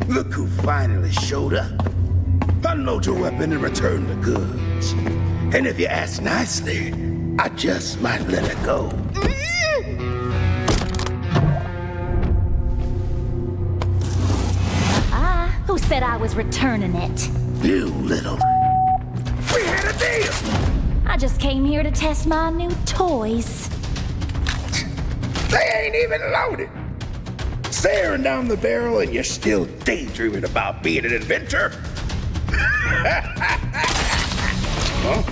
Look who finally showed up. Unload your weapon and return the goods. And if you ask nicely, I just might let it go. Who said I was returning it? You little... We had a deal! I just came here to test my new toys. They ain't even loaded. Staring down the barrel and you're still daydreaming about being an adventurer? Huh?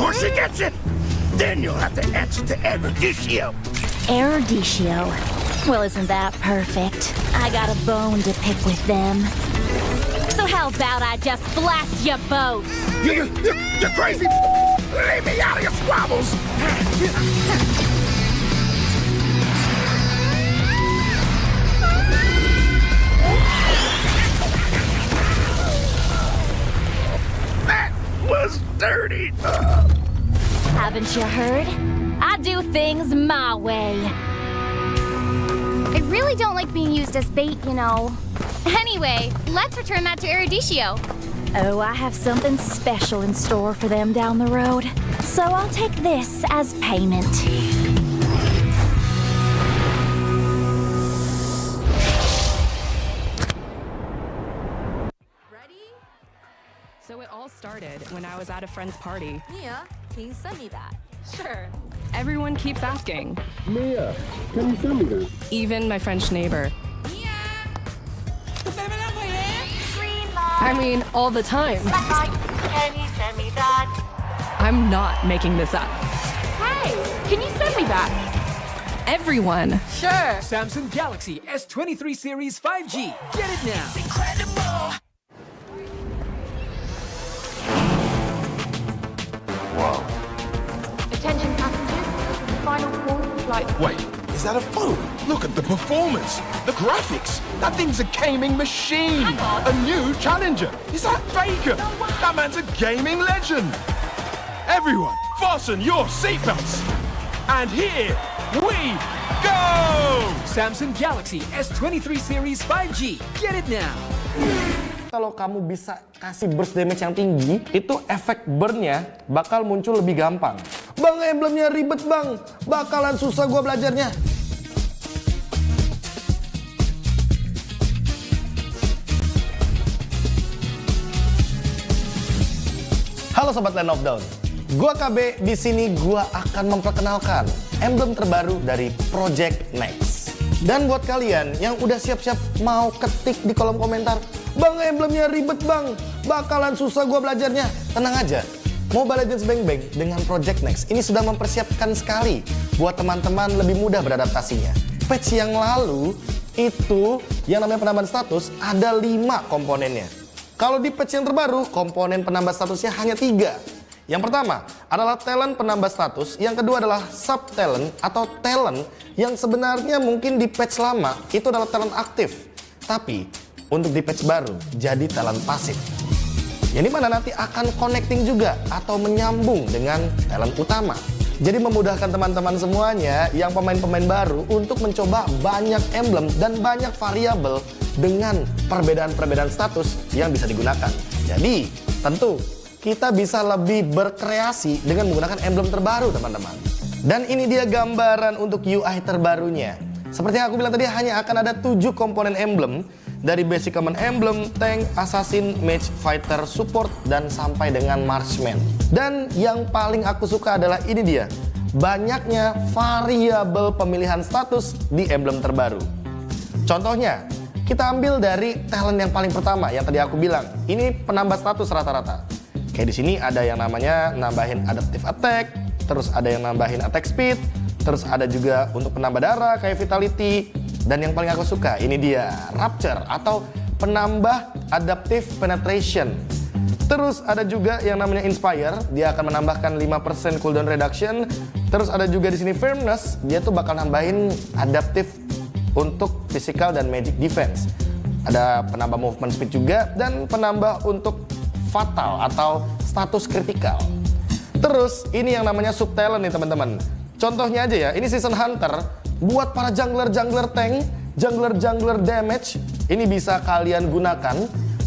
Or she gets it, then you'll have to answer to Erudicio. Erudicio? Well, isn't that perfect? I got a bone to pick with them. So how about I just blast you both? You're crazy! Leave me out of your squabbles! That was dirty! Haven't you heard? I do things my way. I really don't like being used as bait, you know. Anyway, let's return that to Erudicio. Oh, I have something special in store for them down the road. So I'll take this as payment. Ready? So it all started when I was at a friend's party. Mia, can you send me that? Sure. Everyone keeps asking. Mia, can you send me that? Even my French neighbor. Mia! I mean, all the time. Can you send me that? I'm not making this up. Hey, can you send me that? Everyone. Sure. Samsung Galaxy S23 Series 5G. Get it now. Attention passengers, final call for flight. Wait, is that a phone? Look at the performance, the graphics. That thing's a gaming machine. A new challenger. Is that Faker? That man's a gaming legend. Everyone, fasten your seatbelts. And here we go! Samsung Galaxy S23 Series 5G. Get it now. Kalau kamu bisa kasih burst damage yang tinggi, itu efek burn-nya bakal muncul lebih gampang. Bang, emblemnya ribet bang, bakalan susah gua belajarnya. Halo sobat Land of Dawn, gua KB. Di sini gua akan memperkenalkan emblem terbaru dari Project Next. Dan buat kalian yang udah siap-siap mau ketik di kolom komentar, bang emblemnya ribet bang, bakalan susah gua belajarnya. Tenang aja, Mobile Legends Bang Bang dengan Project Next ini sudah mempersiapkan sekali buat teman-teman lebih mudah beradaptasinya. Patch yang lalu itu yang namanya penambahan status ada 5 komponennya. Kalau di patch yang terbaru, komponen penambah statusnya hanya 3. Yang pertama adalah talent penambah status, yang kedua adalah sub talent atau talent yang sebenarnya mungkin di patch lama itu adalah talent aktif. Tapi untuk di patch baru jadi talent pasif. Yang dimana nanti akan connecting juga atau menyambung dengan talent utama. Jadi memudahkan teman-teman semuanya yang pemain-pemain baru untuk mencoba banyak emblem dan banyak variabel dengan perbedaan-perbedaan status yang bisa digunakan. Jadi tentu kita bisa lebih berkreasi dengan menggunakan emblem terbaru teman-teman. Dan ini dia gambaran untuk UI terbarunya. Seperti yang aku bilang tadi, hanya akan ada 7 komponen emblem. Dari basic common emblem, tank, assassin, mage, fighter, support, dan sampai dengan marksman. Dan yang paling aku suka adalah ini dia, banyaknya variabel pemilihan status di emblem terbaru. Contohnya, kita ambil dari talent yang paling pertama yang tadi aku bilang. Ini penambah status rata-rata. Kayak di sini ada yang namanya nambahin adaptive attack, terus ada yang nambahin attack speed, Terus ada juga untuk penambah darah kayak Vitality. Dan yang paling aku suka, ini dia Rapture atau penambah Adaptive Penetration. Terus ada juga yang namanya Inspire, dia akan menambahkan 5% cooldown reduction. Terus ada juga di sini Firmness, dia tuh bakal nambahin adaptive untuk physical dan magic defense. Ada penambah movement speed juga dan penambah untuk fatal atau status kritikal. Terus ini yang namanya sub talent nih teman-teman. Contohnya aja ya, ini Season Hunter buat para jungler tank, jungler damage, ini bisa kalian gunakan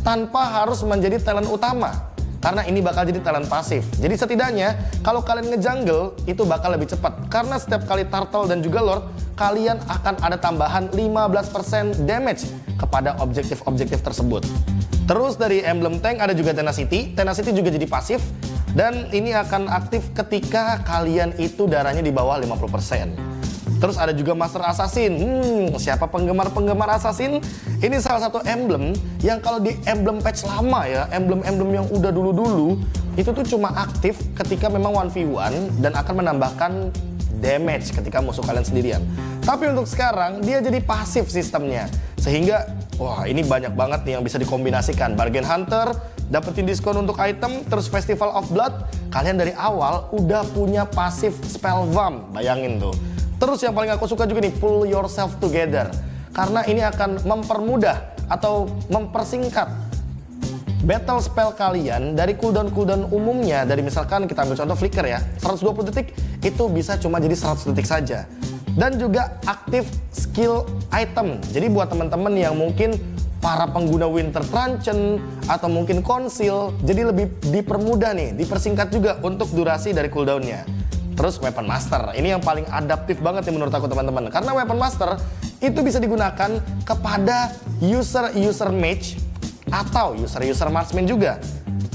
tanpa harus menjadi talent utama. Karena ini bakal jadi talent pasif. Jadi setidaknya kalau kalian ngejungle itu bakal lebih cepat. Karena setiap kali turtle dan juga lord, kalian akan ada tambahan 15% damage kepada objektif-objektif tersebut. Terus dari emblem tank ada juga Tenacity. Tenacity juga jadi pasif. Dan ini akan aktif ketika kalian itu darahnya di bawah 50%. Terus ada juga Master Assassin. Siapa penggemar Assassin? Ini salah satu emblem yang kalau di emblem patch lama ya, emblem-emblem yang udah dulu-dulu, itu tuh cuma aktif ketika memang 1v1 dan akan menambahkan damage ketika musuh kalian sendirian. Tapi untuk sekarang dia jadi pasif sistemnya. Sehingga wah ini banyak banget nih yang bisa dikombinasikan. Bargain Hunter, dapetin diskon untuk item, terus Festival of Blood, kalian dari awal udah punya pasif spell vamp, bayangin tuh. Terus yang paling aku suka juga nih, pull yourself together. Karena ini akan mempermudah atau mempersingkat battle spell kalian dari cooldown umumnya. Dari misalkan kita ambil contoh flicker ya, 120 detik itu bisa cuma jadi 100 detik saja. Dan juga aktif skill item. Jadi buat teman-teman yang mungkin para pengguna Winter Truncheon atau mungkin Conceal, jadi lebih dipermudah nih, dipersingkat juga untuk durasi dari cooldownnya. Terus Weapon Master, ini yang paling adaptif banget nih menurut aku teman-teman. Karena Weapon Master itu bisa digunakan kepada user mage atau user marksman juga.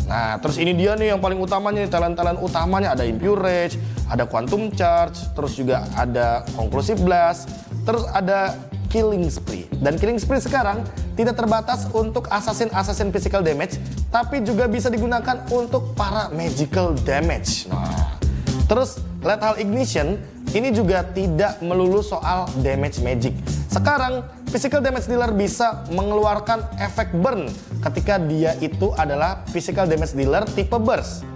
Nah terus ini dia nih yang paling utamanya, talent-talent utamanya ada Impure Rage, ada Quantum Charge, terus juga ada Conclusive Blast, terus ada Killing Spree. Dan Killing Spree sekarang tidak terbatas untuk assassin physical damage, tapi juga bisa digunakan untuk para magical damage. Nah, terus Lethal Ignition ini juga tidak melulu soal damage magic. Sekarang physical damage dealer bisa mengeluarkan efek burn ketika dia itu adalah physical damage dealer tipe burst.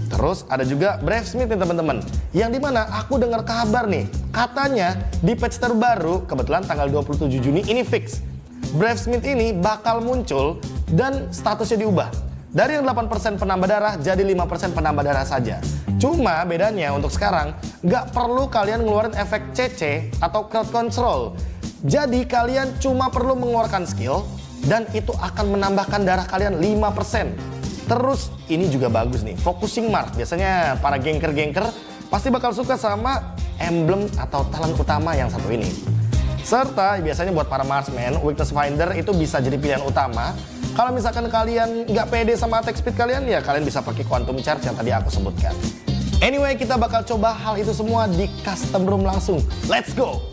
Terus ada juga Brave Smith nih teman-teman, yang dimana aku dengar kabar nih, katanya di patch terbaru, kebetulan tanggal 27 Juni ini fix, Brave Smith ini bakal muncul dan statusnya diubah. Dari yang 8% penambah darah jadi 5% penambah darah saja. Cuma bedanya untuk sekarang nggak perlu kalian ngeluarin efek CC atau crowd control. Jadi kalian cuma perlu mengeluarkan skill dan itu akan menambahkan darah kalian 5%. Terus ini juga bagus nih, focusing mark. Biasanya para gangker pasti bakal suka sama emblem atau talent utama yang satu ini. Serta biasanya buat para marksman, weakness finder itu bisa jadi pilihan utama. Kalau misalkan kalian nggak pede sama attack speed kalian, ya kalian bisa pakai quantum charge yang tadi aku sebutkan. Anyway, kita bakal coba hal itu semua di custom room langsung. Let's go!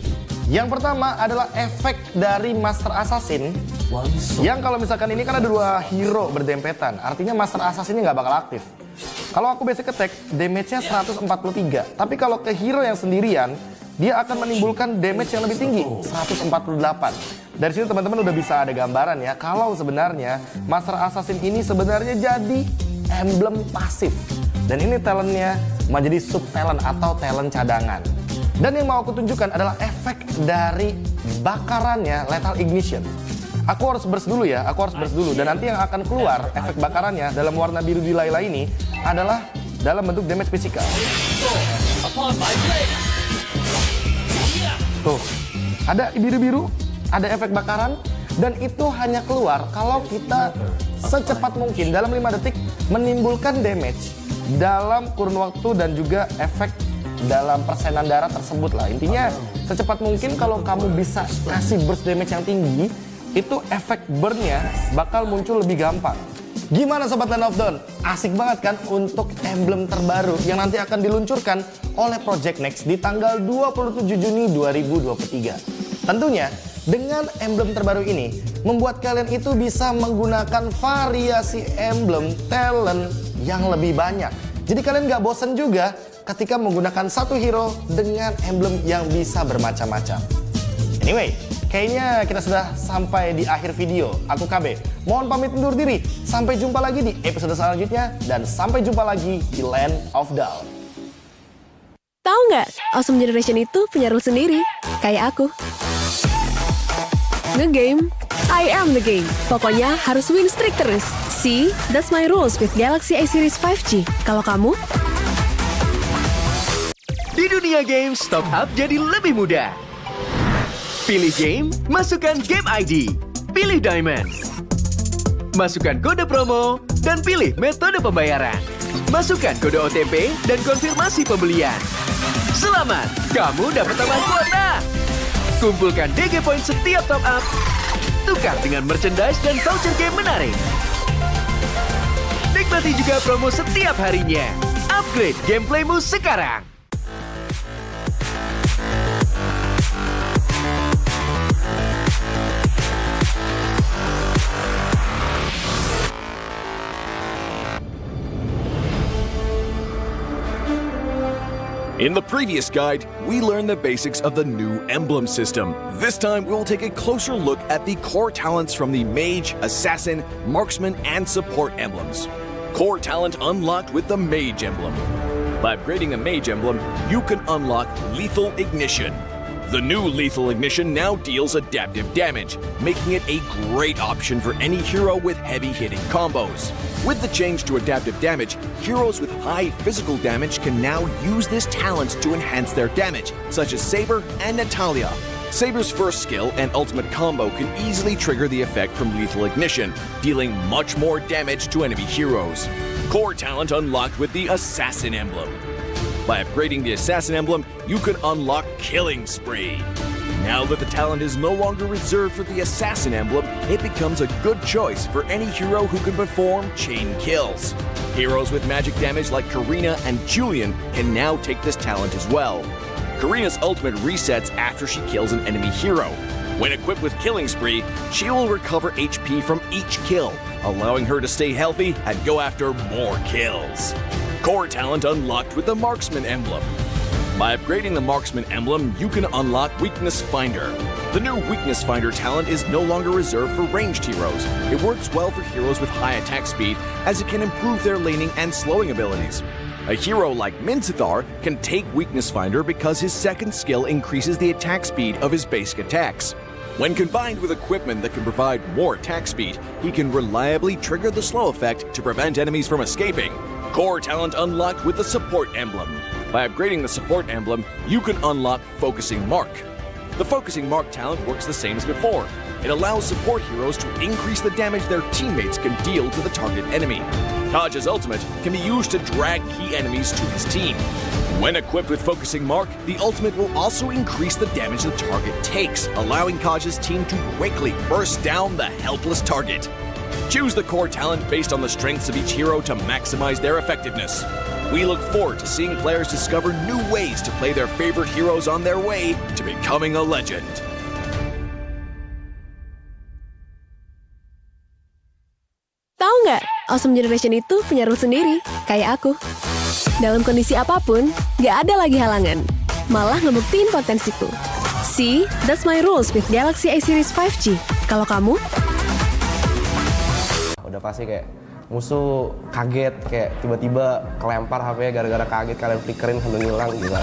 Yang pertama adalah efek dari Master Assassin. Yang kalau misalkan ini kan ada dua hero berdempetan, artinya Master Assassin ini nggak bakal aktif. Kalau aku basic attack, damage-nya 143. Tapi kalau ke hero yang sendirian, dia akan menimbulkan damage yang lebih tinggi, 148. Dari sini teman-teman udah bisa ada gambaran ya, kalau sebenarnya Master Assassin ini sebenarnya jadi emblem pasif. Dan ini talentnya menjadi sub talent atau talent cadangan. Dan yang mau aku tunjukkan adalah efek dari bakarannya Lethal Ignition. Aku harus burst dulu ya, Dan nanti yang akan keluar efek bakarannya dalam warna biru di Layla ini adalah dalam bentuk damage physical. Tuh, ada biru-biru, ada efek bakaran, dan itu hanya keluar kalau kita secepat mungkin dalam 5 detik menimbulkan damage dalam kurun waktu dan juga efek dalam persenan darah tersebut lah. Intinya secepat mungkin kalau kamu bisa kasih burst damage yang tinggi, itu efek burn-nya bakal muncul lebih gampang. Gimana Sobat Land of Dawn? Asik banget kan untuk emblem terbaru yang nanti akan diluncurkan oleh Project Next di tanggal 27 Juni 2023. Tentunya dengan emblem terbaru ini membuat kalian itu bisa menggunakan variasi emblem talent yang lebih banyak. Jadi kalian nggak bosen juga ketika menggunakan satu hero dengan emblem yang bisa bermacam-macam. Anyway, kayaknya kita sudah sampai di akhir video. Aku KB, mohon pamit undur diri. Sampai jumpa lagi di episode selanjutnya. Dan sampai jumpa lagi di Land of Dawn. Tahu nggak, Awesome Generation itu punya rules sendiri, kayak aku. Nge-game, I am the game. Pokoknya harus win streak terus. See, that's my rules with Galaxy A Series 5G. Kalau kamu? Di dunia games, top up jadi lebih mudah. Pilih game, masukkan game ID. Pilih Diamond. Masukkan kode promo, dan pilih metode pembayaran. Masukkan kode OTP dan konfirmasi pembelian. Selamat, kamu dapat tambahan kuota. Kumpulkan DG Point setiap top up. Tukar dengan merchandise dan voucher game menarik. Nikmati juga promo setiap harinya. Upgrade gameplaymu sekarang. In the previous guide, we learned the basics of the new emblem system. This time, we'll take a closer look at the core talents from the Mage, Assassin, Marksman, and Support emblems. Core talent unlocked with the Mage emblem. By upgrading the Mage emblem, you can unlock Lethal Ignition. The new Lethal Ignition now deals adaptive damage, making it a great option for any hero with heavy hitting combos. With the change to adaptive damage, heroes with high physical damage can now use this talent to enhance their damage, such as Saber and Natalia. Saber's first skill and ultimate combo can easily trigger the effect from Lethal Ignition, dealing much more damage to enemy heroes. Core talent unlocked with the Assassin emblem. By upgrading the Assassin emblem, you can unlock Killing Spree. Now that the talent is no longer reserved for the Assassin emblem, it becomes a good choice for any hero who can perform chain kills. Heroes with magic damage like Karina and Julian can now take this talent as well. Karina's ultimate resets after she kills an enemy hero. When equipped with Killing Spree, she will recover HP from each kill, allowing her to stay healthy and go after more kills. Core talent unlocked with the Marksman emblem. By upgrading the Marksman emblem, you can unlock Weakness Finder. The new Weakness Finder talent is no longer reserved for ranged heroes. It works well for heroes with high attack speed, as it can improve their laning and slowing abilities. A hero like Minthithar can take Weakness Finder because his second skill increases the attack speed of his basic attacks. When combined with equipment that can provide more attack speed, he can reliably trigger the slow effect to prevent enemies from escaping. Core talent unlocked with the Support emblem. By upgrading the Support emblem, you can unlock Focusing Mark. The Focusing Mark talent works the same as before. It allows support heroes to increase the damage their teammates can deal to the target enemy. Taj's ultimate can be used to drag key enemies to his team. When equipped with Focusing Mark, the ultimate will also increase the damage the target takes, allowing Taj's team to quickly burst down the helpless target. Choose the core talent based on the strengths of each hero to maximize their effectiveness. We look forward to seeing players discover new ways to play their favorite heroes on their way to becoming a legend. Tahu nggak, Awesome Generation itu punya rules sendiri, kayak aku. Dalam kondisi apapun, nggak ada lagi halangan. Malah ngebuktiin potensiku. See, that's my rules with Galaxy A Series 5G. Kalau kamu? Udah pasti kayak musuh kaget, kayak tiba-tiba kelempar HP-nya gara-gara kaget, kalian flickerin sambil ngilang gitu.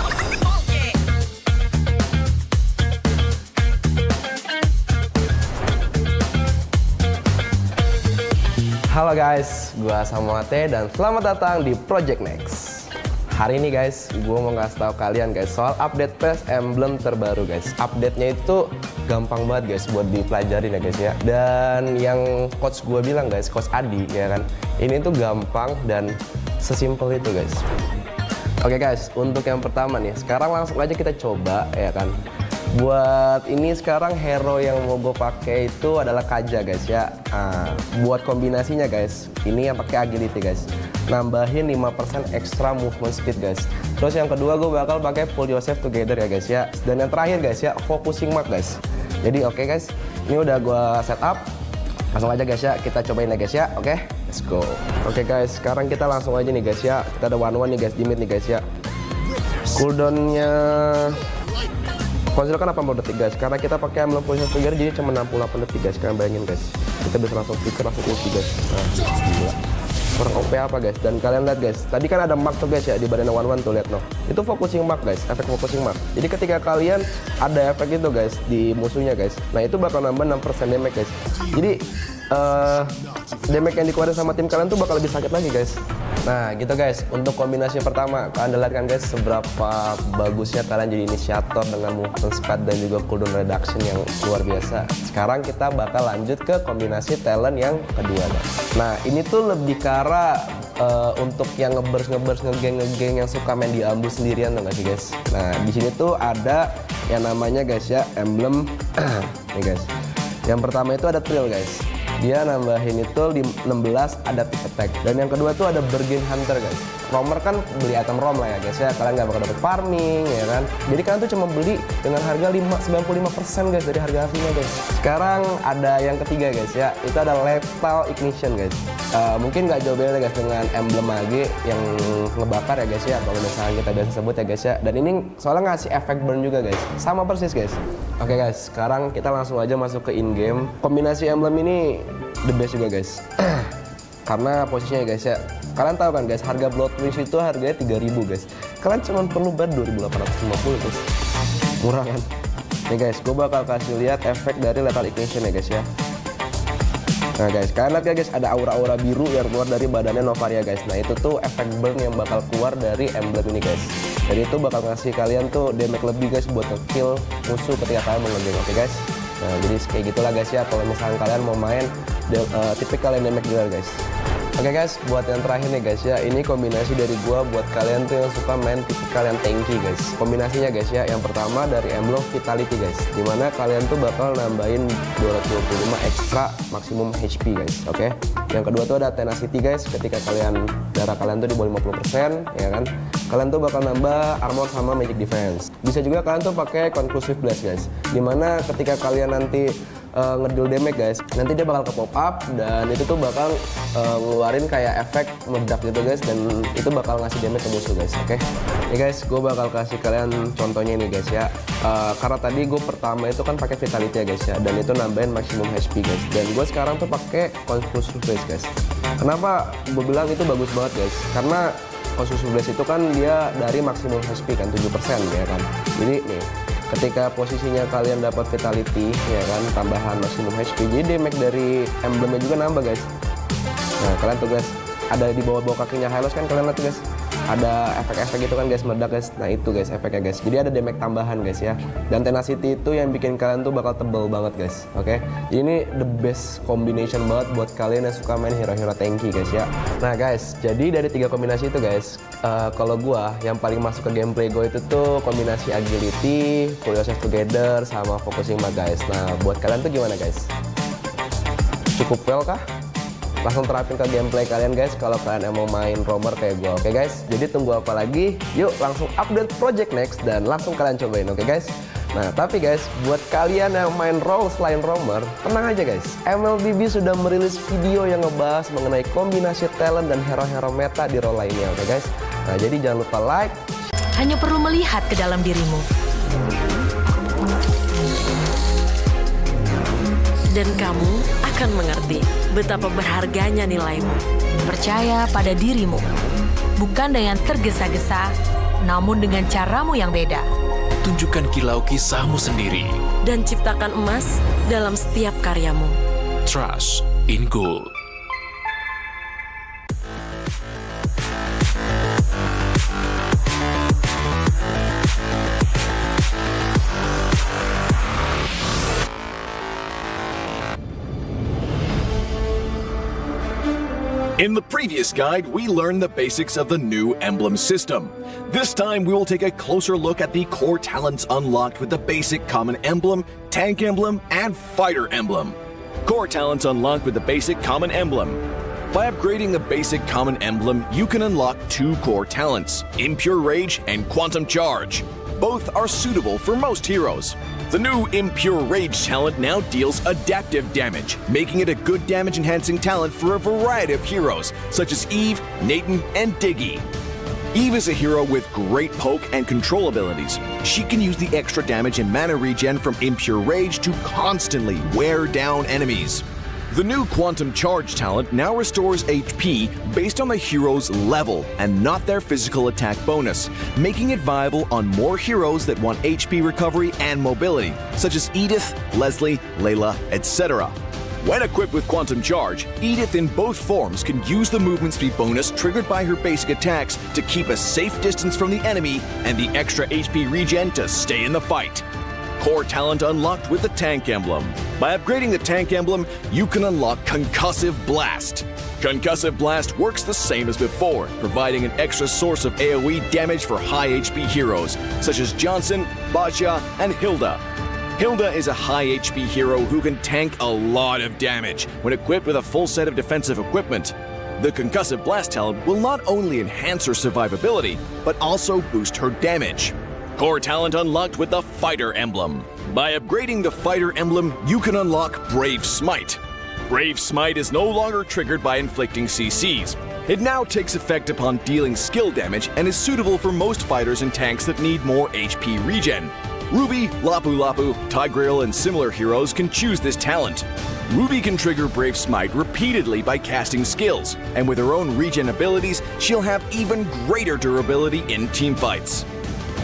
Halo guys, gua Samuate dan selamat datang di Project Next. Hari ini guys, gue mau ngasih tahu kalian guys soal update PES emblem terbaru guys. Update-nya itu gampang banget guys buat dipelajarin ya guys ya. Dan yang coach gue bilang guys, coach Adi ya kan, ini tuh gampang dan sesimpel itu guys. Oke guys, untuk yang pertama nih, sekarang langsung aja kita coba ya kan. Buat ini sekarang hero yang mau gue pakai itu adalah Kaja guys ya. Buat kombinasinya guys, ini yang pakai agility guys. Nambahin 5% extra movement speed guys. Terus yang kedua gue bakal pakai pull yourself together ya guys ya. Dan yang terakhir guys ya, focusing mark guys. Jadi oke guys, ini udah gue setup. Langsung aja guys ya, kita cobain ya guys ya. Oke, let's go. Oke guys, sekarang kita langsung aja nih guys ya. Kita ada one nih guys di mid nih guys ya. Cooldownnya konsil kan 80 detik guys, karena kita pakai emblem position figure jadi cuma 68 detik guys. Kalian bayangin guys, kita bisa langsung flicker langsung ulti guys. Nah, gila. Kurang OP apa guys? Dan kalian lihat guys, tadi kan ada mark tuh guys ya di badan one tuh, lihat noh. Itu focusing mark guys, efek focusing mark. Jadi ketika kalian ada efek itu guys di musuhnya guys, nah itu bakal nambah 6% damage guys. Jadi damage yang dikeluarin sama tim kalian tuh bakal lebih sakit lagi guys. Nah gitu guys, untuk kombinasi pertama kalian lihat kan guys seberapa bagusnya kalian jadi inisiator dengan movement speed dan juga cooldown reduction yang luar biasa. Sekarang kita bakal lanjut ke kombinasi talent yang kedua guys. Nah ini tuh lebih ke arah untuk yang nge-burst ngegeng yang suka main di ambush sendirian tuh nggak sih guys. Nah di sini tuh ada yang namanya guys ya emblem nih guys. Yang pertama itu ada thrill guys. Dia nambahin itu 16 adaptive attack. Dan yang kedua tuh ada bargain hunter guys. Roamer kan beli item rom lah ya guys ya. Kalian nggak bakal dapet farming ya kan. Jadi kalian tuh cuma beli dengan harga 95% guys dari harga aslinya guys. Sekarang ada yang ketiga guys ya. Itu ada lethal ignition guys. Mungkin nggak jauh beda guys dengan emblem AG yang ngebakar ya guys ya. Kalau misalnya kita biasa sebut ya guys ya. Dan ini soalnya ngasih efek burn juga guys. Sama persis guys. Oke guys, sekarang kita langsung aja masuk ke in game. Kombinasi emblem ini the best juga guys. Karena posisinya guys ya, kalian tahu kan guys, harga Blood Wings itu harganya 3.000 guys. Kalian cuma perlu bayar 2.850 guys. Murah kan? Nih guys, gue bakal kasih lihat efek dari lethal ignition ya guys ya. Nah guys, kalian lihat ya guys, ada aura-aura biru yang keluar dari badannya Novaria guys. Nah itu tuh efek burn yang bakal keluar dari emblem ini guys. Jadi itu bakal ngasih kalian tuh damage lebih guys buat nge-kill musuh ketika kalian mau nge-game, oke guys. Nah jadi kayak gitulah guys ya kalau misalnya kalian mau main tipikal yang damage dealer guys. Oke guys, buat yang terakhir nih guys ya, ini kombinasi dari gua buat kalian tuh yang suka main tipikal yang tanky guys. Kombinasinya guys ya, yang pertama dari emblem vitality guys, dimana kalian tuh bakal nambahin 225 ekstra maksimum HP guys, oke. Yang kedua tuh ada tenacity guys, ketika kalian darah kalian tuh di bawah 50% ya kan, kalian tuh bakal nambah armor sama magic defense. Bisa juga kalian tuh pakai conclusive blast guys, dimana ketika kalian nanti ngedeal damage guys, nanti dia bakal ke pop up dan itu tuh bakal ngeluarin kayak efek meledak gitu guys, dan itu bakal ngasih damage ke musuh guys, oke. Nih guys, gue bakal kasih kalian contohnya nih guys ya. Karena tadi gue pertama itu kan pakai vitality ya guys ya, dan itu nambahin maksimum HP guys. Dan gue sekarang tuh pakai conclusive blast guys. Kenapa gue bilang itu bagus banget guys? Karena conclusive blast itu kan dia dari maksimum HP kan 7% ya kan. Jadi nih, ketika posisinya kalian dapat vitality ya kan, tambahan maksimum HP, jadi damage dari emblemnya juga nambah guys. Nah kalian tuh guys, ada di bawah kakinya Hylos kan, kalian lihat tuh guys, ada efek-efek gitu kan guys, meledak guys. Nah itu guys efeknya guys, jadi ada damage tambahan guys ya. Dan tenacity itu yang bikin kalian tuh bakal tebel banget guys, oke. Jadi ini the best combination banget buat kalian yang suka main hero-hero tanky guys ya. Nah guys, jadi dari 3 kombinasi itu guys, kalau gua yang paling masuk ke gameplay gue itu tuh kombinasi agility, pull yourself together, sama focusing mark guys. Nah buat kalian tuh gimana guys? Cukup well kah? Langsung terapin ke gameplay kalian guys kalau kalian mau main roamer kayak gue, oke guys. Jadi tunggu apa lagi? Yuk langsung update project next dan langsung kalian cobain, oke guys. Nah tapi guys, buat kalian yang main role selain roamer, tenang aja guys, MLBB sudah merilis video yang ngebahas mengenai kombinasi talent dan hero-hero meta di role lainnya, oke guys. Nah jadi jangan lupa like. Hanya perlu melihat ke dalam dirimu, dan kamu akan mengerti betapa berharganya nilaimu. Percaya pada dirimu, bukan dengan tergesa-gesa, namun dengan caramu yang beda. Tunjukkan kilau kisahmu sendiri. Dan ciptakan emas dalam setiap karyamu. Trust in gold. In the previous guide, we learned the basics of the new emblem system. This time, we will take a closer look at the core talents unlocked with the basic common emblem, tank emblem, and fighter emblem. Core talents unlocked with the basic common emblem. By upgrading the basic common emblem, you can unlock 2 core talents, Impure Rage and Quantum Charge. Both are suitable for most heroes. The new Impure Rage talent now deals adaptive damage, making it a good damage-enhancing talent for a variety of heroes, such as Eve, Nathan, and Diggy. Eve is a hero with great poke and control abilities. She can use the extra damage and mana regen from Impure Rage to constantly wear down enemies. The new Quantum Charge talent now restores HP based on the hero's level and not their physical attack bonus, making it viable on more heroes that want HP recovery and mobility, such as Edith, Leslie, Layla, etc. When equipped with Quantum Charge, Edith in both forms can use the movement speed bonus triggered by her basic attacks to keep a safe distance from the enemy and the extra HP regen to stay in the fight. Core talent unlocked with the Tank Emblem. By upgrading the Tank Emblem, you can unlock Concussive Blast. Concussive Blast works the same as before, providing an extra source of AoE damage for high HP heroes, such as Johnson, Baja, and Hilda. Hilda is a high HP hero who can tank a lot of damage when equipped with a full set of defensive equipment. The Concussive Blast talent will not only enhance her survivability, but also boost her damage. Core talent unlocked with the Fighter Emblem. By upgrading the Fighter Emblem, you can unlock Brave Smite. Brave Smite is no longer triggered by inflicting CCs. It now takes effect upon dealing skill damage and is suitable for most fighters and tanks that need more HP regen. Ruby, Lapu Lapu, Tigreal, and similar heroes can choose this talent. Ruby can trigger Brave Smite repeatedly by casting skills, and with her own regen abilities, she'll have even greater durability in teamfights.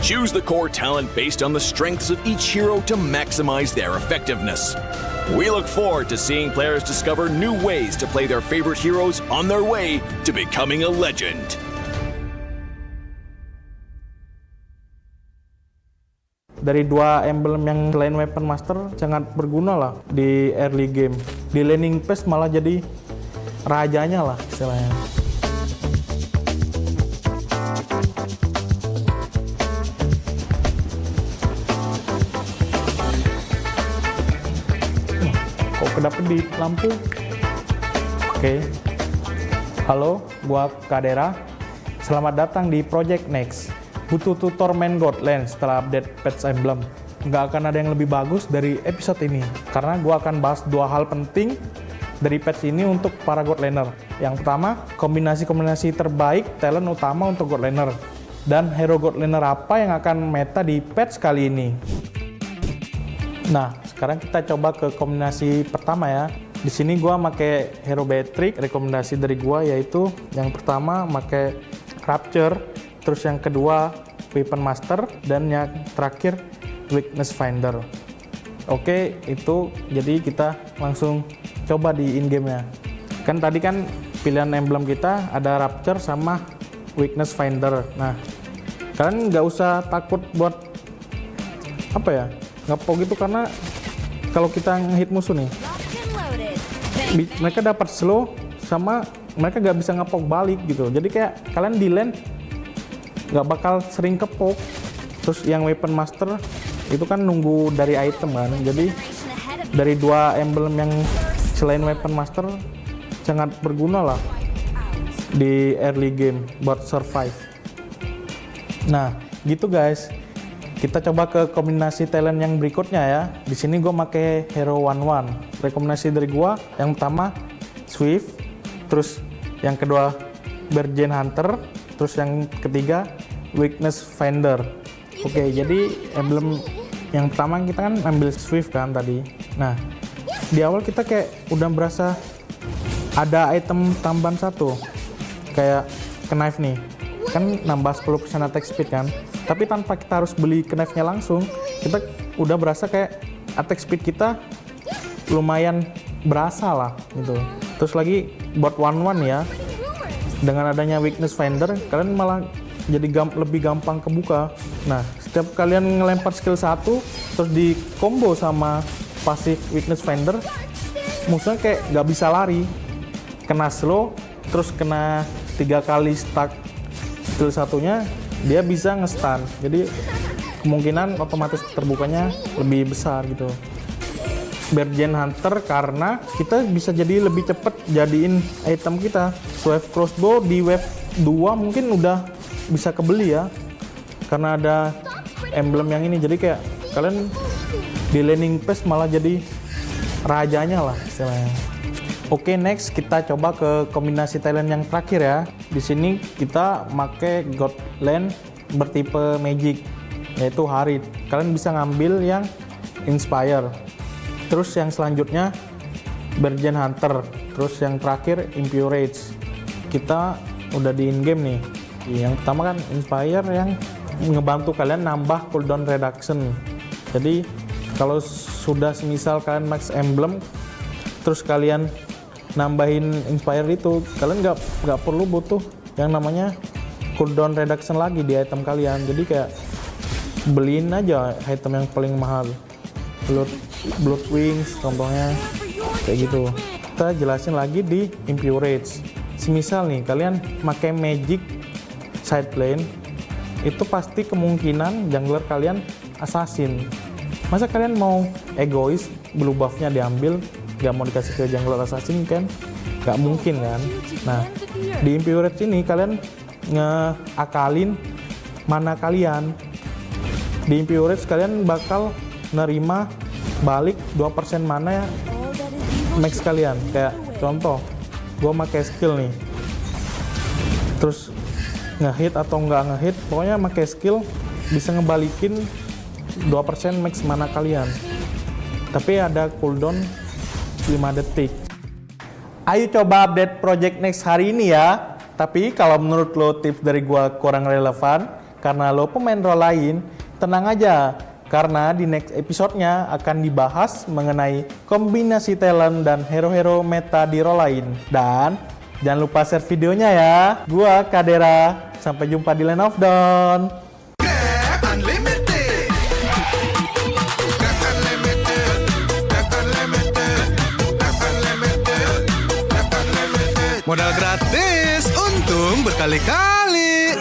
Choose the core talent based on the strengths of each hero to maximize their effectiveness. We look forward to seeing players discover new ways to play their favorite heroes on their way to becoming a legend. Dari dua emblem yang selain Weapon Master sangat berguna lah di early game. Di laning phase malah jadi rajanya lah istilahnya. Kok kedap-kedip lampu? Oke. Halo, gua Kadera. Selamat datang di Project Next. Butuh tutor main Godland setelah update patch emblem. Nggak akan ada yang lebih bagus dari episode ini, karena gue akan bahas dua hal penting dari patch ini untuk para Godlander. Yang pertama, kombinasi-kombinasi terbaik talent utama untuk Godlander, dan hero Godlander apa yang akan meta di patch kali ini. Nah, sekarang kita coba ke kombinasi pertama ya. Di sini gue pakai hero Beatrix. Rekomendasi dari gue yaitu yang pertama pakai Rapture, terus yang kedua Weapon Master, dan yang terakhir Weakness Finder. Oke, itu jadi kita langsung coba di in game ya. Kan tadi kan pilihan emblem kita ada Rapture sama Weakness Finder. Nah, kalian nggak usah takut buat apa ya, ngepok gitu, karena kalau kita ngehit musuh nih, mereka dapat slow sama mereka nggak bisa ngepok balik gitu. Jadi kayak kalian di lane nggak bakal sering kepok. Terus yang Weapon Master itu kan nunggu dari item kan. Jadi dari dua emblem yang selain Weapon Master sangat berguna lah di early game buat survive. Nah gitu guys, kita coba ke kombinasi talent yang berikutnya ya. Di sini gue pakai hero 1-1. Rekomendasi dari gue yang pertama Swift, terus yang kedua Bergen Hunter, terus yang ketiga Weakness Finder. Oke, jadi emblem yang pertama kita kan ambil Swift kan tadi. Nah, di awal kita kayak udah berasa ada item tambahan satu, kayak knife nih, kan nambah 10% attack speed kan. Tapi tanpa kita harus beli knife-nya langsung, kita udah berasa kayak attack speed kita lumayan berasa lah gitu. Terus lagi buat 1-1 ya, dengan adanya Weakness Finder, kalian malah jadi lebih gampang kebuka. Nah, setiap kalian ngelempar skill 1 terus di combo sama pasif Weakness Finder, musuhnya kayak nggak bisa lari, kena slow, terus kena 3 kali stuck skill satunya, dia bisa nge-stun. Jadi kemungkinan otomatis terbukanya lebih besar gitu. Bergen Hunter karena kita bisa jadi lebih cepet jadiin item kita. Swift Crossbow di wave 2 mungkin udah bisa kebeli ya, karena ada emblem yang ini. Jadi kayak kalian di laning phase malah jadi rajanya lah istilahnya. Oke, next kita coba ke kombinasi talent yang terakhir ya. Di sini kita pakai God Land bertipe Magic, yaitu Harit. Kalian bisa ngambil yang Inspire. Terus yang selanjutnya Virgin Hunter. Terus yang terakhir Impurage. Kita udah di in-game nih. Yang pertama kan Inspire yang ngebantu kalian nambah cooldown reduction. Jadi kalau sudah semisal kalian max emblem, terus kalian nambahin Inspire itu, kalian nggak perlu butuh yang namanya cooldown reduction lagi di item kalian. Jadi kayak beliin aja item yang paling mahal, Blood Wings contohnya, kayak gitu. Kita jelasin lagi di Impurage. Semisal nih kalian pakai Magic side lane, itu pasti kemungkinan jungler kalian assassin. Masa kalian mau egois, blue buff-nya diambil, gak mau dikasih ke jungler assassin kan? Gak mungkin kan? Nah, di Impurage ini kalian ngeakalin mana kalian. Di Impurage kalian bakal nerima balik 2% mana ya max kalian. Kayak contoh, gue pakai skill nih, terus ngehit atau nggak ngehit, pokoknya pakai skill bisa ngebalikin 2% max mana kalian. Tapi ada cooldown 5 detik. Ayo coba update Project Next hari ini ya. Tapi kalau menurut lo tips dari gua kurang relevan karena lo pemain role lain, tenang aja. Karena di next episode-nya akan dibahas mengenai kombinasi talent dan hero-hero meta di role lain. Dan jangan lupa share videonya ya. Gua Kadera, sampai jumpa di Land of Dawn. Modal gratis, untung berkali-kali.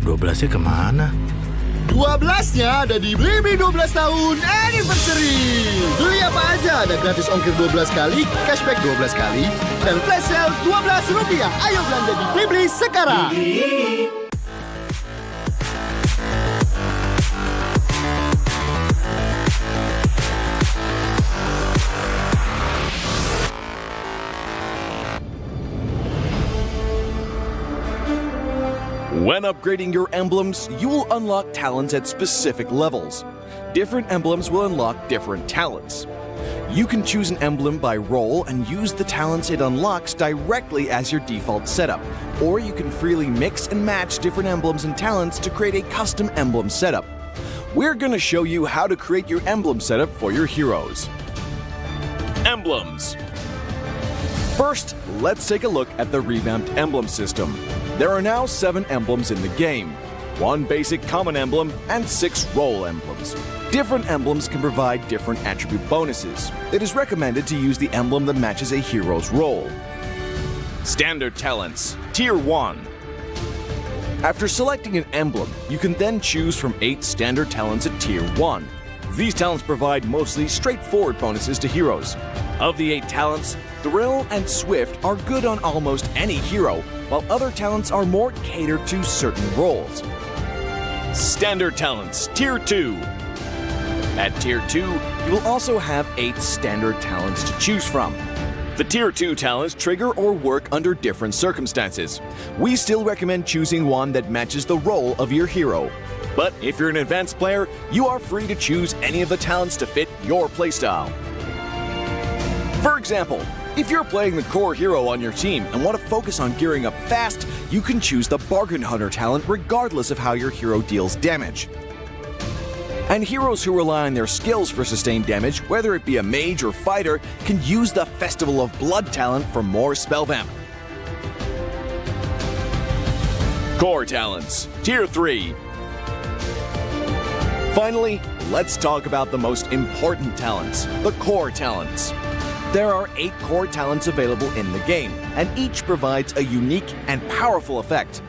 12-nya kemana? 12-nya ada di Blibli 12 tahun anniversary. Beli apa aja ada gratis ongkir 12 kali, cashback 12 kali, dan flash sale Rp12. Ayo belanja di Blibli sekarang. When upgrading your emblems, you will unlock talents at specific levels. Different emblems will unlock different talents. You can choose an emblem by role and use the talents it unlocks directly as your default setup, or you can freely mix and match different emblems and talents to create a custom emblem setup. We're going to show you how to create your emblem setup for your heroes. Emblems. First, let's take a look at the revamped emblem system. There are now 7 emblems in the game, 1 basic common emblem, and 6 role emblems. Different emblems can provide different attribute bonuses. It is recommended to use the emblem that matches a hero's role. Standard talents, Tier 1. After selecting an emblem, you can then choose from 8 standard talents at Tier 1. These talents provide mostly straightforward bonuses to heroes. Of the 8 talents, Thrill and Swift are good on almost any hero, while other talents are more catered to certain roles. Standard talents, Tier 2. At Tier 2, you will also have 8 standard talents to choose from. The Tier 2 talents trigger or work under different circumstances. We still recommend choosing one that matches the role of your hero. But if you're an advanced player, you are free to choose any of the talents to fit your playstyle. For example, if you're playing the core hero on your team and want to focus on gearing up fast, you can choose the Bargain Hunter talent regardless of how your hero deals damage. And heroes who rely on their skills for sustained damage, whether it be a mage or fighter, can use the Festival of Blood talent for more spell vamp. Core talents, Tier 3. Finally, let's talk about the most important talents, the core talents. There are 8 core talents available in the game, and each provides a unique and powerful effect.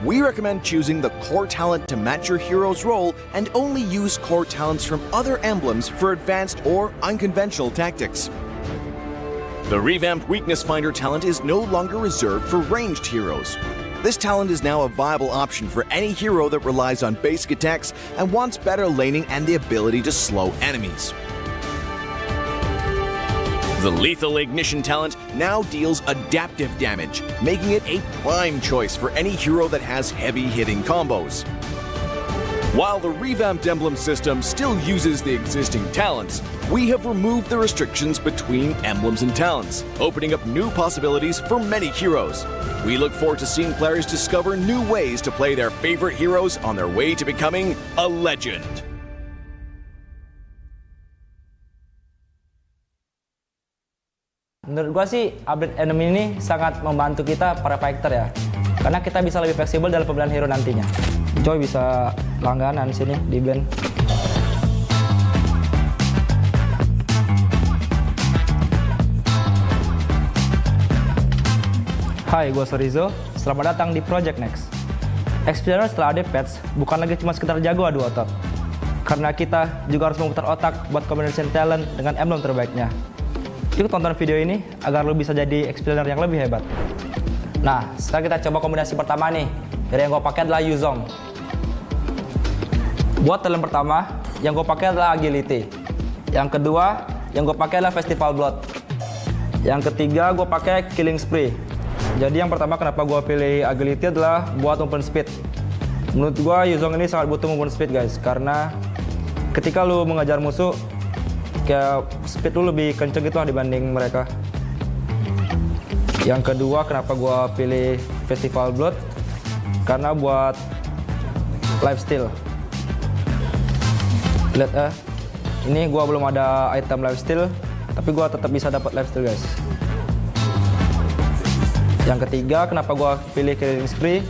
We recommend choosing the core talent to match your hero's role and only use core talents from other emblems for advanced or unconventional tactics. The revamped Weakness Finder talent is no longer reserved for ranged heroes. This talent is now a viable option for any hero that relies on basic attacks and wants better laning and the ability to slow enemies. The Lethal Ignition talent now deals adaptive damage, making it a prime choice for any hero that has heavy-hitting combos. While the revamped emblem system still uses the existing talents, we have removed the restrictions between emblems and talents, opening up new possibilities for many heroes. We look forward to seeing players discover new ways to play their favorite heroes on their way to becoming a legend. Menurut gua sih, update enemy ini sangat membantu kita para fighter ya. Karena kita bisa lebih fleksibel dalam pemilihan hero nantinya. Joy bisa langganan sini di band. Hai, gua Sorizo. Selamat datang di Project Next. Experience setelah ada patch bukan lagi cuma sekedar jago adu otot. Karena kita juga harus memutar otak buat combination talent dengan emblem terbaiknya. Yuk tonton video ini agar lo bisa jadi explainer yang lebih hebat. Nah, sekarang kita coba kombinasi pertama nih. Dari yang gue pakai adalah Yuzong. Buat talent pertama, yang gue pakai adalah Agility. Yang kedua, yang gue pakai adalah Festival Blood. Yang ketiga, gue pakai Killing Spree. Jadi yang pertama kenapa gue pilih Agility adalah buat movement speed. Menurut gue Yuzong ini sangat butuh movement speed guys. Karena ketika lo mengejar musuh, kayak speed lu lebih kenceng gitu lah dibanding mereka. Yang kedua kenapa gua pilih Festival Blood, karena buat lifesteal. Lihat ini gua belum ada item lifesteal, tapi gua tetap bisa dapat lifesteal guys. Yang ketiga kenapa gua pilih Killing Spree.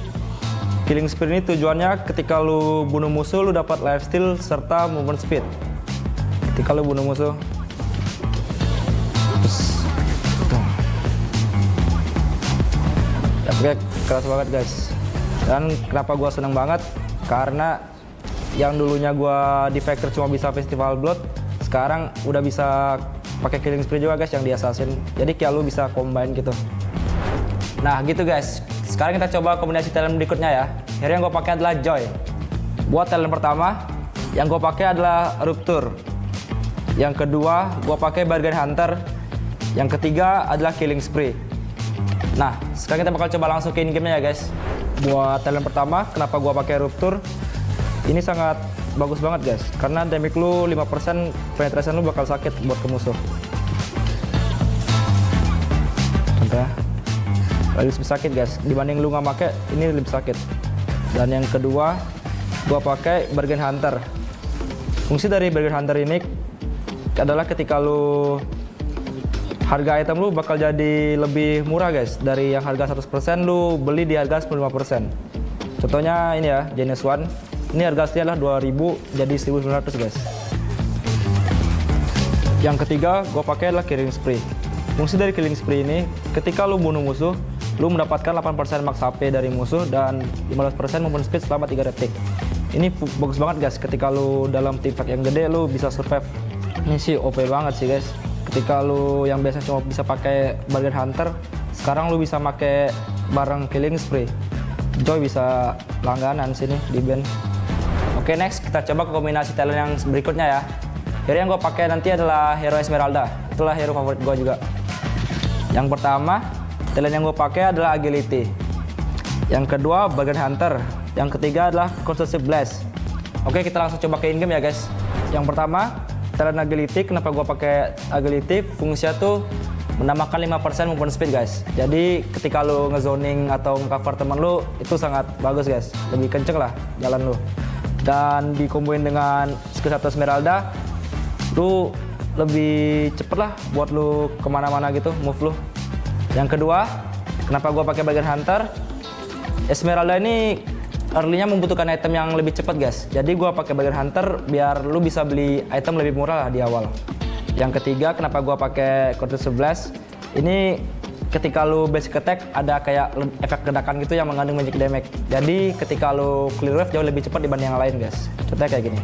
Killing Spree ini tujuannya ketika lu bunuh musuh lu dapat lifesteal serta movement speed. Ketika lu bunuh musuh, ya keras banget guys. Dan kenapa gua seneng banget? Karena yang dulunya gua di Factor cuma bisa Festival Blood, sekarang udah bisa pakai Killing Spree juga guys yang di Assassin. Jadi kayak lu bisa combine gitu. Nah gitu guys. Sekarang kita coba kombinasi talent berikutnya ya. Yang gua pakai adalah Joy. Buat talent pertama, yang gua pakai adalah Rupture. Yang kedua, gua pakai Bargain Hunter. Yang ketiga adalah Killing Spree. Nah, sekarang kita bakal coba langsung ke in-game-nya ya guys. Buat talent pertama, kenapa gua pakai Rupture? Ini sangat bagus banget guys. Karena damage lu 5%, penetration lu bakal sakit buat ke musuh. Contoh, lebih sakit guys. Dibanding lu nggak pakai, ini lebih sakit. Dan yang kedua, gua pakai Bargain Hunter. Fungsi dari Bargain Hunter ini adalah ketika lu harga item lu bakal jadi lebih murah guys. Dari yang harga 100% lu beli di harga 95%. Contohnya ini ya, Genesis One. Ini harga aslinya adalah 2000 jadi 1900 guys. Yang ketiga gue pakai adalah Killing Spree. Fungsi dari Killing Spree ini ketika lu bunuh musuh, lu mendapatkan 8% max HP dari musuh dan 15% movement speed selama 3 detik. Ini bagus banget guys ketika lu dalam team fight yang gede lu bisa survive. Ini sih OP banget sih guys. Ketika lu yang biasa cuma bisa pakai Bargain Hunter, sekarang lu bisa pakai bareng Killing Spree. Joy bisa langganan sini di band. Oke, next kita coba ke kombinasi talent yang berikutnya ya. Hero yang gue pakai nanti adalah hero Esmeralda. Itulah hero favorit gue juga. Yang pertama, talent yang gue pakai adalah Agility. Yang kedua, Bargain Hunter. Yang ketiga adalah Constructive Blast. Oke, kita langsung coba ke in-game ya guys. Yang pertama, talent Agility. Kenapa gue pakai Agility? Fungsinya tuh menambahkan 5% movement speed guys. Jadi ketika lu ngezoning atau nge-cover temen lu, itu sangat bagus guys. Lebih kenceng lah jalan lu. Dan dikomboin dengan skill 1 Esmeralda, lu lebih cepet lah buat lu kemana-mana gitu, move lu. Yang kedua, kenapa gua pakai Bargain Hunter? Esmeralda ini early-nya membutuhkan item yang lebih cepat guys. Jadi gua pakai Bargain Hunter biar lu bisa beli item lebih murah lah di awal. Yang ketiga, kenapa gua pakai Counter 11? Ini ketika lu basic attack ada kayak efek ledakan gitu yang mengandung magic damage. Jadi ketika lu clear wave jauh lebih cepat dibanding yang lain guys. Contohnya kayak gini.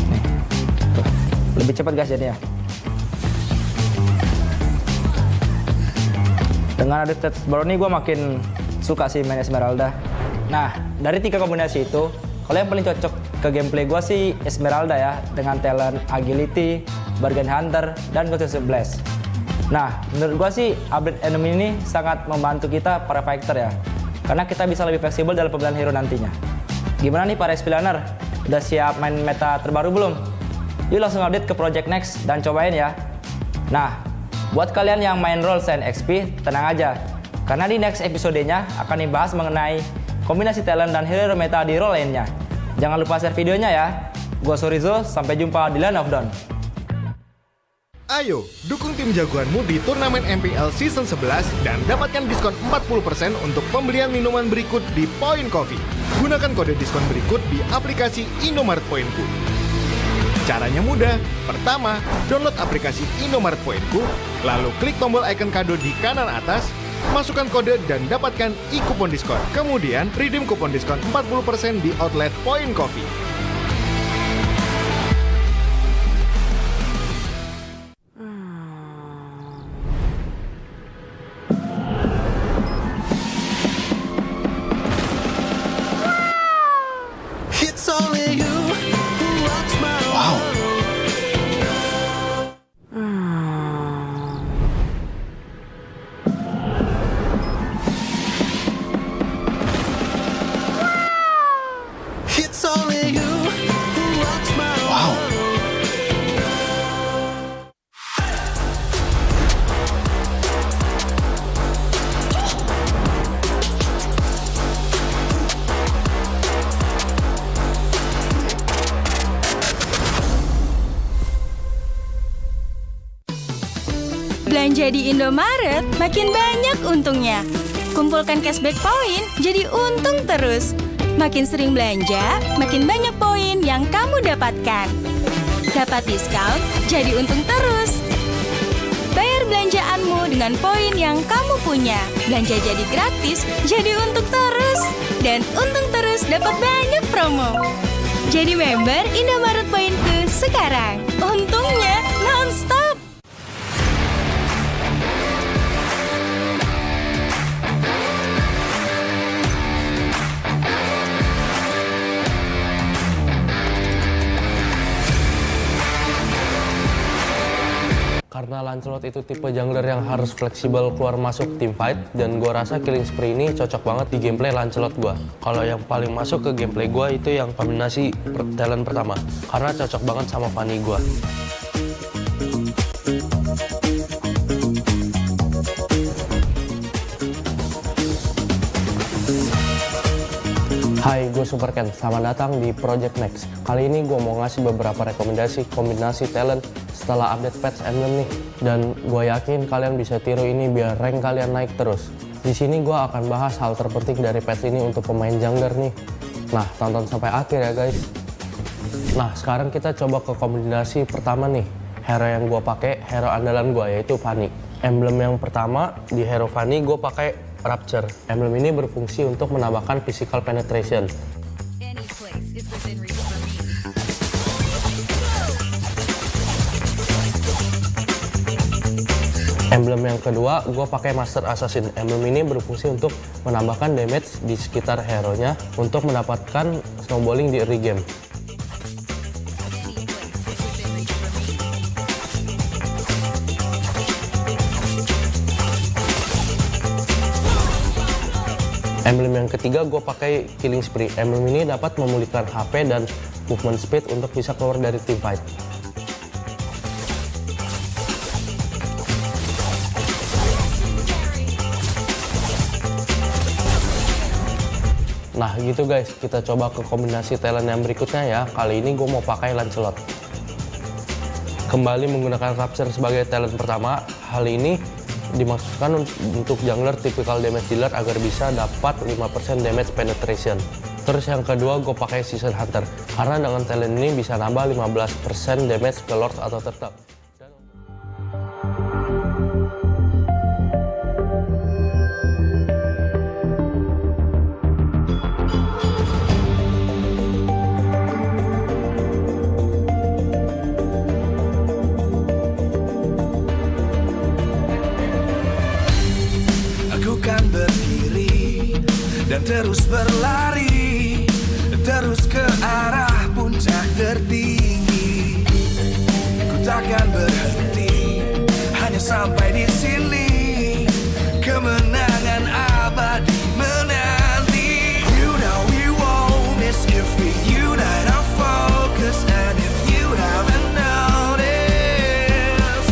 Nih. Tuh. Lebih cepat guys jadinya. Dengan ada stats baru nih gue makin suka sih main Esmeralda. Nah, dari 3 kombinasi itu, kalau yang paling cocok ke gameplay gue sih Esmeralda ya, dengan talent Agility, Bargain Hunter, dan S12. Nah, menurut gue sih update enemy ini sangat membantu kita para fighter ya, karena kita bisa lebih fleksibel dalam pemilihan hero nantinya. Gimana nih para explainer? Udah siap main meta terbaru belum? Yuk langsung update ke Project Next dan cobain ya. Nah, buat kalian yang main role and XP, tenang aja. Karena di next episodenya akan dibahas mengenai kombinasi talent dan hero meta di role lainnya. Jangan lupa share videonya ya. Gua Sorizo, sampai jumpa di Land of Dawn. Ayo, dukung tim jagoanmu di turnamen MPL Season 11 dan dapatkan diskon 40% untuk pembelian minuman berikut di Point Coffee. Gunakan kode diskon berikut di aplikasi Indomaret Poinku. Caranya mudah. Pertama, download aplikasi Indomaret Poinku, lalu klik tombol icon kado di kanan atas, masukkan kode dan dapatkan e-kupon diskon. Kemudian, redeem kupon diskon 40% di outlet Point Coffee. Belanja di Indomaret makin banyak untungnya. Kumpulkan cashback poin jadi untung terus. Makin sering belanja, makin banyak poin yang kamu dapatkan. Dapat diskon, jadi untung terus. Bayar belanjaanmu dengan poin yang kamu punya. Belanja jadi gratis, jadi untung terus. Dan untung terus dapat banyak promo. Jadi member Indomaret Poinku sekarang. Untungnya non-stop. Karena Lancelot itu tipe jungler yang harus fleksibel keluar masuk team fight, dan gua rasa killing spree ini cocok banget di gameplay Lancelot gua. Kalau yang paling masuk ke gameplay gua itu yang kombinasi talent pertama, karena cocok banget sama Fanny gua. Hai, gue Super Ken. Selamat datang di Project Next. Kali ini gue mau ngasih beberapa rekomendasi kombinasi talent setelah update patch emblem nih. Dan gue yakin kalian bisa tiru ini biar rank kalian naik terus. Di sini gue akan bahas hal terpenting dari patch ini untuk pemain jungler nih. Nah, tonton sampai akhir ya guys. Nah, sekarang kita coba ke kombinasi pertama nih. Hero yang gue pakai, hero andalan gue yaitu Fanny. Emblem yang pertama di hero Fanny gue pakai Rapture. Emblem ini berfungsi untuk menambahkan physical penetration. Emblem yang kedua, gue pakai Master Assassin. Emblem ini berfungsi untuk menambahkan damage di sekitar hero-nya untuk mendapatkan snowballing di early game. Emblem yang ketiga gue pakai Killing Spree. Emblem ini dapat memulihkan HP dan movement speed untuk bisa keluar dari team fight. Nah gitu guys, kita coba ke kombinasi talent yang berikutnya ya. Kali ini gue mau pakai Lancelot. Kembali menggunakan Rapture sebagai talent pertama. Hal ini dimaksudkan untuk jungler typical damage dealer agar bisa dapat 5% damage penetration. Terus yang kedua gue pakai Season Hunter karena dengan talent ini bisa nambah 15% damage ke Lord atau Turtle. dan terus berlari, terus ke arah puncak tertinggi. Ku takkan berhenti, hanya sampai di sini. Kemenangan abadi menanti. You know we won't miss if we unite our focus. And if you haven't noticed,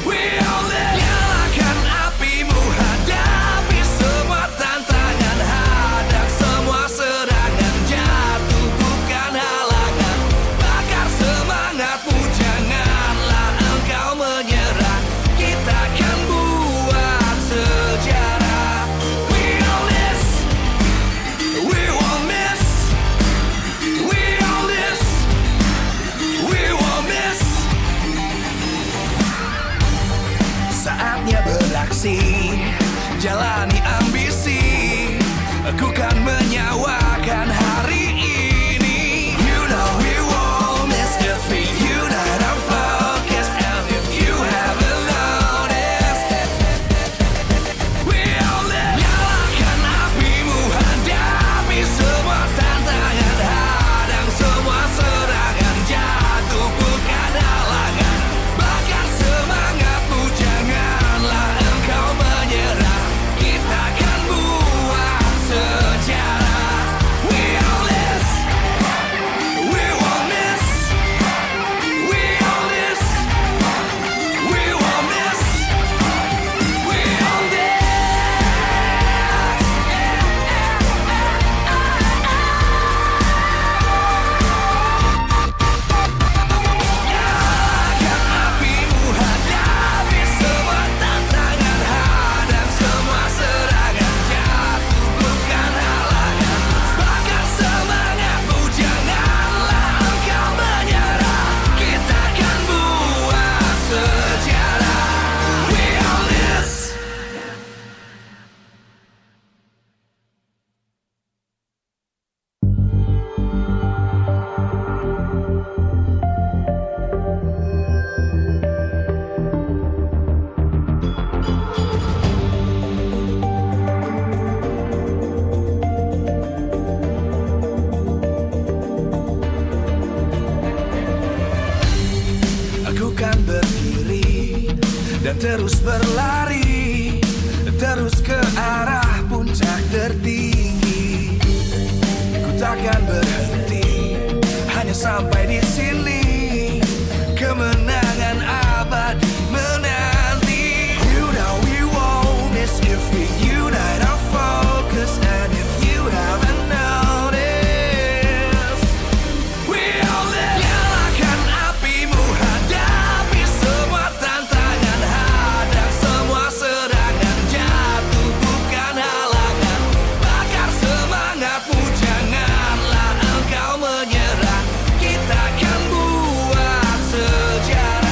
we all live. Nyalakan apimu, hadapi semua tantangan, hadang semua serangan, jatuh bukan halangan. Bakar semangatmu, janganlah engkau menyerah. Kita akan buat sejarah. We all this, we won't miss. We all this, we won't miss. Saatnya beraksi, jalani ambisi. Aku kan menyawakan hari ini. You know we won't miss if we unite our focus. And if you haven't noticed, we all live. Nyalakan apimu, hadapi semua tantangan, hadang semua serangan, jatuh bukan halangan. Bakar semangatmu, janganlah engkau menyerah. Kita akan buat sejarah. We all this, we won't miss. We all this, we won't miss. We all this. Nyalakan apimu, hadapi semua tantangan, hadang semua serangan, jatuh bukan halangan. Bakar semangatmu, janganlah engkau menyerah. Kita akan buat sejarah. We all this. Aku kan berdiri dan terus berlari, terus ke arah puncak tertinggi. Ku takkan berhenti, hanya sampai di sini. Kemenangan abadi menanti. You know we won't miss if we unite our focus. And if you haven't noticed, we all live. Nyalakan apimu, hadapi semua tantangan, hadang semua serangan, jatuh bukan halangan. Bakar semangatmu, janganlah engkau menyerah. Kita akan buat sejarah.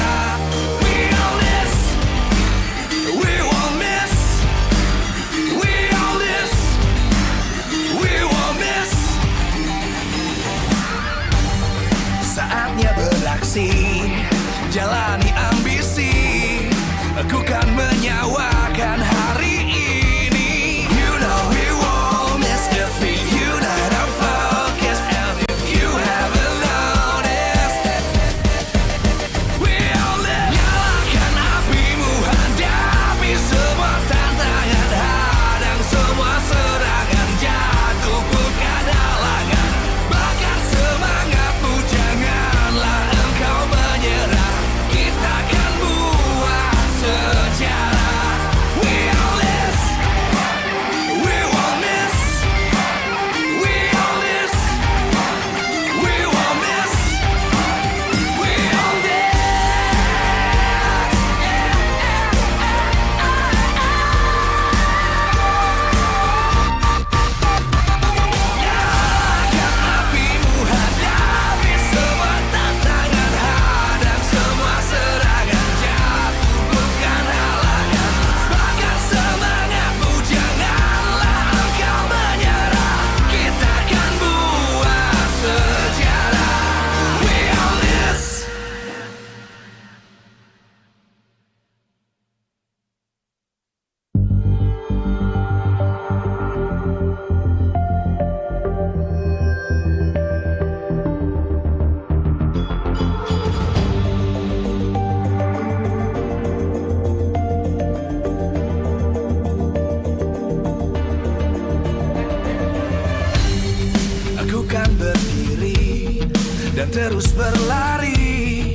dan terus berlari,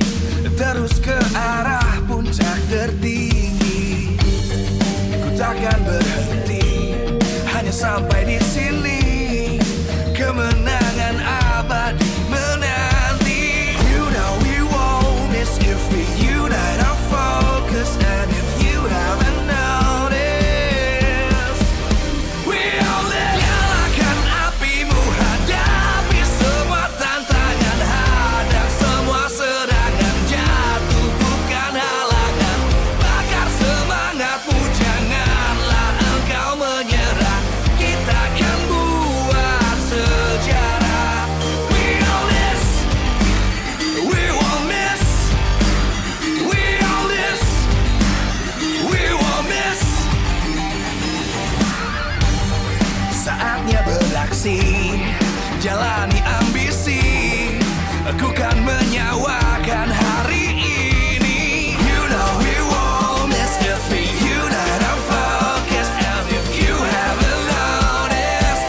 terus ke arah puncak tertinggi. Ku takkan berhenti, hanya sampai di sini. Kemenangan abadi menanti. You know we won't miss if we unite our focus. And if you haven't noticed, we'll nyalakan apimu, hadapi semua tantangan, hadang semua serangan, jatuh bukan halangan, bakar semangatmu, janganlah engkau menyerah, kita akan buat sejarah. We all this, we won't miss, we all this, we won't miss. Saatnya beraksi, jalani ambisi, aku kan menyawakan hari ini. You know we won't miss if we unite our focus. And if you haven't noticed,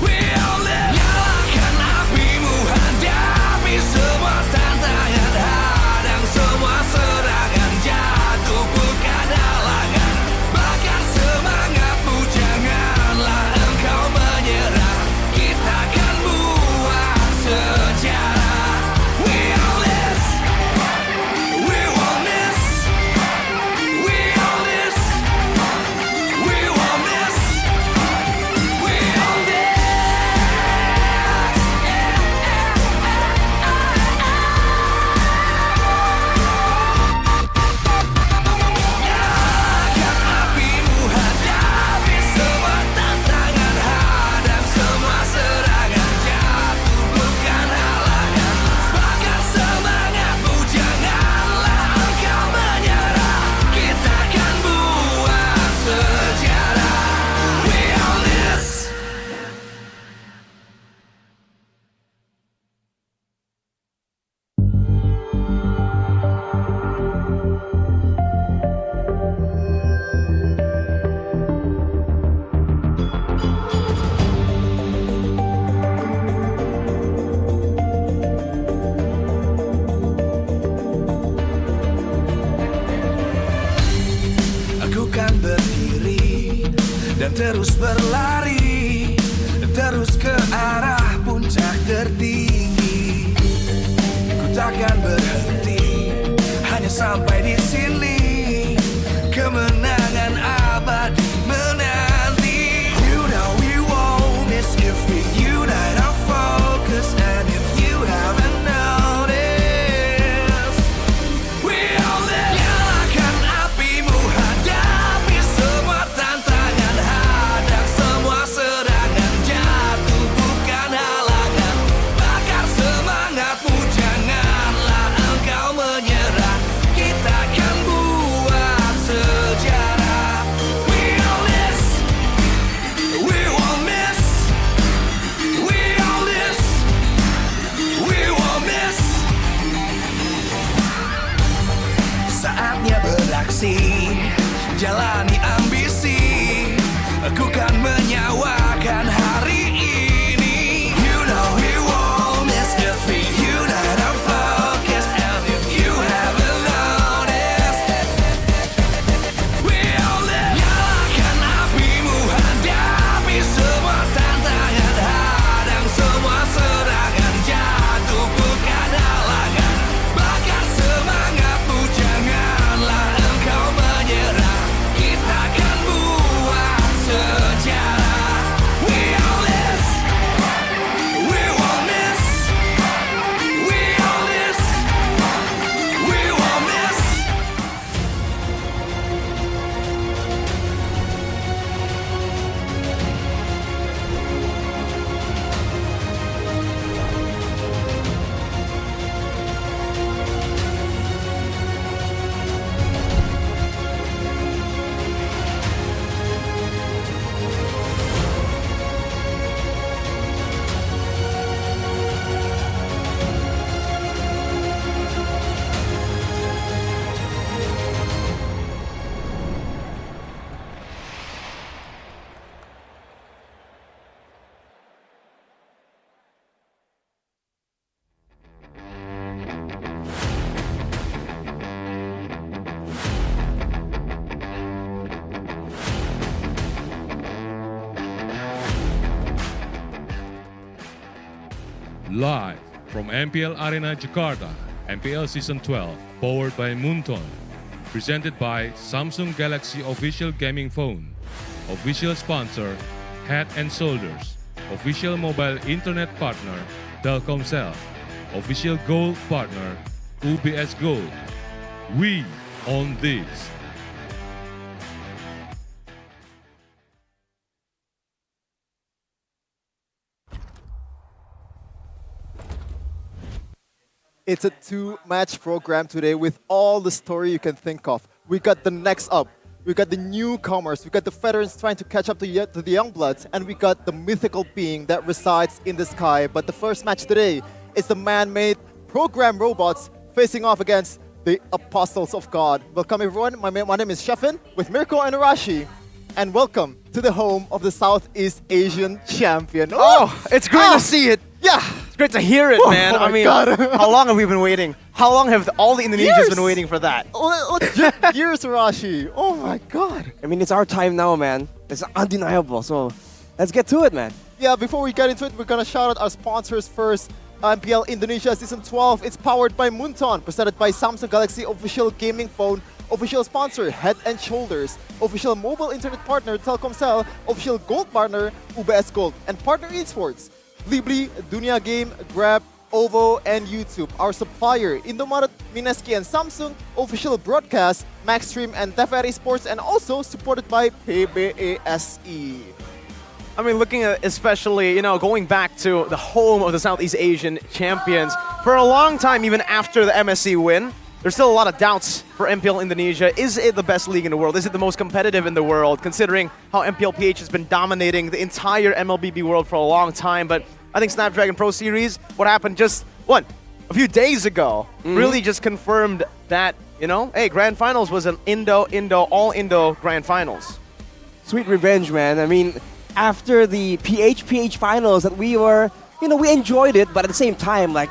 we'll nyalakan apimu, hadapi semua tantangan, hadang semua serangan, jatuh bukan halangan, bakar semangatmu, janganlah engkau menyerah, kita akan buat sejarah. We all this, we won't miss, we all this, we won't miss, we all this. Nyalakan apimu, hadapi semua tantangan, hadang semua serangan, jatuh bukan halangan, bakar semangatmu, janganlah engkau menyerah, kita akan buat sejarah. We all this. Aku kan berdiri dan terus berlari, terus ke arah puncak tertinggi. Ku takkan berhenti, hanya sampai di sini. Kemenangan abadi menanti. You know we won't miss if we unite our focus. And if you haven't noticed, we'll nyalakan apimu, hadapi semua tantangan, hadang semua serangan. Live from MPL Arena Jakarta, MPL Season 12, powered by Moonton. Presented by Samsung Galaxy Official Gaming Phone. Official sponsor, Head and Shoulders. Official mobile internet partner, Telkomsel. Official gold partner, UBS Gold. We own this. It's a two-match program today with all the story you can think of. We got the next up, we got the newcomers, we got the veterans trying to catch up to the young bloods, and we got the mythical being that resides in the sky. But the first match today is the man-made program robots facing off against the apostles of God. Welcome everyone, my name is Shafin with Mirko and Arashi. And welcome to the home of the Southeast Asian champion. Oh, it's great to see it. Yeah. It's great to hear it, man. Oh I mean, God. how long have we been waiting? How long have all the Indonesians been waiting for that? Years, Arashi. Oh my God. I mean, it's our time now, man. It's undeniable. So let's get to it, man. Yeah, before we get into it, we're going to shout out our sponsors first. MPL Indonesia Season 12. It's powered by Moonton, presented by Samsung Galaxy Official Gaming Phone. Official sponsor, Head and Shoulders. Official mobile internet partner, Telkomsel. Official gold partner, UBS Gold. And partner esports, Libri, Dunia Game, Grab, OVO, and YouTube. Our supplier, Indomaret, Mineski, and Samsung. Official broadcast, Maxstream and TVRI Sports. And also supported by PBASE. I mean, looking at especially, going back to the home of the Southeast Asian champions, for a long time, even after the MSC win, there's still a lot of doubts for MPL Indonesia. Is it the best league in the world? Is it the most competitive in the world, considering how MPL PH has been dominating the entire MLBB world for a long time? But I think Snapdragon Pro Series, what happened just, a few days ago, really just confirmed that, hey, Grand Finals was an all-Indo Grand Finals. Sweet revenge, man. I mean, after the PH finals that we were, we enjoyed it, but at the same time, like,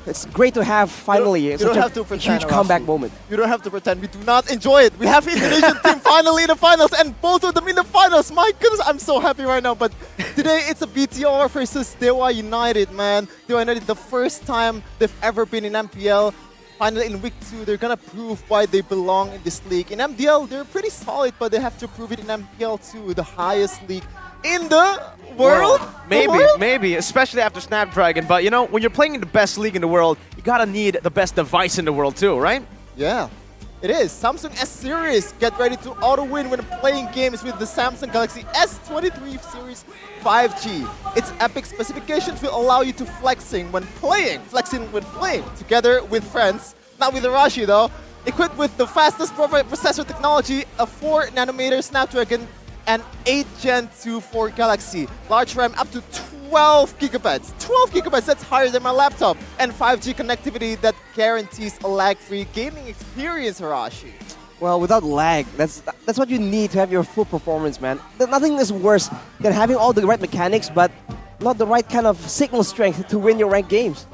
it's great to have finally such a huge comeback moment. You don't have to pretend. We do not enjoy it. We have Indonesian team finally in the finals, and both of them in the finals. My goodness, I'm so happy right now. But today it's a BTR versus Dewa United, man. Dewa United, the first time they've ever been in MPL. Finally, in week 2, they're gonna prove why they belong in this league. In MDL, they're pretty solid, but they have to prove it in MPL too, the highest league in the world? Maybe, especially after Snapdragon. But when you're playing in the best league in the world, you gotta need the best device in the world too, right? Yeah, it is. Samsung S Series. Get ready to auto-win when playing games with the Samsung Galaxy S23 Series 5G. Its epic specifications will allow you to flexing when playing together with friends. Not with Arashi though. Equipped with the fastest processor technology, a 4nm Snapdragon, and 8 Gen 2 for Galaxy. Large RAM up to 12 gigabytes. 12 gigabytes, that's higher than my laptop. And 5G connectivity that guarantees a lag-free gaming experience, Arashi. Well, without lag, that's what you need to have your full performance, man. Nothing is worse than having all the right mechanics, but not the right kind of signal strength to win your ranked games.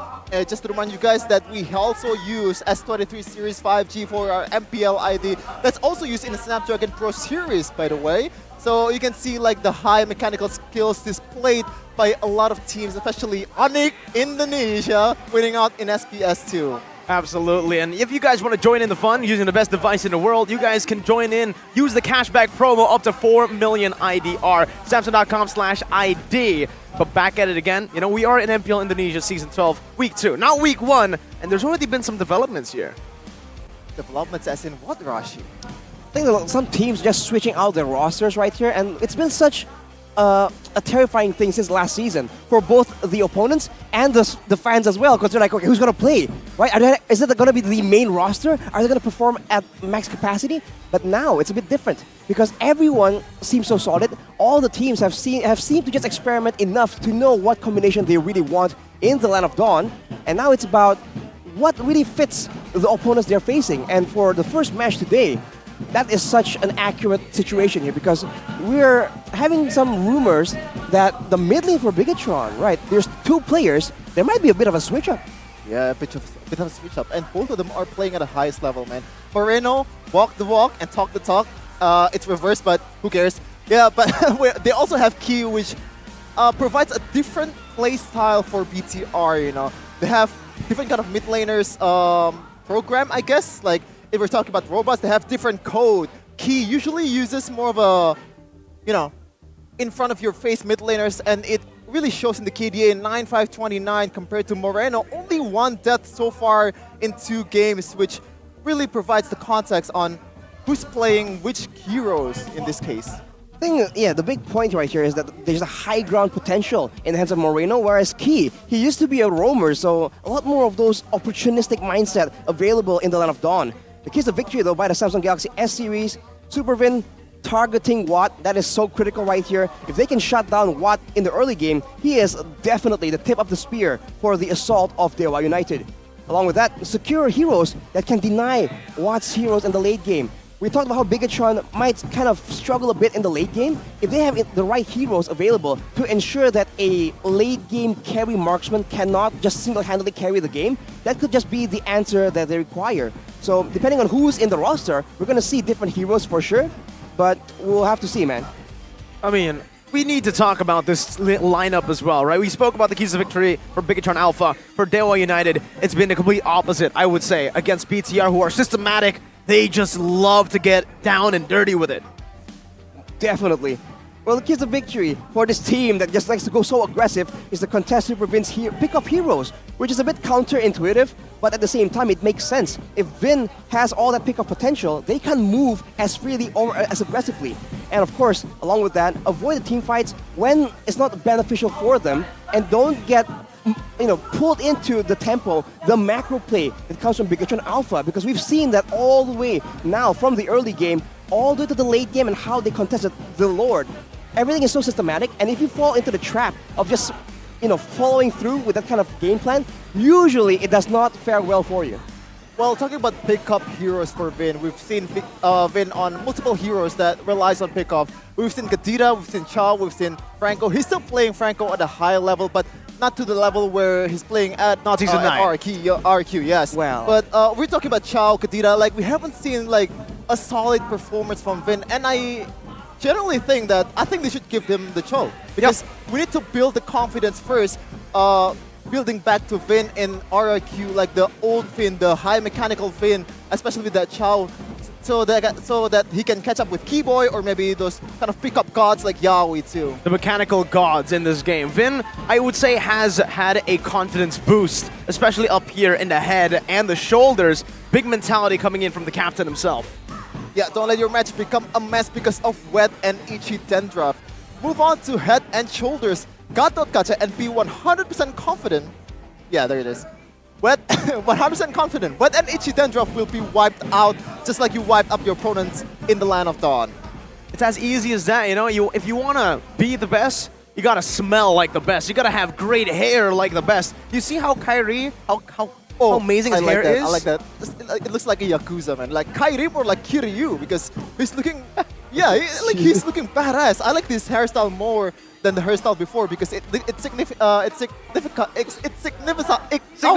Just to remind you guys that we also use S23 Series 5G for our MPL ID. That's also used in the Snapdragon Pro Series, by the way. So you can see like the high mechanical skills displayed by a lot of teams, especially Onyx Indonesia winning out in SPS 2. Absolutely, and if you guys want to join in the fun using the best device in the world, you guys can join in, use the cashback promo up to 4 million IDR, Samsung.com/ID. But back at it again, we are in MPL Indonesia Season 12, Week 2, not Week 1, and there's already been some developments here. Developments as in what, Rashi? I think that some teams just switching out their rosters right here, and it's been such a terrifying thing since last season for both the opponents and the fans as well, because they're like, okay, who's going to play, right? Is it going to be the main roster? Are they going to perform at max capacity? But now it's a bit different because everyone seems so solid. All the teams have seemed to just experiment enough to know what combination they really want in the Land of Dawn, and now it's about what really fits the opponents they're facing. And for the first match today, that is such an accurate situation here because we're having some rumors that the mid lane for Bigatron, right? There's 2 players. There might be a bit of a switch up. Yeah, a bit of a switch up, and both of them are playing at the highest level, man. Moreno walk the walk and talk the talk. It's reversed, but who cares? Yeah, but they also have Q, which provides a different play style for BTR, you know. They have different kind of mid laners program, I guess. Like, if we're talking about robots, they have different code. Key usually uses more of a, you know, in front of your face mid laners, and it really shows in the KDA 9-5-29 compared to Moreno. Only one death so far in 2 games, which really provides the context on who's playing which heroes in this case. I think, yeah, the big point right here is that there's a high ground potential in the hands of Moreno, whereas Key, he used to be a roamer, so a lot more of those opportunistic mindset available in the Land of Dawn. The keys to victory, though, by the Samsung Galaxy S series, Supervin targeting Watt, that is so critical right here. If they can shut down Watt in the early game, he is definitely the tip of the spear for the assault of Dewa United. Along with that, secure heroes that can deny Watt's heroes in the late game. We talked about how Bigatron might kind of struggle a bit in the late game. If they have the right heroes available to ensure that a late game carry marksman cannot just single-handedly carry the game, that could just be the answer that they require. So depending on who's in the roster, we're going to see different heroes for sure, but we'll have to see, man. I mean, we need to talk about this lineup as well, right? We spoke about the keys to victory for Bigatron Alpha. For Dewa United, it's been the complete opposite, I would say, against BTR, who are systematic. They just love to get down and dirty with it. Definitely. Well, the keys to victory for this team that just likes to go so aggressive is the contest Super Vin's pick-up heroes, which is a bit counterintuitive, but at the same time, it makes sense. If Vin has all that pick-up potential, they can move as freely or as aggressively. And of course, along with that, avoid the team fights when it's not beneficial for them, and don't get pulled into the tempo, the macro play that comes from Bigatron Alpha, because we've seen that all the way now from the early game all the way to the late game and how they contested the Lord. Everything is so systematic, and if you fall into the trap of just following through with that kind of game plan, usually it does not fare well for you. Well, talking about pick-up heroes for Vin, we've seen Vin on multiple heroes that relies on pick-up. We've seen Gadira, we've seen Chao, we've seen Franco. He's still playing Franco at a high level, but not to the level where he's playing at not season 9. RQ, yes. Wow. But we're talking about Chao, Gadira. Like, we haven't seen like a solid performance from Vin, and I generally think that they should give him the Chao, because we need to build the confidence first. Building back to Vin in RRQ, like the old Vin, the high mechanical Vin, especially with that Chao, so that he can catch up with Keyboy or maybe those kind of pick-up gods like Yaoi too. The mechanical gods in this game. Vin, I would say, has had a confidence boost, especially up here in the head and the shoulders. Big mentality coming in from the captain himself. Yeah, don't let your match become a mess because of Wet and Ichi Dendruff. Move on to head and shoulders. God.Gacha and be 100% confident. Yeah, there it is. Wet, 100% confident. Wet and Ichi Dendruff will be wiped out just like you wiped up your opponents in the Land of Dawn. It's as easy as that, if you want to be the best, you got to smell like the best. You got to have great hair like the best. You see how Kairi, how amazing his hair is? I like that. It looks like a Yakuza, man. Like Kairi more like Kiryu, because he's looking, he's looking badass. I like this hairstyle more than the hairstyle before, because it's significant. Oh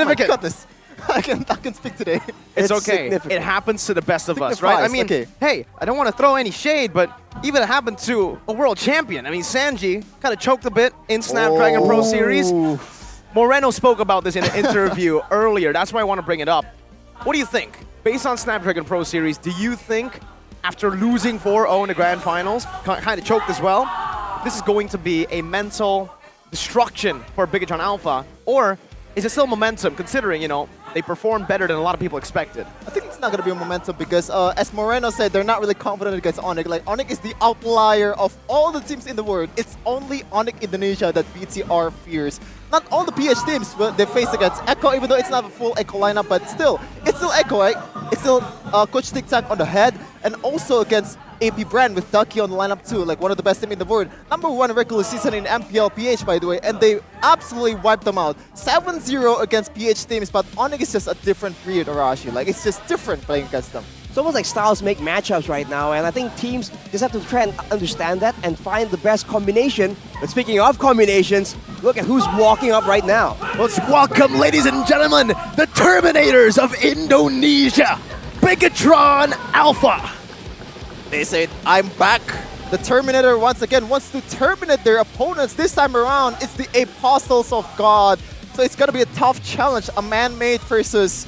my goodness. I can speak today. It's okay. It happens to the best of us, right? I mean, hey, I don't want to throw any shade, but even it happened to a world champion. I mean, Sanji kind of choked a bit in Snapdragon Pro Series. Moreno spoke about this in an interview earlier. That's why I want to bring it up. What do you think? Based on Snapdragon Pro Series, do you think after losing 4-0 in the Grand Finals, kind of choked as well, this is going to be a mental destruction for Bigatron Alpha? Or is it still momentum, considering, they performed better than a lot of people expected? I think it's not going to be a momentum because, as Moreno said, they're not really confident against Onyx. Like, Onyx is the outlier of all the teams in the world. It's only Onyx Indonesia that BTR fears. Not all the PH teams they face against Echo, even though it's not a full Echo lineup, but still, it's still Echo, right? It's still Coach Tic Tac on the head, and also against AP Brand with Ducky on the lineup too, like one of the best teams in the world. #1 regular season in MPL PH, by the way, and they absolutely wiped them out. 7-0 against PH teams, but Onyx is just a different breed, Arashi. Like, it's just different playing against them. It's almost like styles make matchups right now, and I think teams just have to try and understand that and find the best combination. But speaking of combinations, look at who's walking up right now. Let's welcome, ladies and gentlemen, the Terminators of Indonesia, Bigatron Alpha. They said, I'm back. The Terminator once again wants to terminate their opponents. This time around, it's the Apostles of God. So it's gonna be a tough challenge, a man-made versus...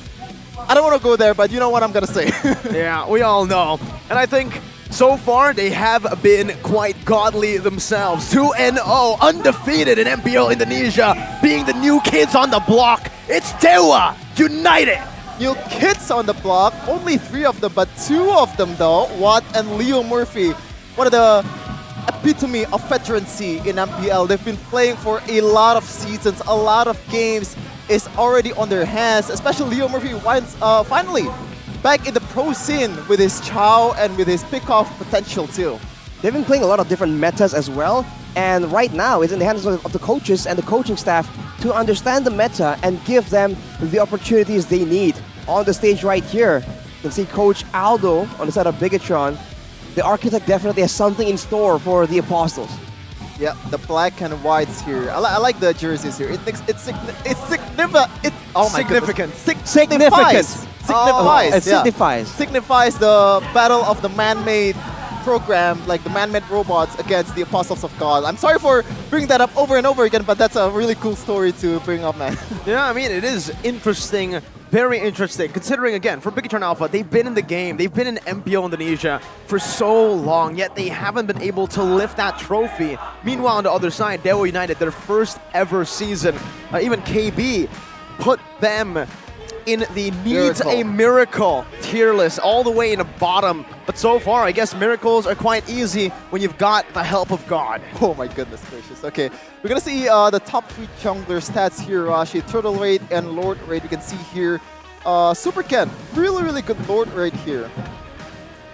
I don't want to go there, but you know what I'm gonna say. Yeah, we all know. And I think so far they have been quite godly themselves. 2-0, undefeated in MPL Indonesia, being the new kids on the block. It's Dewa United. New kids on the block, only 3 of them, but 2 of them though, Watt and Leo Murphy, one of the epitome of veterancy in MPL. They've been playing for a lot of seasons, a lot of games is already on their hands, especially Leo Murphy finally back in the pro scene with his chow and with his pickoff potential too. They've been playing a lot of different metas as well, and right now it's in the hands of the coaches and the coaching staff to understand the meta and give them the opportunities they need. On the stage right here, you can see Coach Aldo on the side of Bigatron. The Architect definitely has something in store for the Apostles. Yeah, the black and whites here. I like the jerseys here. It's significant. Oh my Significant. goodness. Significance. Signifies. It signifies. Signifies the battle of the man-made program, like the man-made robots against the Apostles of God. I'm sorry for bringing that up over and over again, but that's a really cool story to bring up, man. Yeah, I mean, it is interesting. Very interesting, considering, again, for Bigatron Alpha, they've been in the game, they've been in MPL Indonesia for so long, yet they haven't been able to lift that trophy. Meanwhile, on the other side, Dewa United, their first ever season, even KB put them in the needs a miracle tier list, all the way in the bottom. But so far, I guess miracles are quite easy when you've got the help of God. Oh my goodness gracious. Okay, we're gonna see the top 3 jungler stats here, Rashi. Turtle rate and Lord rate. You can see here, Super Ken, really good Lord rate here.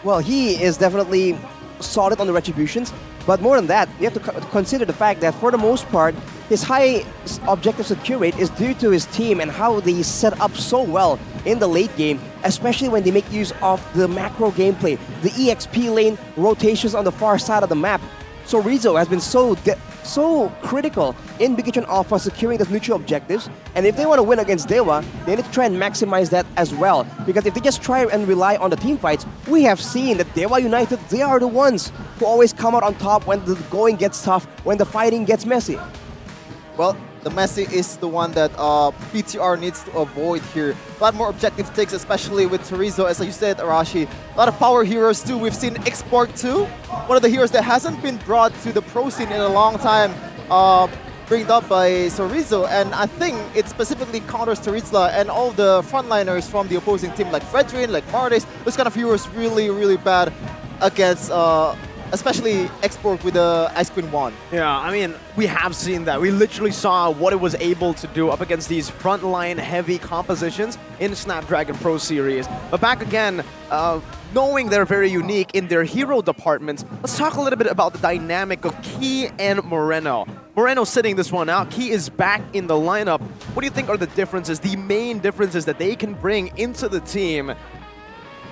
Well, he is definitely solid on the retributions, but more than that, you have to consider the fact that for the most part, his high objective secure rate is due to his team and how they set up so well in the late game, especially when they make use of the macro gameplay, the EXP lane rotations on the far side of the map. So Rizzo has been so critical in Bigatron Alpha securing the neutral objectives, and if they want to win against Dewa, they need to try and maximize that as well, because if they just try and rely on the team fights, we have seen that Dewa United, they are the ones who always come out on top when the going gets tough, when the fighting gets messy. Well, the messy is the one that PTR needs to avoid here. A lot more objective takes, especially with Terizo, as you said, Arashi. A lot of power heroes too. We've seen Xborg too, one of the heroes that hasn't been brought to the pro scene in a long time, bringed up by Terizo, and I think it specifically counters Terizla and all the frontliners from the opposing team, like Fredrin, like Martes. Those kind of heroes really bad against especially Xborg with the Ice Queen wand. Yeah, I mean, we have seen that. We literally saw what it was able to do up against these frontline heavy compositions in Snapdragon Pro Series. But back again, knowing they're very unique in their hero departments, let's talk a little bit about the dynamic of Key and Moreno. Moreno sitting this one out. Key is back in the lineup. What do you think are the differences, the main differences that they can bring into the team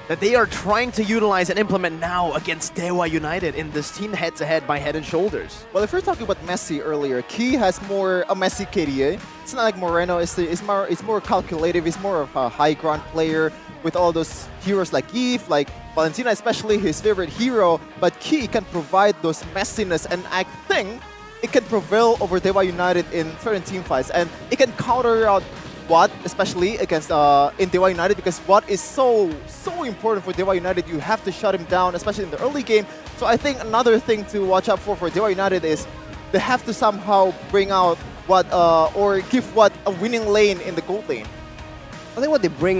that they are trying to utilize and implement now against Dewa United in this team head-to-head by Head and Shoulders? Well, if we're talking about Messi earlier, Key has more a Messi KDA. It's not like Moreno. It's more calculative. He's more of a high ground player with all those heroes like Eve, like Valentina, especially his favorite hero. But Key can provide those messiness, and I think it can prevail over Dewa United in certain team fights, and it can counter out Watt, especially against in Dewa United, because Watt is so important for Dewa United. You have to shut him down, especially in the early game. So I think another thing to watch out for Dewa United is they have to somehow bring out Watt or give Watt a winning lane in the gold lane. I think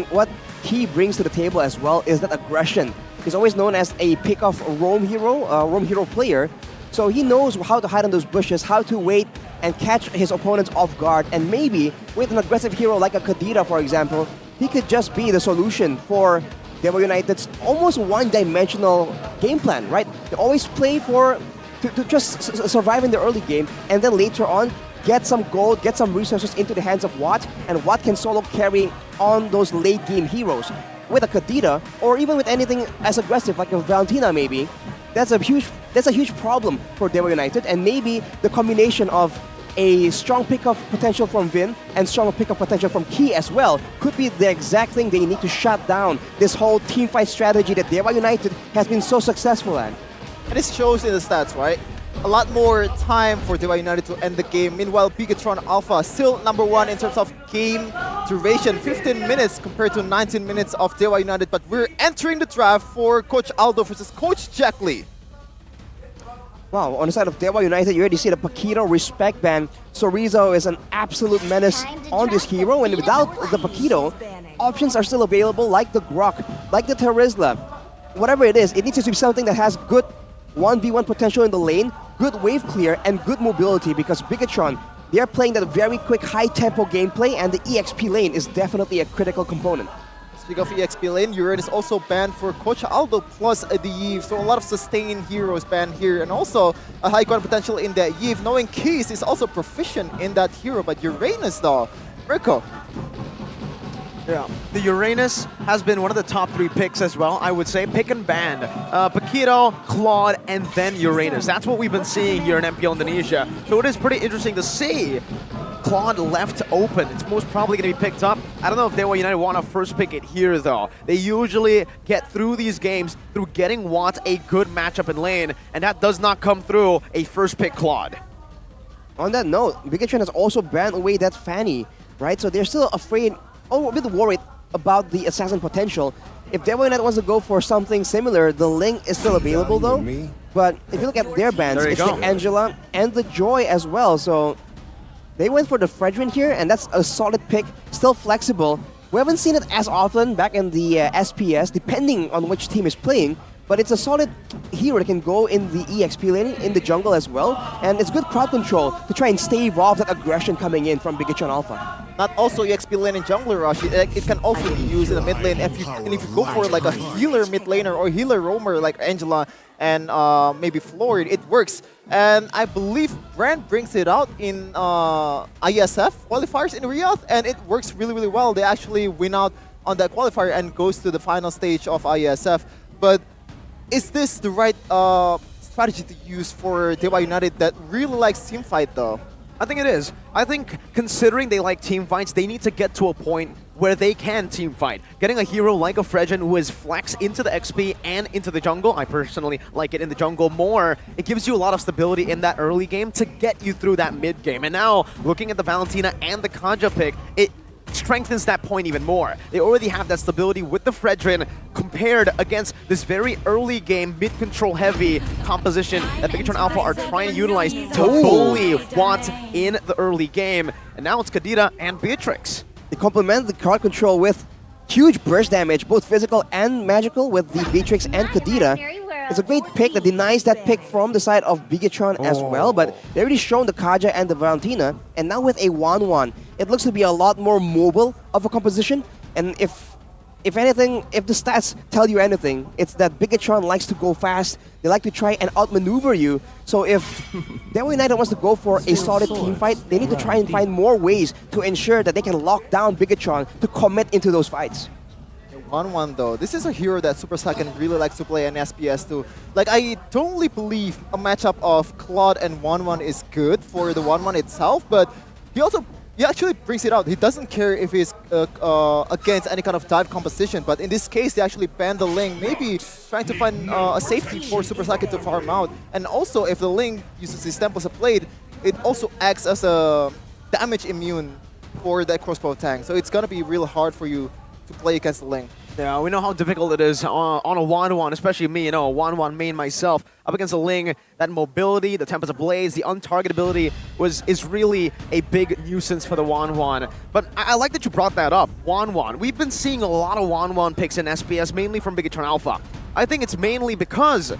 what he brings to the table as well is that aggression. He's always known as a pick-off roam hero player. So he knows how to hide in those bushes, how to wait and catch his opponents off guard, and maybe with an aggressive hero like a Kadira, for example, he could just be the solution for Dewa United's almost one-dimensional game plan, right? They always play to just survive in the early game, and then later on, get some gold, get some resources into the hands of Watt, and Watt can solo carry on those late-game heroes. With a Kadira, or even with anything as aggressive like a Valentina maybe, that's a huge problem for Dewa United, and maybe the combination of a strong pickup potential from Vin and strong pickup potential from Key as well could be the exact thing they need to shut down this whole teamfight strategy that Dewa United has been so successful at. And it shows in the stats, right? A lot more time for Dewa United to end the game. Meanwhile, Bigatron Alpha still number one in terms of game duration, 15 minutes compared to 19 minutes of Dewa United. But we're entering the draft for Coach Aldo versus Coach Jack Lee. Wow, on the side of Dewa United, you already see the Paquito respect ban. So Rizzo is an absolute menace on this hero, and without the Paquito, options are still available like the Grok, like the Terizla. Whatever it is, it needs to be something that has good 1v1 potential in the lane, good wave clear, and good mobility, because Bigatron, they are playing that very quick, high-tempo gameplay, and the EXP lane is definitely a critical component. Speaking of EXP lane, Uran is also banned for Coach Aldo plus the Eve, so a lot of sustained heroes banned here, and also a high ground potential in that Eve, knowing Keys is also proficient in that hero, but Uranus though, Mirko. Yeah, the Uranus has been one of the top 3 picks as well, I would say. Pick and ban. Paquito, Claude, and then Uranus. That's what we've been seeing here in MPL Indonesia. So it is pretty interesting to see Claude left open. It's most probably going to be picked up. I don't know if Dewa United want to first pick it here, though. They usually get through these games through getting Watt a good matchup in lane, and that does not come through a first pick Claude. On that note, Bigatron has also banned away that Fanny, right? So they're still afraid, a bit worried about the assassin potential. If Dewa United wants to go for something similar, the Ling is still available though. But if you look at their bans, it's the Angela and the Joy as well. So they went for the Fredrin here, and that's a solid pick, still flexible. We haven't seen it as often back in the SPS, depending on which team is playing. But it's a solid hero that can go in the EXP lane, in the jungle as well. And it's good crowd control to try and stave off that aggression coming in from Bigatron Alpha. Not also EXP lane and jungler rush, it can also be used in the mid lane. If you go for like a healer mid laner or healer roamer like Angela and maybe Florid, it works. And I believe Brand brings it out in ISF qualifiers in Riyadh, and it works really, really well. They actually win out on that qualifier and goes to the final stage of ISF. But is this the right strategy to use for Dewa United that really likes team fight though? I think it is. I think considering they like team fights, they need to get to a point where they can team fight. Getting a hero like a Fredrin who is flex into the XP and into the jungle, I personally like it in the jungle more. It gives you a lot of stability in that early game to get you through that mid game. And now, looking at the Valentina and the Kaja pick, it strengthens that point even more. They already have that stability with the Fredrin compared against this very early game, mid-control heavy composition that Bigatron Alpha are trying to utilize to bully Watt in the early game. And now it's Kadira and Beatrix. They complement the crowd control with huge burst damage, both physical and magical, with the Beatrix and Kadira. It's a great pick that denies that pick from the side of Bigatron as well, but they already shown the Kaja and the Valentina, and now with a 1-1, it looks to be a lot more mobile of a composition. And if anything, if the stats tell you anything, it's that Bigatron likes to go fast. They like to try and outmaneuver you. So if Dewa United wants to go for a solid team fight, they need to try and find more ways to ensure that they can lock down Bigatron to commit into those fights. 1-1 though. This is a hero that Super Saiyan really likes to play in SPS too. Like, I totally believe a matchup of Claude and 1-1 is good for the 1-1 itself, but he actually brings it out. He doesn't care if he's against any kind of dive composition, but in this case, they actually ban the Ling, maybe trying to find a safety for Super Saiyan to farm out. And also, if the Ling uses his Temples of Blade, it also acts as a damage immune for that crossbow tank. So it's gonna be real hard for you to play against the Ling. Yeah, we know how difficult it is on a 1-1, especially me, a 1-1 main myself, up against a Ling. That mobility, the Tempest of Blades, the untargetability is really a big nuisance for the 1-1. But I like that you brought that up, 1-1. We've been seeing a lot of 1-1 picks in SPS, mainly from Bigatron Alpha. I think it's mainly because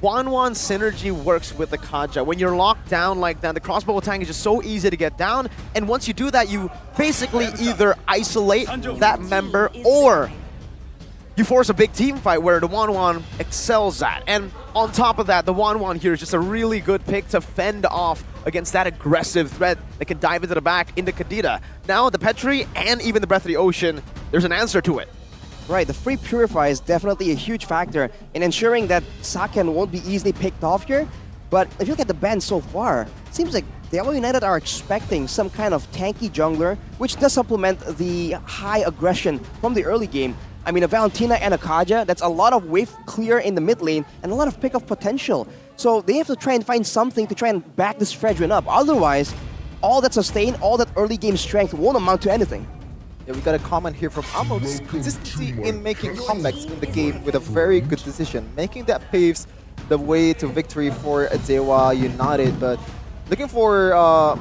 1-1 synergy works with the Kaja. When you're locked down like that, the crossbow tank is just so easy to get down, and once you do that, you basically either isolate that member or you force a big team fight where the 1-1 excels at. And on top of that, the 1-1 here is just a really good pick to fend off against that aggressive threat that can dive into the back into Kadira. Now the Petri and even the Breath of the Ocean, there's an answer to it. Right, the free Purify is definitely a huge factor in ensuring that Saken won't be easily picked off here. But if you look at the ban so far, it seems like Dewa United are expecting some kind of tanky jungler, which does supplement the high aggression from the early game. I mean, a Valentina and a Kaja, that's a lot of wave clear in the mid lane and a lot of pick-off potential. So they have to try and find something to try and back this Fredrin up. Otherwise, all that sustain, all that early game strength won't amount to anything. Yeah, we got a comment here from Amo. Just consistency in making comebacks in the game with a very good decision. Making that paves the way to victory for Dewa United. But looking for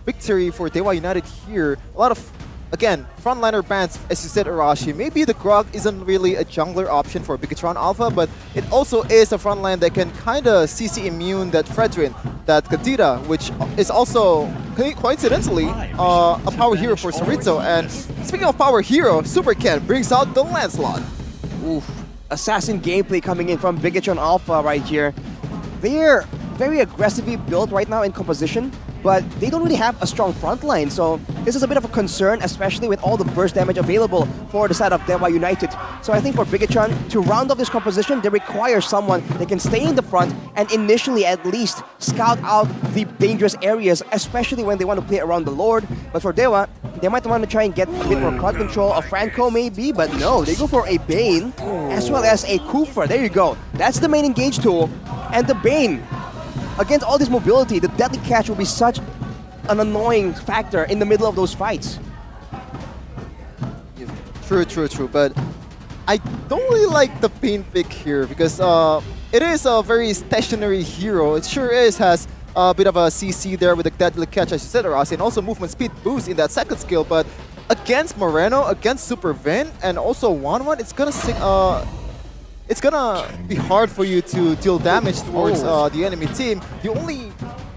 victory for Dewa United here, a lot of, again, frontliner bans, as you said, Arashi. Maybe the Grog isn't really a jungler option for Bigatron Alpha, but it also is a frontline that can kind of CC immune that Fredrin, that Kadira, which is also coincidentally a power hero for Chorizo. And speaking of power hero, Super Ken brings out the Lancelot. Oof. Assassin gameplay coming in from Bigatron Alpha right here. They're very aggressively built right now in composition, but they don't really have a strong front line, so this is a bit of a concern, especially with all the burst damage available for the side of Dewa United. So I think for Bigatron, to round off this composition, they require someone that can stay in the front and initially at least scout out the dangerous areas, especially when they want to play around the Lord. But for Dewa, they might want to try and get a bit more crowd control, a Franco maybe, but no, they go for a Bane, as well as a Kufa. There you go. That's the main engage tool, and the Bane. Against all this mobility, the deadly catch will be such an annoying factor in the middle of those fights. True. But I don't really like the Bane pick here because it is a very stationary hero. It sure has a bit of a CC there with the deadly catch, as you said, Arasi, and also movement speed boost in that second skill. But against Moreno, against Super Vin, and also 1-1, it's gonna be hard for you to deal damage towards the enemy team. The only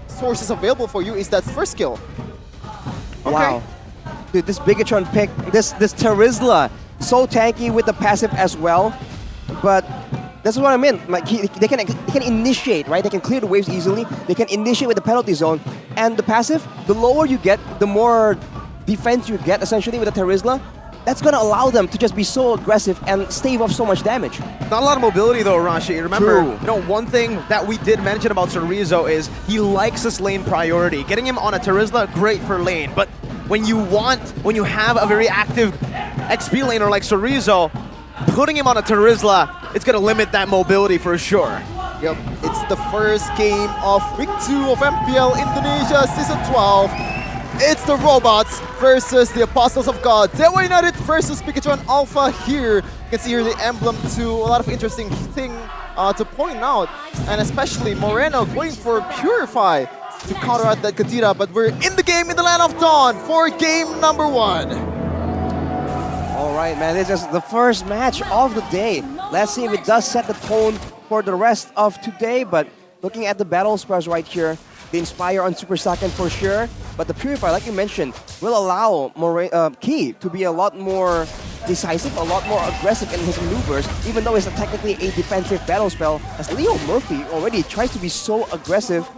sources available for you is that first skill. Okay. Wow. Dude, this Bigatron pick, this Terizla, so tanky with the passive as well. But that's what I meant. Like they can initiate, right? They can clear the waves easily. They can initiate with the penalty zone. And the passive, the lower you get, the more defense you get essentially with the Terizla. That's going to allow them to just be so aggressive and stave off so much damage. Not a lot of mobility though, Rashi. Remember, one thing that we did mention about Chorizo is he likes this lane priority. Getting him on a Terizla, great for lane. But when you have a very active XP laner like Chorizo, putting him on a Terizla, it's going to limit that mobility for sure. Yep, it's the first game of Week 2 of MPL Indonesia Season 12. It's the robots versus the Apostles of God. Dewa United versus Bigatron Alpha here. You can see here the emblem too. A lot of interesting thing to point out. And especially Moreno going for Purify to counteract that Kadira. But we're in the game in the Land of Dawn for game number 1. All right, man. This is the first match of the day. Let's see if it does set the tone for the rest of today. But looking at the battle spells right here, the Inspire on Super Saiyan for sure, but the Purify, like you mentioned, will allow Key to be a lot more decisive, a lot more aggressive in his maneuvers, even though it's technically a defensive battle spell, as Leo Murphy already tries to be so aggressive,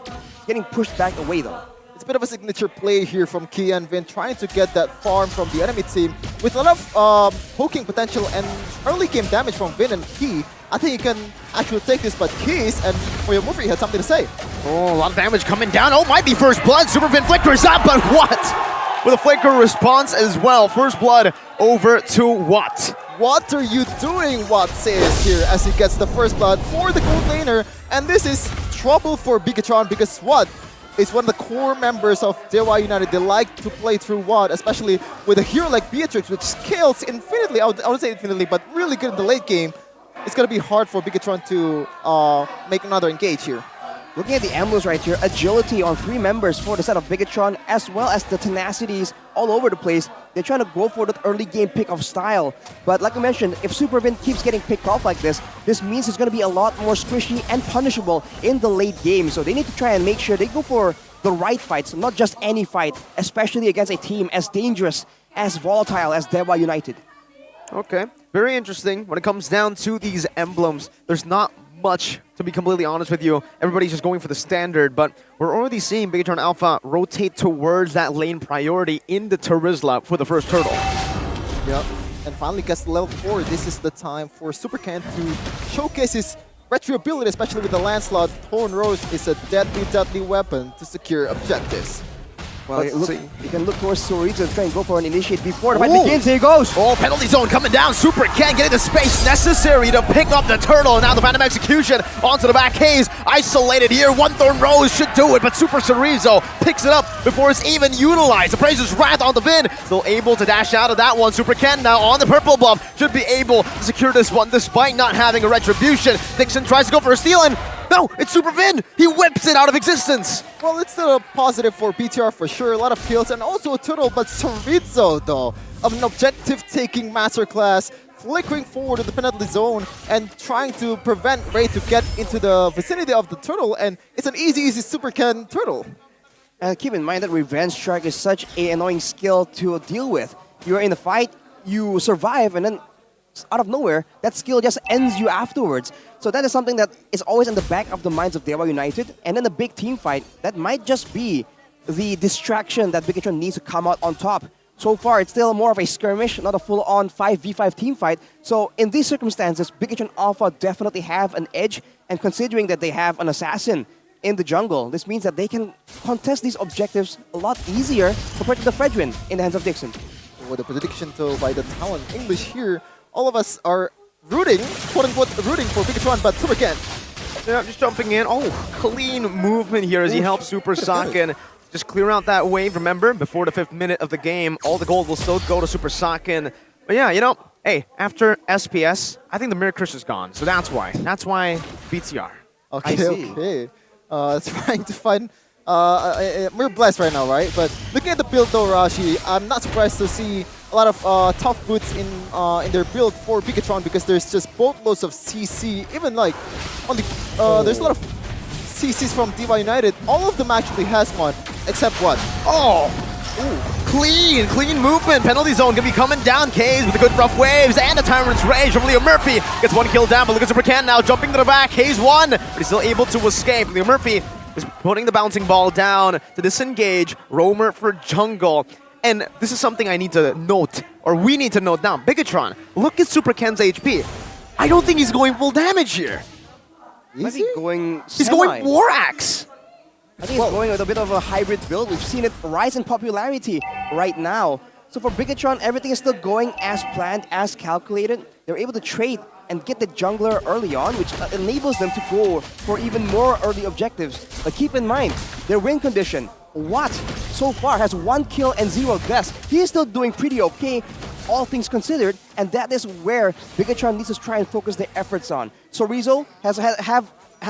getting pushed back away though. It's a bit of a signature play here from Key and Vin, trying to get that farm from the enemy team with a lot of poking potential and early game damage from Vin and Key. I think he can actually take this, but Keys and Leo Murphy had something to say. Oh, a lot of damage coming down. Oh, might be first blood. Super Vin flickers up, but what? With a flicker response as well. First blood over to Watt. What are you doing, Watt says here as he gets the first blood for the gold laner. And this is trouble for Bigatron because Watt is one of the core members of Dewa United. They like to play through Watt, especially with a hero like Beatrix, which scales infinitely. I wouldn't say infinitely, but really good in the late game. It's going to be hard for Bigatron to make another engage here. Looking at the emblems right here, agility on 3 members for the set of Bigatron, as well as the tenacities all over the place. They're trying to go for that early game pick of style. But like I mentioned, if Supervin keeps getting picked off like this means it's going to be a lot more squishy and punishable in the late game. So they need to try and make sure they go for the right fights, not just any fight, especially against a team as dangerous, as volatile as Dewa United. Okay, very interesting. When it comes down to these emblems, there's not much, to be completely honest with you. Everybody's just going for the standard, but we're already seeing Bigatron Alpha rotate towards that lane priority in the Terizla for the first turtle. Yep, and finally gets to level 4. This is the time for Super Ken to showcase his retro ability, especially with the Lancelot. Thorn Rose is a deadly weapon to secure objectives. Well, Let's see. you can look towards Sorizo and try and go for an initiate before the fight begins. Here he goes. Oh, penalty zone coming down. Super Ken getting the space necessary to pick up the turtle. Now the Phantom Execution onto the back. Hayes isolated here. One Thorn Rose should do it, but Super Sorizo picks it up before it's even utilized. The Praise's Wrath on the Vin. Still able to dash out of that one. Super Ken now on the purple buff. Should be able to secure this one despite not having a retribution. Dixon tries to go for a steal and no, it's Super Vin. He whips it out of existence. Well, it's still a positive for BTR for sure. A lot of kills and also a turtle, but Sorizo though, of an objective-taking masterclass, flickering forward to the penalty zone and trying to prevent Ray to get into the vicinity of the turtle, and it's an easy Super Ken turtle. And keep in mind that Revenge Strike is such an annoying skill to deal with. You're in the fight, you survive, and then out of nowhere, that skill just ends you afterwards. So that is something that is always in the back of the minds of Dewa United. And in a big team fight, that might just be the distraction that Bigatron needs to come out on top. So far, it's still more of a skirmish, not a full-on 5v5 team fight. So in these circumstances, Bigatron Alpha definitely have an edge. And considering that they have an assassin in the jungle, this means that they can contest these objectives a lot easier compared to the Fredwin in the hands of Dixon. With the prediction though by the Talon English here, all of us are rooting, quote-unquote rooting for Bigatron, but Super Ken. Yeah, just jumping in. Oh, clean movement here as he helps Super Saiyan just clear out that wave. Remember, before the 5th minute of the game, all the gold will still go to Super Saiyan. But yeah, you know, hey, after SPS, I think the Mirror Curse is gone. So that's why. That's why BTR. Okay. Trying to find... we're blessed right now, right? But looking at the build though, Rashi, I'm not surprised to see a lot of tough boots in their build for Bigatron because there's just boatloads of CC. Even like on the there's a lot of CCs from Dewa United. All of them actually has one, except one. Oh, clean movement. Penalty zone gonna be coming down. Kays with the good rough waves and the Tyrant's Rage from Leo Murphy gets one kill down. But look at Super Ken now jumping to the back. Kays won, but he's still able to escape. Leo Murphy is putting the bouncing ball down to disengage Roamer for jungle. And this is something I need to note, or we need to note down. Bigatron, look at Super Ken's HP. I don't think he's going full damage here. Is he going He's going War Axe. I think he's going with a bit of a hybrid build. We've seen it rise in popularity right now. So for Bigatron, everything is still going as planned, as calculated. They're able to trade and get the jungler early on, which enables them to go for even more early objectives. But keep in mind, their win condition, Watt so far has 1 kill and 0 deaths. He is still doing pretty okay, all things considered, and that is where Bigatron needs to try and focus their efforts on. So Rizzo has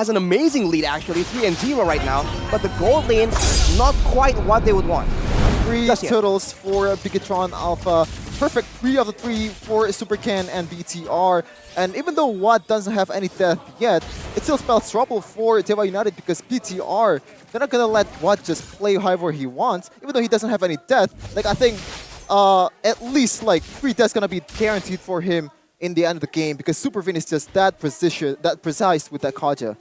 an amazing lead actually, 3-0 right now, but the gold lane, not quite what they would want. 3 turtles for Bigatron Alpha. Perfect 3 of the 3 for Super Ken and BTR. And even though Watt doesn't have any death yet, it still spells trouble for Dewa United because BTR, they're not gonna let Watt just play however he wants, even though he doesn't have any death. Like I think at least like 3 deaths gonna be guaranteed for him in the end of the game because Super Vin is just that precise with that Kaja.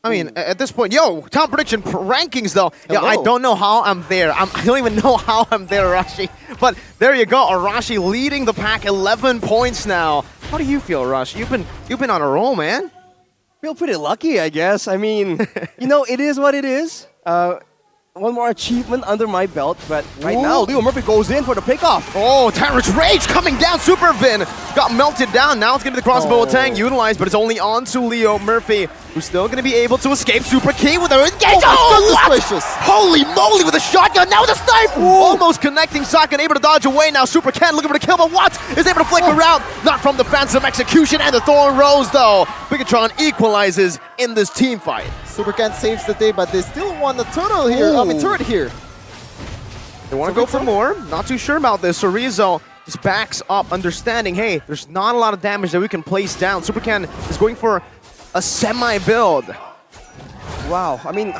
I mean, at this point, top prediction rankings though. Yeah, I don't know how I'm there. I don't even know how I'm there, Arashi. But there you go, Arashi leading the pack, 11 points now. How do you feel, Arashi? You've been on a roll, man. Feel pretty lucky, I guess. I mean, you know, it is what it is. One more achievement under my belt, but right now, Leo Murphy goes in for the pickoff. Oh, Tyrant's Rage coming down. Super Vin got melted down. Now it's going to be the crossbow attack utilized, but it's only on to Leo Murphy, who's still going to be able to escape Super Key with her engage. Oh, goodness gracious. Holy moly, with a shotgun, now with a snipe. Almost connecting Sakan, able to dodge away now. Super Ken looking for the kill, but Watt is able to flick her out. Not from the Phantom Execution and the Thorn Rose, though. Bigatron equalizes in this team fight. Super Ken saves the day, but they still want the turtle here. I mean, turret here. They want to go for more. Not too sure about this. Sorizo just backs up, understanding, hey, there's not a lot of damage that we can place down. Super Ken is going for a semi-build. Wow, I mean,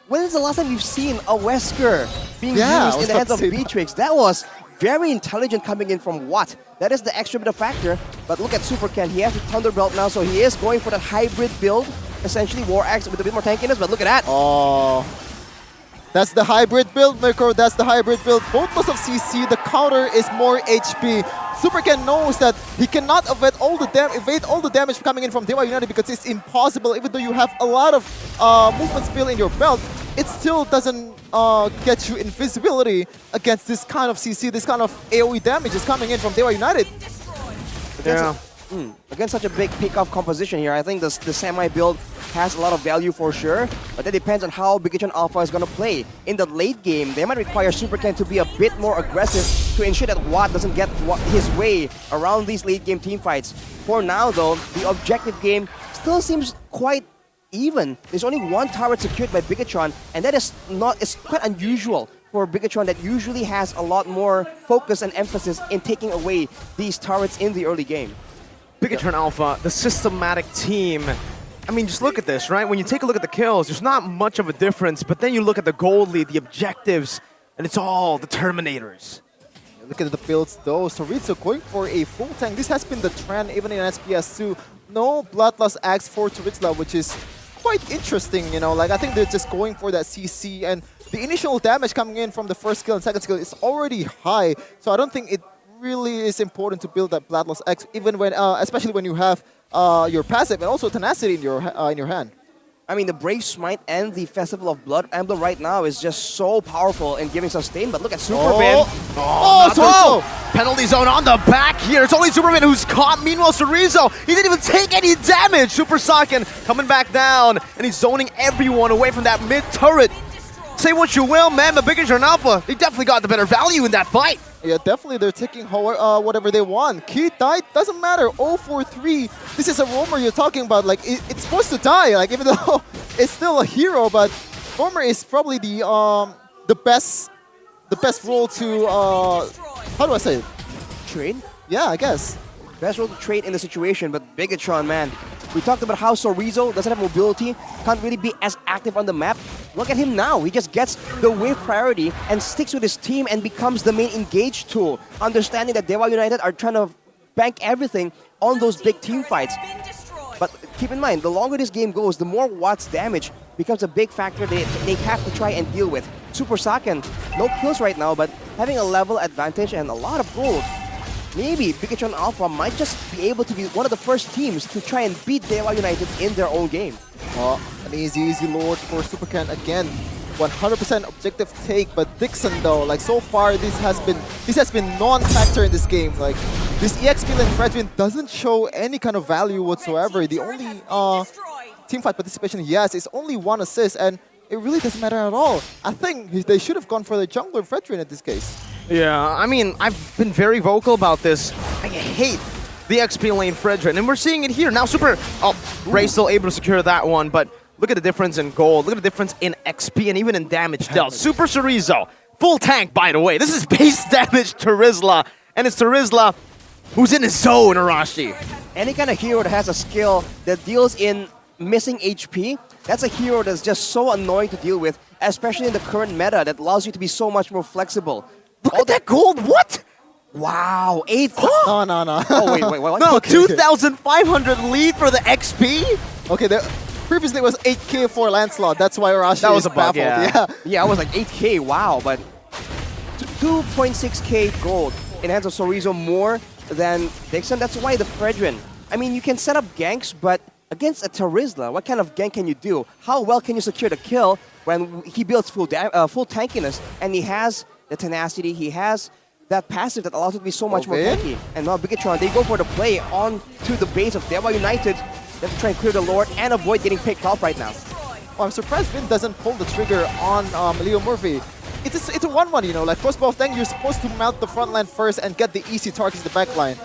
when is the last time you've seen a Wesker being used in the hands of Beatrix? That was very intelligent coming in from Watt. That is the extra bit of factor. But look at Super Ken. He has the Thunderbelt now, so he is going for that hybrid build. Essentially, War Axe with a bit more tankiness, but look at that. Oh, that's the hybrid build, Mirko. That's the hybrid build. Both most of CC, the counter is more HP. Super Ken knows that he cannot evade all the damage coming in from Dewa United because it's impossible. Even though you have a lot of movement skill in your belt, it still doesn't get you invisibility against this kind of CC, this kind of AoE damage is coming in from Dewa United. Against such a big pick-off composition here, I think the Semi build has a lot of value for sure, but that depends on how Bigatron Alpha is going to play. In the late game, they might require Super Ken to be a bit more aggressive to ensure that Watt doesn't get his way around these late game team fights. For now though, the objective game still seems quite even. There's only one turret secured by Bigatron, and that is it's quite unusual for Bigatron that usually has a lot more focus and emphasis in taking away these turrets in the early game. Bigatron Alpha, the systematic team. I mean, just look at this, right? When you take a look at the kills, there's not much of a difference, but then you look at the gold lead, the objectives, and it's all the Terminators. Look at the builds though. Soritsu going for a full tank. This has been the trend even in SPS2. No Bloodlust Axe for Turizla, which is quite interesting, you know. Like, I think they're just going for that CC, and the initial damage coming in from the first skill and second skill is already high. So I don't think it really is important to build that Bloodlust Axe, even when, especially when you have your passive and also tenacity in your hand. I mean, the Brave Smite and the Festival of Blood emblem right now is just so powerful in giving sustain, but look at Superman. So penalty zone on the back here. It's only Superman who's caught. Meanwhile, Chorizo, he didn't even take any damage. Super Saiyan coming back down, and he's zoning everyone away from that mid turret. Say what you will, man, but Bigatron Alpha, they definitely got the better value in that fight. Yeah, definitely they're taking whatever they want. Key died, doesn't matter. 0-4-3. This is a Roamer you're talking about. Like, it's supposed to die. Like, even though it's still a hero, but Roamer is probably the best role to how do I say it? Trade? Yeah, I guess. Best role to trade in the situation, but Bigatron, man. We talked about how Sorizo doesn't have mobility, can't really be as active on the map. Look at him now. He just gets the wave priority and sticks with his team and becomes the main engage tool, understanding that Dewa United are trying to bank everything on those big team fights. But keep in mind, the longer this game goes, the more Watt's damage becomes a big factor they have to try and deal with. Super Saiyan, no kills right now, but having a level advantage and a lot of gold. Maybe Bigatron Alpha might just be able to be one of the first teams to try and beat Dewa United in their own game. An easy Lord for Super Ken again. 100% objective take, but Dixon though, like so far this has been non-factor in this game. Like this EXP lane Fredrin doesn't show any kind of value whatsoever. The only teamfight participation he has is only 1 assist, and it really doesn't matter at all. I think they should have gone for the jungler Fredrin in this case. Yeah, I mean, I've been very vocal about this. I hate the XP lane Fredrin, and we're seeing it here. Now Super... Oh, Ray still able to secure that one, but look at the difference in gold. Look at the difference in XP and even in damage dealt. Super Chorizo, full tank, by the way. This is base damage Turizla, and it's Turizla who's in his zone, Arashi. Any kind of hero that has a skill that deals in missing HP, that's a hero that's just so annoying to deal with, especially in the current meta that allows you to be so much more flexible. Look at that gold, what? Wow, 8. No. Oh, wait, what? No, Okay. 2,500 lead for the XP? Okay, previously it was 8k for Lancelot. That's why Arashi That was is a bug, baffled. Yeah, I was like 8k, wow, but 2.6k gold in hands of Sorizo more than Dixon. That's why the Fredrin. I mean, you can set up ganks, but against a Turizla, what kind of gank can you do? How well can you secure the kill when he builds full tankiness and he has the tenacity, he has that passive that allows it to be so much more tanky. And now Bigatron, they go for the play on to the base of Dewa United. They have to try and clear the Lord and avoid getting picked off right now. Oh, I'm surprised Vin doesn't pull the trigger on Leo Murphy. It's a 1-1, you know, like crossbow of tank, you're supposed to mount the front line first and get the easy targets in the back line.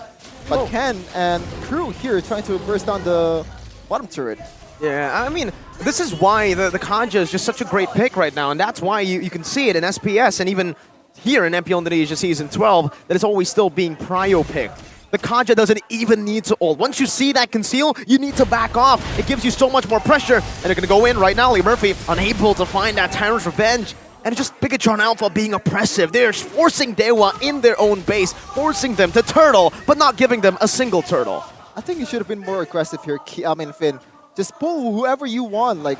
But Ken and crew here trying to burst down the bottom turret. Yeah, I mean, this is why the Kanja is just such a great pick right now, and that's why you can see it in SPS and even here in MPL Indonesia Season 12 that it's always still being prio picked. The Kanja doesn't even need to ult. Once you see that conceal, you need to back off. It gives you so much more pressure, and they're going to go in right now. Lee Murphy unable to find that Tyrant's Revenge, and it's just Bigatron Alpha being oppressive. They're forcing Dewa in their own base, forcing them to turtle, but not giving them a single turtle. I think you should have been more aggressive here, Finn. Just pull whoever you want. Like,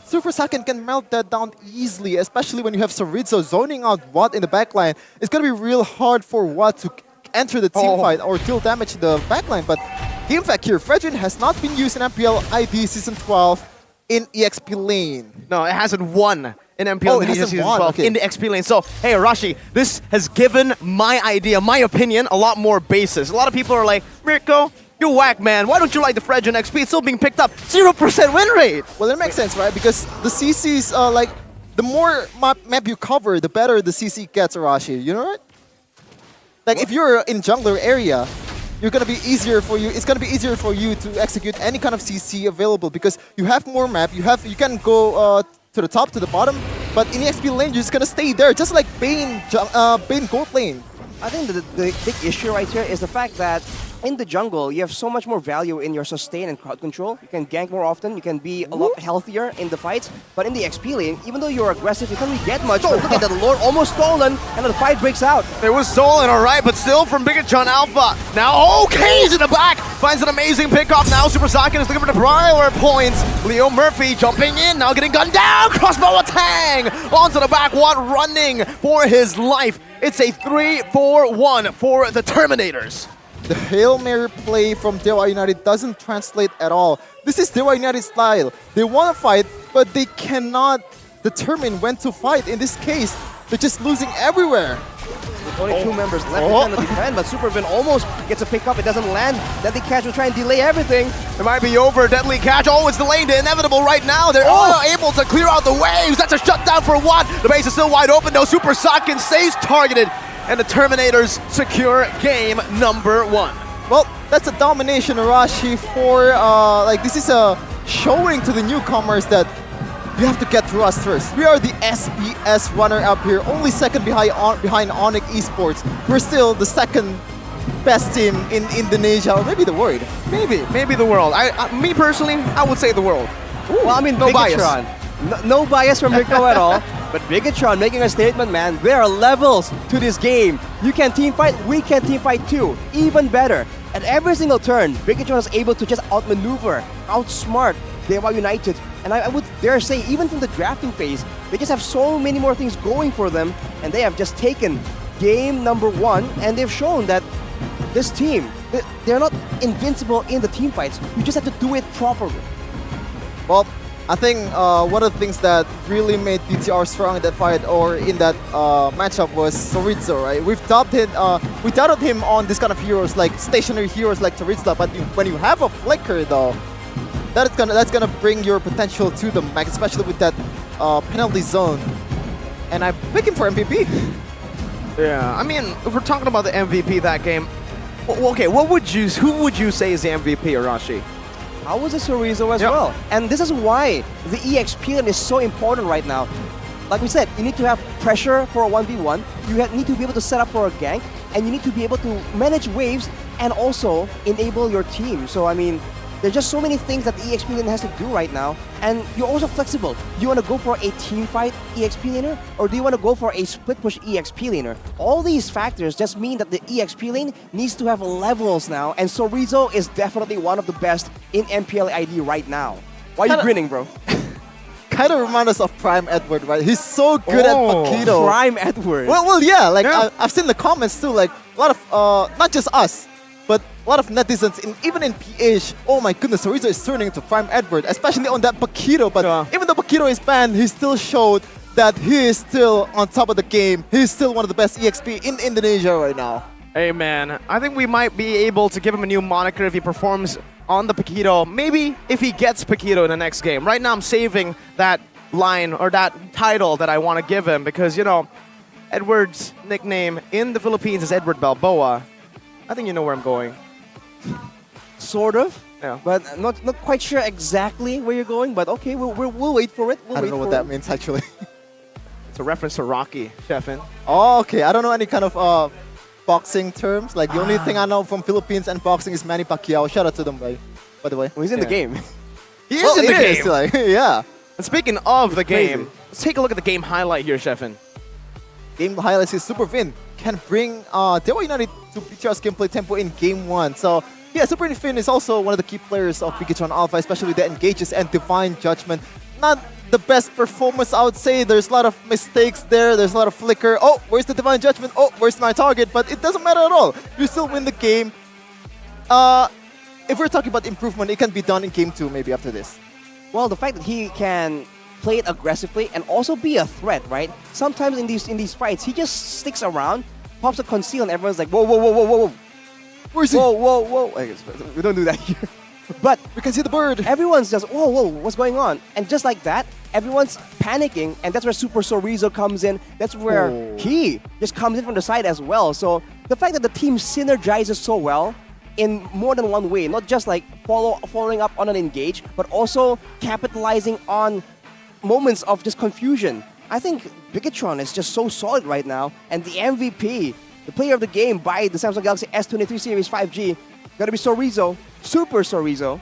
Super Saiyan can melt that down easily, especially when you have Sorizo zoning out Watt in the backline. It's going to be real hard for Watt to enter the team fight or deal damage to the backline. But game fact here, Fredrin has not been used in MPL ID Season 12 in EXP lane. No, it hasn't won in MPL it Indonesia hasn't Season won, 12 okay. in the XP lane. So, hey, Arashi, this has given my idea, my opinion, a lot more basis. A lot of people are like, Mirko, you're whack, man. Why don't you like the Fredgen XP? It's still being picked up. 0% win rate. Well, it makes sense, right? Because the CCs, like, the more map you cover, the better the CC gets, Arashi. You know what? Like, if you're in jungler area, you're gonna be easier for you. It's gonna be easier for you to execute any kind of CC available because you have more map. You can go to the top, to the bottom, but in the XP lane, you're just gonna stay there, just like Bane gold lane. I think the big issue right here is the fact that in the jungle, you have so much more value in your sustain and crowd control. You can gank more often, you can be a lot healthier in the fights, but in the XP lane, even though you're aggressive, you can't really get much. But look at that, the Lord almost stolen, and the fight breaks out. It was stolen, all right, but still from Bigatron Alpha. Now, OK's in the back, finds an amazing pickoff. Now Super Saiyan is looking for the prior points. Leo Murphy jumping in, now getting gunned down. Crossbow Tang onto the back, Watt running for his life. It's a 3-4-1 for the Terminators. The Hail Mary play from Dewa United doesn't translate at all. This is Dewa United style. They want to fight, but they cannot determine when to fight. In this case, they're just losing everywhere. With only 2 members left to defend, but Supervin almost gets a pick up. It doesn't land. Deadly Catch will try and delay everything. It might be over. Deadly Catch. Oh, it's delaying the inevitable right now. They're all able to clear out the waves. That's a shutdown for Watt. The base is still wide open, though. Super Saiyan stays targeted. And the Terminators secure game number 1. Well, that's a domination, Arashi, for, like, this is a showing to the newcomers that you have to get through us first. We are the SBS runner-up here, only second behind Onyx Esports. We're still the second best team in Indonesia, or maybe the world. Maybe the world. Me personally, I would say the world. Ooh, well, I mean, no Bigatron. bias. No bias from Rico at all. But Bigatron making a statement, man. There are levels to this game. You can team fight, we can team fight too. Even better. At every single turn, Bigatron is able to just outmaneuver, outsmart Dewa United. And I would dare say, even from the drafting phase, they just have so many more things going for them. And they have just taken game number 1. And they've shown that this team, they're not invincible in the team fights. You just have to do it properly. Well, I think one of the things that really made BTR strong in that fight or in that matchup was Chorizo, right? We doubted him on this kind of heroes, like stationary heroes like Chorizo, but when you have a Flicker though, that's gonna bring your potential to the max, especially with that penalty zone. And I pick him for MVP. Yeah, I mean, if we're talking about the MVP that game, okay, who would you say is the MVP, Arashi? I was a Chorizo as well. And this is why the EXP lane is so important right now. Like we said, you need to have pressure for a 1v1, you need to be able to set up for a gank, and you need to be able to manage waves and also enable your team. So, I mean, there's just so many things that the EXP lane has to do right now. And you're also flexible. Do you want to go for a team fight EXP laner? Or do you want to go for a split push EXP laner? All these factors just mean that the EXP lane needs to have levels now. And Chorizo is definitely one of the best in MPL ID right now. Why are you grinning, bro? Kind of remind us of Prime Edward, right? He's so good at Paquito. Prime Edward. Well, yeah. Like I've seen the comments too. Like a lot of not just us, but a lot of netizens, even in PH. Oh my goodness, Chorizo is turning into Prime Edward, especially on that Paquito. But even though Paquito is banned, he still showed that he is still on top of the game. He's still one of the best EXP in Indonesia right now. Hey man, I think we might be able to give him a new moniker if he performs on the Paquito. Maybe if he gets Paquito in the next game. Right now I'm saving that line or that title that I want to give him because, you know, Edward's nickname in the Philippines is Edward Balboa. I think you know where I'm going. Sort of. Yeah. But I'm not quite sure exactly where you're going, but okay, we'll wait for it. I don't know what that means actually. It's a reference to Rocky, Chefin. Oh, okay. I don't know any kind of boxing terms. Like the only thing I know from Philippines and boxing is Manny Pacquiao. Shout out to them, by the way. Well, he's in the game. He is in the game. Like, yeah. And speaking of the game, let's take a look at the game highlight here, Chefin. Game highlights is Super Vin can bring Dewa United to BTR's gameplay tempo in game 1. So yeah, Super Vin is also one of the key players of Bigatron Alpha, especially the engages and Divine Judgment. Not the best performance, I would say. There's a lot of mistakes there. There's a lot of flicker. Oh, where's the Divine Judgment? Oh, where's my target? But it doesn't matter at all. You still win the game. If we're talking about improvement, it can be done in game 2 maybe after this. Well, the fact that he can play it aggressively and also be a threat, right? Sometimes in these fights, he just sticks around, pops a conceal, and everyone's like, whoa, whoa, whoa, whoa, whoa, whoa. Where's he? Whoa, whoa, whoa. I guess we don't do that here. But we can see the bird. Everyone's just, whoa, whoa, what's going on? And just like that, everyone's panicking, and that's where Super Sorizo comes in. That's where he just comes in from the side as well. So the fact that the team synergizes so well in more than one way, not just like following up on an engage, but also capitalizing on moments of just confusion. I think Bigatron is just so solid right now, and the MVP, the player of the game by the Samsung Galaxy S23 Series 5G, gotta be Sorizo, Super Sorizo,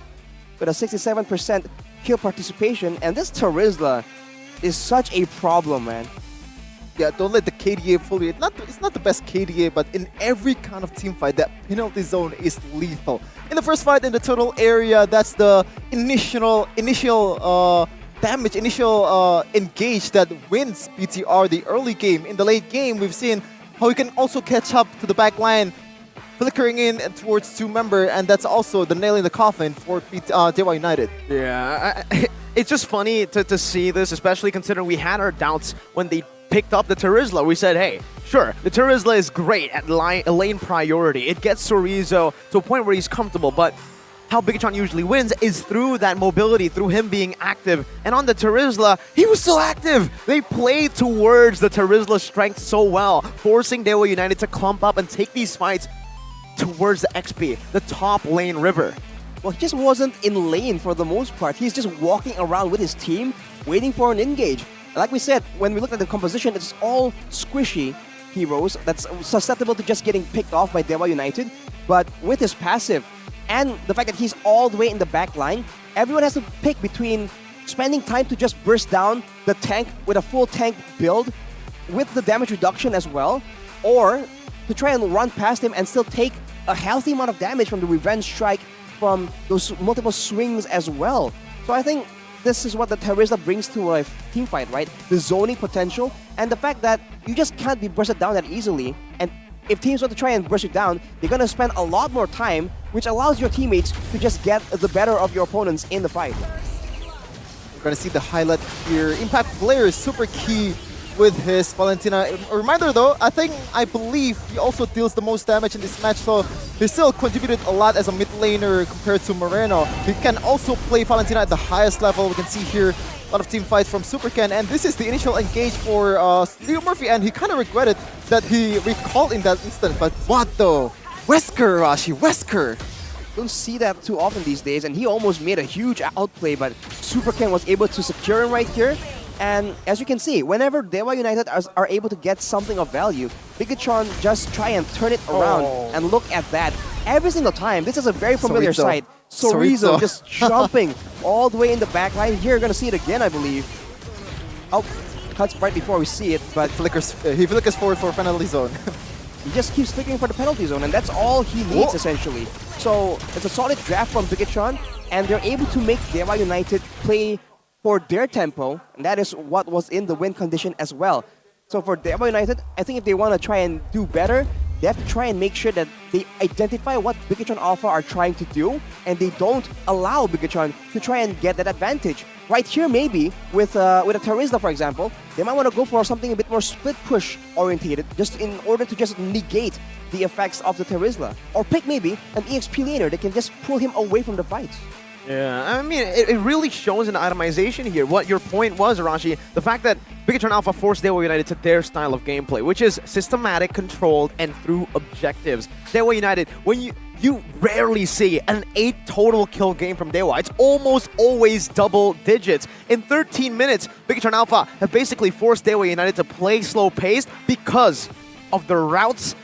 with a 67% kill participation, and this Terizla is such a problem, man. Yeah, don't let the KDA fool you. It's not the best KDA, but in every kind of team fight, that penalty zone is lethal. In the first fight in the total area, that's the initial damage, initial engage that wins BTR the early game. In the late game, we've seen how he can also catch up to the back line, flickering in towards two-member, and that's also the nail in the coffin for Dewa United. Yeah, it's just funny to see this, especially considering we had our doubts when they picked up the Terizla. We said, hey, sure, the Terizla is great at lane priority. It gets Sorizo to a point where he's comfortable, but how Bigatron usually wins is through that mobility, through him being active. And on the Terizla, he was still active. They played towards the Terizla's strength so well, forcing Dewa United to clump up and take these fights towards the XP, the top lane river. Well, he just wasn't in lane for the most part. He's just walking around with his team, waiting for an engage. Like we said, when we looked at the composition, it's all squishy heroes that's susceptible to just getting picked off by Dewa United. But with his passive and the fact that he's all the way in the back line, everyone has to pick between spending time to just burst down the tank with a full tank build with the damage reduction as well, or to try and run past him and still take a healthy amount of damage from the revenge strike from those multiple swings as well. So I think this is what the Terizla brings to a team fight, right? The zoning potential and the fact that you just can't be bursted down that easily. And if teams want to try and burst you down, they're going to spend a lot more time, which allows your teammates to just get the better of your opponents in the fight. We're going to see the highlight here. Impact player is super key with his Valentina. A reminder though, I believe he also deals the most damage in this match, so he still contributed a lot as a mid laner compared to Moreno. He can also play Valentina at the highest level. We can see here a lot of team fights from Supercan, and this is the initial engage for Leo Murphy, and he kind of regretted that he recalled in that instant, but what though? Wesker, Rashi, Wesker! Don't see that too often these days, and he almost made a huge outplay, but Supercan was able to secure him right here. And as you can see, whenever Dewa United are able to get something of value, Bigatron just try and turn it around. And look at that. Every single time, this is a very familiar sight. Sorizo just jumping all the way in the back line. Here, you're going to see it again, I believe. Oh, cuts right before we see it, but he flickers forward for penalty zone. He just keeps flickering for the penalty zone, and that's all he needs, essentially. So it's a solid draft from Bigatron, and they're able to make Dewa United play for their tempo, and that is what was in the win condition as well. So for Dewa United, I think if they want to try and do better, they have to try and make sure that they identify what Bigatron Alpha are trying to do, and they don't allow Bigatron to try and get that advantage. Right here, maybe, with a Terizla, for example, they might want to go for something a bit more split push orientated, just in order to just negate the effects of the Terizla. Or pick maybe an EXP laner that can just pull him away from the fights. Yeah, I mean, it really shows an itemization here. What your point was, Arashi, the fact that Bigatron Alpha forced Dewa United to their style of gameplay, which is systematic, controlled, and through objectives. Dewa United, when you rarely see an 8 total kill game from Dewa. It's almost always double digits. In 13 minutes, Bigatron Alpha have basically forced Dewa United to play slow paced because of the routes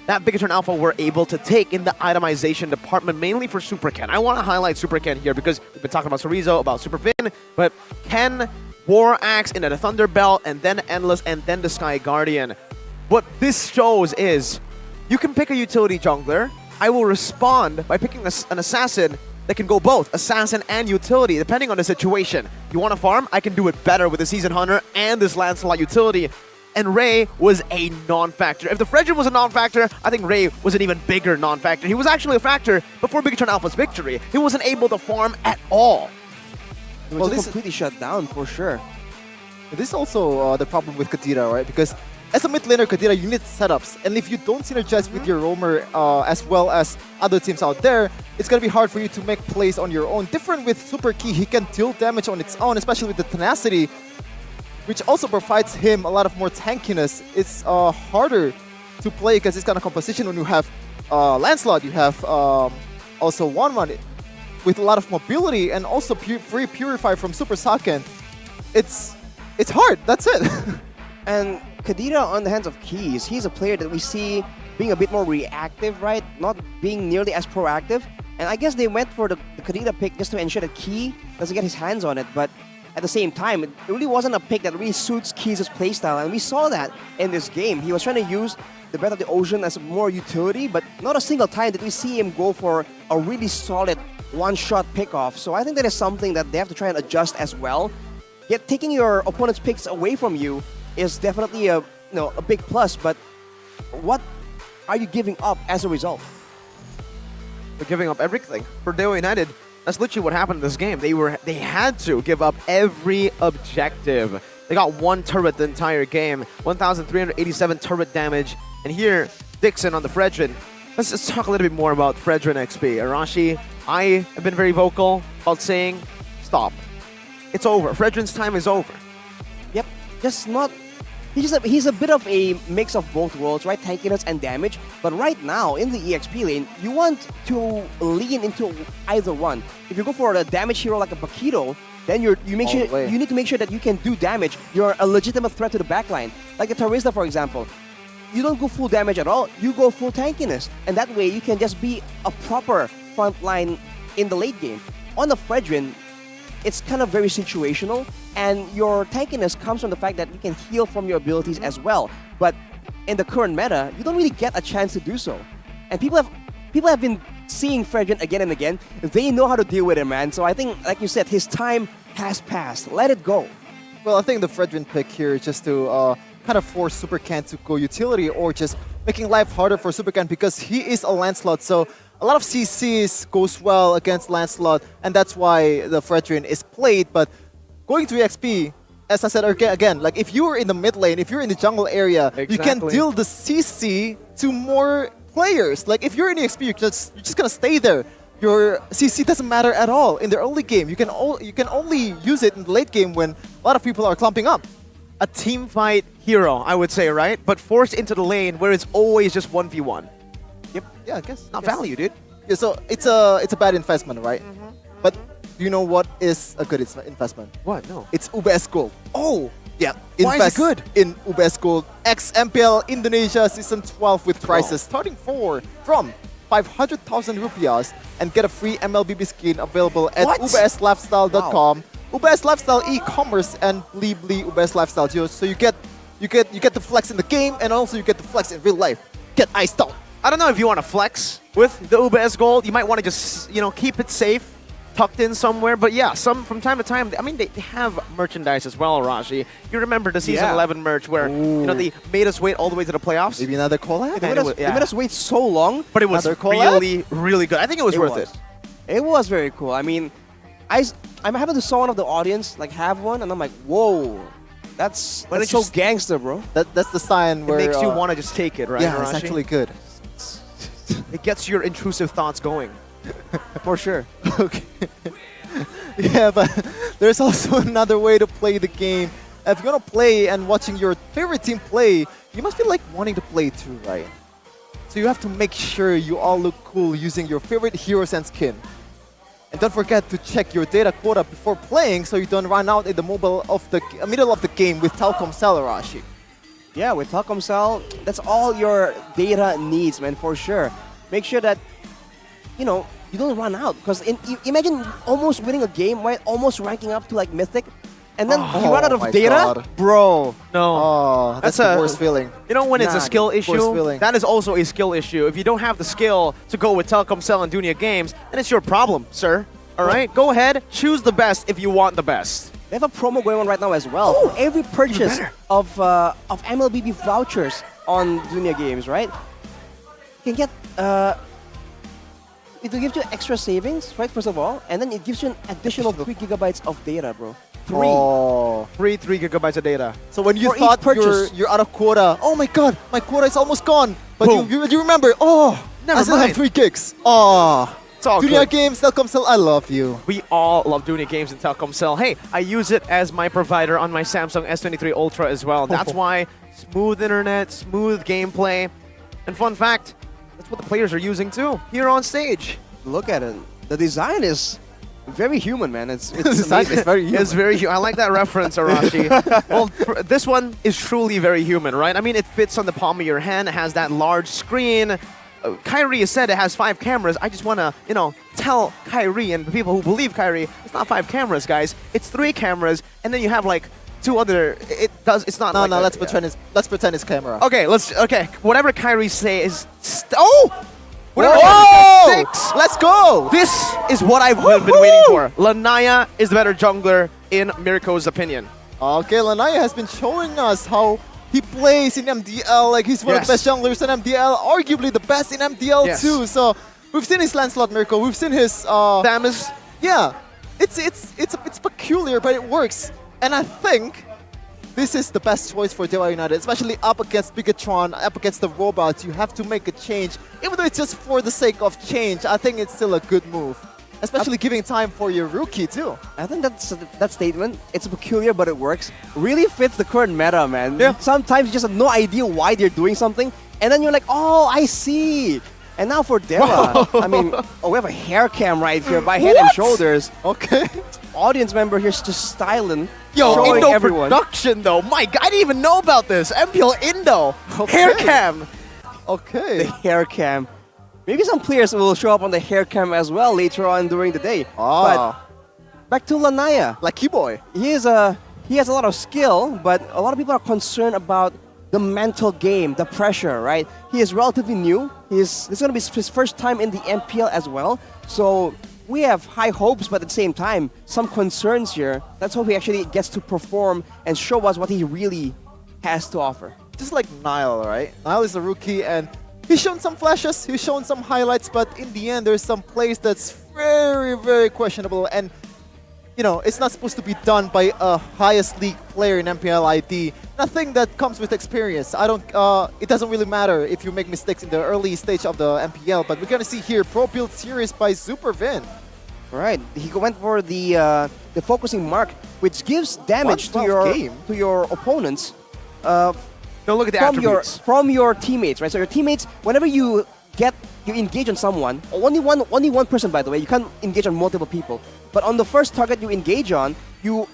that Bigatron Alpha were able to take in the itemization department, mainly for Supercan. I want to highlight Supercan here because we've been talking about Sorizo, about Superfin, but Ken, War Axe, into the Thunder Belt, and then Endless, and then the Sky Guardian. What this shows is you can pick a utility jungler. I will respond by picking an assassin that can go both assassin and utility, depending on the situation. You want to farm? I can do it better with the Season Hunter and this Lancelot utility. And Ray was a non-factor. If the Fredrin was a non-factor, I think Ray was an even bigger non-factor. He was actually a factor before Bigatron Alpha's victory. He wasn't able to farm at all. It was completely shut down, for sure. This is also the problem with Kadira, right? Because as a mid laner, Kadira, you need setups. And if you don't synergize with your roamer as well as other teams out there, it's going to be hard for you to make plays on your own. Different with Super Key, he can deal damage on its own, especially with the tenacity, which also provides him a lot of more tankiness. It's harder to play against this kind of composition when you have Lancelot, you have also 1-1 with a lot of mobility and also free Purify from Super Saiyan. It's hard, that's it. And Kadira on the hands of Keys, he's a player that we see being a bit more reactive, right? Not being nearly as proactive. And I guess they went for the Kadira pick just to ensure that Key doesn't get his hands on it. But at the same time, it really wasn't a pick that really suits Keys' playstyle. And we saw that in this game. He was trying to use the Breath of the Ocean as more utility, but not a single time did we see him go for a really solid one-shot pick-off. So I think that is something that they have to try and adjust as well. Yet taking your opponent's picks away from you is definitely a big plus, but what are you giving up as a result? They're giving up everything. For Deo United, that's literally what happened in this game. They had to give up every objective. They got one turret the entire game, 1,387 turret damage. And here, Dixon on the Fredrin. Let's just talk a little bit more about Fredrin XP. Arashi, I have been very vocal about saying, stop. It's over. Fredrin's time is over. Yep, just not... He's a bit of a mix of both worlds, right? Tankiness and damage. But right now, in the EXP lane, you want to lean into either one. If you go for a damage hero like a Bakito, then you need to make sure that you can do damage. You're a legitimate threat to the backline. Like the Teresa, for example. You don't go full damage at all, you go full tankiness. And that way, you can just be a proper front line in the late game. On the Fredrin, it's kind of very situational, and your tankiness comes from the fact that you can heal from your abilities as well. But in the current meta, you don't really get a chance to do so. And people have been seeing Fredrin again and again. They know how to deal with it, man. So I think, like you said, his time has passed. Let it go. Well, I think the Fredrin pick here is just to kind of force Super Can to go utility, or just making life harder for Super Can because he is a Lancelot. So a lot of CCs goes well against Lancelot, and that's why the Fredrin is played. But going to EXP, as I said again, like if you're in the mid lane, if you're in the jungle area, you can deal the CC to more players. Like if you're in EXP, you're just gonna stay there. Your CC doesn't matter at all in the early game. You can only use it in the late game when a lot of people are clumping up. A team fight hero, I would say, right? But forced into the lane where it's always just 1v1. Yep. Yeah, I guess. Not value, dude. Yeah, so it's a bad investment, right? But do you know what is a good investment? What? No. It's UBS Gold. Oh! Yeah. Why is it good? In UBS Gold X MPL Indonesia Season 12 with prices starting from 500,000 rupiahs and get a free MLBB skin available at ubslifestyle.com. UBS Lifestyle e-commerce and Blibli UBS Lifestyle. So you get the flex in the game, and also you get the flex in real life. Get iced out. I don't know if you want to flex with the UBS Gold. You might want to just, keep it safe, tucked in somewhere. But yeah, from time to time, I mean, they have merchandise as well, Raji. You remember the Season 11 merch where, they made us wait all the way to the playoffs? Maybe another collab? They made us wait so long. But it was really, really good. I think it was worth it. It was very cool. I mean, I'm happy to saw one of the audience have one, and I'm like, whoa, that's so gangster, bro. That's the sign where it makes you want to just take it, right? Yeah, Arashi? it's actually good. It gets your intrusive thoughts going. For sure. Okay. Yeah, but there's also another way to play the game. If you're gonna play and watching your favorite team play, you must feel like wanting to play too, right? So you have to make sure you all look cool using your favorite heroes and skin. And don't forget to check your data quota before playing so you don't run out in the middle of the game with Telkomsel, Arashi. Yeah, with Telkomsel, that's all your data needs, man, for sure. Make sure that, you don't run out. Because imagine almost winning a game, right? Almost ranking up to Mythic. And then you run out of data? God. Bro. No. Oh, that's the worst feeling. When it's a skill issue, that is also a skill issue. If you don't have the skill to go with Telkomsel and Dunia Games, then it's your problem, sir. All right? Go ahead, choose the best if you want the best. They have a promo going on right now as well. For every purchase of MLBB vouchers on Dunia Games, right? You can get... it will give you extra savings, right, first of all, and then it gives you an additional 3 gigabytes of data, bro. 3. Oh. Free 3 gigabytes of data. So when you For each thought purchase. you're out of quota, oh my god, my quota is almost gone. But Boom. you remember, oh, Never I still mind. have 3 gigs. Oh. It's all Junior good. Games, Telkomsel, I love you. We all love Dunia Games and Telkomsel. Hey, I use it as my provider on my Samsung S23 Ultra as well. That's why smooth internet, smooth gameplay, and fun fact, that's what the players are using too here on stage. Look at it. The design is very human, man. It's Design is very human. It's very I like that reference, Arashi. Well, this one is truly very human, right? I mean, it fits on the palm of your hand. It has that large screen. Kyrie has said it has 5 cameras. I just want to, tell Kyrie and the people who believe Kyrie, it's not 5 cameras, guys. It's 3 cameras, and then you have like 2 other. It's not. No, like no. a- Let's pretend it's camera. Okay, whatever Kyrie say is. Whatever Whoa! Kyrie says, 6. Let's go. This is what I've been waiting for. Lanaya is the better jungler in Mirko's opinion. Okay, Lanaya has been showing us how he plays in MDL. Like he's one of the Yes. best junglers in MDL, arguably the best in MDL Yes. too. So we've seen his Lancelot Mirko. We've seen his Samus. Yeah, it's peculiar, but it works. And I think this is the best choice for Dewa United, especially up against Bigatron, up against the robots. You have to make a change, even though it's just for the sake of change. I think it's still a good move, especially giving time for your rookie too. I think that statement, it's peculiar but it works, really fits the current meta, man. Yeah. Sometimes you just have no idea why they're doing something, and then you're like, oh, I see. And now for Deva, I mean, we have a hair cam right here by Head and Shoulders. Okay. Audience member here's just styling, Yo, showing Indo everyone. production though. Mike, I didn't even know about this. MPL Indo. Hair cam. Okay. The hair cam. Maybe some players will show up on the hair cam as well later on during the day. Ah. But back to Lanaya. Lucky boy. He has a lot of skill, but a lot of people are concerned about the mental game, the pressure, right? He is relatively new. This is going to be his first time in the MPL as well. So we have high hopes, but at the same time, some concerns here. Let's hope he actually gets to perform and show us what he really has to offer. Just like Nile, right? Nile is a rookie and he's shown some flashes, he's shown some highlights, but in the end, there's some plays that's very, very questionable. And, it's not supposed to be done by a highest league player in MPL ID. Nothing that comes with experience. It doesn't really matter if you make mistakes in the early stage of the MPL, but we're gonna see here Pro Build Series by Supervin. Right, he went for the focusing mark, which gives damage to 112 your opponents. Don't look at the attributes. From your teammates, right? So your teammates, whenever you engage on someone, only one person, by the way. You can't engage on multiple people. But on the first target you engage on, you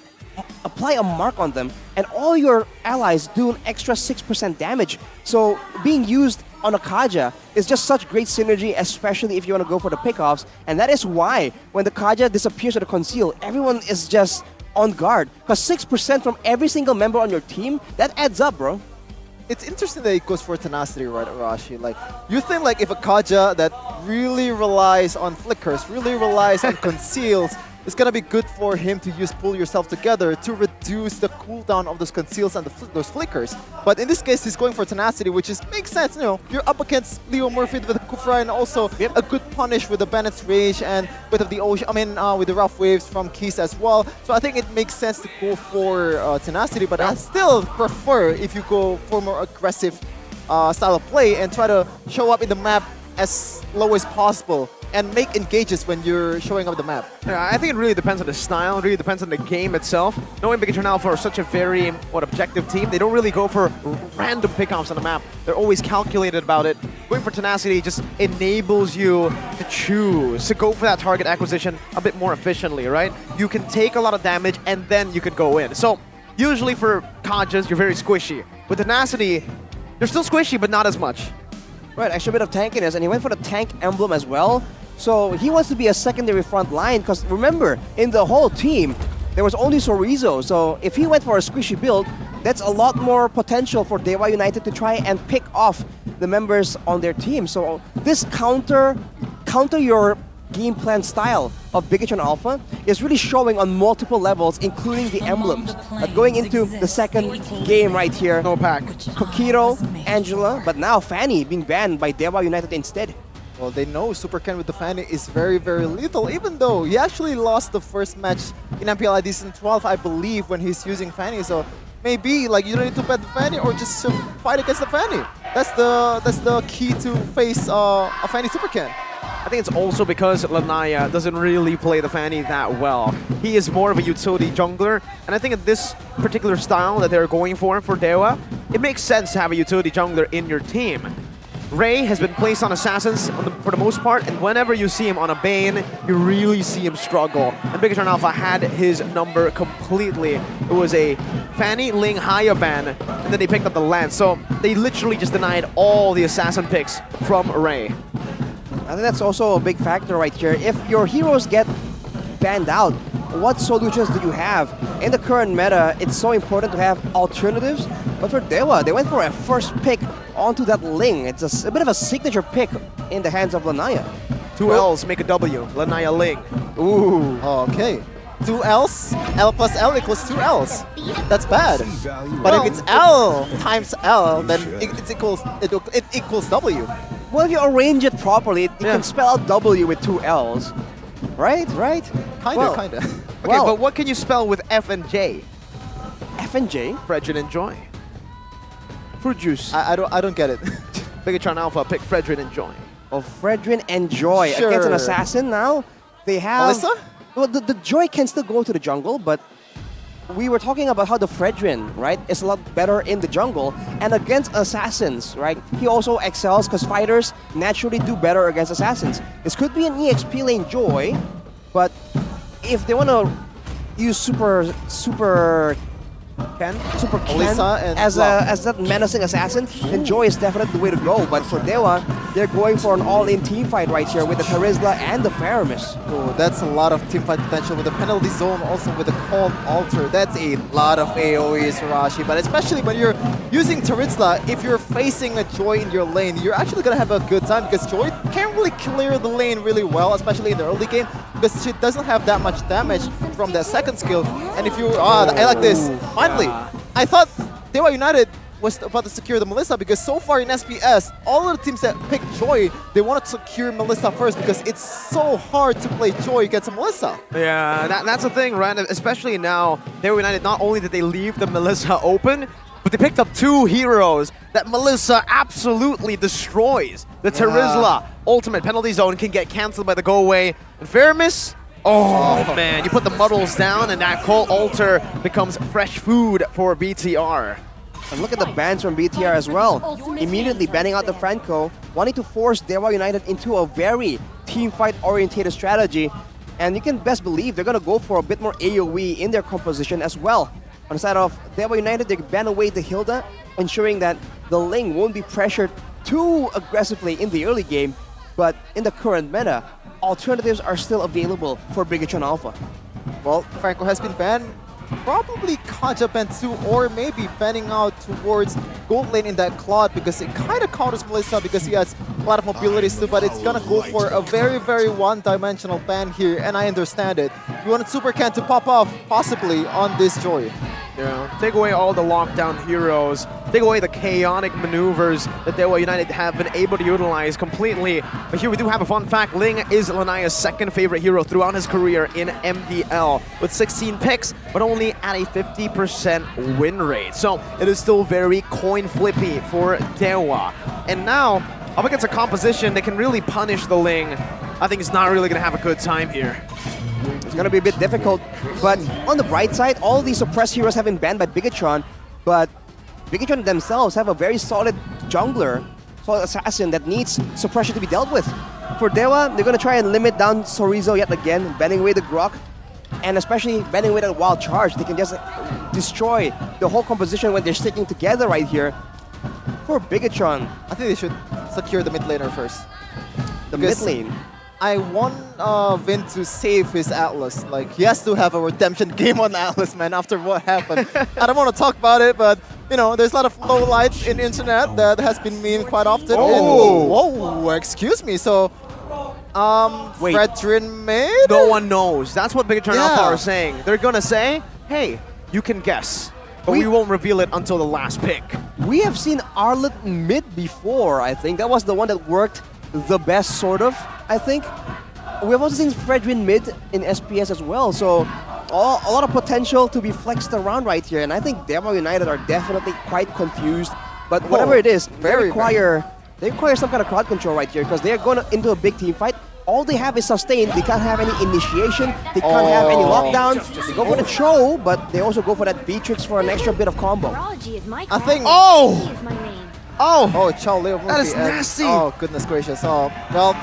apply a mark on them, and all your allies do an extra 6% damage. So being used on a Kaja is just such great synergy, especially if you want to go for the pickoffs. And that is why when the Kaja disappears or the conceal, everyone is just on guard. Because 6% from every single member on your team, that adds up, bro. It's interesting that it goes for tenacity, right, Arashi? Like, you think like if a Kaja that really relies on flickers, really relies on conceals, it's gonna be good for him to use pull yourself together to reduce the cooldown of those conceals and those flickers. But in this case, he's going for tenacity, which makes sense. You're up against Leo Murphy with the Kufra and also a good punish with the Bennett's Rage and with the ocean. With the rough waves from Keys as well. So I think it makes sense to go for tenacity, but I still prefer if you go for more aggressive style of play and try to show up in the map as low as possible and make engages when you're showing up the map. Yeah, I think it really depends on the style. It really depends on the game itself. Knowing Bigatron Alpha are such a very objective team, they don't really go for random pickoffs on the map. They're always calculated about it. Going for tenacity just enables you to choose to go for that target acquisition a bit more efficiently, right? You can take a lot of damage and then you can go in. So usually for Kajas, you're very squishy. With tenacity, you're still squishy, but not as much. Right, extra bit of tankiness, and he went for the tank emblem as well. So he wants to be a secondary front line, because remember, in the whole team, there was only Sorizo. So if he went for a squishy build, that's a lot more potential for Dewa United to try and pick off the members on their team. So this counter your game plan style of Bigatron Alpha is really showing on multiple levels, including the emblems. But going into the second game right here, no pack. Kokiro, Angela, but now Fanny being banned by Dewa United instead. Well, they know Super Ken with the Fanny is very, very lethal, even though he actually lost the first match in MPL Season 12, I believe, when he's using Fanny. So maybe like you don't need to bet the Fanny or just fight against the Fanny. That's the key to face a Fanny Super Ken. I think it's also because Lanaya doesn't really play the Fanny that well. He is more of a utility jungler, and I think in this particular style that they're going for Dewa, it makes sense to have a utility jungler in your team. Ray has been placed on Assassins for the most part, and whenever you see him on a Bane, you really see him struggle. And Bigatron Alpha had his number completely. It was a Fanny, Ling, Haya ban, and then they picked up the Lance. So they literally just denied all the Assassin picks from Ray. I think that's also a big factor right here. If your heroes get banned out, what solutions do you have? In the current meta, it's so important to have alternatives. But for Dewa, they went for a first pick onto that Ling. It's a bit of a signature pick in the hands of Lanaya. Two L's make a W. Lanaya Ling. Ooh. Okay. 2 L's, L plus L equals 2 L's. That's bad. But if it's L times L, then it equals W. Well, if you arrange it properly, you can spell out W with 2 L's. Right? Kinda. Okay, but what can you spell with F and J? F and J? Fredrin and Joy. Fruit juice. I don't get it. Bigatron Alpha pick Fredrin and Joy. Oh, Fredrin and Joy against an assassin now. They have... Melissa? Well, the Joy can still go to the jungle, but we were talking about how the Fredrin, right, is a lot better in the jungle. And against assassins, right, he also excels because fighters naturally do better against assassins. This could be an EXP lane Joy, but if they want to use Super Ken as that menacing assassin, then Joy is definitely the way to go. But for Dewa, they're going for an all-in team fight right here with the Charisla and the Faramis. Oh, that's a lot of team fight potential with the penalty zone, also with the Calm Altar. That's a lot of AoEs, Rashi. But especially when you're using Charisla, if you're facing a Joy in your lane, you're actually going to have a good time because Joy can't really clear the lane really well, especially in the early game, because she doesn't have that much damage from that second skill. And if you... I like this. Finally, I thought Dewa United was about to secure the Melissa because so far in SPS, all of the teams that pick Joy, they want to secure Melissa first because it's so hard to play Joy against a Melissa. Yeah, that's the thing, right? Especially now, Dewa United, not only did they leave the Melissa open, but they picked up 2 heroes that Melissa absolutely destroys. The Terizla ultimate penalty zone can get cancelled by the go away. And Faramis, oh man, you put the muddles down and that Cold Altar becomes fresh food for BTR. And look at the bans from BTR as well. Immediately banning out the Franco, wanting to force Dewa United into a very team fight orientated strategy. And you can best believe they're going to go for a bit more AoE in their composition as well. On the side of Dewa United, they ban away the Hilda, ensuring that the Ling won't be pressured too aggressively in the early game. But in the current meta, alternatives are still available for Bigatron Alpha. Well, Franco has been banned. Probably Kaja ban too, or maybe banning out towards gold lane in that Claude because it kind of counters Melissa because he has a lot of mobilities too, but it's gonna go for a very, very one-dimensional ban here, and I understand it. You wanted Super Ken to pop off, possibly, on this Joy. Yeah, take away all the lockdown heroes, take away the chaotic maneuvers that Dewa United have been able to utilize completely. But here we do have a fun fact. Ling is Lanaya's second favorite hero throughout his career in MPL with 16 picks, but only at a 50% win rate. So it is still very coin flippy for Dewa. And now, up against a composition that can really punish the Ling, I think it's not really going to have a good time here. It's going to be a bit difficult, but on the bright side, all these suppressed heroes have been banned by Bigatron, but Bigatron themselves have a very solid jungler, solid assassin that needs suppression to be dealt with. For Dewa, they're going to try and limit down Sorizo yet again, banning away the Grok, and especially banning away that wild charge. They can just destroy the whole composition when they're sticking together right here. For Bigatron, I think they should secure the mid laner first. The mid lane. I want Vin to save his Atlas. Like, he has to have a redemption game on Atlas, man, after what happened. I don't want to talk about it, but, you know, there's a lot of low lights in internet that has been memed quite often. Oh! Whoa, excuse me. So, Wait. Fredrin mid? No one knows. That's what Bigatron Alpha are saying. They're going to say, hey, you can guess, but we won't reveal it until the last pick. We have seen Arlet mid before, I think. That was the one that worked the best, sort of, I think. We've also seen Fredrin mid in SPS as well, so a lot of potential to be flexed around right here, and I think Dewa United are definitely quite confused, but whatever it is, they require some kind of crowd control right here, because they're going into a big team fight. All they have is sustain. They can't have any initiation. They can't have any lockdown. They go for the throw, but they also go for that Beatrix for an extra bit of combo. I think. Oh, Chow Leo. That is nasty. Oh, goodness gracious. Oh, well,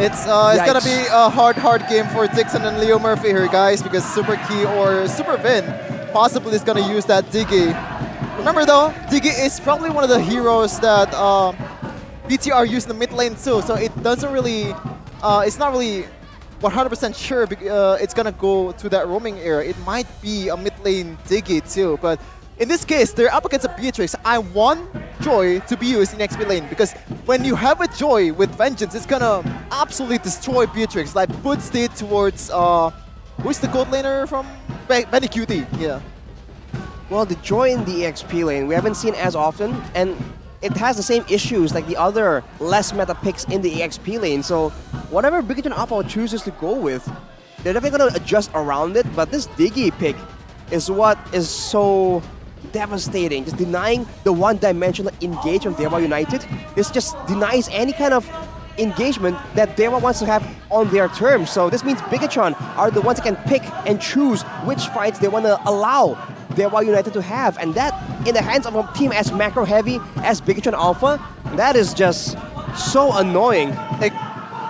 it's gonna be a hard game for Dixon and Leo Murphy here, guys, because Super Key or Super Vin possibly is gonna use that Diggy. Remember though, Diggy is probably one of the heroes that BTR use in the mid lane too, so it doesn't really. It's not really 100% sure it's gonna go to that roaming era. It might be a mid lane Diggy too, but in this case, they're up against a Beatrix. I want Joy to be used in next mid lane, because when you have a Joy with Vengeance, it's gonna absolutely destroy Beatrix. Like put state towards who's the gold laner from Benny QT? Yeah. Well, the Joy in the EXP lane we haven't seen as often, and it has the same issues like the other less meta picks in the EXP lane. So whatever Bigotron Alpha chooses to go with, they're definitely going to adjust around it. But this Diggy pick is what is so devastating. Just denying the one-dimensional engage from Dewa United. This just denies any kind of engagement that Dewa wants to have on their terms. So this means Bigotron are the ones that can pick and choose which fights they want to allow Dewa United to have, and that in the hands of a team as macro heavy as Bigotron Alpha, that is just so annoying. Like,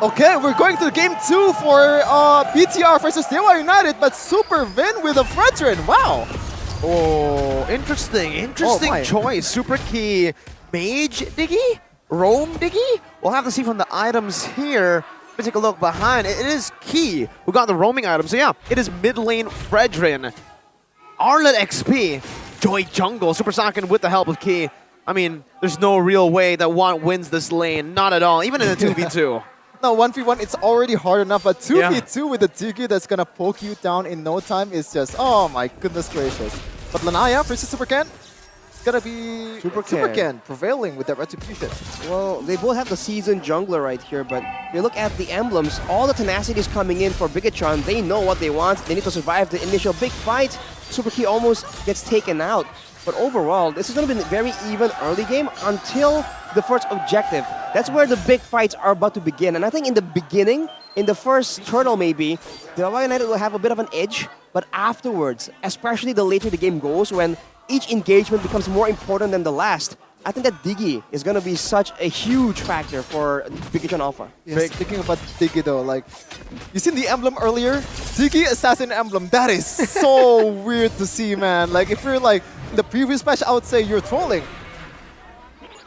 okay, we're going to game 2 for BTR versus Dewa United, but Super Vin with a Fredrin. Wow. Oh, interesting choice. Super Key, Mage Diggy, Roam Diggy. We'll have to see from the items here. Let me take a look behind. It is Key who got the roaming item. So yeah, it is mid lane Fredrin. Arlet XP, Joy Jungle, Super Saiyan with the help of Key. I mean, there's no real way that one wins this lane, not at all, even in a 2v2. No, 1v1, it's already hard enough, but 2v2 with the Diggy that's gonna poke you down in no time is just, oh my goodness gracious. But Lanaya versus Super Ken, it's gonna be Super Ken prevailing with that retribution. Well, they both have the seasoned jungler right here, but you look at the emblems, all the tenacity is coming in for Bigotron. They know what they want. They need to survive the initial big fight. Super Key almost gets taken out. But overall, this is going to be a very even early game until the first objective. That's where the big fights are about to begin. And I think in the beginning, in the first turtle maybe, Dewa United will have a bit of an edge. But afterwards, especially the later the game goes, when each engagement becomes more important than the last, I think that Diggy is going to be such a huge factor for Bigotron Alpha. Yes, speaking about Diggy though, like, you seen the emblem earlier? Diggy Assassin emblem, that is so weird to see, man. Like, if you're like, in the previous match, I would say you're trolling.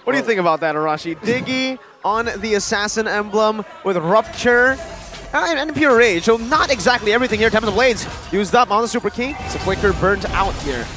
What do you think about that, Arashi? Diggy on the Assassin emblem with Rupture and Pure Rage. So not exactly everything here. Tempest Blades used up on the Super Key. It's a quicker burnt out here.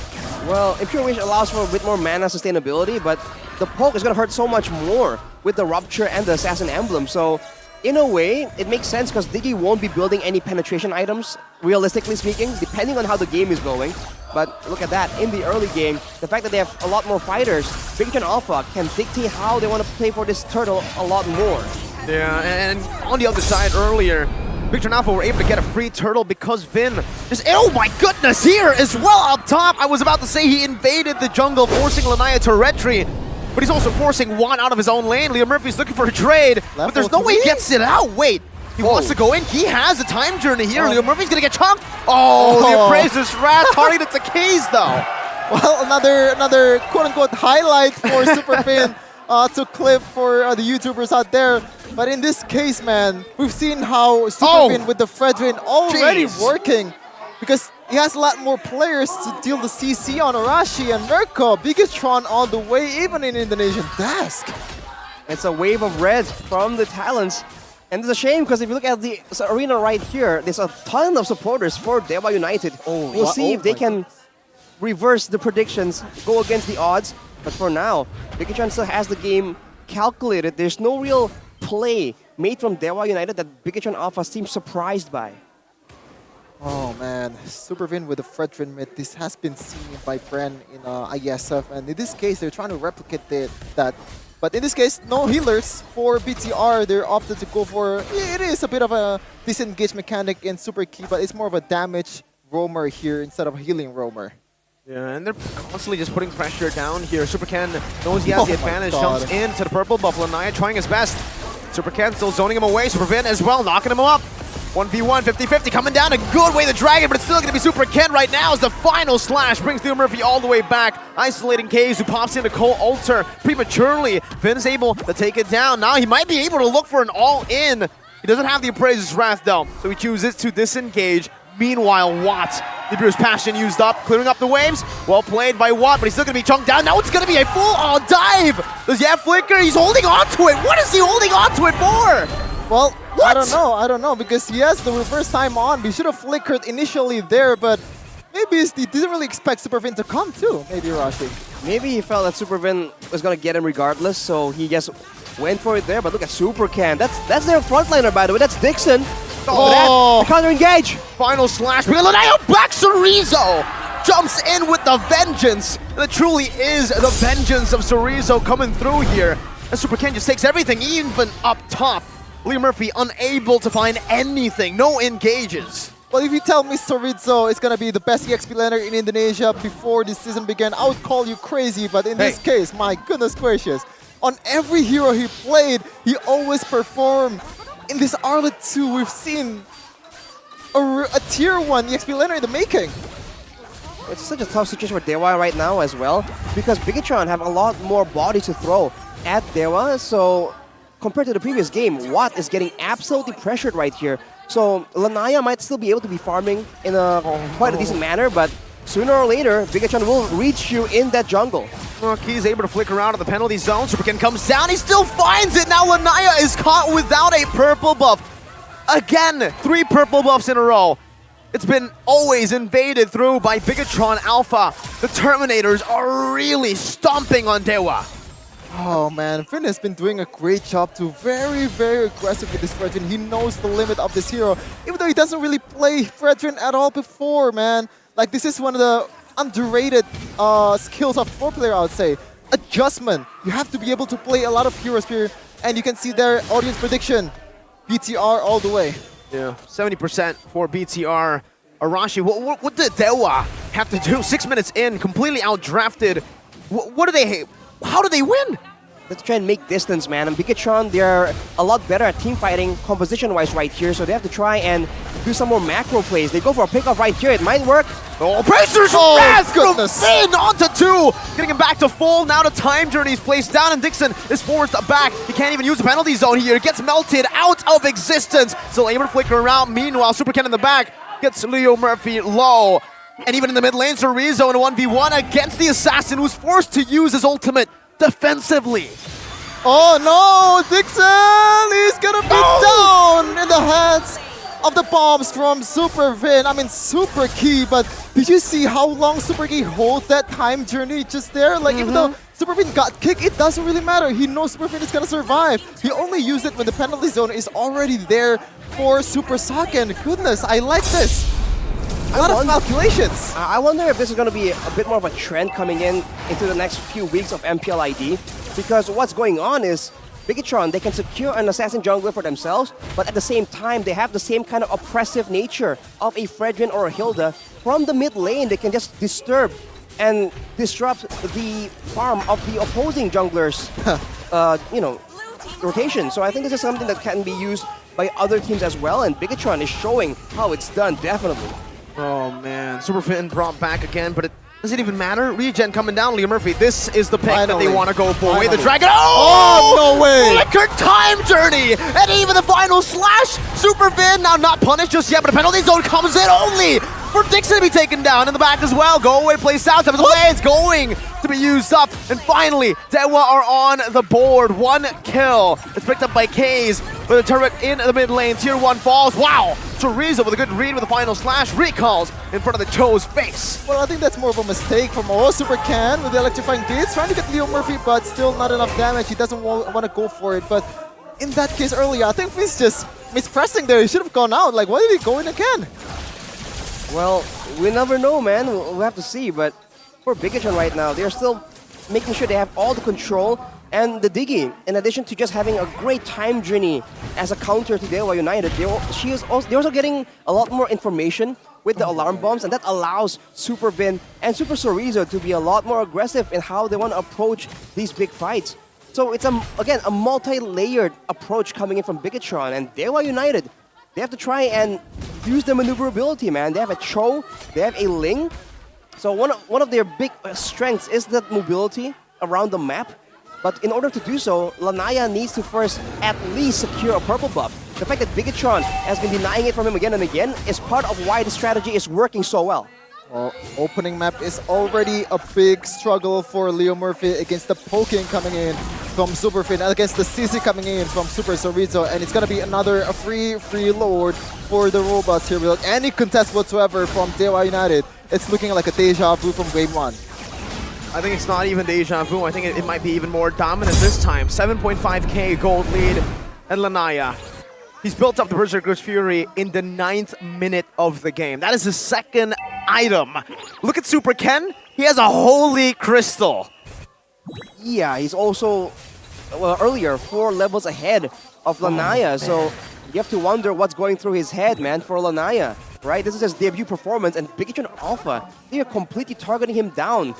Well, Impure Rage allows for a bit more mana sustainability, but the poke is going to hurt so much more with the Rupture and the Assassin emblem. So in a way, it makes sense because Diggy won't be building any penetration items, realistically speaking, depending on how the game is going. But look at that, in the early game, the fact that they have a lot more fighters, Bigotron Alpha can dictate how they want to play for this turtle a lot more. Yeah, and on the other side earlier, Bigotron Alpha were able to get a free turtle because Vin is, oh my goodness, here as well up top. I was about to say he invaded the jungle, forcing Lanaya to retreat, but he's also forcing Juan out of his own lane. Leo Murphy's looking for a trade, but there's no way he gets it out. Wait, he wants to go in. He has a time journey here. Leo Murphy's gonna get chunked. Oh, the Appraiser's Wrath targeted the keys though. Well, another quote-unquote highlight for Super Vin to clip for the YouTubers out there. But in this case, man, we've seen how Super Vin with the Fredrin already working, because he has a lot more players to deal the CC on Arashi and Mirko. Bigotron all the way, even in Indonesian desk. It's a wave of red from the Talons. And it's a shame because if you look at the arena right here, there's a ton of supporters for Dewa United. We'll see if they can reverse the predictions, go against the odds. But for now, Bigotron still has the game calculated. There's no real play made from Dewa United that Bigotron Alpha seems surprised by. Oh man, Super Vin with the Fredrin mid. This has been seen by Bren in ISF, and in this case, they're trying to replicate that. But in this case, no healers for BTR. They're opted to go for, it is a bit of a disengage mechanic in Super Key, but it's more of a damage roamer here instead of a healing roamer. Yeah, and they're constantly just putting pressure down here. Super Ken knows he has the advantage, jumps into the purple buff. Lanaya trying his best. Super Ken still zoning him away. Super Vin as well, knocking him up. 1v1, 50-50, coming down a good way, the Dragon, but it's still going to be Super Ken right now as the final slash brings Leo Murphy all the way back, isolating Kaze, who pops into Cole Alter prematurely. Vin's able to take it down. Now he might be able to look for an all-in. He doesn't have the Appraiser's Wrath though, so he chooses to disengage. Meanwhile, Watt, Nibiru's Passion used up, clearing up the waves. Well played by Watt, but he's still going to be chunked down. Now it's going to be a full dive. Does he have Flicker? He's holding on to it. What is he holding on to it for? Well, what? I don't know, because he has the reverse time on. He should have flickered initially there, but maybe he didn't really expect Super Vin to come too, maybe Rashi. Maybe he felt that Super Vin was going to get him regardless, so he just went for it there. But look at Super Ken. That's their frontliner, by the way. That's Dixon. Oh, counter engage. Final slash. Lanaya back Cerezo jumps in with the vengeance. And it truly is the vengeance of Cerezo coming through here. And Super Ken just takes everything, even up top. Leo Murphy unable to find anything, no engages. Well, if you tell me Cerezo is going to be the best EXP laner in Indonesia before this season began, I would call you crazy. But in this case, my goodness gracious, on every hero he played, he always performed. In this Arlet 2, we've seen a tier 1 EXP laner in the making. It's such a tough situation for Dewa right now as well, because Bigatron have a lot more body to throw at Dewa, so compared to the previous game, Watt is getting absolutely pressured right here. So Lanaya might still be able to be farming in a quite a decent manner, but sooner or later, Bigatron will reach you in that jungle. Well, he's able to flicker out of the penalty zone. Super Ken comes down, he still finds it. Now Lanaya is caught without a purple buff. Again, 3 purple buffs in a row. It's been always invaded through by Bigatron Alpha. The Terminators are really stomping on Dewa. Oh man, Finn has been doing a great job to very, very aggressive with this Fredrin. He knows the limit of this hero, even though he doesn't really play Fredrin at all before, man. Like, this is one of the underrated skills of pro player, I would say. Adjustment. You have to be able to play a lot of heroes here, and you can see their audience prediction. BTR all the way. Yeah, 70% for BTR. Arashi, what did Dewa have to do? 6 minutes in, completely outdrafted. What do they... How do they win? Let's try and make distance, man. And Bigatron, they're a lot better at team fighting composition-wise right here, so they have to try and do some more macro plays. They go for a pickoff right here. It might work. Oh, Bracer's Wrath from Finn onto 2. Getting him back to full. Now the time journey is placed down, and Dixon is forced back. He can't even use the penalty zone here. Gets melted out of existence. Still able to flicker around. Meanwhile, Super Ken in the back gets Leo Murphy low. And even in the mid lane, Cerezo in a 1v1 against the Assassin, who's forced to use his ultimate defensively. Oh no, Dixon! He's gonna be down in the hands of the bombs from Super Vin. I mean, Super Key, but did you see how long Super Key holds that time journey just there? Like, even though Super Vin got kicked, it doesn't really matter. He knows Super Vin is gonna survive. He only used it when the penalty zone is already there for Super Saiyan. Goodness, I like this. A lot of calculations. I wonder if this is going to be a bit more of a trend coming into the next few weeks of MPL ID, because what's going on is Bigatron, they can secure an assassin jungler for themselves, but at the same time, they have the same kind of oppressive nature of a Fredrin or a Hilda. From the mid lane, they can just disturb and disrupt the farm of the opposing junglers, rotation. So I think this is something that can be used by other teams as well, and Bigatron is showing how it's done, definitely. Oh man, Super Finn brought back again, but it doesn't even matter. Regen coming down, Leo Murphy. This is the pick that they want to go for. Wait, the Dragon. Oh, no way! Flicker time journey, and even the final slash. Super Finn now not punished just yet, but the penalty zone comes in only for Dixon to be taken down in the back as well. Go away, play south. It's going to be used up, and finally, Dewa are on the board. 1 kill. It's picked up by Kaze with a turret in the mid lane. Tier 1 falls. Wow! Cerezo with a good read with the final slash. Recalls in front of the Cho's face. Well, I think that's more of a mistake from Super Ken with the electrifying gates. Trying to get Leo Murphy, but still not enough damage. He doesn't want to go for it. But in that case earlier, I think Finn's just mispressing there. He should have gone out. Like, why did he go in again? Well, we never know, man. We'll have to see. But for Bigatron right now, they're still making sure they have all the control And the Diggy, in addition to just having a great time journey as a counter to Dewa United, they're also getting a lot more information with the alarm bombs, and that allows Super Vin and Super Chorizo to be a lot more aggressive in how they want to approach these big fights. So it's, again, a multi-layered approach coming in from Bigatron, and Dewa United, they have to try and use their maneuverability, man. They have a Cho, they have a Ling. So one of their big strengths is that mobility around the map. But in order to do so, Lanaya needs to first at least secure a purple buff. The fact that Bigatron has been denying it from him again and again is part of why the strategy is working so well. Well, opening map is already a big struggle for Leo Murphy against the poking coming in from Superfin, against the CC coming in from Super Chorizo, and it's gonna be another free Lord for the robots here without any contest whatsoever from Dewa United. It's looking like a deja vu from Game 1. I think it's not even deja vu. I think it might be even more dominant this time. 7.5k gold lead, and Lanaya. He's built up the Berserker's Fury in the 9th minute of the game. That is his second item. Look at Super Ken. He has a Holy Crystal. Yeah, he's also, well, earlier, 4 levels ahead of Lanaya. So you have to wonder what's going through his head, man, for Lanaya, right? This is his debut performance, and Bigatron Alpha, they are completely targeting him down.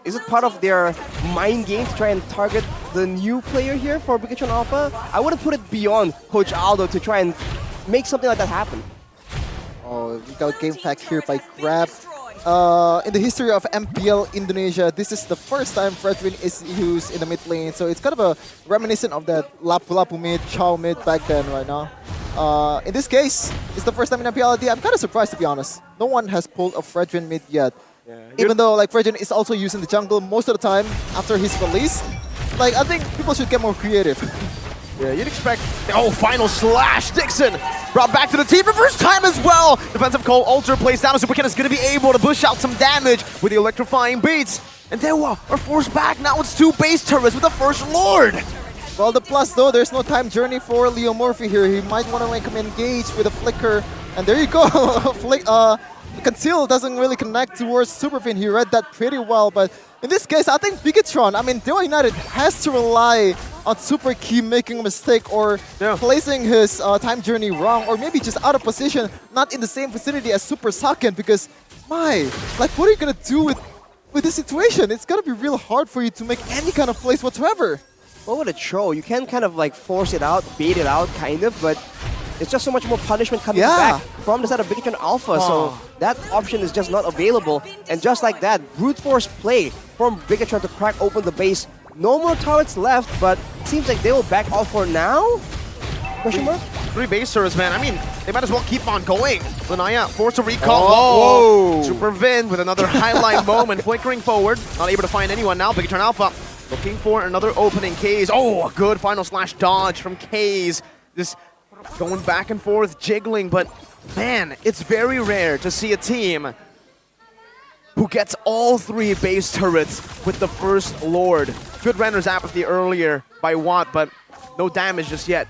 Is it part of their mind game to try and target the new player here for Bigatron Alpha? I wouldn't put it beyond Coach Aldo to try and make something like that happen. Oh, we got game fact here by Grab. In the history of MPL Indonesia, this is the first time Fredwin is used in the mid lane, so it's kind of a reminiscent of that Lapu-Lapu mid, Chow mid back then right now. In this case, it's the first time in MPLD. I'm kind of surprised, to be honest. No one has pulled a Fredwin mid yet. Yeah. Even though like Fredwin is also used in the jungle most of the time after his release. Like, I think people should get more creative. Yeah, you'd expect... Oh, final slash! Dixon brought back to the team for first time as well! Defensive call, Ultra placed down, and Super Ken is going to be able to push out some damage with the electrifying beats. And Dewa are forced back. Now it's 2 base turrets with the first Lord! Well, the plus though, there's no time journey for Leo Murphy here. He might want to make him engage with a flicker. And there you go! Conceal doesn't really connect towards Superfin. He read that pretty well, but in this case, I think Bigatron, I mean, Dewa United has to rely on Super Key making a mistake or placing his time journey wrong, or maybe just out of position, not in the same vicinity as Super Saken, because, like, what are you gonna do with this situation? It's gonna be real hard for you to make any kind of plays whatsoever. Well, with a Cho, you can kind of like force it out, bait it out, kind of, but it's just so much more punishment coming back from the side of Bigatron Alpha, so that option is just not available. And just like that, brute force play from Bigatron to crack open the base. No more turrets left, but it seems like they will back off for now? Question mark? 3 base turrets, man. I mean, they might as well keep on going. Lanaya forced to recall. Whoa! Super Vin with another highlight moment, flickering forward. Not able to find anyone now. Bigatron Alpha looking for another opening. Kaze. Oh, a good final slash dodge from Kaze. Just going back and forth, jiggling, but man, it's very rare to see a team who gets all 3 base turrets with the first Lord. Good Renner's apathy earlier by Watt, but no damage just yet.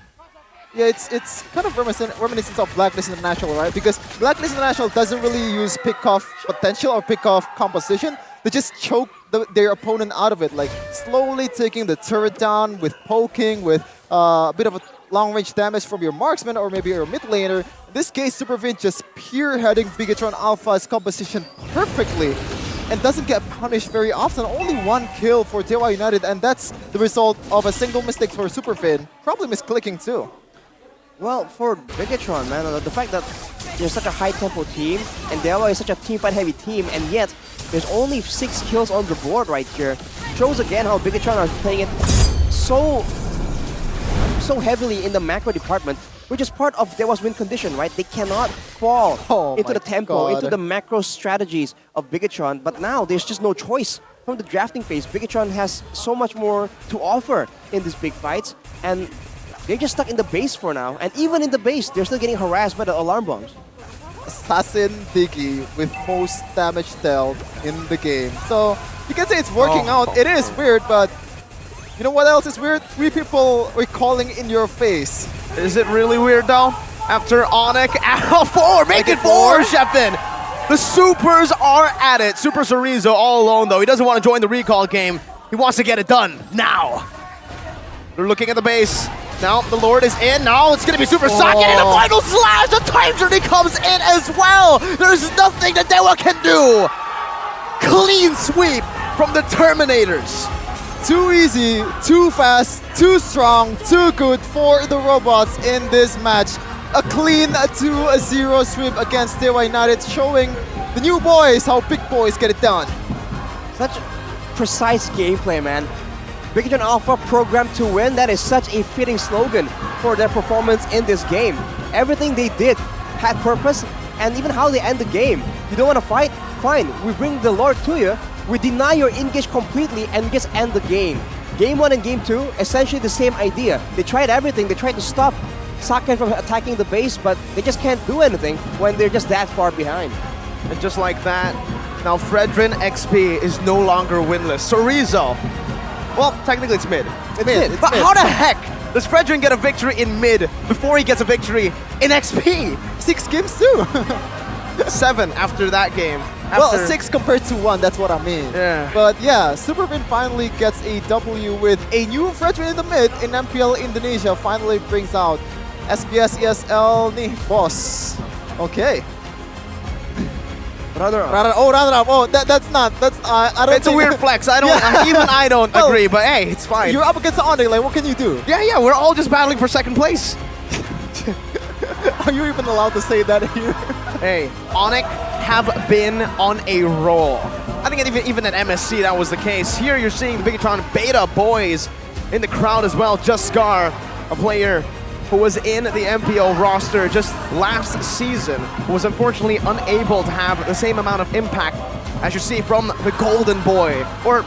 Yeah, it's kind of reminiscent of Blacklist International, right? Because Blacklist International doesn't really use pick-off potential or pick-off composition. They just choke their opponent out of it, like slowly taking the turret down with poking, with a bit of a long-range damage from your marksman or maybe your mid laner. In this case, Supervin just spearheading Bigatron Alpha's composition perfectly and doesn't get punished very often. Only 1 kill for Dewa United, and that's the result of a single mistake for Superfin. Probably misclicking too. Well, for Bigatron, man, the fact that they're such a high-tempo team, and Dewa is such a team-fight-heavy team, and yet there's only 6 kills on the board right here, shows again how Bigatron are playing it so heavily in the macro department, which is part of Dewa's win condition, right? They cannot fall into the tempo, into the macro strategies of Bigatron, but now there's just no choice. From the drafting phase, Bigatron has so much more to offer in these big fights, and they're just stuck in the base for now. And even in the base, they're still getting harassed by the alarm bombs. Assassin Diggy with most damage dealt in the game. So you can say it's working out. It is weird, but you know what else is weird? 3 people recalling in your face. Is it really weird though? After Onyx, 4, make it 4, Shepin! The Supers are at it. Super Chorizo all alone though. He doesn't want to join the recall game. He wants to get it done now. They're looking at the base. Now the Lord is in. Now it's going to be Super Saiyan in the final slash. The time journey comes in as well. There's nothing that Dewa can do. Clean sweep from the Terminators. Too easy, too fast, too strong, too good for the robots in this match. A clean 2-0 sweep against Dewa United, showing the new boys how big boys get it done. Such precise gameplay, man. Bigatron Alpha programmed to win, that is such a fitting slogan for their performance in this game. Everything they did had purpose, and even how they end the game. You don't want to fight? Fine, we bring the Lord to you. We deny your engage completely and just end the game. Game 1 and Game 2, essentially the same idea. They tried everything. They tried to stop Saken from attacking the base, but they just can't do anything when they're just that far behind. And just like that, now Fredrin XP is no longer winless. Sorizo, well, technically it's mid. It's mid. But how the heck does Fredrin get a victory in mid before he gets a victory in XP? 6 games too. 7 after that game. Well, 6 compared to 1, that's what I mean. Yeah. But yeah, Supervin finally gets a W with a new Fredrin in the mid in MPL Indonesia. Finally brings out SBS ESL nih, boss. Okay. Runner-up. Oh, that's not. I don't. It's a weird flex. I don't. Even I don't agree. But hey, it's fine. You're up against the Onyx. Like, what can you do? Yeah. We're all just battling for second place. Are you even allowed to say that here? Hey, Onyx have been on a roll. I think even at MSC that was the case. Here you're seeing the Bigatron Beta boys in the crowd as well. Just Scar, a player who was in the MPL roster just last season, who was unfortunately unable to have the same amount of impact as you see from the Golden Boy, or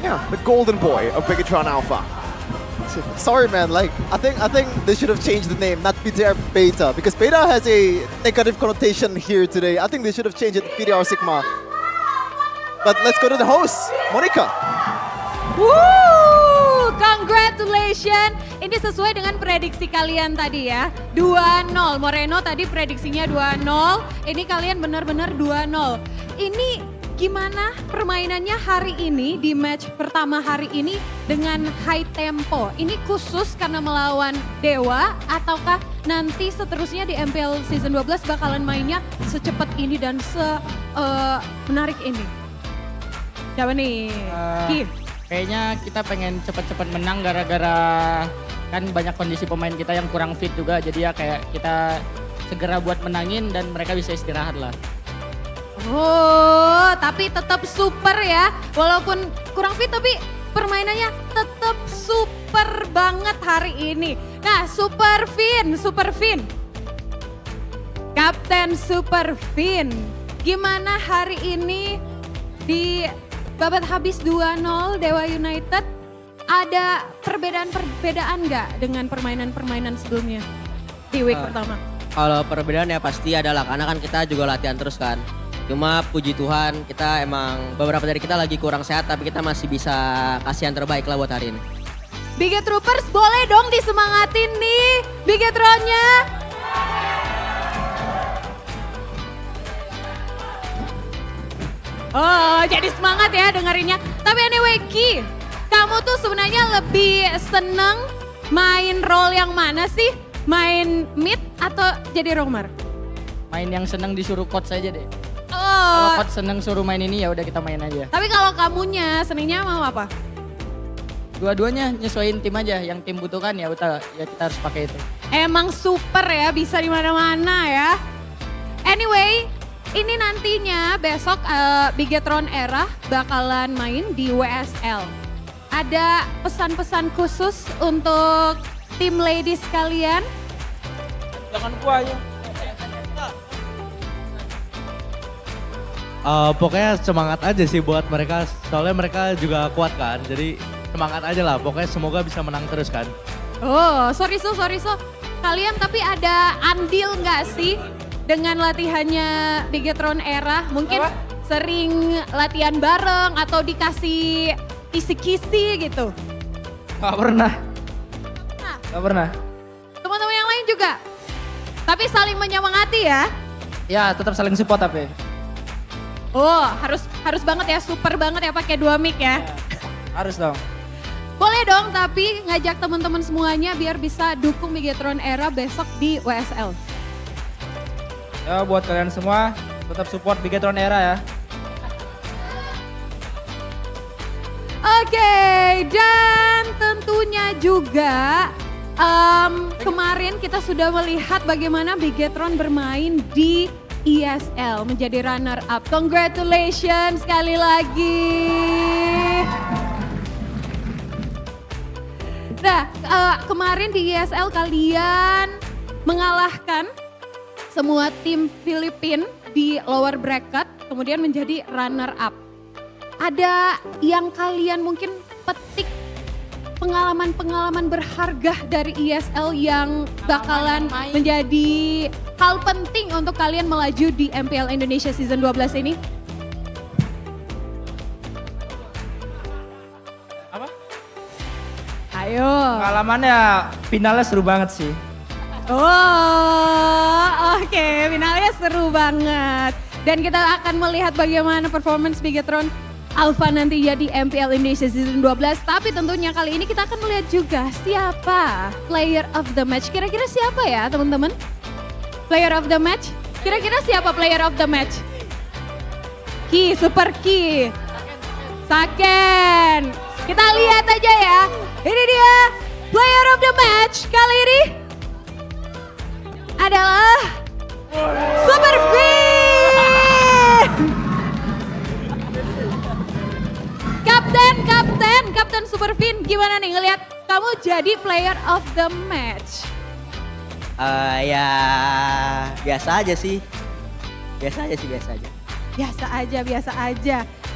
yeah, the Golden Boy of Bigatron Alpha. Sorry, man. Like, I think they should have changed the name, not PTR Beta, because Beta has a negative connotation here today. I think they should have changed it to PTR Sigma. But let's go to the host, Monica. Woo! Congratulations! Ini sesuai dengan prediksi kalian tadi ya. 2-0. Moreno tadi prediksinya 2-0. Ini kalian benar-benar 2-0. Ini gimana permainannya hari ini di match pertama hari ini dengan high tempo? Ini khusus karena melawan Dewa ataukah nanti seterusnya di MPL Season 12 bakalan mainnya secepat ini dan menarik ini? Siapa nih? Kim? Kayaknya kita pengen cepet-cepet menang gara-gara kan banyak kondisi pemain kita yang kurang fit juga. Jadi ya kayak kita segera buat menangin dan mereka bisa istirahat lah. Oh, tapi tetap super ya. Walaupun kurang fit tapi permainannya tetap super banget hari ini. Nah, Super Fin. Kapten Super Fin. Gimana hari ini di babat habis 2-0 Dewa United? Ada perbedaan-perbedaan nggak dengan permainan-permainan sebelumnya di week pertama? Kalau perbedaan ya pasti adalah karena kan kita juga latihan terus kan. Cuma puji Tuhan kita emang beberapa dari kita lagi kurang sehat tapi kita masih bisa kasih yang terbaik lah buat hari ini. Biget Troopers boleh dong disemangatin nih Bigetronnya. Oh jadi semangat ya dengerinnya. Tapi anyway Ki, kamu tuh sebenarnya lebih seneng main role yang mana sih? Main mid atau jadi roamer? Main yang seneng disuruh coach aja deh. Oh. Kalau coach seneng suruh main ini ya udah kita main aja. Tapi kalau kamunya senengnya mau apa? Dua-duanya nyesuaiin tim aja, yang tim butuhkan ya udah ya kita harus pakai itu. Emang super ya, bisa di mana-mana ya. Anyway, ini nantinya besok Bigetron Era bakalan main di WSL. Ada pesan-pesan khusus untuk tim ladies kalian? Jangan gua aja. Pokoknya semangat aja sih buat mereka, soalnya mereka juga kuat kan, jadi semangat aja lah, pokoknya semoga bisa menang terus kan. Oh, sorry so. Kalian tapi ada andil nggak sih dengan latihannya Bigetron Era? Mungkin sering latihan bareng atau dikasih kisi-kisi gitu? Gak pernah. Gak pernah. Teman-teman yang lain juga? Tapi saling menyemangati ya? Ya tetap saling support tapi. Oh harus banget ya, super banget ya pakai 2 mic ya? Harus dong. Boleh dong tapi ngajak teman-teman semuanya biar bisa dukung Bigetron Era besok di WSL. Ya buat kalian semua tetap support Bigetron Era ya. Oke, dan tentunya juga kemarin kita sudah melihat bagaimana Bigetron bermain di ESL menjadi runner up. Congratulations sekali lagi. Nah, kemarin di ESL kalian mengalahkan semua tim Filipina di lower bracket, kemudian menjadi runner up. Ada yang kalian mungkin petik pengalaman-pengalaman berharga dari ESL yang bakalan menjadi hal penting untuk kalian melaju di MPL Indonesia Season 12 ini? Apa? Ayo. Pengalamannya finalnya seru banget sih. Oh, oke, finalnya seru banget. Dan kita akan melihat bagaimana performance Bigetron Alpha nantinya di MPL Indonesia Season 12. Tapi tentunya kali ini kita akan melihat juga siapa player of the match. Kira-kira siapa ya teman-teman? Player of the match? Kira-kira siapa player of the match? Ki, Super Ki. Saken. Kita lihat aja ya. Ini dia player of the match kali ini adalah Super Kapten Superfin, gimana nih ngelihat kamu jadi player of the match? Ya biasa aja sih. Biasa aja.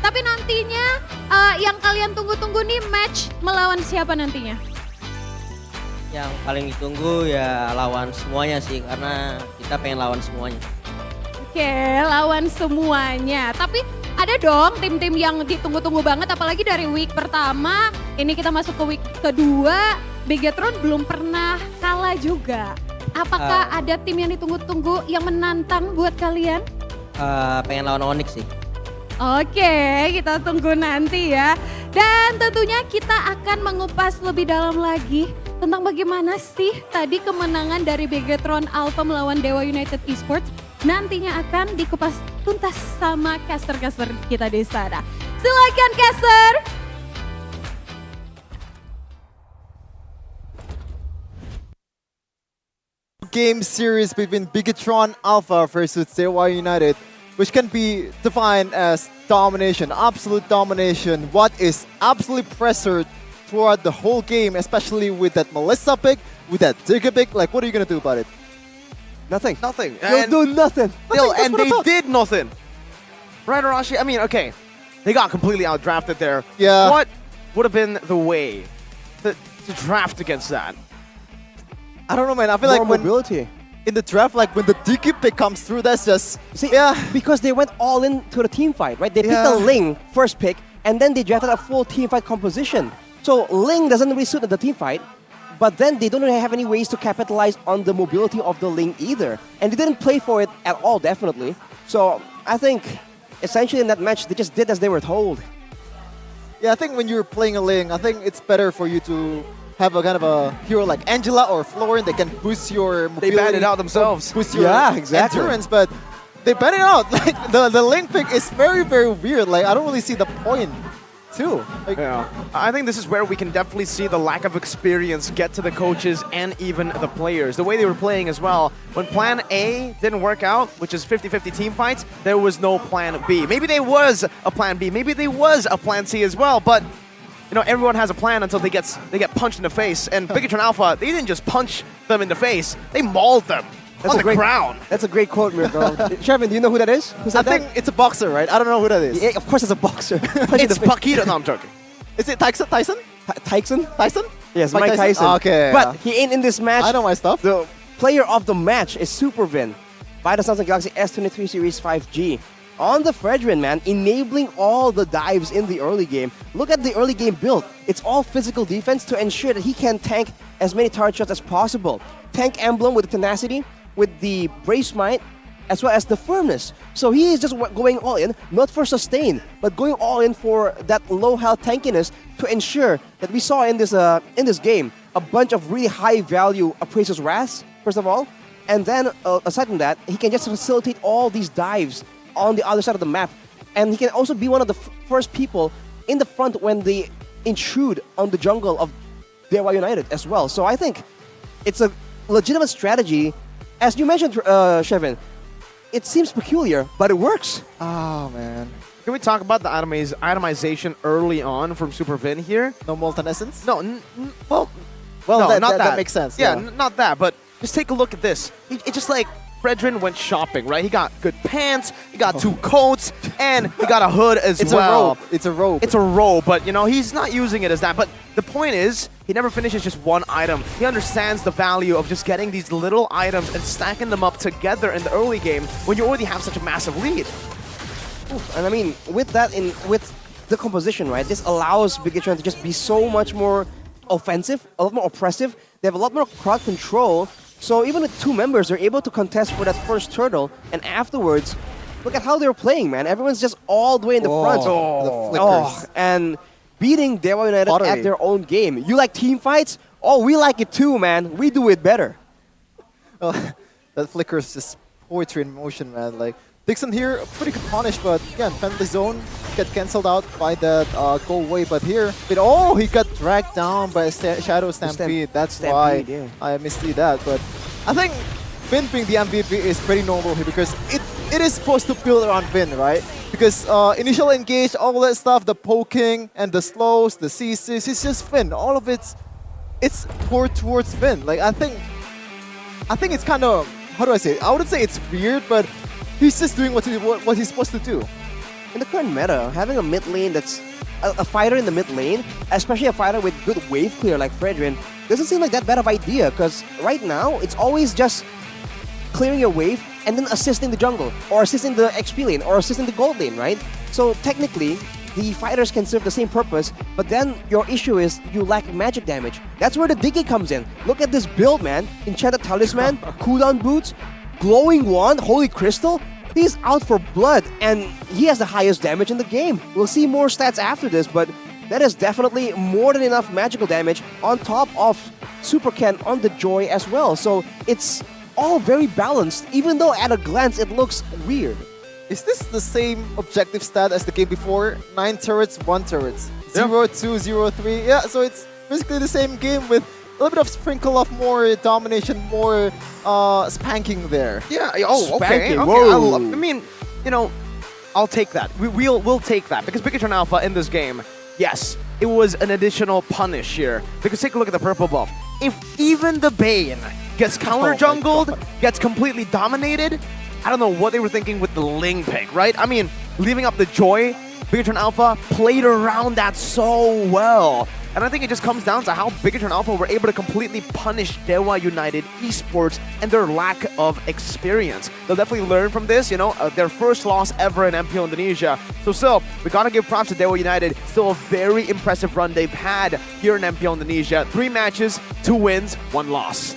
Tapi nantinya yang kalian tunggu-tunggu nih match melawan siapa nantinya? Yang paling ditunggu ya lawan semuanya sih, karena kita pengen lawan semuanya. Oke, lawan semuanya. Tapi ada dong tim-tim yang ditunggu-tunggu banget, apalagi dari week pertama, ini kita masuk ke week kedua, Bigetron belum pernah kalah juga. Apakah ada tim yang ditunggu-tunggu yang menantang buat kalian? Pengen lawan Onyx sih. Oke, kita tunggu nanti ya. Dan tentunya kita akan mengupas lebih dalam lagi tentang bagaimana sih tadi kemenangan dari Bigetron Alpha melawan Dewa United Esports. Nantinya akan dikupas tuntas sama caster-caster kita di sana. Silakan caster. Game series between Bigetron Alpha versus Dewa United, which can be defined as domination, absolute domination. What is absolutely pressured throughout the whole game, especially with that Melissa pick, with that Digger pick. Like, what are you gonna do about it? Nothing. You'll do nothing. And they did nothing. Right, Arashi? I mean, okay, they got completely outdrafted there. Yeah. What would have been the way to draft against that? I don't know, man. I feel More like mobility. in the draft, like when the DQ pick comes through, that's just because they went all in to the team fight, right? They picked the Ling first pick, and then they drafted a full team fight composition. So Ling doesn't really suit the team fight, but then they don't really have any ways to capitalize on the mobility of the Ling either. And they didn't play for it at all, definitely. So I think essentially in that match, they just did as they were told. Yeah, I think when you're playing a Ling, I think it's better for you to have a kind of a hero like Angela or Florin that can boost your mobility. They banned it out themselves. Boost your endurance, but they banned it out. Like the Ling pick is very, very weird. Like I don't really see the point too. Like, yeah. I think this is where we can definitely see the lack of experience get to the coaches and even the players. The way they were playing as well. When plan A didn't work out, which is 50-50 team fights, there was no plan B. Maybe there was a plan B. Maybe there was a plan C as well, but you know, everyone has a plan until they get punched in the face. And Bigetron Alpha, they didn't just punch them in the face, they mauled them on the ground. That's a great quote, Mirko. Shervin, do you know who that is? Who said I think it's a boxer, right? I don't know who that is. Yeah, of course it's a boxer. It's Paquito. No, I'm joking. Is it Tyson? Tyson? Tyson? Yes, Mike Tyson. Okay. But he ain't in this match. I know my stuff. The player of the match is Supervin by the Samsung Galaxy S23 Series 5G. On the Fredrin, man, enabling all the dives in the early game. Look at the early game build. It's all physical defense to ensure that he can tank as many turret shots as possible. Tank Emblem with the tenacity, with the Brace Might, as well as the firmness. So he is just going all in, not for sustain, but going all in for that low health tankiness to ensure that we saw in this game a bunch of really high value Appraiser's Wrath, first of all, and then aside from that, he can just facilitate all these dives on the other side of the map, and he can also be one of the first people in the front when they intrude on the jungle of Dewa United as well. So I think it's a legitimate strategy. As you mentioned, Shevin, it seems peculiar, but it works. Oh, man. Can we talk about the itemization early on from Super Vin here? No Molten Essence? No, well, Well, no, that, that makes sense. Yeah, not that, but just take a look at this. It's just like Fredrin went shopping, right? He got good pants, he got 2 coats, and he got a hood as It's well. a robe. It's a robe. It's a robe, but, you know, he's not using it as that. But the point is, he never finishes just one item. He understands the value of just getting these little items and stacking them up together in the early game when you already have such a massive lead. And I mean, with that, with the composition, right, this allows Bigatron to just be so much more offensive, a lot more oppressive. They have a lot more crowd control. So even with 2 members, they're able to contest for that first turtle. And afterwards, look at how they're playing, man. Everyone's just all the way in the front. The flickers. And beating Dewa United Pottery. at their own game. You like team fights? Oh, we like it too, man. We do it better. That flicker is just poetry in motion, man. Like, Dixon here, pretty good punish, but again, penalty zone get cancelled out by that go away. But here, he got dragged down by Shadow Stampede. That's why I missed that. But I think Vin being the MVP is pretty normal here because it is supposed to build around Vin, right? Because initial engage, all that stuff, the poking and the slows, the CCs, it's just Vin. All of it's poured towards Vin. Like I think it's kind of, how do I say it? I wouldn't say it's weird, but he's just doing what he's supposed to do. In the current meta, having a mid lane that's a fighter in the mid lane, especially a fighter with good wave clear like Fredrin, doesn't seem like that bad of idea because right now it's always just clearing your wave and then assisting the jungle or assisting the XP lane or assisting the gold lane, right? So technically, the fighters can serve the same purpose, but then your issue is you lack magic damage. That's where the Diggy comes in. Look at this build, man. Enchanted Talisman, cooldown boots, glowing wand, holy crystal. He's out for blood, and he has the highest damage in the game. We'll see more stats after this, but that is definitely more than enough magical damage on top of Super Ken on the Joy as well. So it's all very balanced, even though at a glance it looks weird. Is this the same objective stat as the game before? 9 turrets, 1 turrets. 0, 2, 0, 3. Yeah, so it's basically the same game with a little bit of sprinkle of more domination, more spanking there. Yeah. Oh, okay. Spanking, I mean, you know, I'll take that. We'll take that because Bigatron Alpha in this game, yes, it was an additional punish here. Because take a look at the purple buff. If even the Bane gets counter jungled, gets completely dominated, I don't know what they were thinking with the Ling pick, right? I mean, leaving up the Joy, Bigatron Alpha played around that so well. And I think it just comes down to how Bigatron Alpha were able to completely punish Dewa United Esports and their lack of experience. They'll definitely learn from this, you know, their first loss ever in MPL Indonesia. So still, we gotta give props to Dewa United. Still a very impressive run they've had here in MPL Indonesia. 3 matches, 2 wins, 1 loss.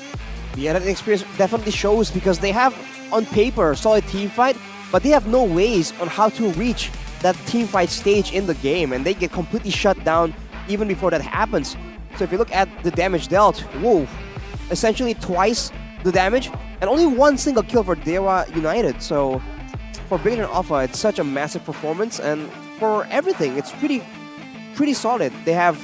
Yeah, that experience definitely shows because they have, on paper, a solid team fight, but they have no ways on how to reach that team fight stage in the game, and they get completely shut down even before that happens. So if you look at the damage dealt, whoa, essentially twice the damage, and only 1 single kill for Dewa United. So for Bigatron Alpha, it's such a massive performance, and for everything, it's pretty solid. They have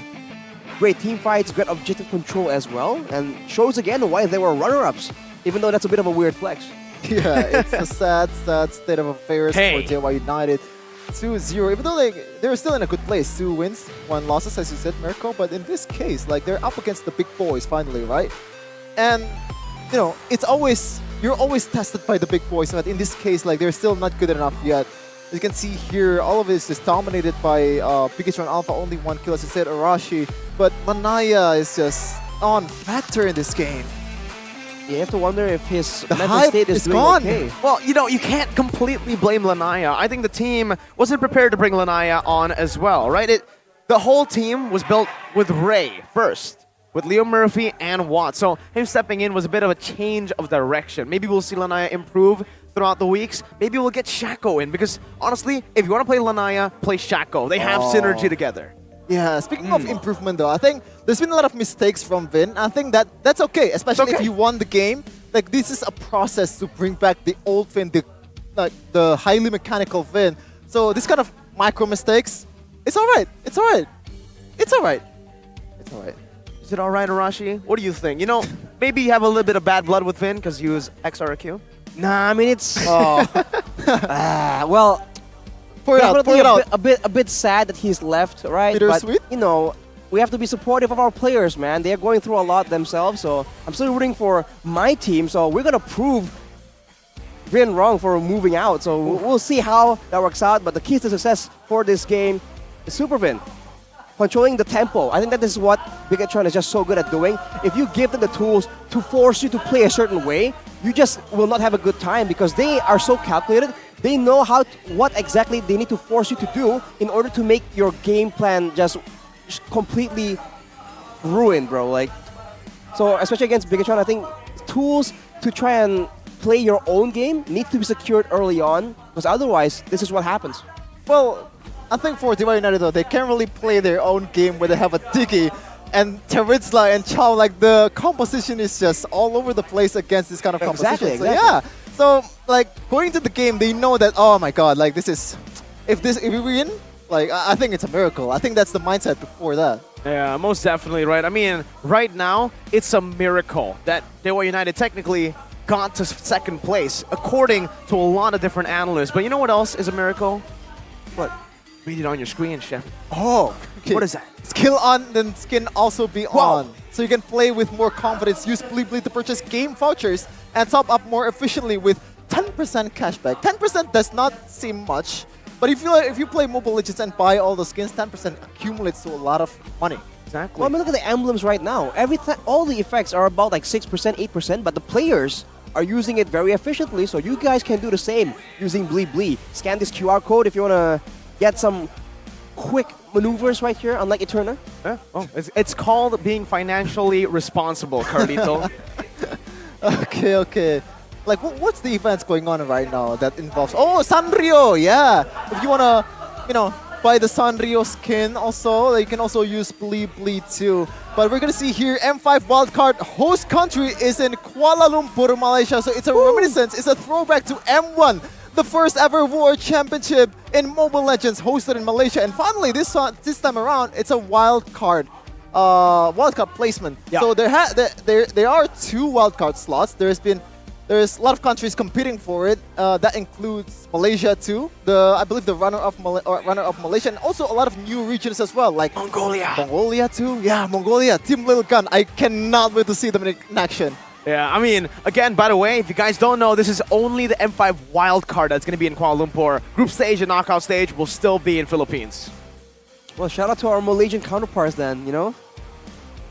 great team fights, great objective control as well, and shows again why they were runner-ups, even though that's a bit of a weird flex. Yeah, it's a sad state of affairs for Dewa United. 2-0, even though they're still in a good place. 2 wins, 1 losses, as you said, Mirko. But in this case, like, they're up against the big boys finally, right? And you know, you're always tested by the big boys. But in this case, like, they're still not good enough yet. As you can see here, all of this is dominated by Bigatron Alpha. Only 1 kill, as you said, Arashi. But Lanaya is just on factor in this game. You have to wonder if his The mental hype state is is doing gone. okay. Well, you know, you can't completely blame Lanaya. I think the team wasn't prepared to bring Lanaya on as well, right? The whole team was built with Ray first, with Leo Murphy and Watt. So him stepping in was a bit of a change of direction. Maybe we'll see Lanaya improve throughout the weeks, maybe we'll get Shaco in. Because honestly, if you want to play Lanaya, play Shaco. They have synergy together. Yeah, speaking of improvement though, I think there's been a lot of mistakes from Vin. I think that's okay, especially if you won the game. Like, this is a process to bring back the old Vin, the highly mechanical Vin. So this kind of micro mistakes, it's alright. It's alright. It's alright. It's alright. Is it alright, Arashi? What do you think? You know, maybe you have a little bit of bad blood with Vin because you use XRQ? Nah, I mean, it's... well... Pour it out, pour it out. A bit sad that he's left, right? Bittersweet? But, you know, we have to be supportive of our players, man. They are going through a lot themselves, so I'm still rooting for my team. So we're going to prove Vin wrong for moving out. So we'll see how that works out. But the key to success for this game is Super Vin. Controlling the tempo. I think that is what Bigatron is just so good at doing. If you give them the tools to force you to play a certain way, you just will not have a good time because they are so calculated. They know what exactly they need to force you to do in order to make your game plan just completely ruined, bro. Like, so especially against Bigatron, I think tools to try and play your own game need to be secured early on because otherwise, this is what happens. Well, I think for DY United though, they can't really play their own game where they have a Diggy and Terizla and Chow. Like, the composition is just all over the place against this kind of composition. Exactly. So, yeah. So, like, going into the game, they know that, oh my god, like, this is... If we win, like, I think it's a miracle. I think that's the mindset before that. Yeah, most definitely, right? I mean, right now, it's a miracle that DY United technically got to second place, according to a lot of different analysts. But you know what else is a miracle? What? Read it on your screen, Chef. Oh, okay. What is that? Skill on, then skin also be on. So you can play with more confidence, use Bleed to purchase game vouchers, and top up more efficiently with 10% cashback. 10% does not seem much, but if you play Mobile Legends and buy all the skins, 10% accumulates to a lot of money. Exactly. Well, I mean, look at the emblems right now. All the effects are about like 6%, 8%, but the players are using it very efficiently, so you guys can do the same using Bleed. Scan this QR code if you want to get some quick maneuvers right here, unlike Eterna. Yeah. Oh, it's called being financially responsible, Carlito. Okay. Like, what's the events going on right now that involves... Oh, Sanrio, yeah! If you want to, buy the Sanrio skin also, you can also use Bleed too. But we're going to see here, M5 wildcard host country is in Kuala Lumpur, Malaysia. So it's a reminiscence, it's a throwback to M1, the first ever World Championship in Mobile Legends hosted in Malaysia. And finally, this time around, it's a wildcard placement. Yeah. So there are 2 wildcard slots. There's a lot of countries competing for it. That includes Malaysia too. I believe the runner-up Malaysia, and also a lot of new regions as well, like Mongolia too. Yeah, Mongolia, Team Lil Gun. I cannot wait to see them in action. Yeah, I mean, again, by the way, if you guys don't know, this is only the M5 wildcard that's going to be in Kuala Lumpur. Group stage and knockout stage will still be in Philippines. Well, shout out to our Malaysian counterparts then,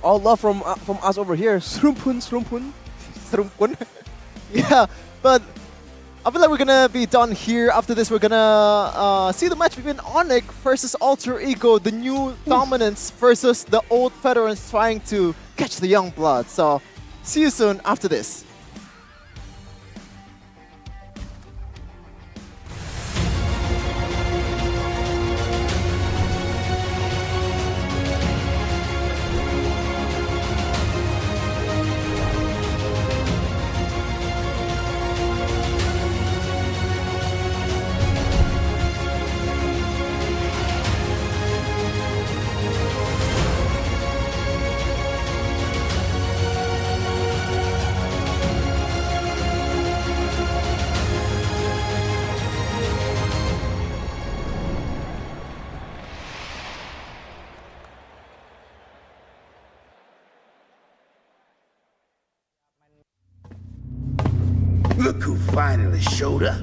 All love from us over here. Srumpun. Yeah, but I feel like we're gonna be done here. After this, we're gonna see the match between Onyx versus Alter Ego, the new dominance versus the old veterans trying to catch the young blood. So, see you soon after this. Look who finally showed up.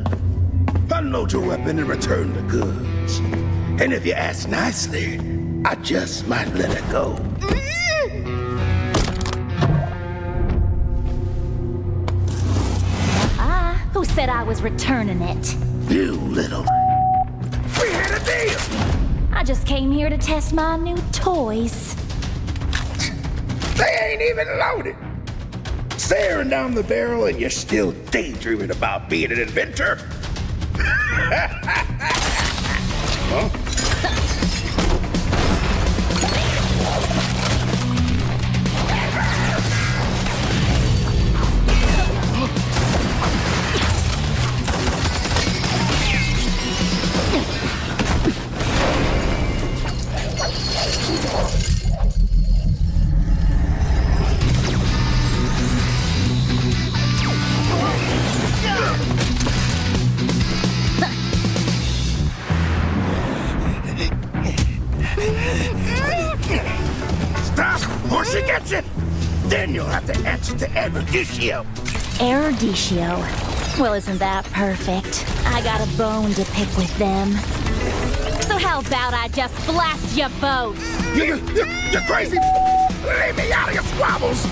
Unload your weapon and return the goods. And if you ask nicely, I just might let it go. Who said I was returning it? You little... We had a deal! I just came here to test my new toys. They ain't even loaded. Staring down the barrel and you're still daydreaming about being an inventor? Huh? Stop, or she gets it! Then you'll have to answer to Erudicio. Erudicio. Well, isn't that perfect? I got a bone to pick with them. So how about I just blast you both? You're crazy! Leave me out of your squabbles!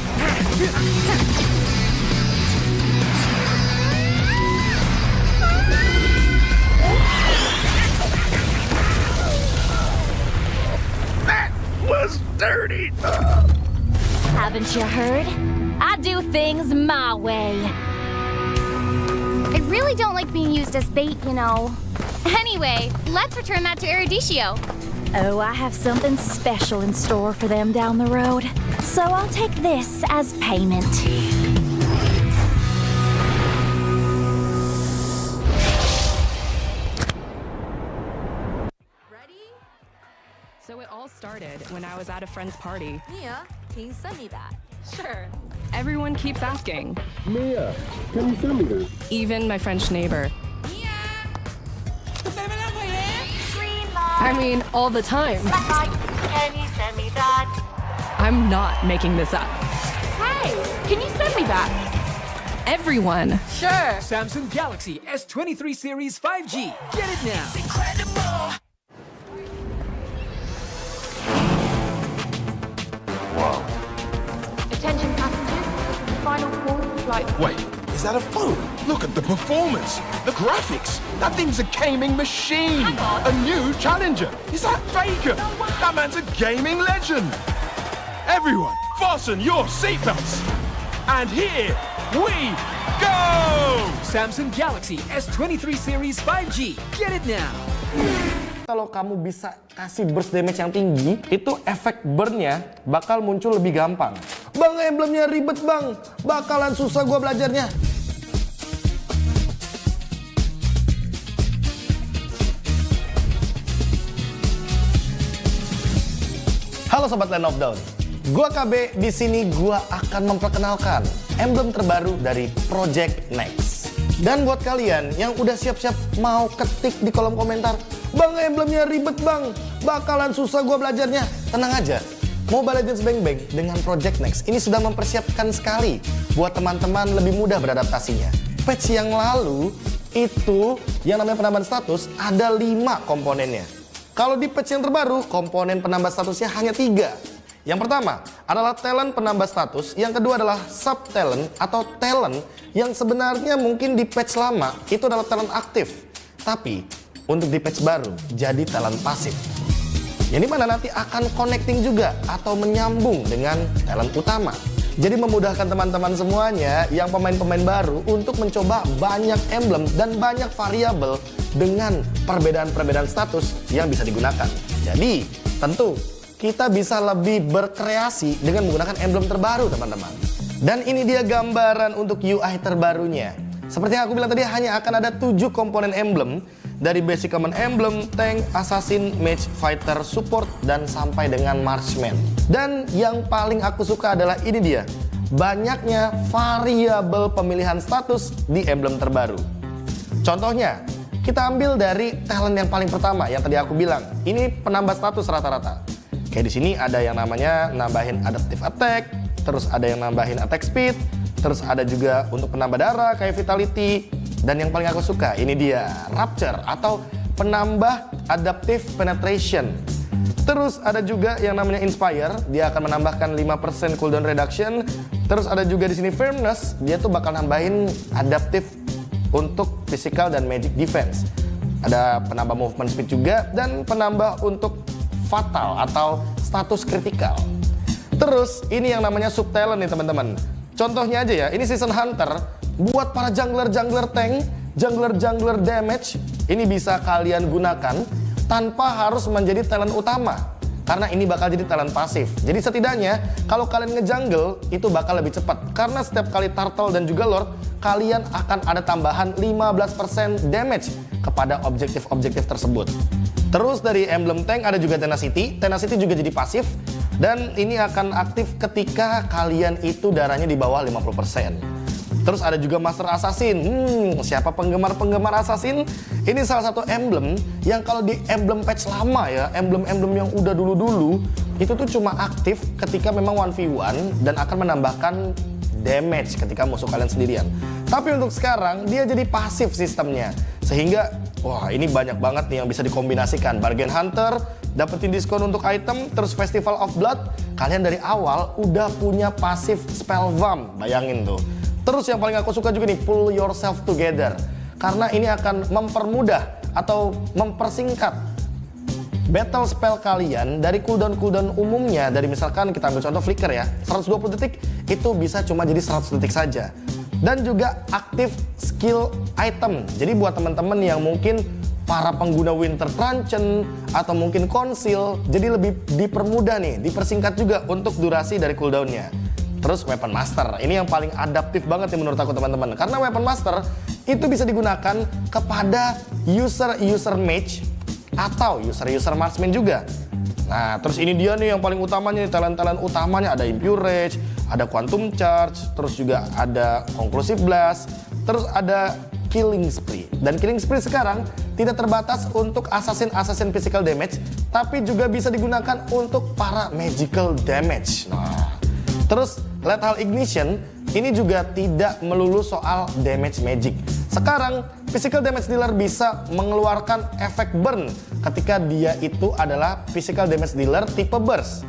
That was dirty! Haven't you heard? I do things my way. I really don't like being used as bait, you know. Anyway, let's return that to Erudicio. Oh, I have something special in store for them down the road. So I'll take this as payment. So it all started when I was at a friend's party. Mia, can you send me that? Sure. Everyone keeps asking. Mia, can you send me that? Even my French neighbor. I mean, all the time. Can you send me that? I'm not making this up. Hey, can you send me that? Everyone. Sure. Samsung Galaxy S23 Series 5G. Get it now. It's incredible. Attention passengers, final call for flight. Wait, is that a phone? Look at the performance, the graphics. That thing's a gaming machine. A new challenger. Is that Faker? That man's a gaming legend. Everyone, fasten your seatbelts. And here we go! Samsung Galaxy S23 Series 5G. Get it now. Kalau kamu bisa kasih burst damage yang tinggi, itu efek burn-nya bakal muncul lebih gampang. Bang, emblemnya ribet bang, bakalan susah gua belajarnya. Halo sobat Land of Dawn, gua KB. Di sini gua akan memperkenalkan emblem terbaru dari Project Next. Dan buat kalian yang udah siap-siap mau ketik di kolom komentar, bang emblemnya ribet bang, bakalan susah gua belajarnya. Tenang aja, Mobile Legends Bang Bang dengan Project Next ini sudah mempersiapkan sekali buat teman-teman lebih mudah beradaptasinya. Patch yang lalu itu yang namanya penambahan status ada 5 komponennya. Kalau di patch yang terbaru, komponen penambah statusnya hanya 3. Yang pertama adalah talent penambah status, yang kedua adalah sub talent atau talent yang sebenarnya mungkin di patch lama itu adalah talent aktif. Tapi untuk di patch baru jadi talent pasif. Yang dimana nanti akan connecting juga atau menyambung dengan talent utama. Jadi memudahkan teman-teman semuanya yang pemain-pemain baru untuk mencoba banyak emblem dan banyak variabel dengan perbedaan-perbedaan status yang bisa digunakan. Jadi tentu kita bisa lebih berkreasi dengan menggunakan emblem terbaru teman-teman. Dan ini dia gambaran untuk UI terbarunya. Seperti yang aku bilang tadi, hanya akan ada 7 komponen emblem. Dari basic common emblem, tank, assassin, mage, fighter, support, dan sampai dengan marksman. Dan yang paling aku suka adalah ini dia, banyaknya variabel pemilihan status di emblem terbaru. Contohnya, kita ambil dari talent yang paling pertama yang tadi aku bilang. Ini penambah status rata-rata. Kayak di sini ada yang namanya nambahin adaptive attack, terus ada yang nambahin attack speed, terus ada juga untuk penambah darah kayak vitality, dan yang paling aku suka ini dia rapture atau penambah adaptive penetration. Terus ada juga yang namanya inspire, dia akan menambahkan 5% cooldown reduction. Terus ada juga di sini firmness, dia tuh bakal nambahin adaptive untuk physical dan magic defense. Ada penambah movement speed juga dan penambah untuk fatal atau status kritikal. Terus ini yang namanya subtalent nih teman-teman. Contohnya aja ya, ini Season Hunter buat para jungler-jungler tank, jungler-jungler damage, ini bisa kalian gunakan tanpa harus menjadi talent utama. Karena ini bakal jadi talent pasif. Jadi setidaknya kalau kalian ngejungle itu bakal lebih cepat. Karena setiap kali turtle dan juga lord, kalian akan ada tambahan 15% damage kepada objektif-objektif tersebut. Terus dari emblem tank ada juga Tenacity. Tenacity juga jadi pasif. Dan ini akan aktif ketika kalian itu darahnya di bawah 50%. Terus ada juga Master Assassin. Siapa penggemar-penggemar Assassin? Ini salah satu emblem yang kalau di emblem patch lama ya, emblem-emblem yang udah dulu-dulu, itu tuh cuma aktif ketika memang 1v1 dan akan menambahkan damage ketika musuh kalian sendirian. Tapi untuk sekarang dia jadi pasif sistemnya. Sehingga wah ini banyak banget nih yang bisa dikombinasikan. Bargain Hunter, dapetin diskon untuk item, terus Festival of Blood, kalian dari awal udah punya pasif spell vamp, bayangin tuh. Terus yang paling aku suka juga nih, pull yourself together. Karena ini akan mempermudah atau mempersingkat battle spell kalian dari cooldown umumnya. Dari misalkan kita ambil contoh flicker ya, 120 detik itu bisa cuma jadi 100 detik saja. Dan juga aktif skill item. Jadi buat teman-teman yang mungkin para pengguna Winter Truncheon atau mungkin Conceal, jadi lebih dipermudah nih, dipersingkat juga untuk durasi dari cooldownnya. Terus Weapon Master, ini yang paling adaptif banget nih menurut aku teman-teman. Karena Weapon Master itu bisa digunakan kepada user mage atau user marksman juga. Nah terus ini dia nih yang paling utamanya nih, talent-talent utamanya ada Impure Rage, ada Quantum Charge, terus juga ada Conclusive Blast, terus ada Killing Spree. Dan Killing Spree sekarang tidak terbatas untuk assassin physical damage, tapi juga bisa digunakan untuk para magical damage. Nah, terus Lethal Ignition ini juga tidak melulu soal damage magic. Sekarang physical damage dealer bisa mengeluarkan efek burn ketika dia itu adalah physical damage dealer tipe burst.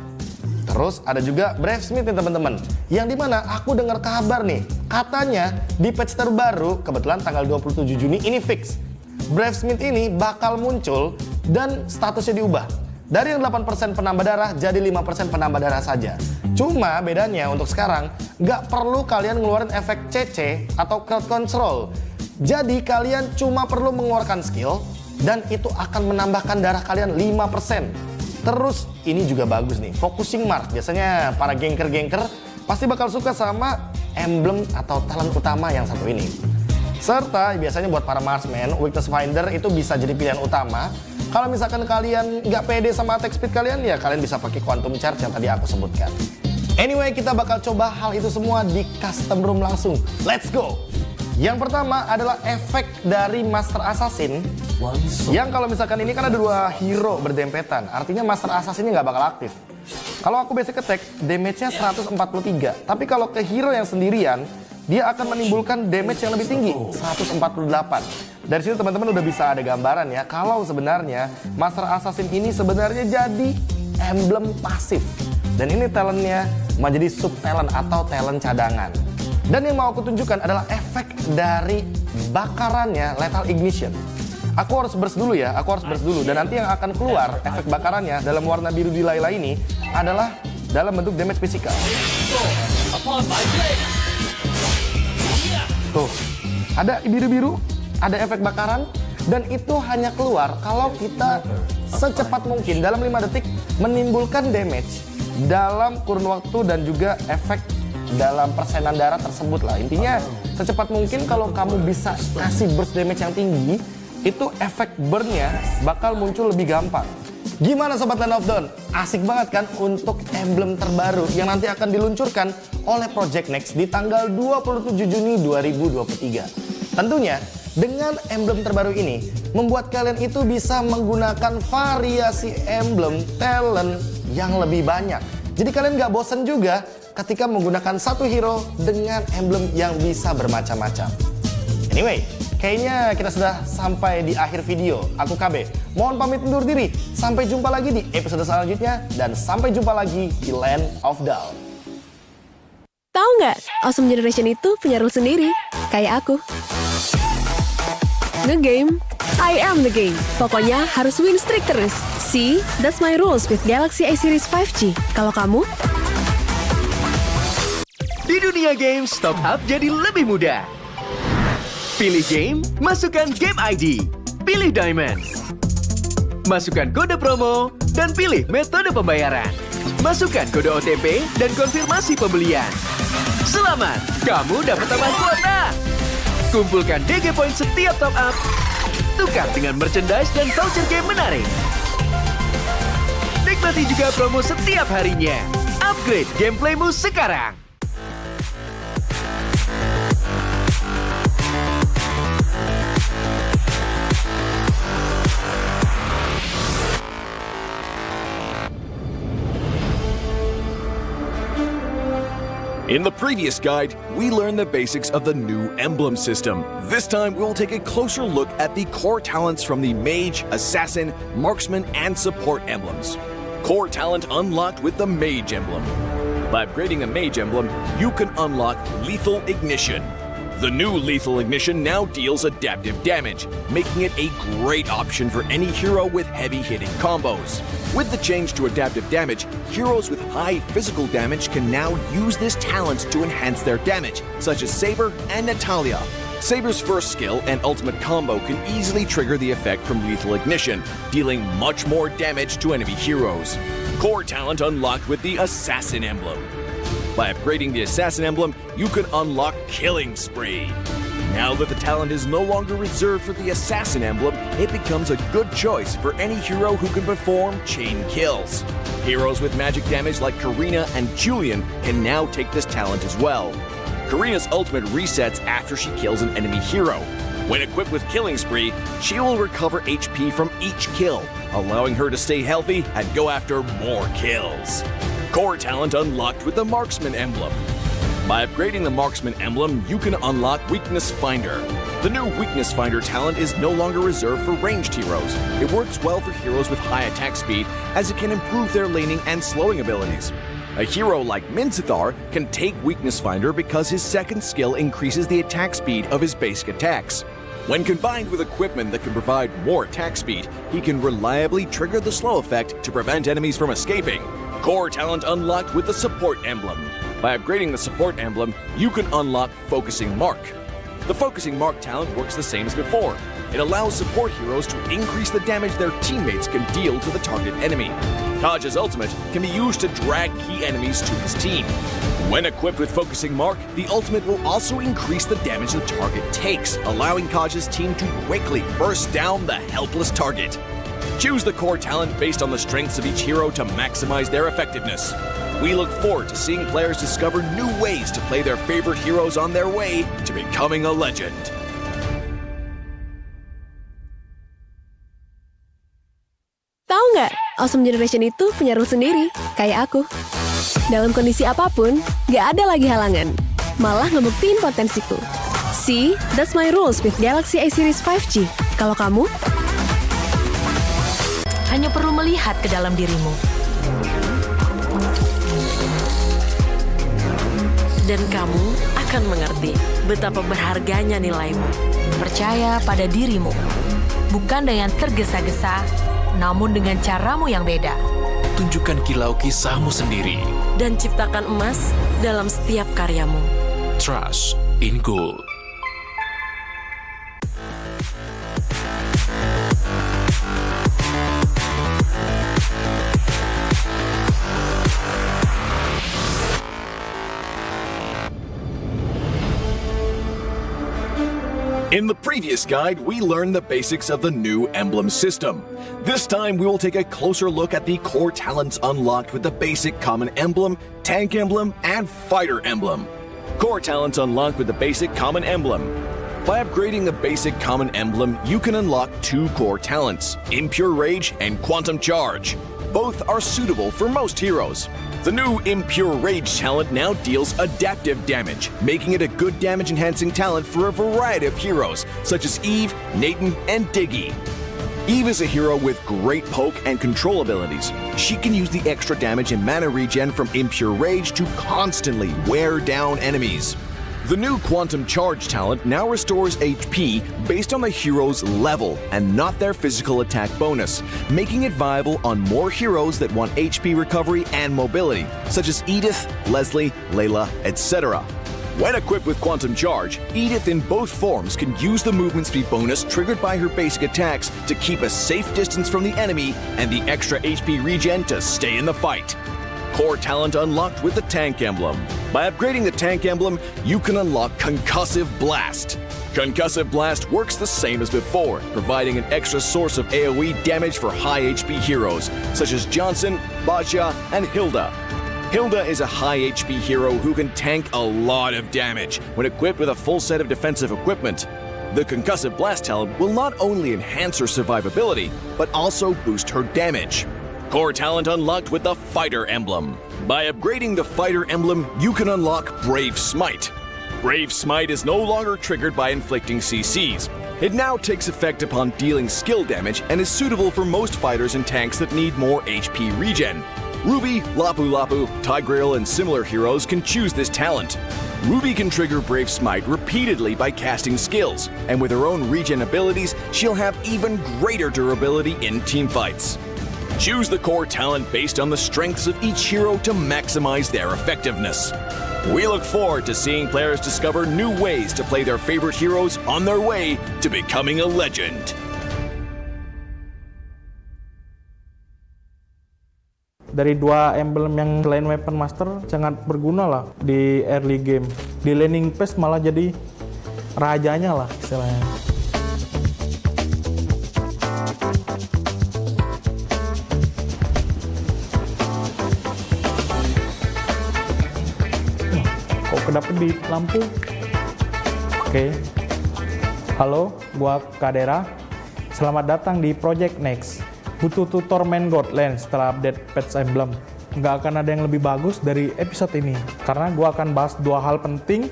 Terus ada juga Brave Smith nih teman-teman, yang dimana aku dengar kabar nih, katanya di patch terbaru, kebetulan tanggal 27 Juni ini fix, Brave Smith ini bakal muncul dan statusnya diubah. Dari yang 8% penambah darah jadi 5% penambah darah saja. Cuma bedanya untuk sekarang nggak perlu kalian ngeluarin efek CC atau crowd control. Jadi kalian cuma perlu mengeluarkan skill dan itu akan menambahkan darah kalian 5%. Terus ini juga bagus nih, focusing mark. Biasanya para gangker-gangker pasti bakal suka sama emblem atau talent utama yang satu ini. Serta biasanya buat para marksman, weakness finder itu bisa jadi pilihan utama. Kalau misalkan kalian nggak pede sama attack speed kalian, ya kalian bisa pakai quantum charge yang tadi aku sebutkan. Anyway, kita bakal coba hal itu semua di custom room langsung. Let's go! Yang pertama adalah efek dari Master Assassin. Yang kalau misalkan ini kan ada dua hero berdempetan, artinya Master Assassin ini nggak bakal aktif. Kalau aku basic attack, damage-nya 143. Tapi kalau ke hero yang sendirian, dia akan menimbulkan damage yang lebih tinggi, 148. Dari situ teman-teman udah bisa ada gambaran ya, kalau sebenarnya Master Assassin ini sebenarnya jadi emblem pasif. Dan ini talentnya menjadi sub talent atau talent cadangan. Dan yang mau aku tunjukkan adalah efek dari bakarannya Lethal Ignition. Aku harus burst dulu ya, Dan nanti yang akan keluar efek bakarannya dalam warna biru di Layla ini adalah dalam bentuk damage fisikal. Tuh, ada biru-biru, ada efek bakaran, dan itu hanya keluar kalau kita secepat mungkin dalam 5 detik menimbulkan damage dalam kurun waktu dan juga efek dalam persenan darah tersebut lah. Intinya secepat mungkin kalau kamu bisa kasih burst damage yang tinggi, itu efek burn-nya bakal muncul lebih gampang. Gimana Sobat Land of Dawn? Asik banget kan untuk emblem terbaru yang nanti akan diluncurkan oleh Project Next di tanggal 27 Juni 2023. Tentunya dengan emblem terbaru ini membuat kalian itu bisa menggunakan variasi emblem talent yang lebih banyak. Jadi kalian nggak bosan juga ketika menggunakan satu hero dengan emblem yang bisa bermacam-macam. Anyway, kayaknya kita sudah sampai di akhir video. Aku KB, mohon pamit undur diri. Sampai jumpa lagi di episode selanjutnya. Dan sampai jumpa lagi di Land of Dawn. Tahu nggak, Awesome Generation itu punya rules sendiri. Kayak aku. Nge-game, I am the game. Pokoknya harus win streak terus. See, that's my rules with Galaxy A Series 5G. Kalau kamu? Di dunia games, top up jadi lebih mudah. Pilih game, masukkan game ID. Pilih Diamond. Masukkan kode promo, dan pilih metode pembayaran. Masukkan kode OTP dan konfirmasi pembelian. Selamat, kamu dapat tambahan kuota. Kumpulkan DG Point setiap top up. Tukar dengan merchandise dan voucher game menarik. Nikmati juga promo setiap harinya. Upgrade gameplaymu sekarang. In the previous guide, we learned the basics of the new emblem system. This time, we'll take a closer look at the core talents from the Mage, Assassin, Marksman, and Support emblems. Core talent unlocked with the Mage emblem. By upgrading the Mage emblem, you can unlock Lethal Ignition. The new Lethal Ignition now deals adaptive damage, making it a great option for any hero with heavy-hitting combos. With the change to adaptive damage, heroes with high physical damage can now use this talent to enhance their damage, such as Saber and Natalia. Saber's first skill and ultimate combo can easily trigger the effect from Lethal Ignition, dealing much more damage to enemy heroes. Core talent unlocked with the Assassin emblem. By upgrading the Assassin emblem, you can unlock Killing Spree. Now that the talent is no longer reserved for the Assassin emblem, it becomes a good choice for any hero who can perform chain kills. Heroes with magic damage like Karina and Julian can now take this talent as well. Karina's ultimate resets after she kills an enemy hero. When equipped with Killing Spree, she will recover HP from each kill, allowing her to stay healthy and go after more kills. Core talent unlocked with the Marksman emblem. By upgrading the Marksman emblem, you can unlock Weakness Finder. The new Weakness Finder talent is no longer reserved for ranged heroes. It works well for heroes with high attack speed, as it can improve their laning and slowing abilities. A hero like Minzathar can take Weakness Finder because his second skill increases the attack speed of his basic attacks. When combined with equipment that can provide more attack speed, he can reliably trigger the slow effect to prevent enemies from escaping. Core talent unlocked with the Support emblem. By upgrading the Support emblem, you can unlock Focusing Mark. The Focusing Mark talent works the same as before. It allows support heroes to increase the damage their teammates can deal to the target enemy. Kaj's ultimate can be used to drag key enemies to his team. When equipped with Focusing Mark, the ultimate will also increase the damage the target takes, allowing Kaj's team to quickly burst down the helpless target. Choose the core talent based on the strengths of each hero to maximize their effectiveness. We look forward to seeing players discover new ways to play their favorite heroes on their way to becoming a legend. Tahu nggak, Awesome Generation itu punya rules sendiri, kayak aku. Dalam kondisi apapun, nggak ada lagi halangan. Malah ngebuktiin potensiku. See, that's my rules with Galaxy A Series 5G. Kalau kamu? Hanya perlu melihat ke dalam dirimu. Dan kamu akan mengerti betapa berharganya nilaimu. Percaya pada dirimu. Bukan dengan tergesa-gesa, namun dengan caramu yang beda. Tunjukkan kilau kisahmu sendiri. Dan ciptakan emas dalam setiap karyamu. Trust in gold. In the previous guide, we learned the basics of the new emblem system. This time, we will take a closer look at the core talents unlocked with the basic common emblem, tank emblem, and fighter emblem. Core talents unlocked with the basic common emblem. By upgrading the basic common emblem, you can unlock two core talents, Impure Rage and Quantum Charge. Both are suitable for most heroes. The new Impure Rage talent now deals adaptive damage, making it a good damage-enhancing talent for a variety of heroes, such as Eve, Nathan, and Diggy. Eve is a hero with great poke and control abilities. She can use the extra damage and mana regen from Impure Rage to constantly wear down enemies. The new Quantum Charge talent now restores HP based on the hero's level and not their physical attack bonus, making it viable on more heroes that want HP recovery and mobility, such as Edith, Leslie, Layla, etc. When equipped with Quantum Charge, Edith in both forms can use the movement speed bonus triggered by her basic attacks to keep a safe distance from the enemy and the extra HP regen to stay in the fight. Core talent unlocked with the Tank Emblem. By upgrading the Tank Emblem, you can unlock Concussive Blast. Concussive Blast works the same as before, providing an extra source of AoE damage for high HP heroes, such as Johnson, Baja, and Hilda. Hilda is a high HP hero who can tank a lot of damage when equipped with a full set of defensive equipment. The Concussive Blast talent will not only enhance her survivability, but also boost her damage. Core talent unlocked with the Fighter Emblem. By upgrading the Fighter Emblem, you can unlock Brave Smite. Brave Smite is no longer triggered by inflicting CCs. It now takes effect upon dealing skill damage and is suitable for most fighters and tanks that need more HP regen. Ruby, Lapu Lapu, Tigreal, and similar heroes can choose this talent. Ruby can trigger Brave Smite repeatedly by casting skills, and with her own regen abilities, she'll have even greater durability in teamfights. Choose the core talent based on the strengths of each hero to maximize their effectiveness. We look forward to seeing players discover new ways to play their favorite heroes on their way to becoming a legend. Dari dua emblem yang selain Weapon Master sangat berguna lah di early game. Di laning phase malah jadi rajanya lah istilahnya. Kok kedapet di lampu? Oke. Halo, gua Kadera. Selamat datang di Project Next. Butuh tutor main Godland setelah update patch emblem. Nggak akan ada yang lebih bagus dari episode ini, karena gue akan bahas dua hal penting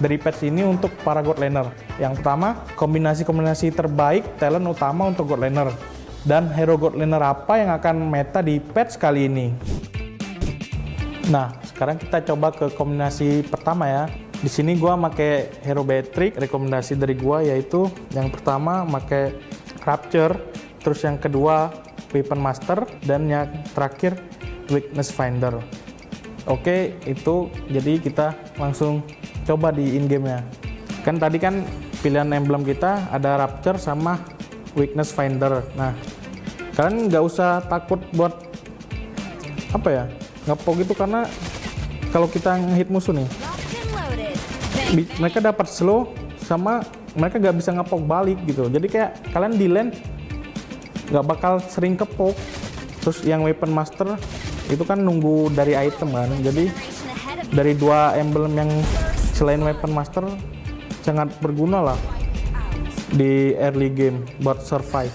dari patch ini untuk para Godlaner. Yang pertama, kombinasi-kombinasi terbaik talent utama untuk Godlaner, dan hero Godlaner apa yang akan meta di patch kali ini. Nah, sekarang kita coba ke kombinasi pertama ya. Di sini gue pakai hero Beatrix. Rekomendasi dari gue yaitu yang pertama pakai Rapture, terus yang kedua Weapon Master, dan yang terakhir Weakness Finder. Oke, itu jadi kita langsung coba di in game nya. Kan tadi kan pilihan emblem kita ada Rapture sama Weakness Finder. Nah, kalian nggak usah takut buat apa ya, ngepok gitu, karena kalau kita ngehit musuh nih, mereka dapat slow sama mereka nggak bisa ngepok balik gitu. Jadi kayak kalian di lane nggak bakal sering kepok. Terus yang Weapon Master itu kan nunggu dari item kan. Jadi dari dua emblem yang selain Weapon Master sangat berguna lah di early game buat survive.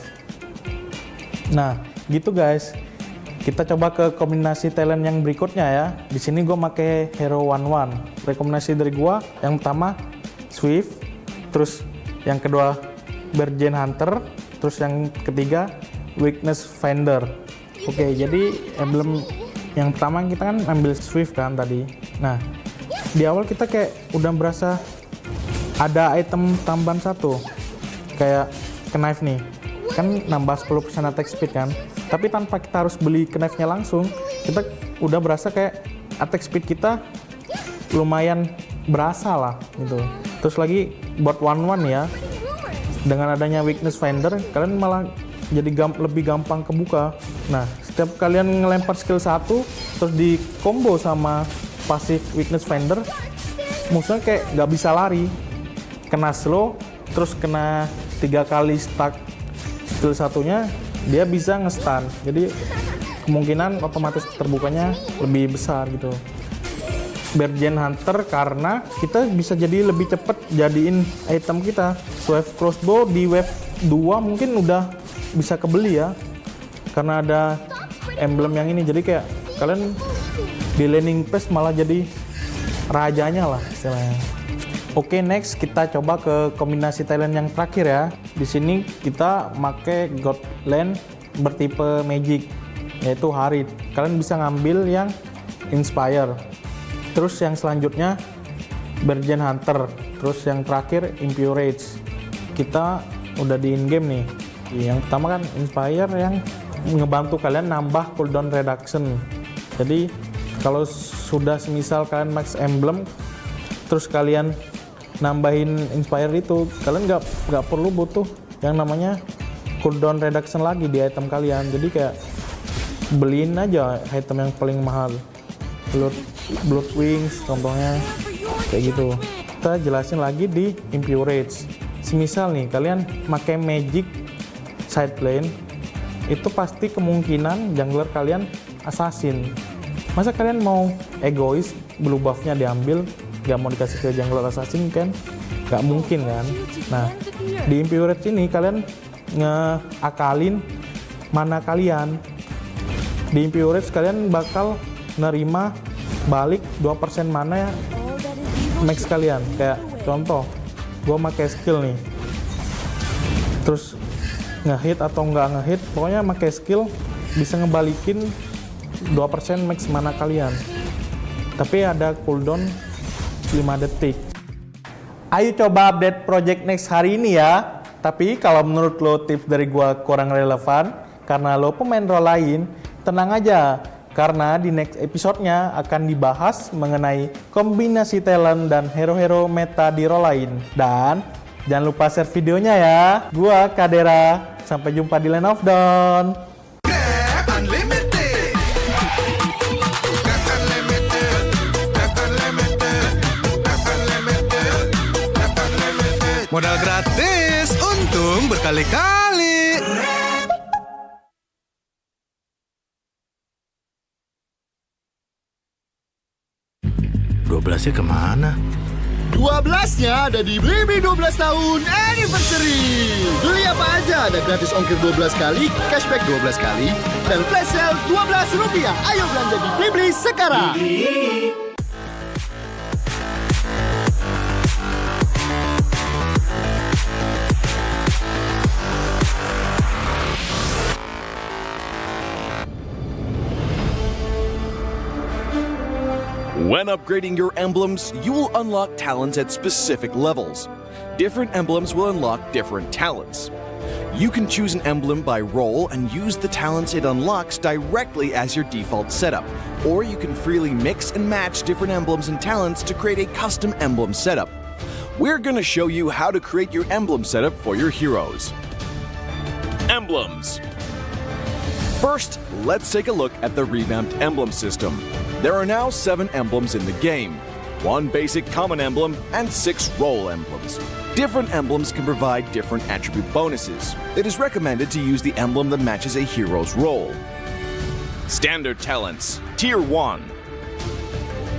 Nah gitu guys, kita coba ke kombinasi talent yang berikutnya ya. Di sini gue pakai hero 1-1. Rekomendasi dari gue yang pertama Swift, terus yang kedua Bergen Hunter, terus yang ketiga Weakness Finder. Oke, jadi emblem yang pertama kita kan ambil Swift kan tadi. Nah, di awal kita kayak udah berasa ada item tambahan satu, kayak knife nih, kan nambah 10% attack speed kan. Tapi tanpa kita harus beli knife-nya langsung, kita udah berasa kayak attack speed kita lumayan berasa lah gitu. Terus lagi buat 1-1 ya, dengan adanya Weakness Finder, kalian malah jadi lebih gampang kebuka. Nah, setiap kalian ngelempar skill 1, terus di combo sama pasif Weakness Finder, musuhnya kayak nggak bisa lari. Kena slow, terus kena 3 kali stuck skill satunya, dia bisa nge-stun. Jadi kemungkinan otomatis terbukanya lebih besar gitu. Bergen Hunter karena kita bisa jadi lebih cepet jadiin item kita. Swift Crossbow di wave 2 mungkin udah bisa kebeli ya, karena ada emblem yang ini. Jadi kayak kalian di laning phase malah jadi rajanya lah istilahnya. Oke, next kita coba ke kombinasi talent yang terakhir ya. Di sini kita pakai Godland bertipe Magic, yaitu Harit. Kalian bisa ngambil yang Inspire. Terus yang selanjutnya Virgin Hunter, terus yang terakhir Impurage. Kita udah di in-game nih. Yang pertama kan Inspire yang ngebantu kalian nambah cooldown reduction. Jadi kalau sudah semisal kalian max emblem, terus kalian nambahin Inspire itu, kalian nggak perlu butuh yang namanya cooldown reduction lagi di item kalian. Jadi kayak beliin aja item yang paling mahal, Blood Wings contohnya, kayak gitu. Kita jelasin lagi di Impurage. Semisal nih kalian pakai magic side lane, itu pasti kemungkinan jungler kalian assassin. Masa kalian mau egois, blue buff-nya diambil, gak mau dikasih ke jungler assassin kan? Gak mungkin kan? Nah, di Impurage ini kalian ngeakalin mana kalian. Di Impurage kalian bakal nerima balik 2% mana ya max kalian. Kayak contoh, gue pakai skill nih, terus ngehit atau nggak ngehit, pokoknya pakai skill bisa ngebalikin 2% max mana kalian. Tapi ada cooldown 5 detik. Ayo coba update Project Next hari ini ya. Tapi kalau menurut lo tips dari gua kurang relevan karena lo pemain role lain, tenang aja, karena di next episode-nya akan dibahas mengenai kombinasi talent dan hero-hero meta di role lain. Dan jangan lupa share videonya ya. Gua Kadera, sampai jumpa di Land of Dawn. Modal gratis, untung berkali-kali. 12-nya kemana? 12-nya ada di Blibli 12 tahun anniversary. Beli apa aja ada gratis ongkir 12 kali, cashback 12 kali, dan flash sale Rp12. Ayo belanja di Blibli sekarang. When upgrading your emblems, you will unlock talents at specific levels. Different emblems will unlock different talents. You can choose an emblem by role and use the talents it unlocks directly as your default setup, or you can freely mix and match different emblems and talents to create a custom emblem setup. We're going to show you how to create your emblem setup for your heroes. Emblems. First, let's take a look at the revamped emblem system. There are now 7 emblems in the game, 1 basic common emblem, and 6 role emblems. Different emblems can provide different attribute bonuses. It is recommended to use the emblem that matches a hero's role. Standard talents, Tier 1.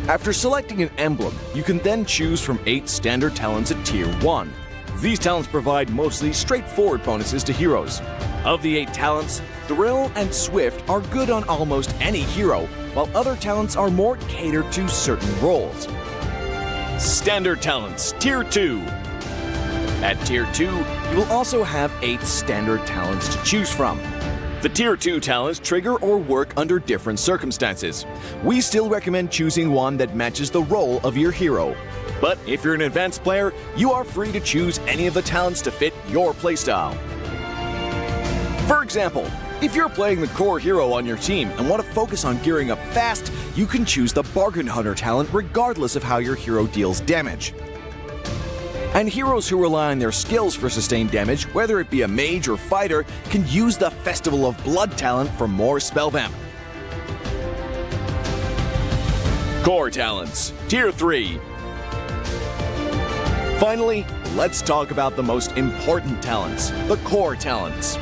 After selecting an emblem, you can then choose from 8 standard talents at Tier 1. These talents provide mostly straightforward bonuses to heroes. Of the 8 talents, Thrill and Swift are good on almost any hero, while other talents are more catered to certain roles. Standard talents, Tier 2. At Tier 2, you will also have 8 standard talents to choose from. The Tier 2 talents trigger or work under different circumstances. We still recommend choosing one that matches the role of your hero. But if you're an advanced player, you are free to choose any of the talents to fit your playstyle. For example, if you're playing the core hero on your team and want to focus on gearing up fast, you can choose the Bargain Hunter talent regardless of how your hero deals damage. And heroes who rely on their skills for sustained damage, whether it be a mage or fighter, can use the Festival of Blood talent for more spell vamp. Core talents, Tier 3. Finally, let's talk about the most important talents, the core talents.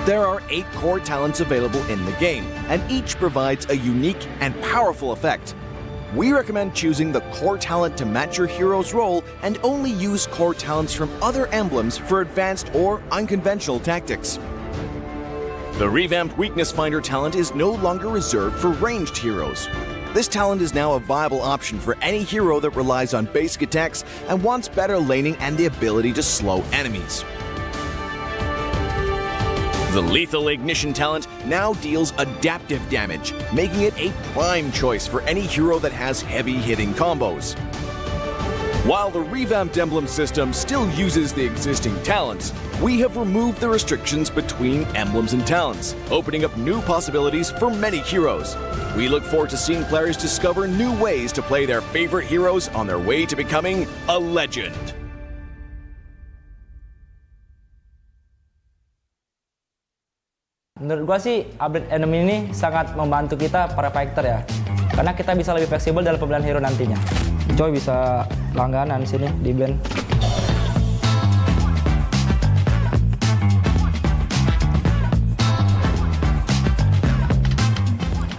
There are 8 core talents available in the game, and each provides a unique and powerful effect. We recommend choosing the core talent to match your hero's role and only use core talents from other emblems for advanced or unconventional tactics. The revamped Weakness Finder talent is no longer reserved for ranged heroes. This talent is now a viable option for any hero that relies on basic attacks and wants better laning and the ability to slow enemies. The Lethal Ignition talent now deals adaptive damage, making it a prime choice for any hero that has heavy-hitting combos. While the revamped emblem system still uses the existing talents, we have removed the restrictions between emblems and talents, opening up new possibilities for many heroes. We look forward to seeing players discover new ways to play their favorite heroes on their way to becoming a legend. Menurut gua sih update enemy ini sangat membantu kita para fighter ya. Karena kita bisa lebih fleksibel dalam pemilihan hero nantinya. Joy bisa langganan sini di band.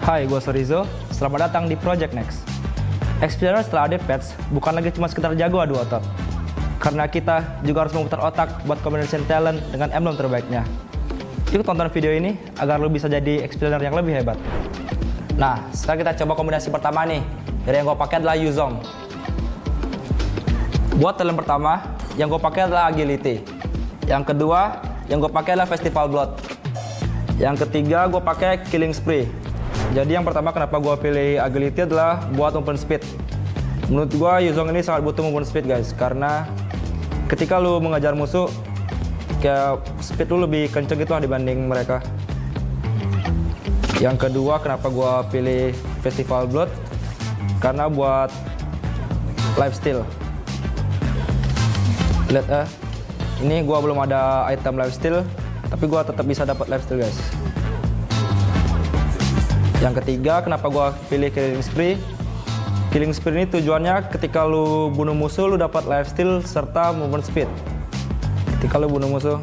Hai, gue Sorizo. Selamat datang di Project Next. Explorer setelah update patch bukan lagi cuma sekedar jago adu otot. Karena kita juga harus memutar otak buat combination talent dengan emblem terbaiknya. Yuk tonton video ini agar lo bisa jadi explorer yang lebih hebat. Nah, sekarang kita coba kombinasi pertama nih. Hero yang gue pakai adalah Yuzong. Buat talent pertama, yang gue pakai adalah Agility. Yang kedua, yang gue pakai adalah Festival Blood. Yang ketiga, gue pakai Killing Spree. Jadi yang pertama kenapa gue pilih Agility adalah buat movement speed. Menurut gue Yuzong ini sangat butuh movement speed guys. Karena ketika lu mengejar musuh, kayak speed lu lebih kenceng gitu lah dibanding mereka. Yang kedua kenapa gue pilih Festival Blood, karena buat lifesteal. Lihat ini gue belum ada item lifesteal, tapi gue tetap bisa dapat lifesteal guys. Yang ketiga kenapa gue pilih Killing Spree. Killing Spree ini tujuannya ketika lu bunuh musuh lu dapat lifesteal serta movement speed. Ketika lu bunuh musuh,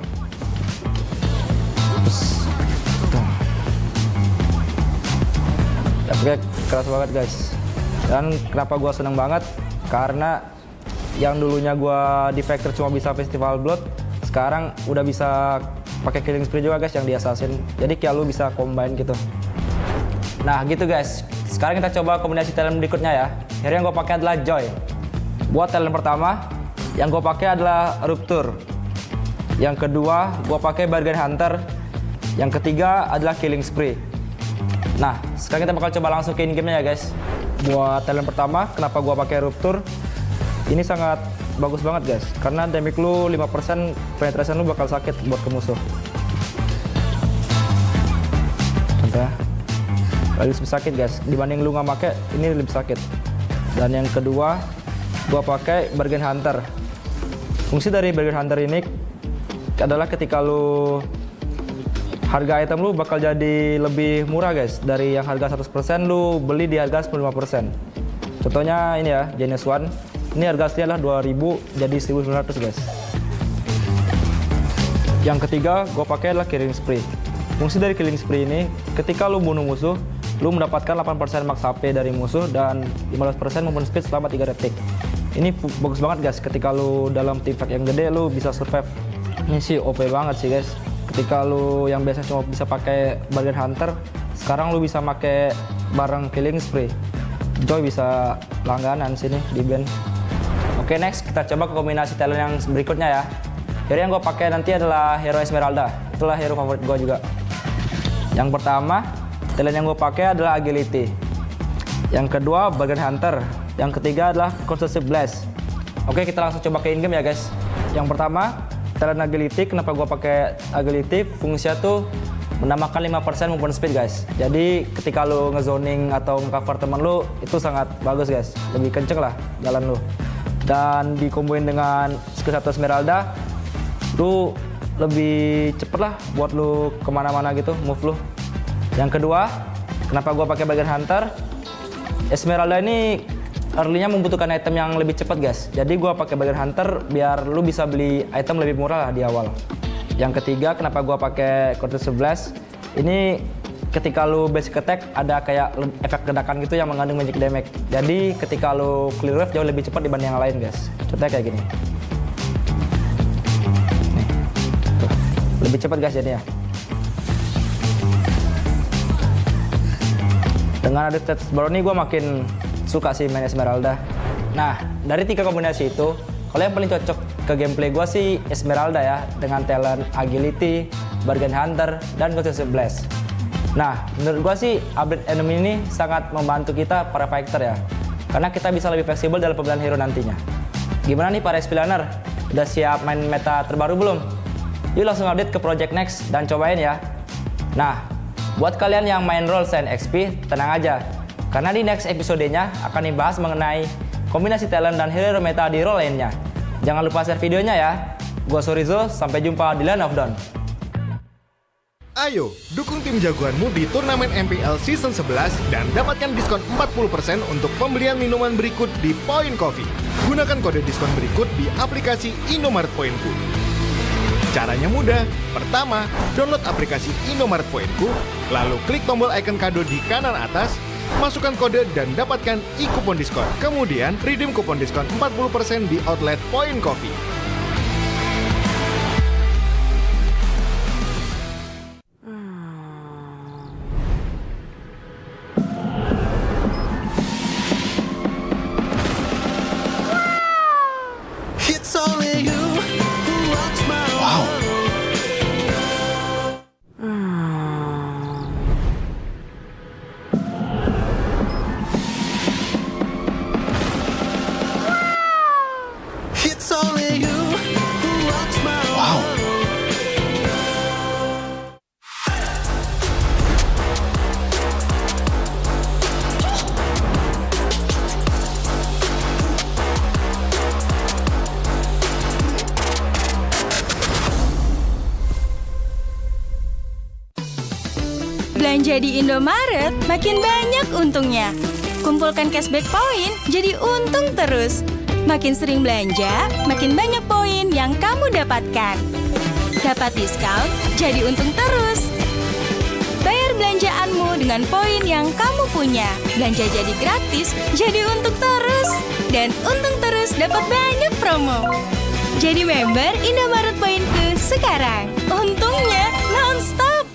efeknya keras banget guys. Dan kenapa gue seneng banget, karena yang dulunya gue di Factor cuma bisa Festival Blood, sekarang udah bisa pakai Killing Spree juga guys yang di Assassin. Jadi kayak lu bisa combine gitu. Nah gitu guys, sekarang kita coba kombinasi talent berikutnya ya. Hero yang gue pakai adalah Joy. Buat talent pertama, yang gue pakai adalah Rupture. Yang kedua, gue pakai Bargain Hunter. Yang ketiga adalah Killing Spree. Nah, sekarang kita bakal coba langsung ke in-game-nya ya guys. Buat talent pertama, kenapa gue pakai Rupture? Ini sangat bagus banget guys, karena damage lu 5%, penetration lu bakal sakit buat ke musuh. Contohnya, lebih sakit guys, dibanding lu nggak pakai, ini lebih sakit. Dan yang kedua, gue pakai Bargain Hunter. Fungsi dari Bargain Hunter ini adalah ketika lu harga item lu bakal jadi lebih murah guys. Dari yang harga 100% lu beli di harga 95%. Contohnya ini ya, Genius One. Ini harga aslinya adalah 2000 jadi 1900 guys. Yang ketiga gue pakai adalah Killing Spree. Fungsi dari Killing Spree ini ketika lu bunuh musuh, lu mendapatkan 8% max HP dari musuh dan 15% movement speed selama 3 detik. Ini bagus banget guys, ketika lu dalam team fight yang gede lu bisa survive. Ini sih OP banget sih guys. Ketika lu yang biasa cuma bisa pakai Bargain Hunter, sekarang lu bisa pakai bareng Killing Spree. Joy bisa langganan sini di band. Oke, next kita coba ke kombinasi talent yang berikutnya ya. Hero yang gue pakai nanti adalah hero Esmeralda. Itulah hero favorit gue juga. Yang pertama, talent yang gue pakai adalah Agility. Yang kedua, Bargain Hunter. Yang ketiga adalah Consusive Blast. Oke, kita langsung coba ke in-game ya guys. Yang pertama, talent Agility. Kenapa gue pakai Agility? Fungsinya tuh menambahkan 5% movement speed guys. Jadi ketika lu ngezoning atau nge-cover temen lu, itu sangat bagus guys. Lebih kenceng lah jalan lu. Dan dikomboin dengan skill 1 Esmeralda, lu lebih cepet lah buat lu kemana-mana gitu, move lu. Yang kedua, kenapa gua pakai Bargain Hunter? Esmeralda ini early-nya membutuhkan item yang lebih cepat guys. Jadi gua pakai Bargain Hunter biar lu bisa beli item lebih murah lah di awal. Yang ketiga, kenapa gua pakai Counter 11? Ini ketika lu basic attack ada kayak efek ledakan gitu yang mengandung magic damage. Jadi ketika lu clear wave jauh lebih cepat dibanding yang lain guys. Contohnya kayak gini. Nih, tuh. Lebih cepat guys jadinya. Dengan ada stats baru nih gue makin suka sih main Esmeralda. Nah, dari 3 kombinasi itu, kalau yang paling cocok ke gameplay gue sih Esmeralda ya, dengan talent Agility, Bargain Hunter, dan Consusive Blast. Nah, menurut gue sih update enemy ini sangat membantu kita para fighter ya, karena kita bisa lebih fleksibel dalam pemilihan hero nantinya. Gimana nih para explainer? Udah siap main meta terbaru belum? Yuk langsung update ke Project Next dan cobain ya. Nah, buat kalian yang main role selain XP, tenang aja. Karena di next episodenya akan dibahas mengenai kombinasi talent dan hero meta di role lainnya. Jangan lupa share videonya ya. Gua Sorizo, sampai jumpa di Land of Dawn. Ayo, dukung tim jagoanmu di turnamen MPL Season 11 dan dapatkan diskon 40% untuk pembelian minuman berikut di Point Coffee. Gunakan kode diskon berikut di aplikasi Indomaret Poinku. Caranya mudah. Pertama, download aplikasi Indomaret Poinku, lalu klik tombol icon kado di kanan atas, masukkan kode dan dapatkan e-kupon diskon. Kemudian, redeem kupon diskon 40% di outlet Point Coffee. Belanja di Indomaret makin banyak untungnya. Kumpulkan cashback poin jadi untung terus. Makin sering belanja, makin banyak poin yang kamu dapatkan. Dapat diskon, jadi untung terus. Bayar belanjaanmu dengan poin yang kamu punya. Belanja jadi gratis, jadi untung terus. Dan untung terus dapat banyak promo. Jadi member Indomaret Poinku sekarang. Untungnya non-stop.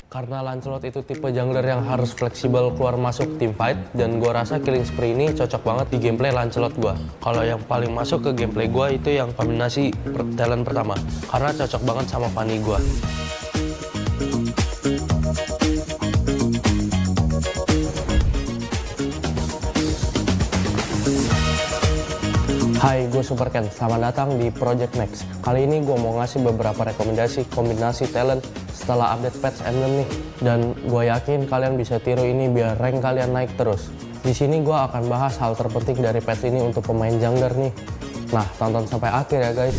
Karena Lancelot itu tipe jungler yang harus fleksibel keluar masuk team fight, dan gua rasa Killing Spree ini cocok banget di gameplay Lancelot gua. Kalau yang paling masuk ke gameplay gua itu yang kombinasi talent pertama, karena cocok banget sama Fanny gua. Hai, gue Super Ken. Selamat datang di Project Next. Kali ini gue mau ngasih beberapa rekomendasi kombinasi talent setelah update patch emblem nih. Dan gue yakin kalian bisa tiru ini biar rank kalian naik terus. Di sini gue akan bahas hal terpenting dari patch ini untuk pemain jungler nih. Nah, tonton sampai akhir ya guys.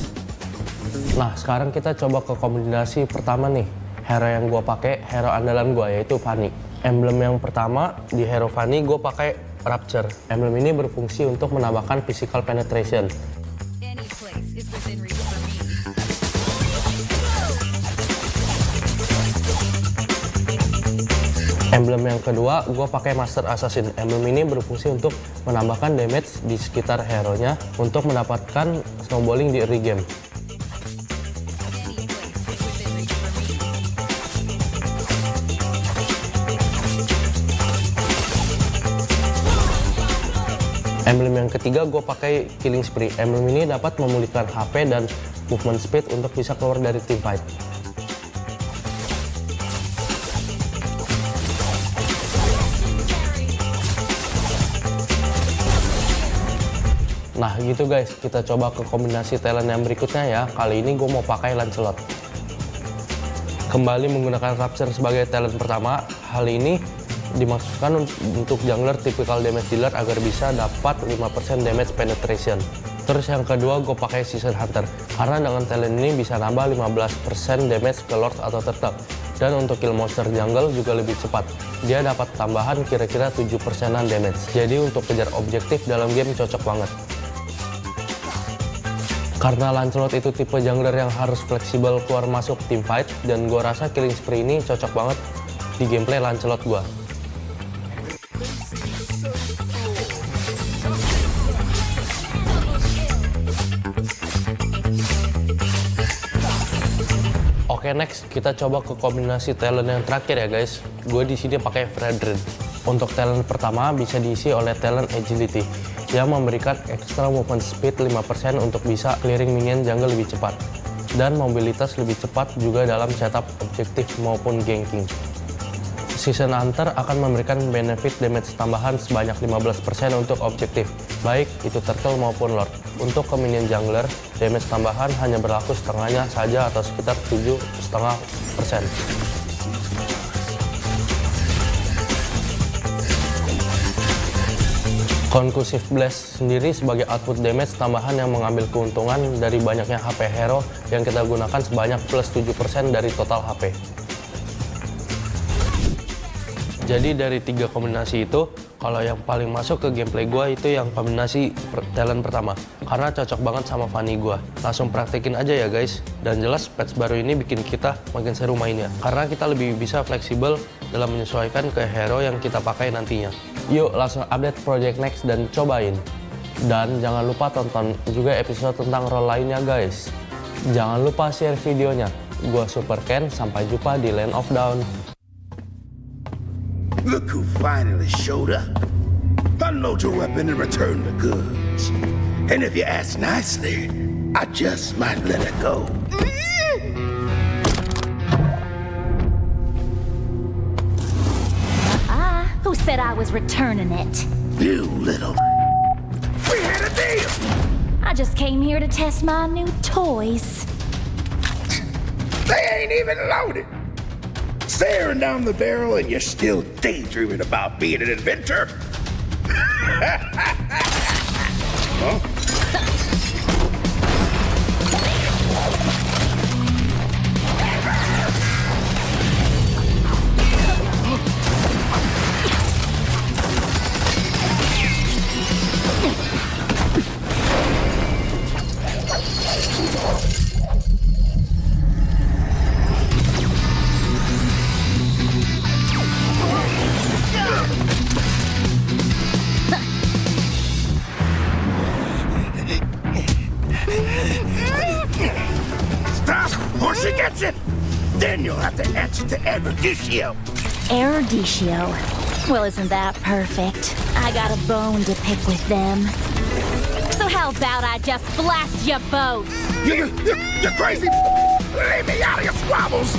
Nah, sekarang kita coba ke kombinasi pertama nih. Hero yang gue pakai, hero andalan gue yaitu Fanny. Emblem yang pertama di hero Fanny gue pakai Rapture. Emblem ini berfungsi untuk menambahkan physical penetration. Emblem yang kedua, gue pakai Master Assassin. Emblem ini berfungsi untuk menambahkan damage di sekitar hero-nya untuk mendapatkan snowballing di early game. Emblem yang ketiga gue pakai Killing Spree. Emblem ini dapat memulihkan HP dan movement speed untuk bisa keluar dari team fight. Nah gitu guys, kita coba ke kombinasi talent yang berikutnya ya. Kali ini gue mau pakai Lancelot. Kembali menggunakan Rapture sebagai talent pertama. Hal ini dimaksudkan untuk jungler typical damage dealer agar bisa dapat 5% damage penetration. Terus yang kedua gue pakai Season Hunter karena dengan talent ini bisa nambah 15% damage ke lord atau turtle. Dan untuk kill monster jungle juga lebih cepat. Dia dapat tambahan kira-kira 7%-an damage. Jadi untuk kejar objektif dalam game cocok banget. Karena Lancelot itu tipe jungler yang harus fleksibel keluar masuk team fight, dan gue rasa Killing Spree ini cocok banget di gameplay Lancelot gue. Oke, next kita coba ke kombinasi talent yang terakhir ya guys. Gue di sini pakai Fredrin. Untuk talent pertama bisa diisi oleh talent agility yang memberikan extra movement speed 5% untuk bisa clearing minion jungle lebih cepat. Dan mobilitas lebih cepat juga dalam setup objektif maupun ganking. Season Hunter akan memberikan benefit damage tambahan sebanyak 15% untuk objektif, baik itu turtle maupun lord. Untuk ke minion jungler, damage tambahan hanya berlaku setengahnya saja atau sekitar 7,5%. Conclusive Blast sendiri sebagai output damage tambahan yang mengambil keuntungan dari banyaknya HP hero yang kita gunakan sebanyak plus 7% dari total HP. Jadi dari 3 kombinasi itu, kalau yang paling masuk ke gameplay gue itu yang kombinasi talent pertama. Karena cocok banget sama Fanny gue. Langsung praktekin aja ya guys. Dan jelas patch baru ini bikin kita makin seru mainnya. Karena kita lebih bisa fleksibel dalam menyesuaikan ke hero yang kita pakai nantinya. Yuk langsung update Project Next dan cobain. Dan jangan lupa tonton juga episode tentang role lainnya guys. Jangan lupa share videonya. Gua Super Ken, sampai jumpa di Land of Dawn. Look who finally showed up. Unload your weapon and return the goods. And if you ask nicely, I just might let it go. Who said I was returning it? You little... We had a deal! I just came here to test my new toys. They ain't even loaded. Staring down the barrel and you're still daydreaming about being an inventor? Huh? Or she gets it, then you'll have to answer to Eruditio. Eruditio? Well, isn't that perfect? I got a bone to pick with them. So how about I just blast you both? You're crazy! Leave me out of your squabbles!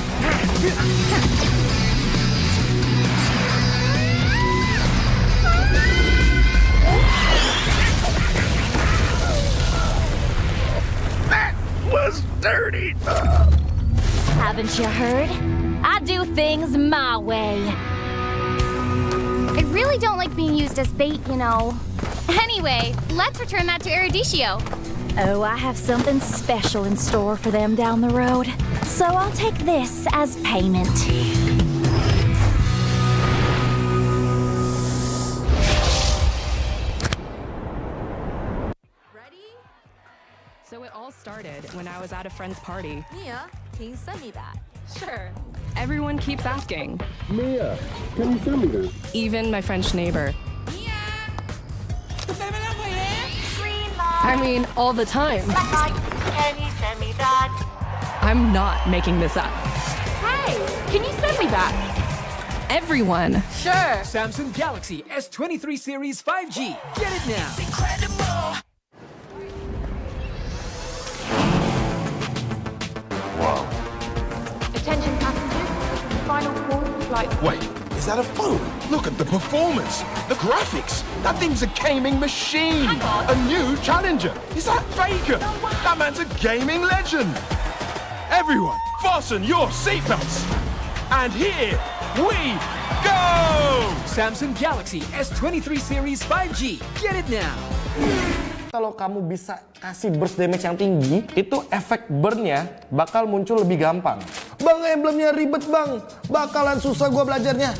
That was dirty! Haven't you heard? I do things my way. I really don't like being used as bait, you know. Anyway, let's return that to Eruditio. Oh, I have something special in store for them down the road. So I'll take this as payment. So it all started when I was at a friend's party. Mia, can you send me that? Sure. Everyone keeps asking. Mia, can you send me that? Even my French neighbor. I mean, all the time. Can you send me that? I'm not making this up. Hey, can you send me that? Everyone. Sure. Samsung Galaxy S23 Series 5G. Get it now. It's incredible. Wow. Attention passengers. Final call for flight. Wait, is that a phone? Look at the performance, the graphics. That thing's a gaming machine. A new challenger. Is that Faker? That man's a gaming legend. Everyone, fasten your seatbelts. And here we go! Samsung Galaxy S23 Series 5G. Get it now. Kalau kamu bisa kasih burst damage yang tinggi, itu efek burn-nya bakal muncul lebih gampang. Bang, emblemnya ribet bang, bakalan susah gua belajarnya.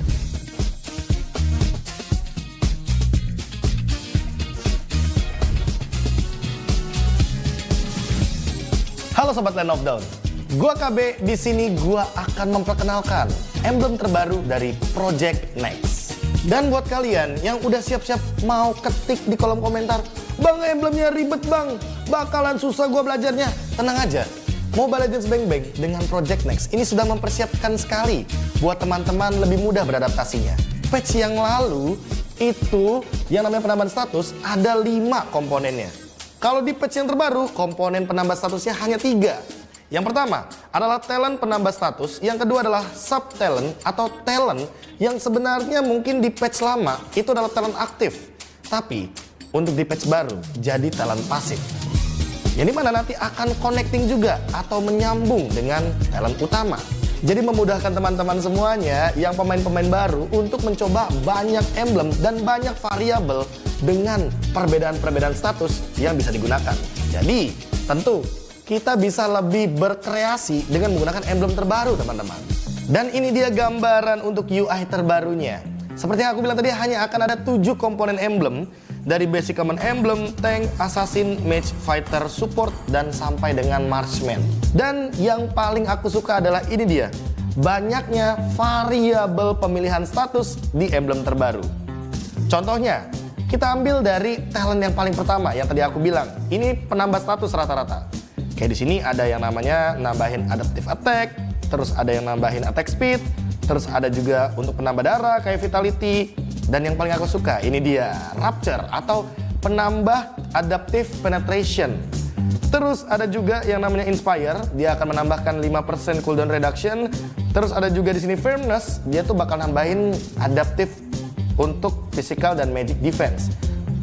Halo sobat Land of Dawn, gua KB. Di sini gua akan memperkenalkan emblem terbaru dari Project Next. Dan buat kalian yang udah siap-siap mau ketik di kolom komentar, bang emblemnya ribet bang, bakalan susah gua belajarnya. Tenang aja, Mobile Legends Bang Bang dengan Project Next ini sudah mempersiapkan sekali buat teman-teman lebih mudah beradaptasinya. patch yang lalu itu yang namanya penambahan status ada 5 komponennya. Kalau di patch yang terbaru, komponen penambah statusnya hanya 3. Yang pertama adalah talent penambah status, yang kedua adalah sub talent atau talent yang sebenarnya mungkin di patch lama itu adalah talent aktif, tapi untuk di patch baru jadi talent pasif. Yang dimana nanti akan connecting juga atau menyambung dengan talent utama. Jadi memudahkan teman-teman semuanya yang pemain-pemain baru untuk mencoba banyak emblem dan banyak variabel dengan perbedaan-perbedaan status yang bisa digunakan. Jadi tentu kita bisa lebih berkreasi dengan menggunakan emblem terbaru teman-teman. Dan ini dia gambaran untuk UI terbarunya. Seperti yang aku bilang tadi, hanya akan ada 7 komponen emblem. Dari basic common emblem, tank, assassin, mage, fighter, support, dan sampai dengan marksman. Dan yang paling aku suka adalah ini dia, banyaknya variabel pemilihan status di emblem terbaru. Contohnya, kita ambil dari talent yang paling pertama yang tadi aku bilang. Ini penambah status rata-rata. Kayak di sini ada yang namanya nambahin adaptive attack, terus ada yang nambahin attack speed, terus ada juga untuk penambah darah kayak vitality. Dan yang paling aku suka, ini dia, Rapture atau penambah adaptive penetration. Terus ada juga yang namanya Inspire, dia akan menambahkan 5% cooldown reduction. Terus ada juga di sini Firmness, dia tuh bakal nambahin adaptive untuk physical dan magic defense.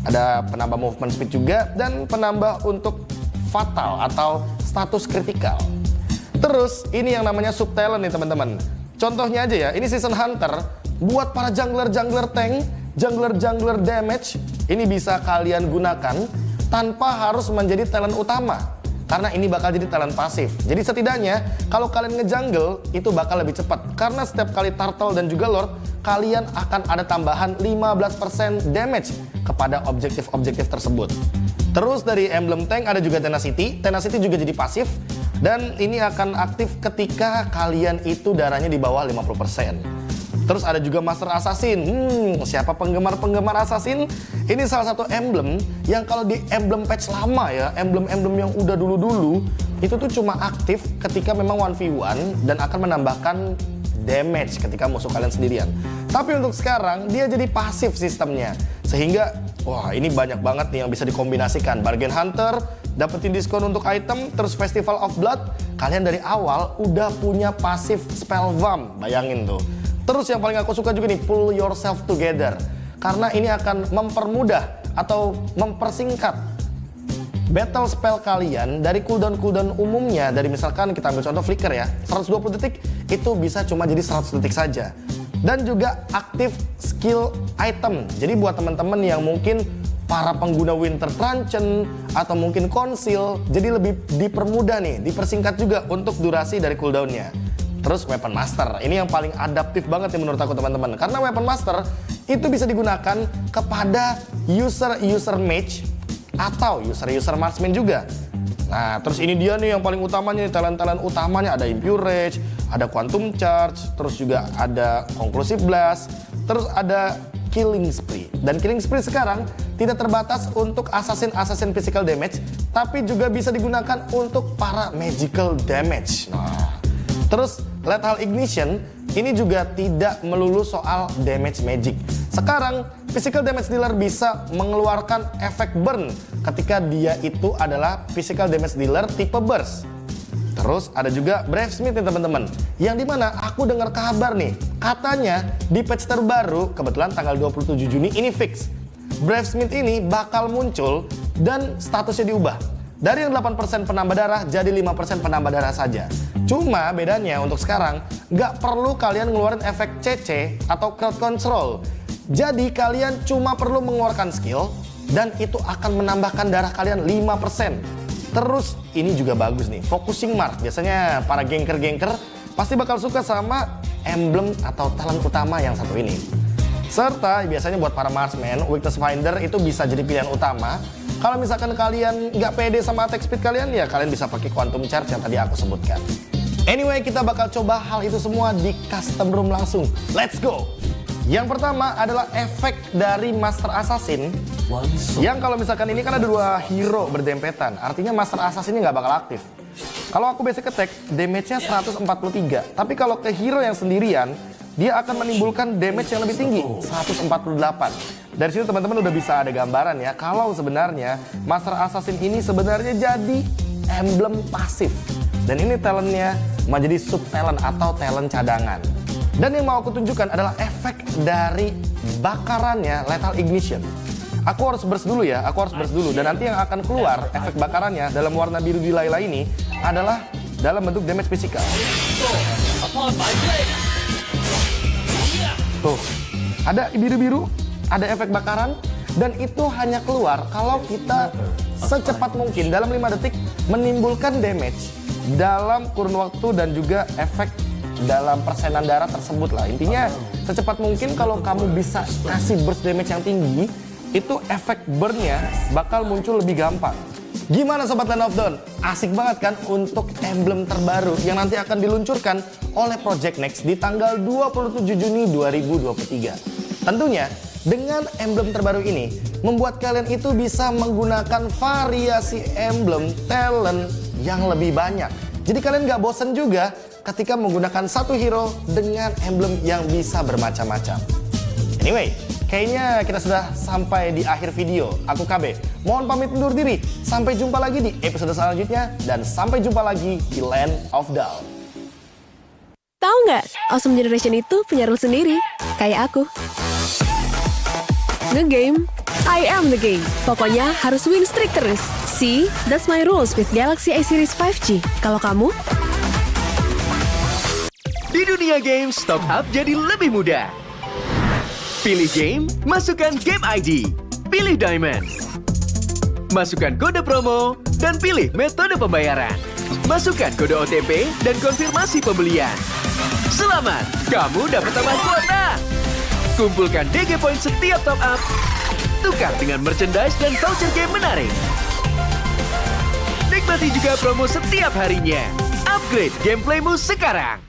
Ada penambah movement speed juga dan penambah untuk fatal atau status kritikal. Terus ini yang namanya sub talent nih teman-teman. Contohnya aja ya, ini Season Hunter. Buat para jungler-jungler tank, jungler-jungler damage, ini bisa kalian gunakan tanpa harus menjadi talent utama. Karena ini bakal jadi talent pasif. Jadi setidaknya kalau kalian ngejungle itu bakal lebih cepat. Karena setiap kali turtle dan juga lord, kalian akan ada tambahan 15% damage kepada objektif-objektif tersebut. Terus dari emblem tank ada juga tenacity. Tenacity juga jadi pasif. Dan ini akan aktif ketika kalian itu darahnya di bawah 50%. Terus ada juga Master Assassin. Siapa penggemar-penggemar Assassin? Ini salah satu emblem yang kalau di emblem patch lama ya, emblem-emblem yang udah dulu-dulu, itu tuh cuma aktif ketika memang 1v1 dan akan menambahkan damage ketika musuh kalian sendirian. Tapi untuk sekarang dia jadi pasif sistemnya. Sehingga, wah ini banyak banget nih yang bisa dikombinasikan. Bargain Hunter, dapetin diskon untuk item, terus Festival of Blood, kalian dari awal udah punya pasif spell vamp, bayangin tuh. Terus yang paling aku suka juga nih, pull yourself together. Karena ini akan mempermudah atau mempersingkat battle spell kalian dari cooldown umumnya. Dari misalkan kita ambil contoh flicker ya, 120 detik itu bisa cuma jadi 100 detik saja. Dan juga aktif skill item. Jadi buat teman-teman yang mungkin para pengguna Winter Truncheon atau mungkin Conceal, jadi lebih dipermudah nih, dipersingkat juga untuk durasi dari cooldownnya. Terus Weapon Master, ini yang paling adaptif banget nih menurut aku teman-teman. Karena Weapon Master itu bisa digunakan kepada user mage atau user marksman juga. Nah terus ini dia nih yang paling utamanya nih, talent-talent utamanya ada Impure Rage, ada Quantum Charge, terus juga ada Conclusive Blast, terus ada Killing Spree. Dan Killing Spree sekarang tidak terbatas untuk assassin physical damage, tapi juga bisa digunakan untuk para magical damage. Nah, terus Lethal Ignition ini juga tidak melulu soal damage magic. Sekarang physical damage dealer bisa mengeluarkan efek burn ketika dia itu adalah physical damage dealer tipe burst. Terus ada juga Brave Smith nih teman-teman, yang dimana aku dengar kabar nih, katanya di patch terbaru, kebetulan tanggal 27 Juni ini fix, Brave Smith ini bakal muncul dan statusnya diubah. Dari yang 8% penambah darah jadi 5% penambah darah saja. Cuma bedanya untuk sekarang nggak perlu kalian ngeluarin efek CC atau crowd control. Jadi kalian cuma perlu mengeluarkan skill dan itu akan menambahkan darah kalian 5%. Terus ini juga bagus nih, focusing mark. Biasanya para gangker-gangker pasti bakal suka sama emblem atau talent utama yang satu ini. Serta biasanya buat para marksman, weakness finder itu bisa jadi pilihan utama. Kalau misalkan kalian nggak pede sama attack speed kalian, ya kalian bisa pakai quantum charge yang tadi aku sebutkan. Anyway, kita bakal coba hal itu semua di custom room langsung. Let's go! Yang pertama adalah efek dari Master Assassin. Yang kalau misalkan ini kan ada 2 hero berdempetan, artinya Master Assassin ini nggak bakal aktif. Kalau aku basic attack, damage-nya 143. Tapi kalau ke hero yang sendirian, dia akan menimbulkan damage yang lebih tinggi, 148. Dari situ teman-teman udah bisa ada gambaran ya, kalau sebenarnya Master Assassin ini sebenarnya jadi emblem pasif. Dan ini talentnya menjadi sub talent atau talent cadangan. Dan yang mau aku tunjukkan adalah efek dari bakarannya Lethal Ignition. Aku harus burst dulu ya, Dan nanti yang akan keluar efek bakarannya dalam warna biru di Layla ini adalah dalam bentuk damage fisikal. Tuh, ada biru-biru, ada efek bakaran, dan itu hanya keluar kalau kita secepat mungkin dalam 5 detik menimbulkan damage dalam kurun waktu dan juga efek dalam persenan darah tersebut lah. Intinya secepat mungkin kalau kamu bisa kasih burst damage yang tinggi, itu efek burn-nya bakal muncul lebih gampang. Gimana Sobat Land of Dawn? Asik banget kan untuk emblem terbaru yang nanti akan diluncurkan oleh Project Next di tanggal 27 Juni 2023. Tentunya dengan emblem terbaru ini membuat kalian itu bisa menggunakan variasi emblem talent yang lebih banyak. Jadi kalian gak bosen juga ketika menggunakan satu hero dengan emblem yang bisa bermacam-macam. Anyway, kayaknya kita sudah sampai di akhir video. Aku KB, mohon pamit undur diri. Sampai jumpa lagi di episode selanjutnya. Dan sampai jumpa lagi di Land of Dawn. Tahu nggak? Awesome Generation itu punya rule sendiri. Kayak aku. Nge-game, I am the game. Pokoknya harus win streak terus. See, that's my rules with Galaxy A Series 5G. Kalau kamu? Di dunia games, top up jadi lebih mudah. Pilih game, masukkan game ID. Pilih Diamond. Masukkan kode promo, dan pilih metode pembayaran. Masukkan kode OTP dan konfirmasi pembelian. Selamat, kamu dapat tambahan kuota. Kumpulkan DG Point setiap top up. Tukar dengan merchandise dan voucher game menarik. Nikmati juga promo setiap harinya. Upgrade gameplaymu sekarang.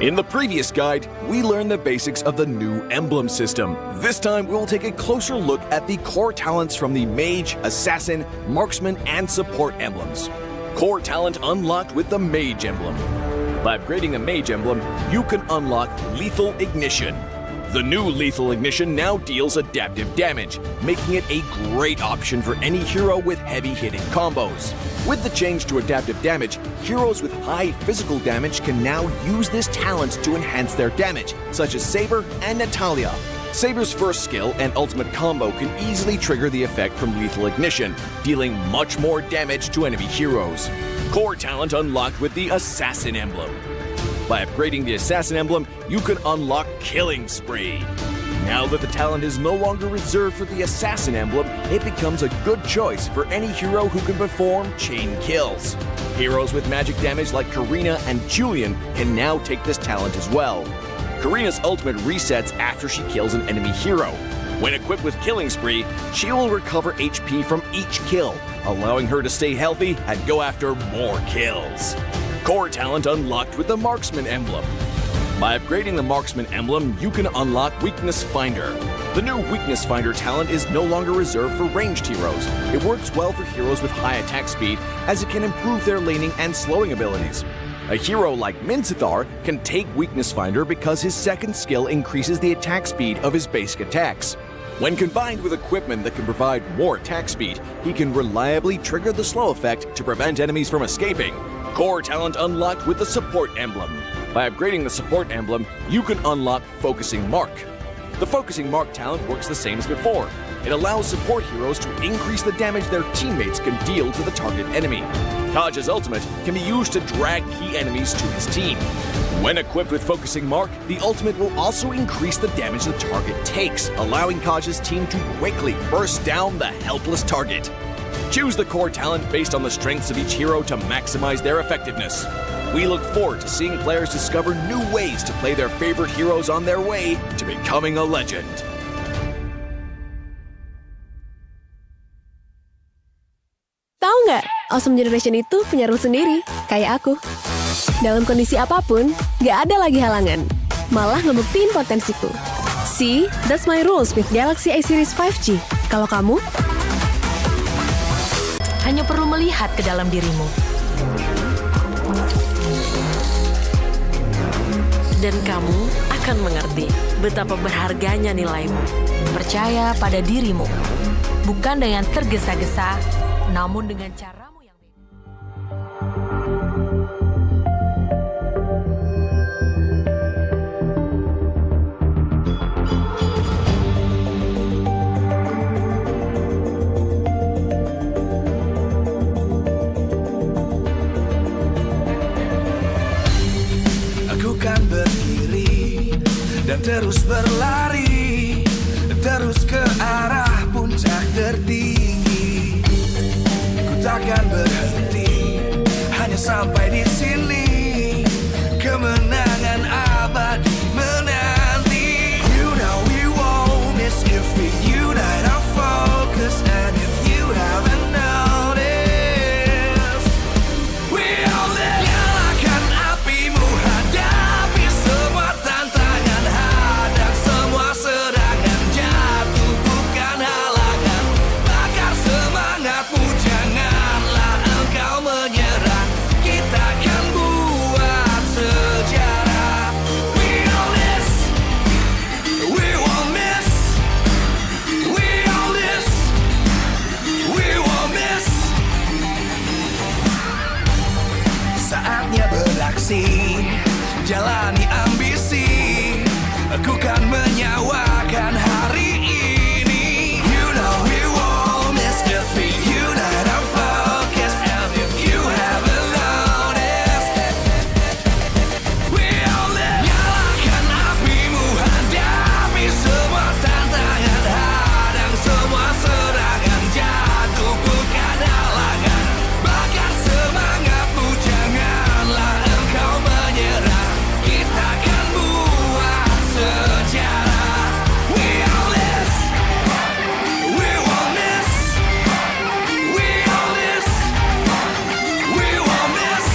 In the previous guide, we learned the basics of the new emblem system. This time, we'll take a closer look at the core talents from the Mage, Assassin, Marksman, and Support emblems. Core talent unlocked with the Mage emblem. By upgrading the Mage emblem, you can unlock Lethal Ignition. The new Lethal Ignition now deals adaptive damage, making it a great option for any hero with heavy-hitting combos. With the change to adaptive damage, heroes with high physical damage can now use this talent to enhance their damage, such as Saber and Natalia. Saber's first skill and ultimate combo can easily trigger the effect from Lethal Ignition, dealing much more damage to enemy heroes. Core talent unlocked with the Assassin emblem. By upgrading the Assassin emblem, you can unlock Killing Spree. Now that the talent is no longer reserved for the Assassin emblem, it becomes a good choice for any hero who can perform chain kills. Heroes with magic damage like Karina and Julian can now take this talent as well. Karina's ultimate resets after she kills an enemy hero. When equipped with Killing Spree, she will recover HP from each kill, allowing her to stay healthy and go after more kills. Core talent unlocked with the Marksman emblem. By upgrading the Marksman emblem, you can unlock Weakness Finder. The new Weakness Finder talent is no longer reserved for ranged heroes. It works well for heroes with high attack speed, as it can improve their laning and slowing abilities. A hero like Minzathar can take Weakness Finder because his second skill increases the attack speed of his basic attacks. When combined with equipment that can provide more attack speed, he can reliably trigger the slow effect to prevent enemies from escaping. Core talent unlocked with the Support emblem. By upgrading the Support emblem, you can unlock Focusing Mark. The Focusing Mark talent works the same as before. It allows support heroes to increase the damage their teammates can deal to the target enemy. Taj's ultimate can be used to drag key enemies to his team. When equipped with Focusing Mark, the ultimate will also increase the damage the target takes, allowing Taj's team to quickly burst down the helpless target. Choose the core talent based on the strengths of each hero to maximize their effectiveness. We look forward to seeing players discover new ways to play their favorite heroes on their way to becoming a legend. Tahu nggak? Awesome Generation itu punya rule sendiri, kayak aku. Dalam kondisi apapun, nggak ada lagi halangan. malah ngebuktiin potensiku. See, that's my rules with Galaxy A series 5G. Kalau kamu? Hanya perlu melihat ke dalam dirimu. Dan kamu akan mengerti betapa berharganya nilaimu. Percaya pada dirimu. Bukan dengan tergesa-gesa, namun dengan caramu yang beda. Aku kan berdiri dan terus berlari, terus ke arah puncak tertinggi. Ku takkan berhenti, hanya sampai di sini. Kemenangan abadi menanti. You know we won't miss if we unite our focus. And if you haven't noticed, we all live. Nyalakan apimu, hadapi semua tantangan, hadang semua serangan, jatuh bukan halangan. Bakar semangatmu, janganlah engkau menyerah. Kita akan buat sejarah. We all this, we won't miss. We all this, we won't miss. Saatnya beraksi, jalani ambisi. Aku kan menyawakan hari ini. You know we won't miss if we unite our focus. And if you haven't noticed, we all live. Nyalakan apimu, hadapi semua tantangan, hadang semua serangan, jatuh bukan halangan. Bakar semangatmu, janganlah engkau menyerah. Kita akan buat sejarah. We all this, we won't miss. We all this, we won't miss.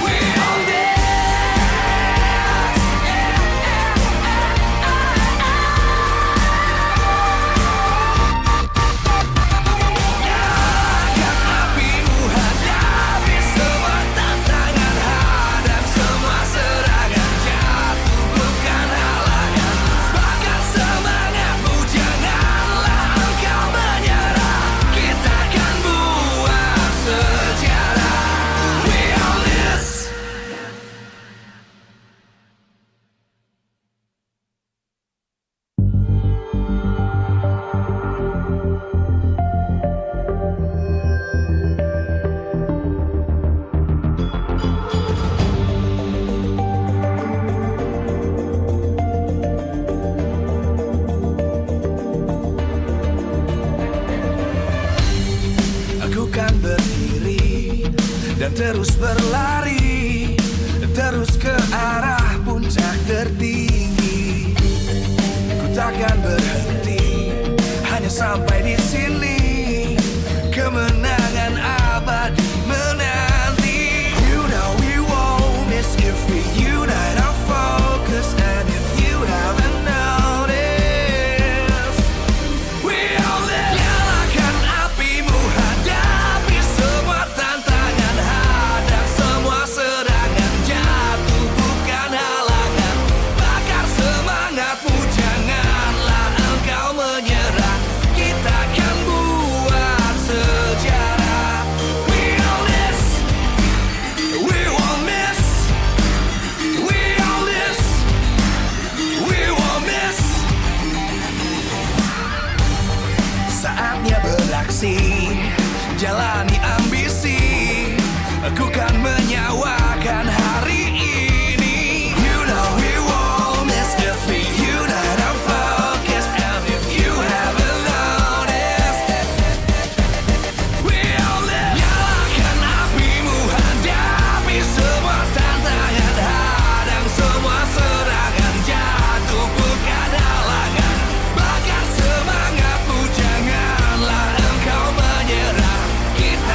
We all this. Nyalakan apimu, hadapi semua tantangan, hadang semua serangan, jatuh bukan halangan. Bakar semangatmu, janganlah engkau menyerah. Kita akan buat sejarah. We all this. Aku kan berdiri dan terus berlari, terus ke arah puncak tertinggi. Ku takkan berhenti, hanya sampai di sini. Kemenangan abadi menanti. You know we won't miss if we unite our focus. And if you haven't noticed, we all live. Nyalakan apimu, hadapi semua tantangan, hadang semua serangan, jatuh bukan halangan. Bakar semangatmu, janganlah engkau menyerah. Kita akan buat sejarah. We all this, we won't miss. We all this, we won't miss. Saatnya beraksi, jalani ambisi. Aku kan menyawakan hari ini. You know we won't miss if we unite our focus. And if you haven't noticed, we all live. Nyalakan apimu, hadapi semua tantangan, hadang semua serangan, jatuh bukan halangan. Bakar semangatmu, janganlah engkau menyerah. Kita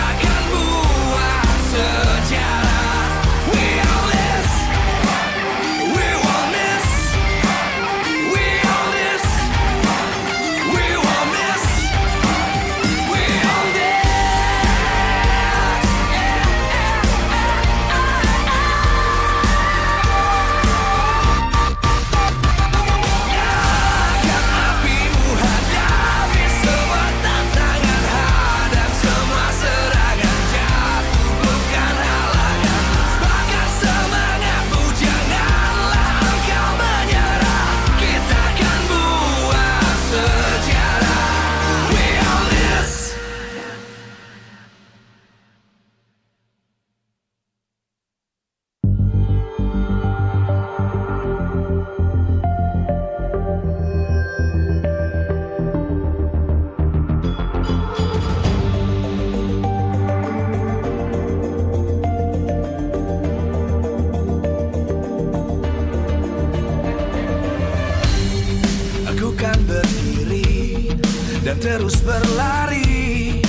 dan terus berlari,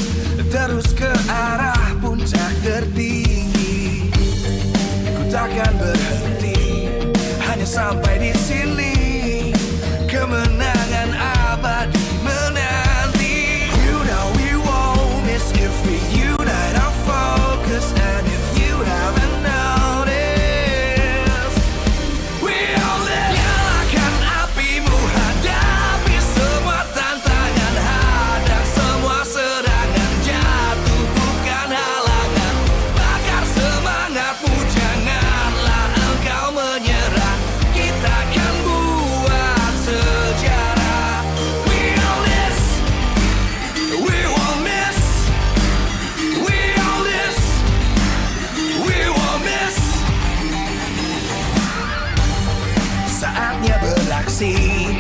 terus ke arah puncak tertinggi. Ku takkan berhenti, hanya sampai di sini. Kemenangan abadi menanti. You know we won't miss if we unite our focus. And if you haven't noticed, we all live. Nyalakan apimu, hadapi semua tantangan, hadang semua serangan, jatuh bukan halangan. Bakar semangatmu, janganlah engkau menyerah. Kita akan buat sejarah. We all this, we won't miss. We all this, we won't miss. Saatnya beraksi,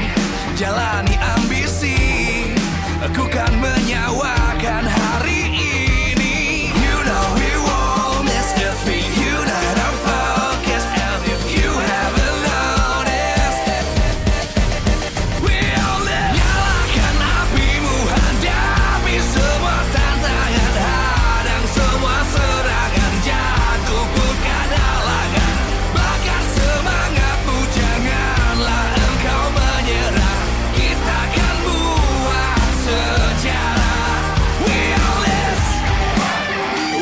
jalani ambisi. Aku kan menyawakan hari ini. You know we won't miss if we unite our focus. And if you haven't noticed, we all live. Nyalakan apimu, hadapi semua tantangan, hadang semua serangan, jatuh bukan halangan. Bakar semangatmu, janganlah engkau menyerah. Kita akan buat sejarah. We all this,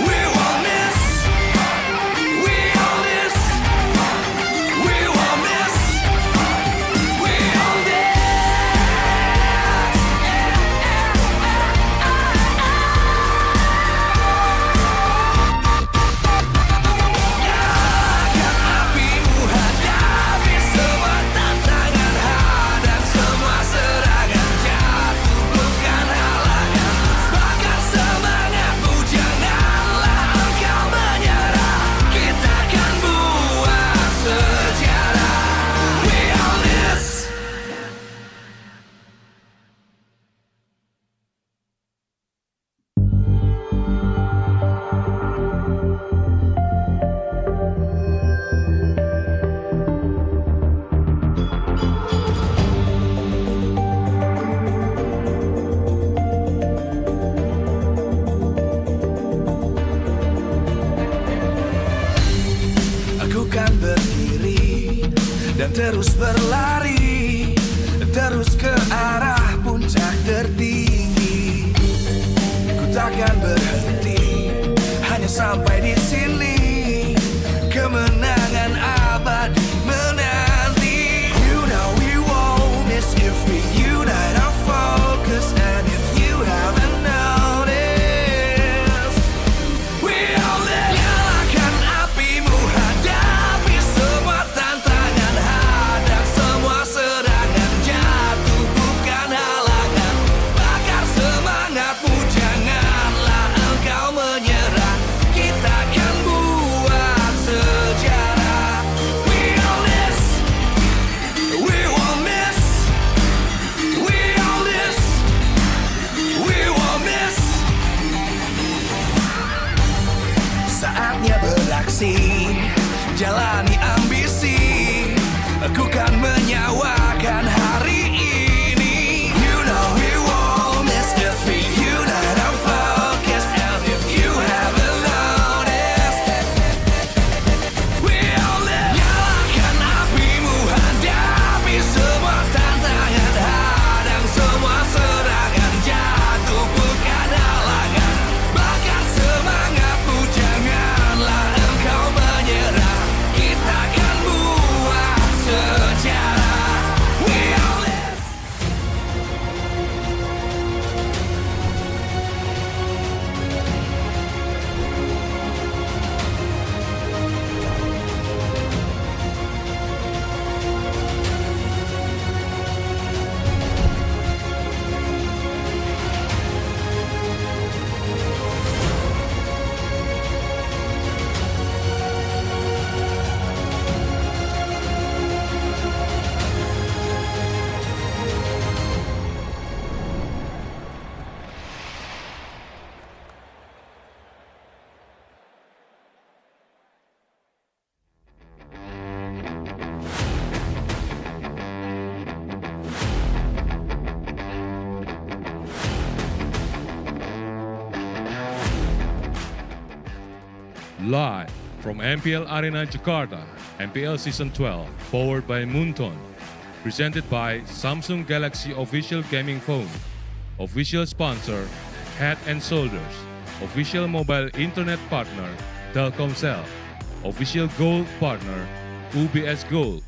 we won't miss. We all this, we won't miss. We all this. Nyalakan apimu, hadapi semua tantangan, hadang semua serangan, jatuh bukan halangan. Bakar semangatmu, janganlah engkau menyerah. Kita akan buat sejarah. We all this. Aku kan berdiri dan terus berlari, terus ke arah puncak tertinggi. Ku takkan berhenti, hanya sampai di sini. Kemenangan abadi menanti. You know we won't miss if we unite our focus. And if you haven't noticed, we all live. Nyalakan apimu, hadapi semua tantangan, hadang semua serangan, jatuh bukan halangan. Bakar semangatmu, janganlah engkau menyerah. Kita akan buat sejarah. We all this, we won't miss. We all this, we won't miss. Saatnya beraksi, jalani ambisi. Aku kan menyawakan hari ini. You know we won't miss if we unite our focus. And if you haven't noticed, we all live. Nyalakan apimu, hadapi semua tantangan, hadang semua serangan, jatuh bukan halangan. Bakar semangatmu, janganlah engkau menyerah. Kita akan buat sejarah. We Live from MPL Arena Jakarta, MPL Season 12, powered by Moonton. Presented by Samsung Galaxy Official Gaming Phone. Official sponsor, Head and Shoulders. Official mobile internet partner, Telkomsel. Official gold partner, UBS Gold.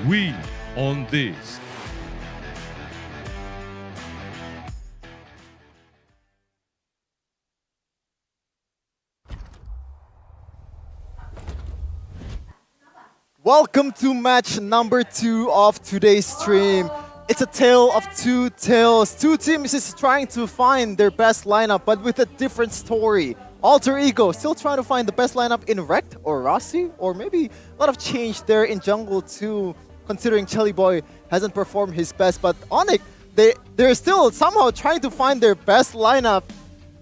We own this. Welcome to match number 2 of today's stream. It's a tale of two tales. Two teams is trying to find their best lineup, but with a different story. Alter Ego still trying to find the best lineup in Rect or Rossi, or maybe a lot of change there in jungle too, considering Chelly Boy hasn't performed his best. But Onyx, they're still somehow trying to find their best lineup,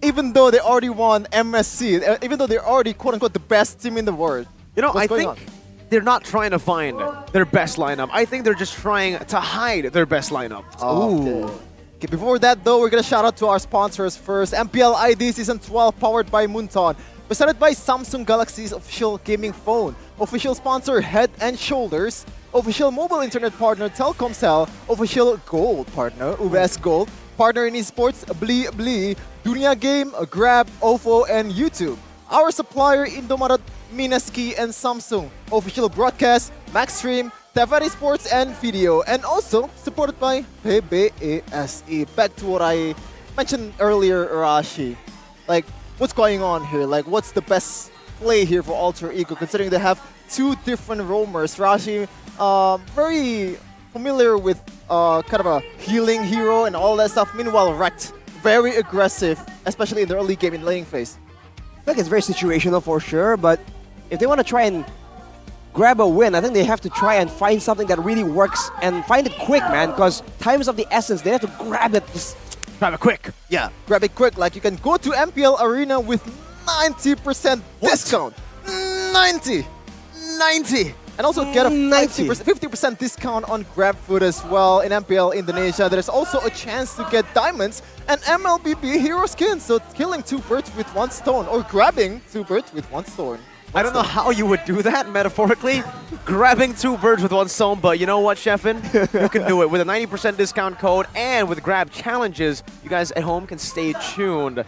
even though they already won MSC, even though they're already quote-unquote the best team in the world. You know, What's I going think on? they're not trying to find their best lineup. I think they're just trying to hide their best lineup. Okay, before that though, we're gonna shout out to our sponsors first. MPL ID Season 12 powered by Moonton. Presented by Samsung Galaxy's official gaming phone. Official sponsor Head and Shoulders. Official mobile internet partner Telkomsel. Official gold partner UBS Gold. Partner in esports Bli Bli. Dunia Game, Grab, OFO, and YouTube. Our supplier Indomaret, Minaski, and Samsung. Official broadcast, Maxstream, Tefari Sports and Video, and also supported by PBESE. Back to what I mentioned earlier, Rashi. Like, what's going on here? Like, what's the best play here for Alter Ego, considering they have two different roamers? Rashi, very familiar with kind of a healing hero and all that stuff. Meanwhile, Rect, very aggressive, especially in the early game in laning phase. I think it's very situational for sure, but if they want to try and grab a win, I think they have to try and find something that really works and find it quick, man, because time is of the essence. They have to grab it, just grab it quick. Yeah, grab it quick. Like, you can go to MPL Arena with 90% discount. 90! And also get a 50% discount on Grab Food as well in MPL Indonesia. There's also a chance to get diamonds and MLBB hero skins. So killing two birds with one stone, or grabbing two birds with one stone. I don't know how you would do that, metaphorically, grabbing two birds with one stone, but you know what, Sheffin? You can do it with a 90% discount code and with grab challenges. You guys at home can stay tuned.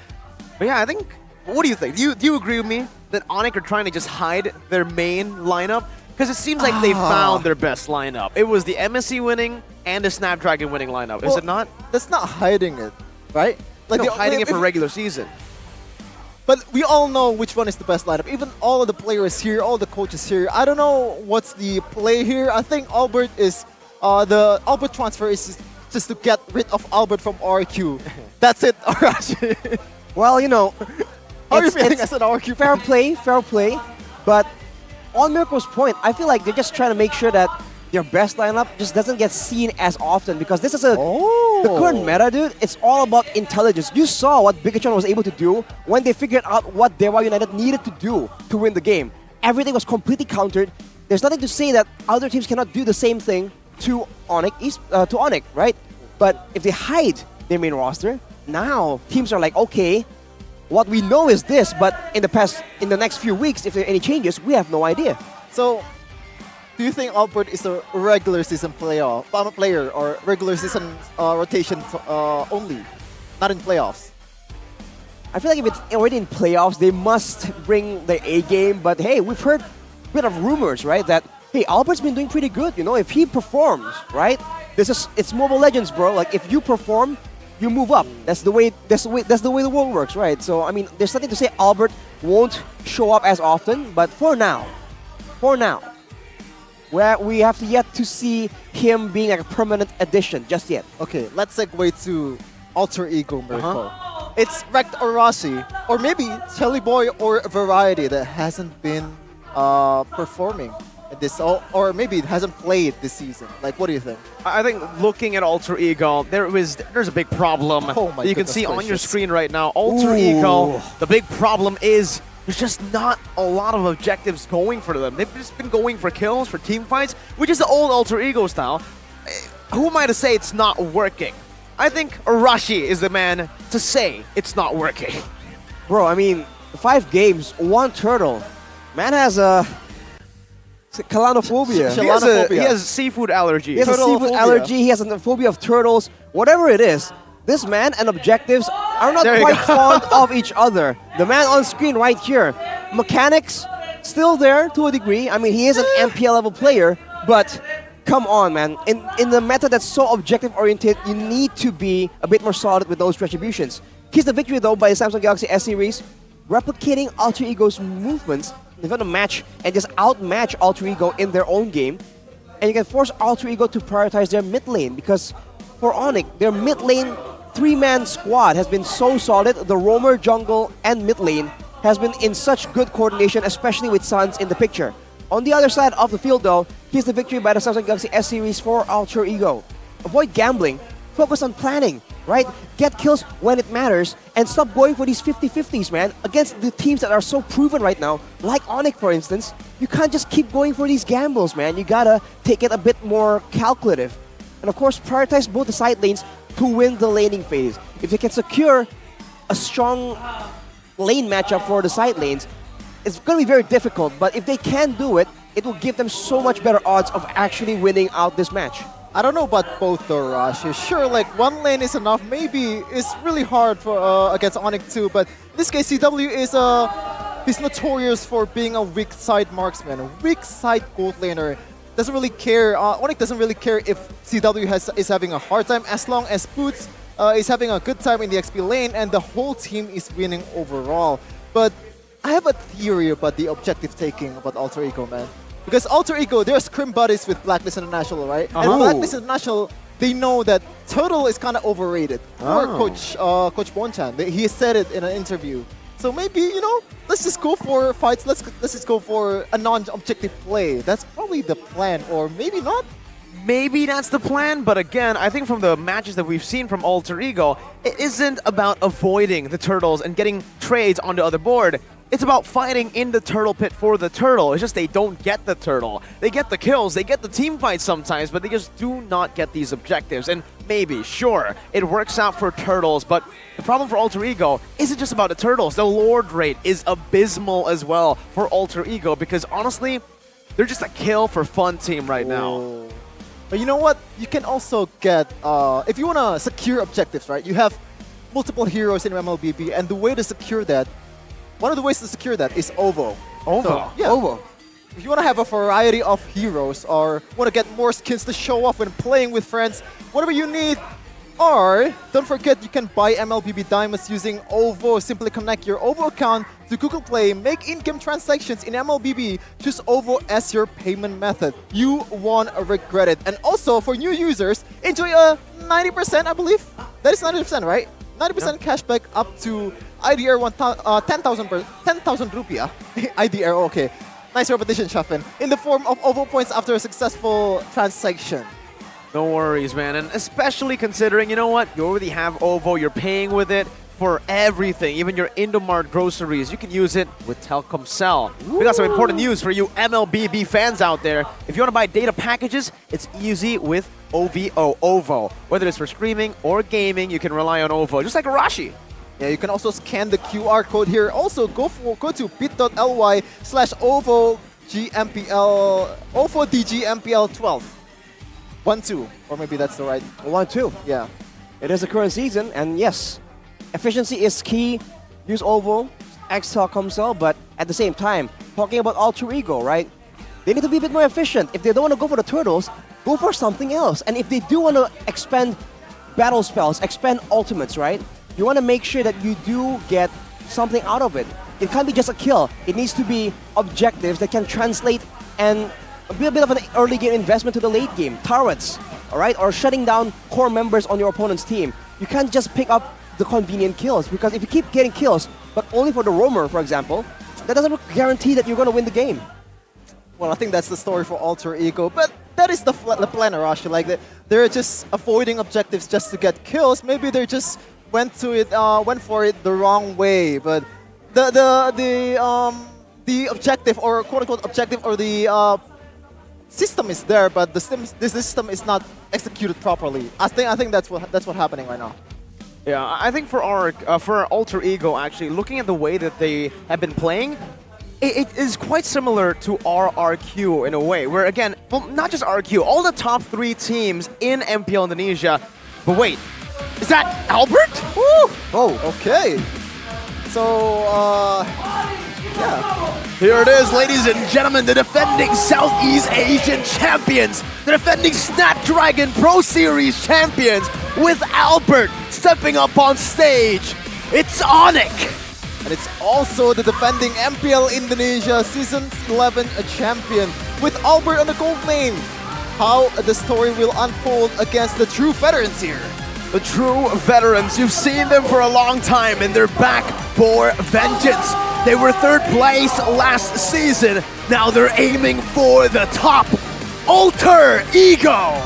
But yeah, I think, what do you think? Do you agree with me that Onyx are trying to just hide their main lineup? Because it seems like they found their best lineup. It was the MSC winning and the Snapdragon winning lineup, is it not? That's not hiding it, right? Like, no, hiding it for regular season. But we all know which one is the best lineup. Even all of the players here, all the coaches here. I don't know what's the play here. I think Albert is the Albert transfer is just to get rid of Albert from RQ. That's it, Arashi. Well, you know, how are you feeling as an RQ? Fair play. But on Mirko's point, I feel like they're just trying to make sure that their best lineup just doesn't get seen as often, because this is the current meta, dude. It's all about intelligence. You saw what Bigatron was able to do when they figured out what Dewa United needed to do to win the game. Everything was completely countered. There's nothing to say that other teams cannot do the same thing to Onyx, right? But if they hide their main roster, now teams are like, okay, what we know is this, but in the next few weeks, if there are any changes, we have no idea. So, do you think Albert is a regular season player or regular season rotation only, not in playoffs? I feel like if it's already in playoffs, they must bring their A game. But hey, we've heard a bit of rumors, right? That hey, Albert's been doing pretty good. You know, if he performs, right? It's Mobile Legends, bro. Like, if you perform, you move up. That's the way the world works, right? So I mean, there's nothing to say Albert won't show up as often. But for now, where we have yet to see him being like a permanent addition just yet. Okay, let's segue to Alter Ego Miracle. It's Rect or Rossi, or maybe Chelly Boy or Variety that hasn't been performing at this, or maybe it hasn't played this season. Like, what do you think? I think looking at Alter Ego, there's a big problem that you can see on your screen right now. Alter Ego, the big problem is there's just not a lot of objectives going for them. They've just been going for kills, for team fights, which is the old Alter Ego style. Who am I to say it's not working? I think Arashi is the man to say it's not working. Bro, I mean, 5 games, 1 turtle. Man has a calanophobia. He has seafood allergy. He has a seafood allergy. He has a phobia of turtles. Whatever it is, this man and objectives are not quite fond of each other. The man on screen right here, mechanics still there to a degree. I mean, he is an MPL level player, but come on, man. In the meta that's so objective oriented, you need to be a bit more solid with those retributions. Keys the victory though by the Samsung Galaxy S series, replicating Alter Ego's movements. They're gonna match and just outmatch Alter Ego in their own game, and you can force Alter Ego to prioritize their mid lane because for Onyx, their mid lane 3-man squad has been so solid. The roamer, jungle, and mid lane has been in such good coordination, especially with Suns in the picture. On the other side of the field though, here's the victory by the Samsung Galaxy S series for Alter Ego. Avoid gambling, focus on planning, right? Get kills when it matters, and stop going for these 50-50s, man. Against the teams that are so proven right now, like Onyx for instance, you can't just keep going for these gambles, man. You gotta take it a bit more calculative. And of course, prioritize both the side lanes to win the laning phase. If they can secure a strong lane matchup for the side lanes, it's going to be very difficult, but if they can do it, it will give them so much better odds of actually winning out this match. I don't know about both though, Rash. Sure, like one lane is enough. Maybe it's really hard for against Onyx too, but in this case, CW is he's notorious for being a weak side marksman, a weak side gold laner. Doesn't really care. Onyx doesn't really care if CW is having a hard time as long as Boots is having a good time in the XP lane and the whole team is winning overall. But I have a theory about the objective taking about Alter Ego, man. Because Alter Ego, they're scrim buddies with Blacklist International, right? And Blacklist International, they know that Turtle is kind of overrated. Or Coach Bonchan, he said it in an interview. So maybe, you know, let's just go for fights. Let's just go for a non-objective play. That's probably the plan, or maybe not. Maybe that's the plan, but again, I think from the matches that we've seen from Alter Ego, it isn't about avoiding the turtles and getting trades on the other board. It's about fighting in the turtle pit for the turtle. It's just they don't get the turtle. They get the kills, they get the team fights sometimes, but they just do not get these objectives. And maybe, sure, it works out for turtles, but the problem for Alter Ego isn't just about the turtles. The Lord rate is abysmal as well for Alter Ego because honestly, they're just a kill for fun team right now. But you know what? You can also get, if you want to secure objectives, right? You have multiple heroes in MLBB, and the way to secure that, one of the ways to secure that is OVO. OVO? So, yeah, OVO. If you want to have a variety of heroes or want to get more skins to show off when playing with friends, whatever you need, or don't forget you can buy MLBB diamonds using OVO. Simply connect your OVO account to Google Play, make in-game transactions in MLBB, choose OVO as your payment method. You won't regret it. And also for new users, enjoy a 90%, I believe. That is 90%, right? 90% cashback up to IDR 10,000 rupiah. IDR, okay. Nice repetition, Shafin. In the form of OVO points after a successful transaction. No worries, man. And especially considering, you know what? You already have OVO, you're paying with it for everything, even your Indomart groceries. You can use it with Telkomsel. We got some important news for you MLBB fans out there. If you want to buy data packages, it's easy with OVO. Whether it's for streaming or gaming, you can rely on OVO, just like Arashi. Yeah, you can also scan the QR code here. Also, go to bit.ly/OVO DGMPL 12. Or maybe that's the right 1-2. Yeah. It is the current season, and yes, efficiency is key. Use OVO, X Telkomsel, but at the same time, talking about Alter Ego, right? They need to be a bit more efficient. If they don't want to go for the turtles, go for something else. And if they do want to expend battle spells, expend ultimates, right? You want to make sure that you do get something out of it. It can't be just a kill. It needs to be objectives that can translate and be a bit of an early game investment to the late game. Turrets, all right? Or shutting down core members on your opponent's team. You can't just pick up the convenient kills, because if you keep getting kills, but only for the roamer, for example, that doesn't guarantee that you're going to win the game. Well, I think that's the story for Alter Ego, but that is the plan, Arashi. Like they're just avoiding objectives just to get kills. Maybe they just went for it the wrong way. But the objective, or quote unquote objective, or the system is there, but the system is not executed properly. I think that's what's happening right now. Yeah, I think for our Alter Ego, actually, looking at the way that they have been playing, it is quite similar to our RQ in a way, where again, well, not just RQ, all the top 3 teams in MPL Indonesia. But wait, is that Albert? Woo! Oh, okay. So, yeah. Here it is, ladies and gentlemen, the defending Southeast Asian champions, the defending Snapdragon Pro Series champions, with Albert stepping up on stage. It's Onyx. And it's also the defending MPL Indonesia Season 11 champion with Albert on the gold lane. How the story will unfold against the true veterans here. The true veterans, you've seen them for a long time and they're back for vengeance. They were 3rd place last season. Now they're aiming for the top. Alter Ego.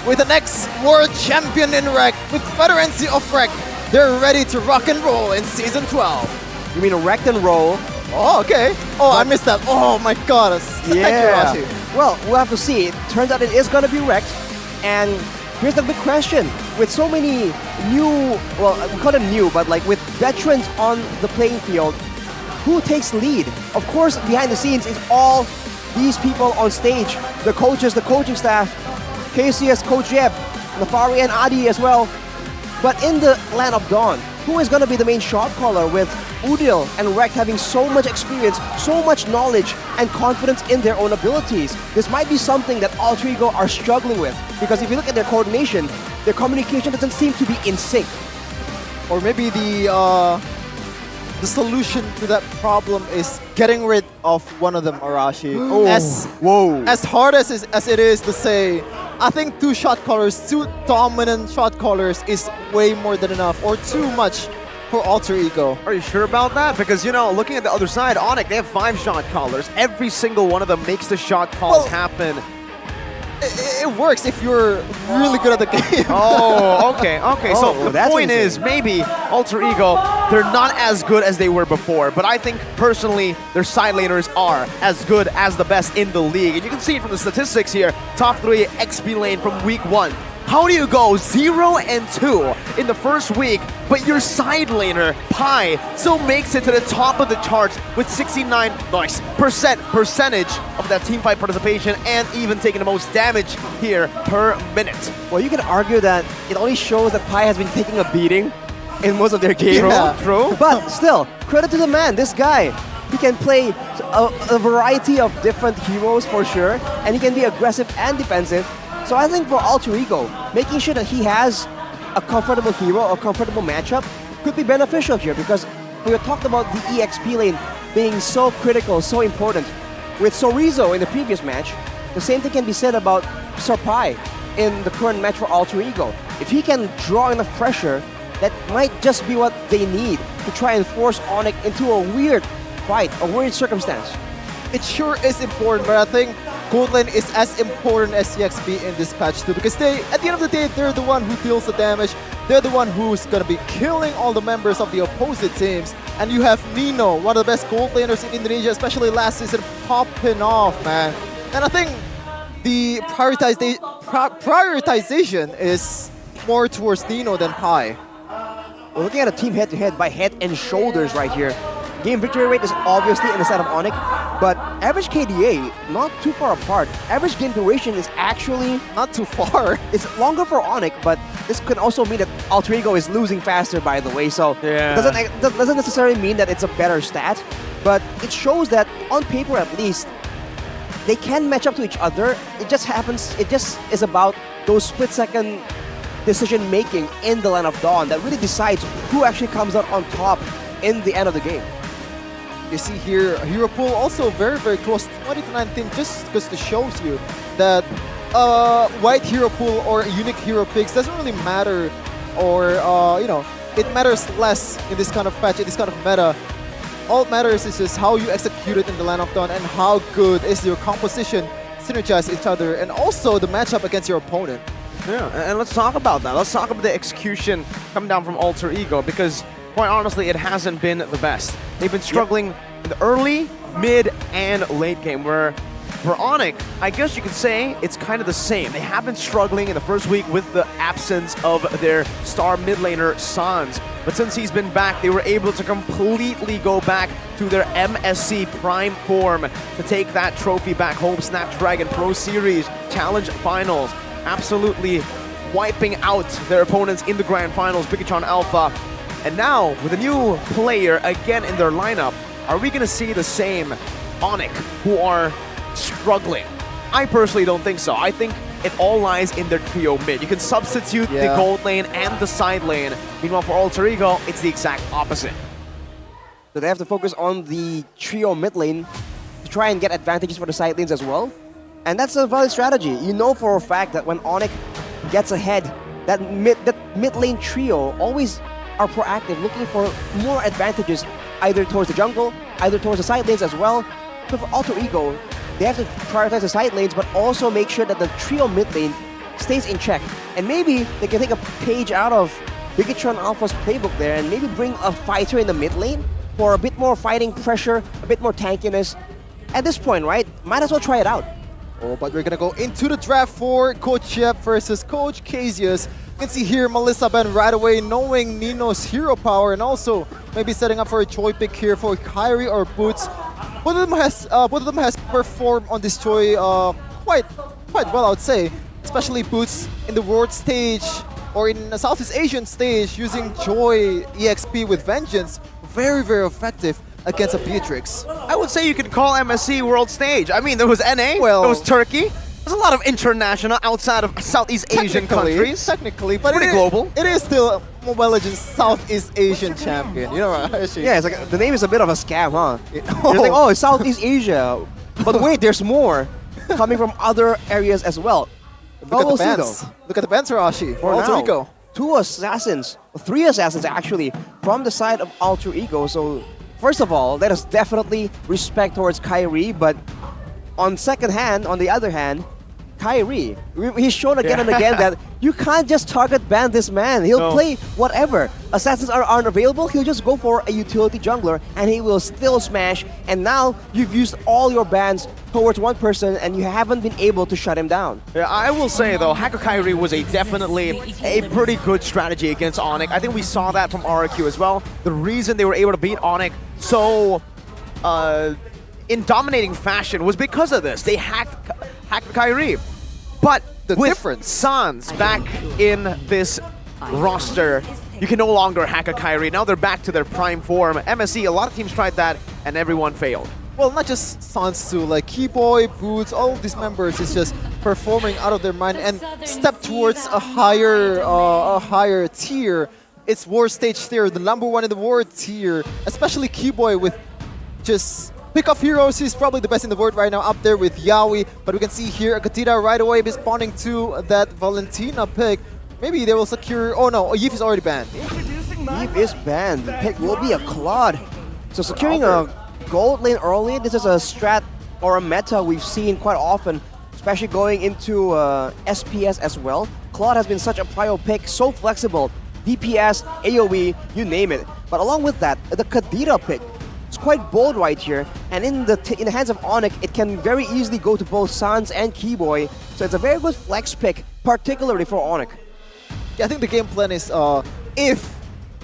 With the next world champion in REC, with veterancy of REC, they're ready to rock and roll in Season 12. You mean a wrecked and roll? Oh, okay. Oh, I missed that. Oh my god. Yeah. Thank you, Rashi. Well, we'll have to see. It turns out it is going to be wrecked. And here's the big question. With so many new, well, we call them new, but like with veterans on the playing field, who takes lead? Of course, behind the scenes is all these people on stage. The coaches, the coaching staff, KCS Coach Jeb, Nafari and Adi as well. But in the Land of Dawn, who is going to be the main shot caller with Udil and REC having so much experience, so much knowledge and confidence in their own abilities? This might be something that Alter Ego are struggling with, because if you look at their coordination, their communication doesn't seem to be in sync. Or maybe the solution to that problem is getting rid of one of them, Arashi. Oh. As hard as it is to say, I think 2 shot callers, 2 dominant shot callers is way more than enough, or too much for Alter Ego. Are you sure about that? Because, you know, looking at the other side, Onyx, they have 5 shot callers. Every single one of them makes the shot calls happen. It works if you're really good at the game. Oh, okay. So the point insane. is, maybe Alter Ego, they're not as good as they were before, but I think personally their side laners are as good as the best in the league. And you can see it from the statistics here. Top 3 XP lane from week 1. How do you go 0 and 2 in the first week, but your side laner, Pi, still makes it to the top of the charts with 69% percentage of that teamfight participation and even taking the most damage here per minute? Well, you can argue that it only shows that Pi has been taking a beating in most of their games. True. But still, credit to the man, this guy. He can play a variety of different heroes for sure, and he can be aggressive and defensive. So I think for Alter Ego, making sure that he has a comfortable hero, a comfortable matchup, could be beneficial here, because we have talked about the EXP lane being so critical, so important. With Sorizo in the previous match, the same thing can be said about Sarpai in the current match for Alter Ego. If he can draw enough pressure, that might just be what they need to try and force Onyx into a weird fight, a weird circumstance. It sure is important, but I think Gold Lane is as important as EXP in this patch too, because they, at the end of the day, they're the one who deals the damage. They're the one who's gonna be killing all the members of the opposite teams. And you have Nino, one of the best gold laners in Indonesia, especially last season, popping off, man. And I think the prioritization is more towards Nino than Pi. We're looking at a team head-to-head by head and shoulders right here. Game victory rate is obviously in the side of Onyx, but average KDA, not too far apart. Average game duration is actually not too far. It's longer for Onyx, but this could also mean that Alter Ego is losing faster, by the way, so it doesn't necessarily mean that it's a better stat, but it shows that, on paper at least, they can match up to each other. It just is about those split-second decision-making in the Land of Dawn that really decides who actually comes out on top in the end of the game. You see here, hero pool also very, very close, 20 to 19, just because it shows you that white hero pool or unique hero picks doesn't really matter, or you know, it matters less in this kind of patch, in this kind of meta. All it matters is just how you execute it in the Land of Dawn and how good is your composition, synergize each other, and also the matchup against your opponent. Yeah, and let's talk about that. Let's talk about the execution coming down from Alter Ego, because quite honestly, it hasn't been the best. They've been struggling in the early, mid, and late game, where For Onyx, I guess you could say it's kind of the same. They have been struggling in the first week with the absence of their star mid laner, Sans. But since he's been back, they were able to completely go back to their MSC Prime form to take that trophy back home. Snapdragon Pro Series Challenge Finals. Absolutely wiping out their opponents in the Grand Finals, Bigotron Alpha. And now, with a new player again in their lineup, are we going to see the same Onyx who are struggling? I personally don't think so. I think it all lies in their trio mid. You can substitute the gold lane and the side lane. Meanwhile, for Alter Ego, it's the exact opposite. So they have to focus on the trio mid lane to try and get advantages for the side lanes as well. And that's a valid strategy. You know for a fact that when Onyx gets ahead, that mid lane trio always are proactive, looking for more advantages either towards the jungle, either towards the side lanes as well. But for Alter Ego, they have to prioritize the side lanes, but also make sure that the trio mid lane stays in check. And maybe they can take a page out of Bigotron Alpha's playbook there and maybe bring a fighter in the mid lane for a bit more fighting pressure, a bit more tankiness. At this point, right, might as well try it out. Oh, but we're gonna go into the draft for Coach Jeb versus Coach Casius. You can see here Melissa Ben right away knowing Nino's hero power and also maybe setting up for a Choi pick here for Kyrie or Boots. Both of them has performed on this Choi quite well, I would say. Especially Boots in the world stage or in the Southeast Asian stage using Choi EXP with Vengeance. Very, very effective against a Beatrix. I would say you could call MSC world stage. I mean, there was NA, there was Turkey. There's a lot of international outside of Southeast Asian countries. Technically, but pretty global. It is still Mobile Legends Southeast Asian champion. You know what? Yeah, it's like the name is a bit of a scam, huh? You're like, oh, it's Southeast Asia. But wait, there's more coming from other areas as well. Look at the bans. Look at the bans, Rashi. For Alter Ego. 2 assassins, 3 assassins actually, from the side of Alter Ego. So, first of all, let us definitely respect towards Kyrie, but on the other hand, Kyrie, he's shown again and again that you can't just target ban this man. He'll play whatever. Assassins aren't available, he'll just go for a utility jungler and he will still smash. And now you've used all your bans towards one person and you haven't been able to shut him down. Yeah, I will say though, Hacker Kyrie was definitely a pretty good strategy against Onyx. I think we saw that from RRQ as well. The reason they were able to beat Onyx so in dominating fashion was because of this. They hacked Kyrie. But with Sans back in this roster, you can no longer hack a Kyrie. Now they're back to their prime form. MSC, a lot of teams tried that, and everyone failed. Well, not just Sans too, like Keyboy, Boots, all of these members is just performing out of their mind and step towards a higher tier. It's world stage tier, the #1 in the world tier, especially Keyboy with just pick off heroes. He's probably the best in the world right now, up there with Yaoi. But we can see here Akatira right away responding to that Valentina pick. Maybe they will secure. Oh no, Yif is already banned. Yif is banned. The pick will be a Claude. So securing a gold lane early, this is a strat or a meta we've seen quite often, especially going into SPS as well. Claude has been such a prio pick, so flexible. DPS, AoE, you name it. But along with that, the Kadira pick. It's quite bold right here, and in the hands of Onyx, it can very easily go to both Sans and Keyboy, so it's a very good flex pick, particularly for Onyx. Yeah, I think the game plan is if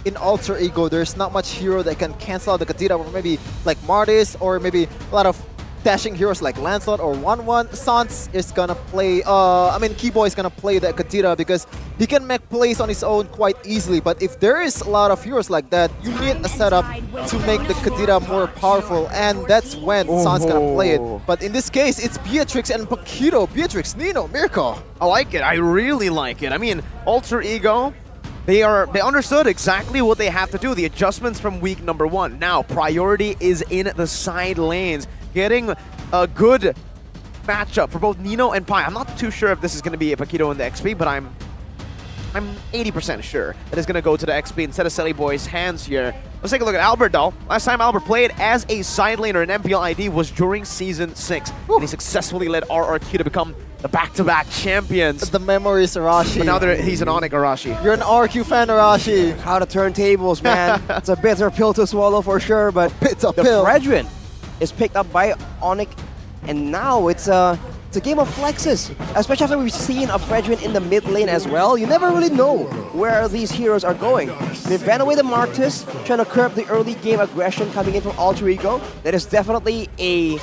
in Alter Ego there's not much hero that can cancel out the Kadira, or maybe like Martis, or maybe a lot of dashing heroes like Lancelot or 1-1, Sans is gonna play, Keyboy is gonna play the Kadira because he can make plays on his own quite easily. But if there is a lot of heroes like that, you need a setup to make the Kadira more powerful, and that's when Sans gonna play it. But in this case, it's Beatrix and Paquito. Beatrix, Nino, Mirko. I like it. I really like it. I mean, Alter Ego, they understood exactly what they have to do. The adjustments from week #1. Now, priority is in the side lanes. Getting a good matchup for both Nino and Pi. I'm not too sure if this is going to be a Paquito in the XP, but I'm 80% sure that it's going to go to the XP instead of Selly Boy's hands here. Let's take a look at Albert though. Last time Albert played as a side laner in MPL ID was during Season 6. And he successfully led RRQ to become the back-to-back champions. The memories, Arashi. But now he's an Onyx Arashi. You're an RQ fan, Arashi. How to turn tables, man. It's a bitter pill to swallow for sure, but the Fredrin is picked up by Onyx And now it's a game of flexes, especially after we've seen a Fredrin in the mid lane as well. You never really know where these heroes are going. They ban away the Marcus, trying to curb the early game aggression coming in from Alter Ego. That is definitely an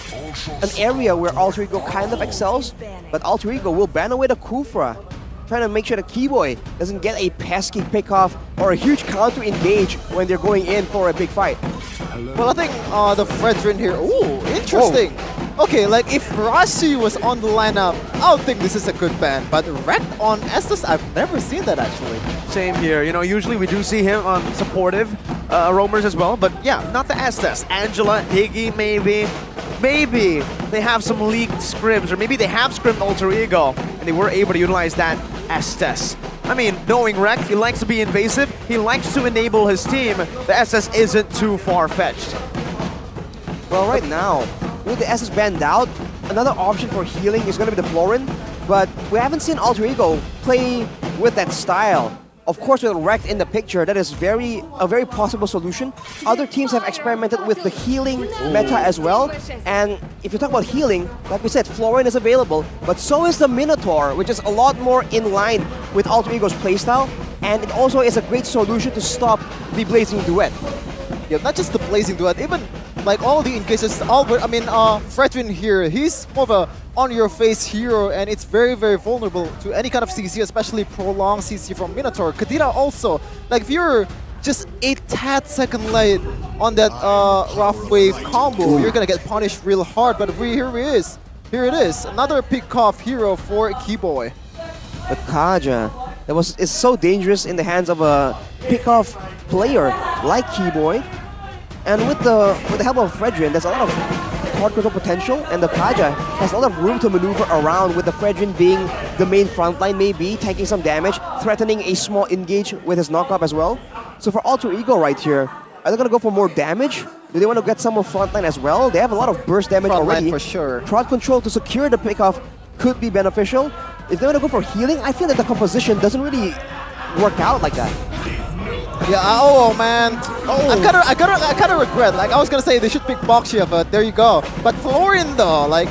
area where Alter Ego kind of excels, but Alter Ego will ban away the Kufra, trying to make sure the Keyboy doesn't get a pesky pickoff or a huge counter engage when they're going in for a big fight. Well, I think the Fredrin here, ooh, interesting. Whoa. Okay, like if Rashi was on the lineup, I would think this is a good ban, but Wrecked on Estus, I've never seen that actually. Same here. You know, usually we do see him on supportive roamers as well, but yeah, not the Estus. Angela, Higgy, maybe. Maybe they have some leaked scrims, or maybe they have scrimmed Alter Ego, and they were able to utilize that Estes. I mean, knowing Wrecked, he likes to be invasive, he likes to enable his team. The SS isn't too far-fetched. Well, right now, with the SS banned out, another option for healing is going to be the Florin, but we haven't seen Alter Ego play with that style. Of course, with Wrecked in the picture, that is a very possible solution. Other teams have experimented with the healing meta as well. And if you talk about healing, like we said, Florin is available, but so is the Minotaur, which is a lot more in line with Alter Ego's playstyle. And it also is a great solution to stop the Blazing Duet. Yeah, not just the Blazing Duet, even like all the engages. Fredrin here, he's more of a on-your-face hero, and it's very, very vulnerable to any kind of CC, especially prolonged CC from Minotaur. Kadira also, like if you're just a tad second late on that rough wave combo, you're gonna get punished real hard, but here it is, another pick-off hero for Keyboy. But Kaja, is so dangerous in the hands of a pick-off player like Keyboy. And with the help of Fredrin, there's a lot of hard control potential, and the Kaja has a lot of room to maneuver around, with the Fredrin being the main frontline, maybe taking some damage, threatening a small engage with his knockup as well. So for Alter Ego right here, are they going to go for more damage? Do they want to get some more frontline as well? They have a lot of burst damage already. For sure. Crowd control to secure the pickoff could be beneficial. If they want to go for healing, I feel that the composition doesn't really work out like that. Yeah, oh man. I kind of regret. Like I was gonna say they should pick Boxia, but there you go. But Florin though, like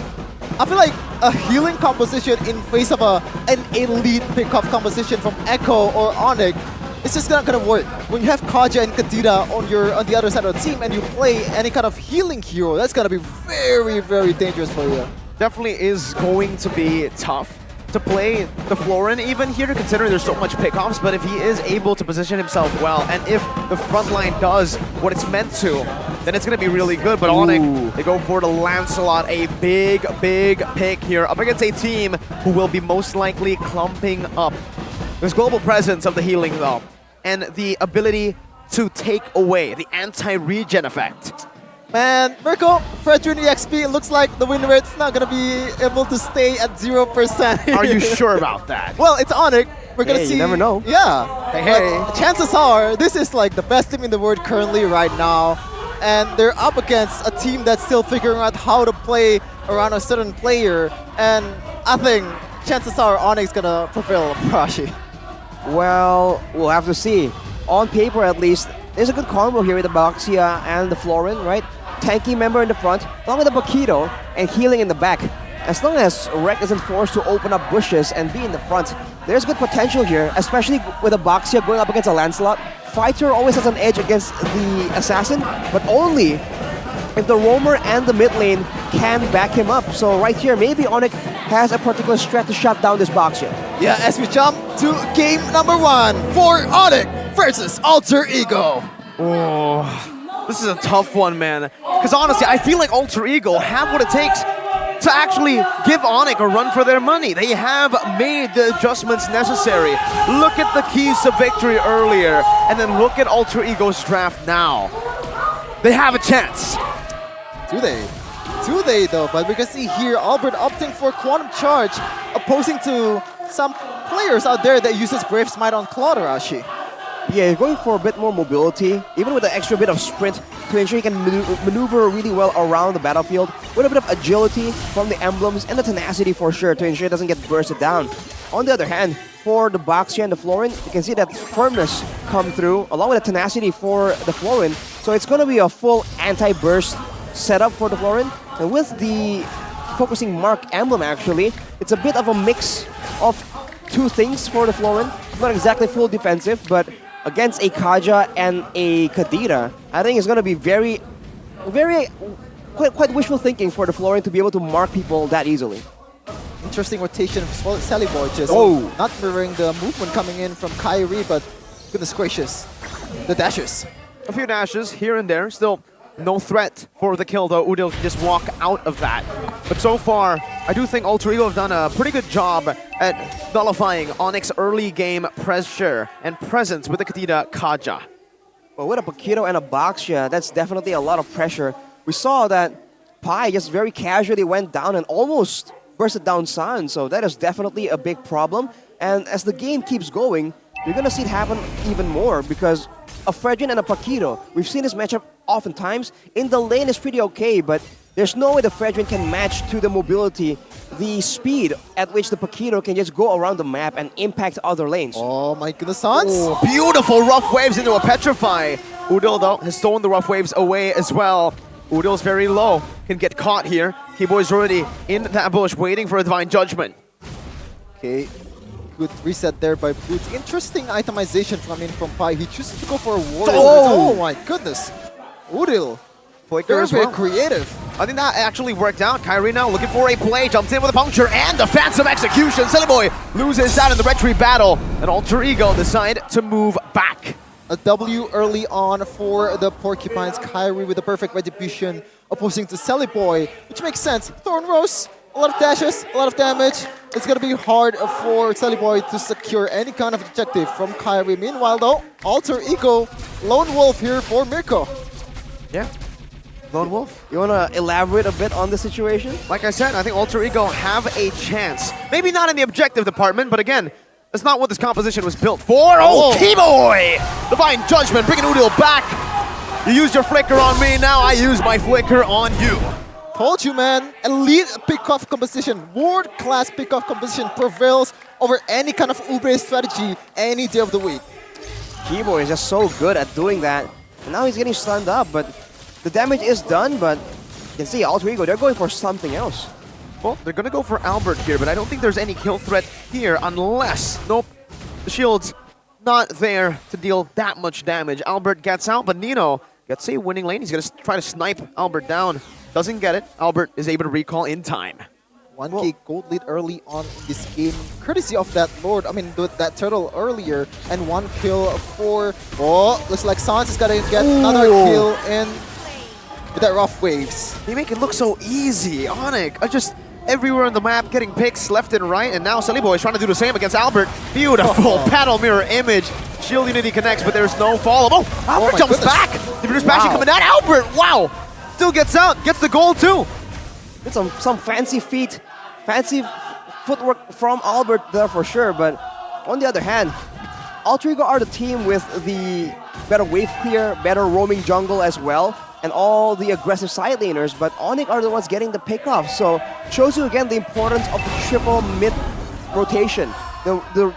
I feel like a healing composition in face of an elite pickoff composition from Echo or Onyx, it's just not gonna work. When you have Kaja and Kadira on the other side of the team and you play any kind of healing hero, that's gonna be very, very dangerous for you. Definitely is going to be tough to play the Florin even here, considering there's so much pickoffs, but if he is able to position himself well, and if the front line does what it's meant to, then it's going to be really good. But Onyx, they go for the Lancelot, a big, big pick here, up against a team who will be most likely clumping up. There's global presence of the healing though, and the ability to take away the anti-regen effect. Man, Mirko, Fredrin EXP, it looks like the win rate's not gonna be able to stay at 0%. Are you sure about that? Well, it's Onyx. We're gonna see. You never know. Yeah. Hey. Chances are, this is like the best team in the world currently right now. And they're up against a team that's still figuring out how to play around a certain player. And I think chances are Onyx gonna prevail Parashi. Well, we'll have to see. On paper at least, there's a good combo here with the Boxia and the Florin, right? Tanky member in the front, along with the Bakito, and healing in the back. As long as Wreck isn't forced to open up bushes and be in the front, there's good potential here, especially with a Boxia going up against a Lancelot. Fighter always has an edge against the Assassin, but only if the Roamer and the mid lane can back him up. So right here, maybe Onyx has a particular strat to shut down this Boxia. Yeah, as we jump to game number 1 for Onyx versus Alter Ego. Oh, this is a tough one, man. Because honestly, I feel like Alter Ego have what it takes to actually give Onyx a run for their money. They have made the adjustments necessary. Look at the keys to victory earlier, and then look at Alter Ego's draft now. They have a chance. Do they? Do they though? But we can see here Albert opting for Quantum Charge, opposing to some players out there that uses Brave Smite on Clouderashi. Yeah, going for a bit more mobility, even with an extra bit of sprint to ensure he can maneuver really well around the battlefield, with a bit of agility from the emblems and the tenacity for sure to ensure it doesn't get bursted down. On the other hand, for the Boxia and the Florin, you can see that firmness come through, along with the tenacity for the Florin. So it's going to be a full anti-burst setup for the Florin. And with the focusing Mark Emblem actually. It's a bit of a mix of two things for the Florin. Not exactly full defensive, but against a Kaja and a Kadira, I think it's going to be quite wishful thinking for the Florin to be able to mark people that easily. Interesting rotation of Sally Boy, just not mirroring the movement coming in from Kyrie, but goodness gracious, the dashes. A few dashes here and there, still no threat for the kill though. Udil can just walk out of that. But so far, I do think Alter Ego have done a pretty good job at nullifying Onyx early game pressure and presence with the Kadira Kaja. But with a Paquito and a Baxia, that's definitely a lot of pressure. We saw that Pai just very casually went down and almost bursted down San, so that is definitely a big problem. And as the game keeps going, you're gonna see it happen even more because a Fredrin and a Paquito, we've seen this matchup oftentimes. In the lane is pretty okay, but there's no way the Fredrin can match to the mobility, the speed at which the Paquito can just go around the map and impact other lanes. Oh my goodness, Sans! Oh, beautiful rough waves into a Petrify. Udil though has stolen the rough waves away as well. Udil's very low, can get caught here. Keyboy's already in that bush waiting for a Divine Judgment. Okay, good reset there by Boots. Interesting itemization from Pai. He chooses to go for a warrior. Oh my goodness. Udil, very creative. I think that actually worked out. Kyrie now looking for a play, jumps in with a puncture and the phantom execution. Sillyboy loses out in the retreat battle, and Alter Ego decide to move back. A W early on for the Porcupines. Kyrie with the perfect retribution opposing to Sally Boy, which makes sense. Thorn Rose, a lot of dashes, a lot of damage. It's going to be hard for Sally Boy to secure any kind of objective from Kyrie. Meanwhile though, Alter Ego, Lone Wolf here for Mirko. Yeah, Lone Wolf. You want to elaborate a bit on the situation? Like I said, I think Alter Ego have a chance. Maybe not in the objective department, but again, that's not what this composition was built for. Oh, Keyboy! Divine Judgment, bringing Udil back. You used your flicker on me, now I use my flicker on you. Told you, man. Elite pick-off composition, world-class pick-off composition prevails over any kind of Uber strategy any day of the week. Keyboy is just so good at doing that. And now he's getting stunned up, but the damage is done, but you can see Alter Ego, they're going for something else. Well, they're going to go for Albert here, but I don't think there's any kill threat here unless, nope, the shield's not there to deal that much damage. Albert gets out, but Nino gets a winning lane. He's going to try to snipe Albert down. Doesn't get it. Albert is able to recall in time. 1k gold lead early on in this game, courtesy of that Lord, that turtle earlier, and 1 kill for, looks like Sans is going to get another kill in with that rough waves. They make it look so easy. Onyx just everywhere on the map, getting picks left and right, and now Sillyboy is trying to do the same against Albert. Beautiful paddle mirror image. Shield Unity connects, but there's no follow. Oh, Albert jumps back. The British Passion coming down. Albert, wow, still gets out, gets the goal too. It's some fancy feet, fancy footwork from Albert there for sure, but on the other hand, Alter Ego are the team with the better wave clear, better roaming jungle as well, and all the aggressive side laners, but Onyx are the ones getting the pickoff, so shows you again the importance of the triple mid rotation. The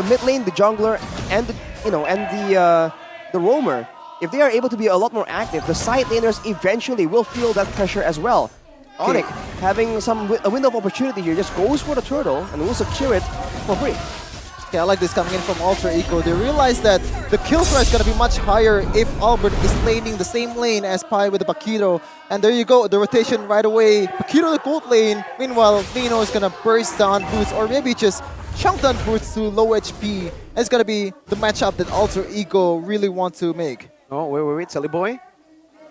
mid lane, the jungler, and the roamer. If they are able to be a lot more active, the side laners eventually will feel that pressure as well. Onyx having a window of opportunity here, just goes for the turtle and will secure it for free. Okay, I like this coming in from Alter Ego. They realize that the kill threat is going to be much higher if Albert is laning the same lane as Pai with the Paquito. And there you go, the rotation right away. Paquito the gold lane. Meanwhile, Nino is going to burst down Boots, or maybe just chunk down Boots to low HP. It's going to be the matchup that Alter Ego really want to make. Oh, wait, Sillyboy.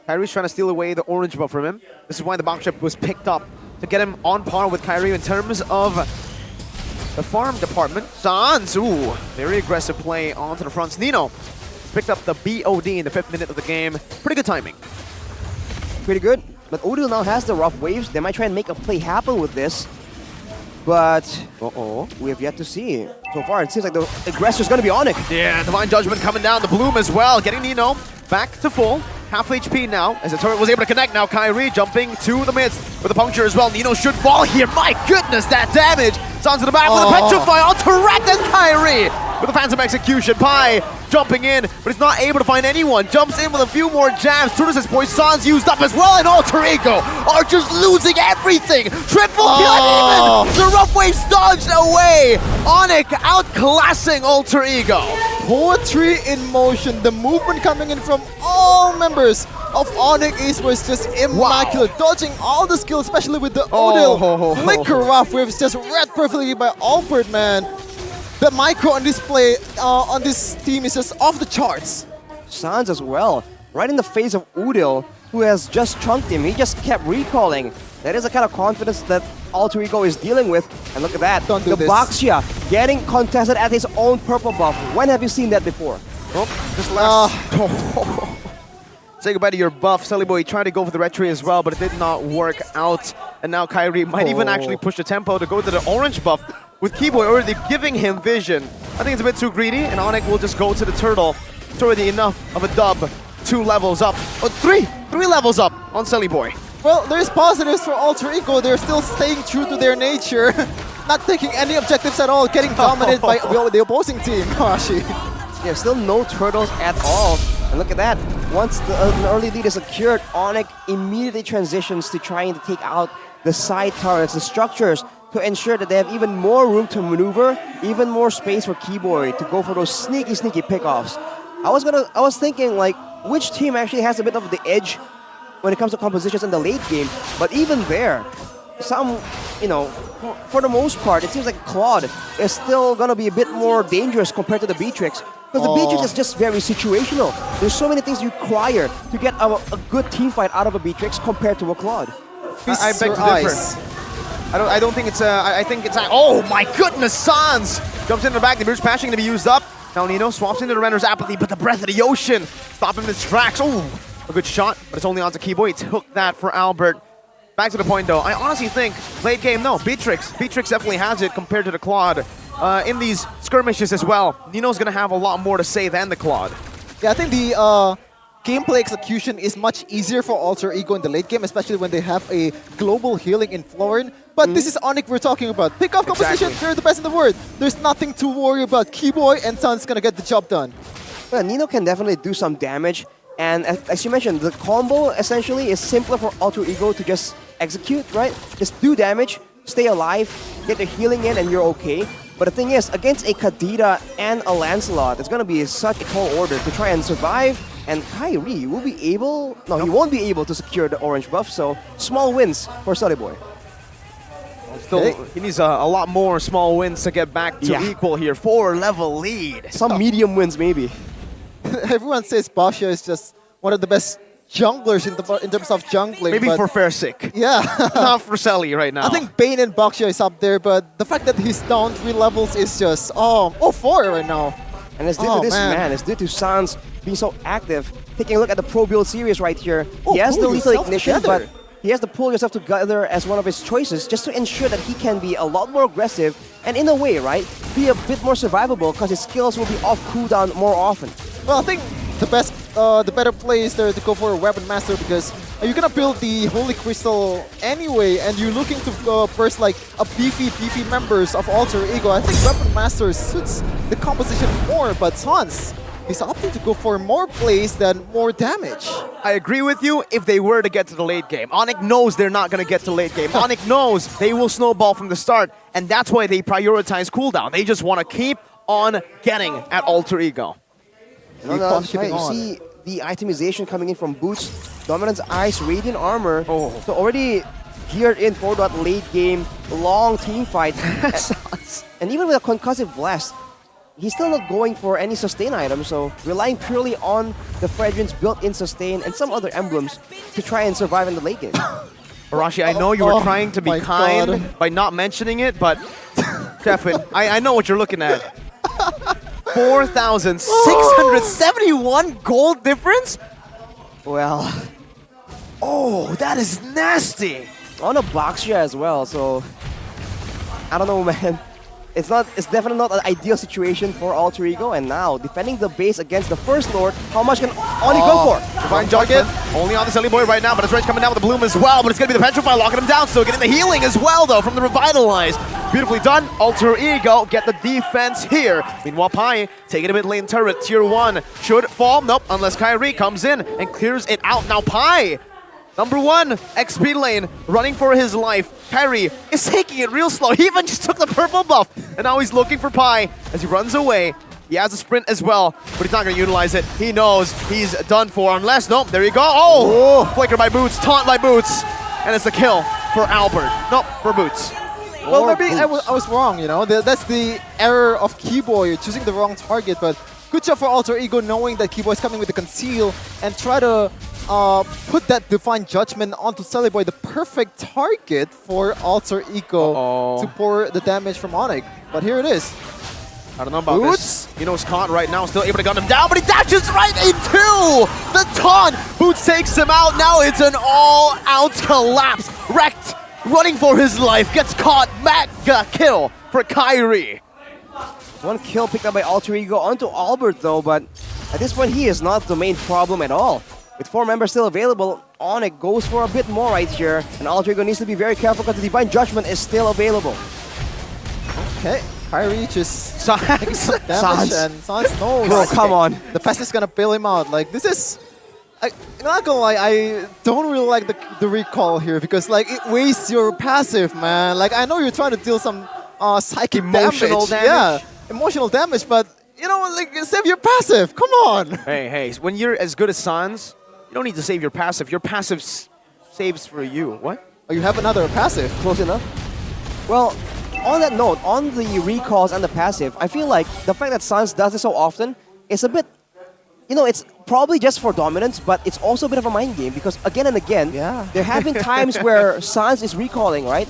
Kyrie's trying to steal away the orange buff from him. This is why the box trip was picked up, to get him on par with Kyrie in terms of the farm department. Sans, ooh, very aggressive play onto the fronts. Nino picked up the BOD in the 5th minute of the game. Pretty good timing. Pretty good, but Udil now has the rough waves. They might try and make a play happen with this, but we have yet to see. So far, it seems like the aggressor's going to be Onyx. Yeah, Divine Judgment coming down, the Bloom as well, getting Nino back to full. Half HP now, as the turret was able to connect. Now Kyrie jumping to the midst with a puncture as well. Nino should fall here. My goodness, that damage! Sans to the back with a Petrify on Turret and Kyrie with a Phantom Execution. Pai jumping in, but he's not able to find anyone. Jumps in with a few more jabs. Turtles' poison's used up as well, and Alter Ego are just losing everything. Triple kill, and even the rough waves dodged away. Onyx outclassing Alter Ego. Poetry in motion. The movement coming in from all members of Onyx Esports just immaculate. Dodging all the skills, especially with the Odil. Flicker rough waves just read perfectly by Albert, man. The micro on display on this team is just off the charts. Sans as well, right in the face of Udil, who has just chunked him. He just kept recalling. That is the kind of confidence that Alter Ego is dealing with. And look at that, Don't do the this. Baxia getting contested at his own purple buff. When have you seen that before? Oh, just last. Say goodbye to your buff. Sullyboy tried to go for the retry as well, but it did not work out. And now Kyrie might even actually push the tempo to go to the orange buff, with Keyboy already giving him vision. I think it's a bit too greedy, and Onyx will just go to the turtle. It's already enough of a dub. 2 levels up. Oh, 3 levels up on Sullyboy. Well, there's positives for Alter Ego. They're still staying true to their nature. Not taking any objectives at all, getting dominated by the opposing team. Hashi. Yeah, still no turtles at all. And look at that. Once an early lead is secured, Onyx immediately transitions to trying to take out the side turrets, the structures, to ensure that they have even more room to maneuver, even more space for Keyboy to go for those sneaky pickoffs. I was thinking, like, which team actually has a bit of the edge when it comes to compositions in the late game, but even there, some, you know, for the most part, it seems like Claude is still gonna be a bit more dangerous compared to the Beatrix. Because the Beatrix is just very situational. There's so many things you require to get a good team fight out of a Beatrix compared to a Claude. I beg to differ. I don't think it's I think it's oh my goodness, Sans jumps into the back. The Beatrix passing to be used up. Now Nino swaps into the Render's apathy, but the breath of the ocean stop him in his tracks. Oh, a good shot, but it's only onto Keyboy. He took that for Albert. Back to the point though, I honestly think late game, no, Beatrix definitely has it compared to the Claude. In these skirmishes as well, Nino's gonna have a lot more to say than the Claude. Yeah, I think the gameplay execution is much easier for Alter Ego in the late game, especially when they have a global healing in Florin. But this is Onyx we're talking about. Pick up composition, they're the best in the world. There's nothing to worry about. Keyboy and Sun's gonna get the job done. Well, Nino can definitely do some damage. And as you mentioned, the combo essentially is simpler for Alter Ego to just execute, right? Just do damage, stay alive, get the healing in, and you're okay. But the thing is, against a Kadira and a Lancelot, it's going to be such a tall order to try and survive. And Kyrie will be able... No, he won't be able to secure the orange buff, so small wins for Sullyboy. Still, he needs a lot more small wins to get back to equal here. 4-level lead. Some medium wins, maybe. Everyone says Basha is just one of the best junglers in terms of jungling. Maybe for fair sake. Yeah. Not for Selly right now. I think Bane and Baxia is up there, but the fact that he's down 3 levels is just, 4 right now. And it's due to this man. It's due to Sans being so active. Taking a look at the Pro Build series right here. He has the lethal ignition, but he has to pull yourself together as one of his choices just to ensure that he can be a lot more aggressive and in a way, right, be a bit more survivable because his skills will be off cooldown more often. Well, I think the better play is there to go for a Weapon Master because you're gonna build the Holy Crystal anyway, and you're looking to burst like a beefy members of Alter Ego. I think Weapon Master suits the composition more, but Sans is opting to go for more plays than more damage. I agree with you if they were to get to the late game. Onyx knows they're not going to get to late game. Onyx knows they will snowball from the start, and that's why they prioritize cooldown. They just want to keep on getting at Alter Ego. You see the itemization coming in from Boots, Dominance Ice, Radiant Armor. So already geared in for that late game, long team fight. And even with a Concussive Blast, he's still not going for any sustain items, so relying purely on the Fredrin's built-in sustain and some other emblems to try and survive in the late game. Arashi, I know you were trying to be kind by not mentioning it, but Kevin, I know what you're looking at. 4,671 gold difference? Well... Oh, that is nasty! On a Baxia as well, so... I don't know, man. It's definitely not an ideal situation for Alter Ego. And now, defending the base against the First Lord, how much can Oni go for? Divine Judgment, only on the Silly Boy right now, but his range coming down with the Bloom as well. But it's going to be the Petrify locking him down, still getting the healing as well, though, from the Revitalize. Beautifully done. Alter Ego get the defense here. Meanwhile, Pi taking a mid lane turret. Tier 1 should fall. Nope, unless Kyrie comes in and clears it out. Now Pi, number 1, XP lane, running for his life. Kyrie is taking it real slow. He even just took the purple buff. And now he's looking for Pi as he runs away. He has a sprint as well, but he's not going to utilize it. He knows he's done for unless, nope, there you go. Oh, flicker by Boots, taunt by Boots. And it's a kill for Albert. Nope, for Boots. Well, maybe I was wrong, you know. That's the error of Keyboy, choosing the wrong target. But good job for Alter Ego knowing that Keyboy is coming with the conceal and try to put that Divine Judgment onto Silly Boy, the perfect target for Alter Ego to pour the damage from Onyx. But here it is. I don't know about Boots. This. He's caught right now, still able to gun him down, but he dashes right into the taunt. Boots takes him out. Now it's an all-out collapse. Wrecked, running for his life, gets caught. Mega kill for Kyrie. One kill picked up by Alter Ego onto Albert though, but at this point he is not the main problem at all. With 4 members still available, Onyx goes for a bit more right here, and Alter Ego needs to be very careful because the Divine Judgment is still available. Okay, Kyrie just Sans. damage and Sans knows. Bro, come on. The pass is gonna bail him out. Like, this is... I'm not gonna lie, I don't really like the recall here because like it wastes your passive, man. Like, I know you're trying to deal some psychic Emotional damage. Yeah, emotional damage, but you know, like, save your passive. Come on. Hey, when you're as good as Sans, you don't need to save your passive. Your passive saves for you. What? Oh, you have another passive. Close enough. Well, on that note, on the recalls and the passive, I feel like the fact that Sans does this so often is a bit, you know, it's probably just for dominance, but it's also a bit of a mind game because again and again, there have been times where Sans is recalling, right?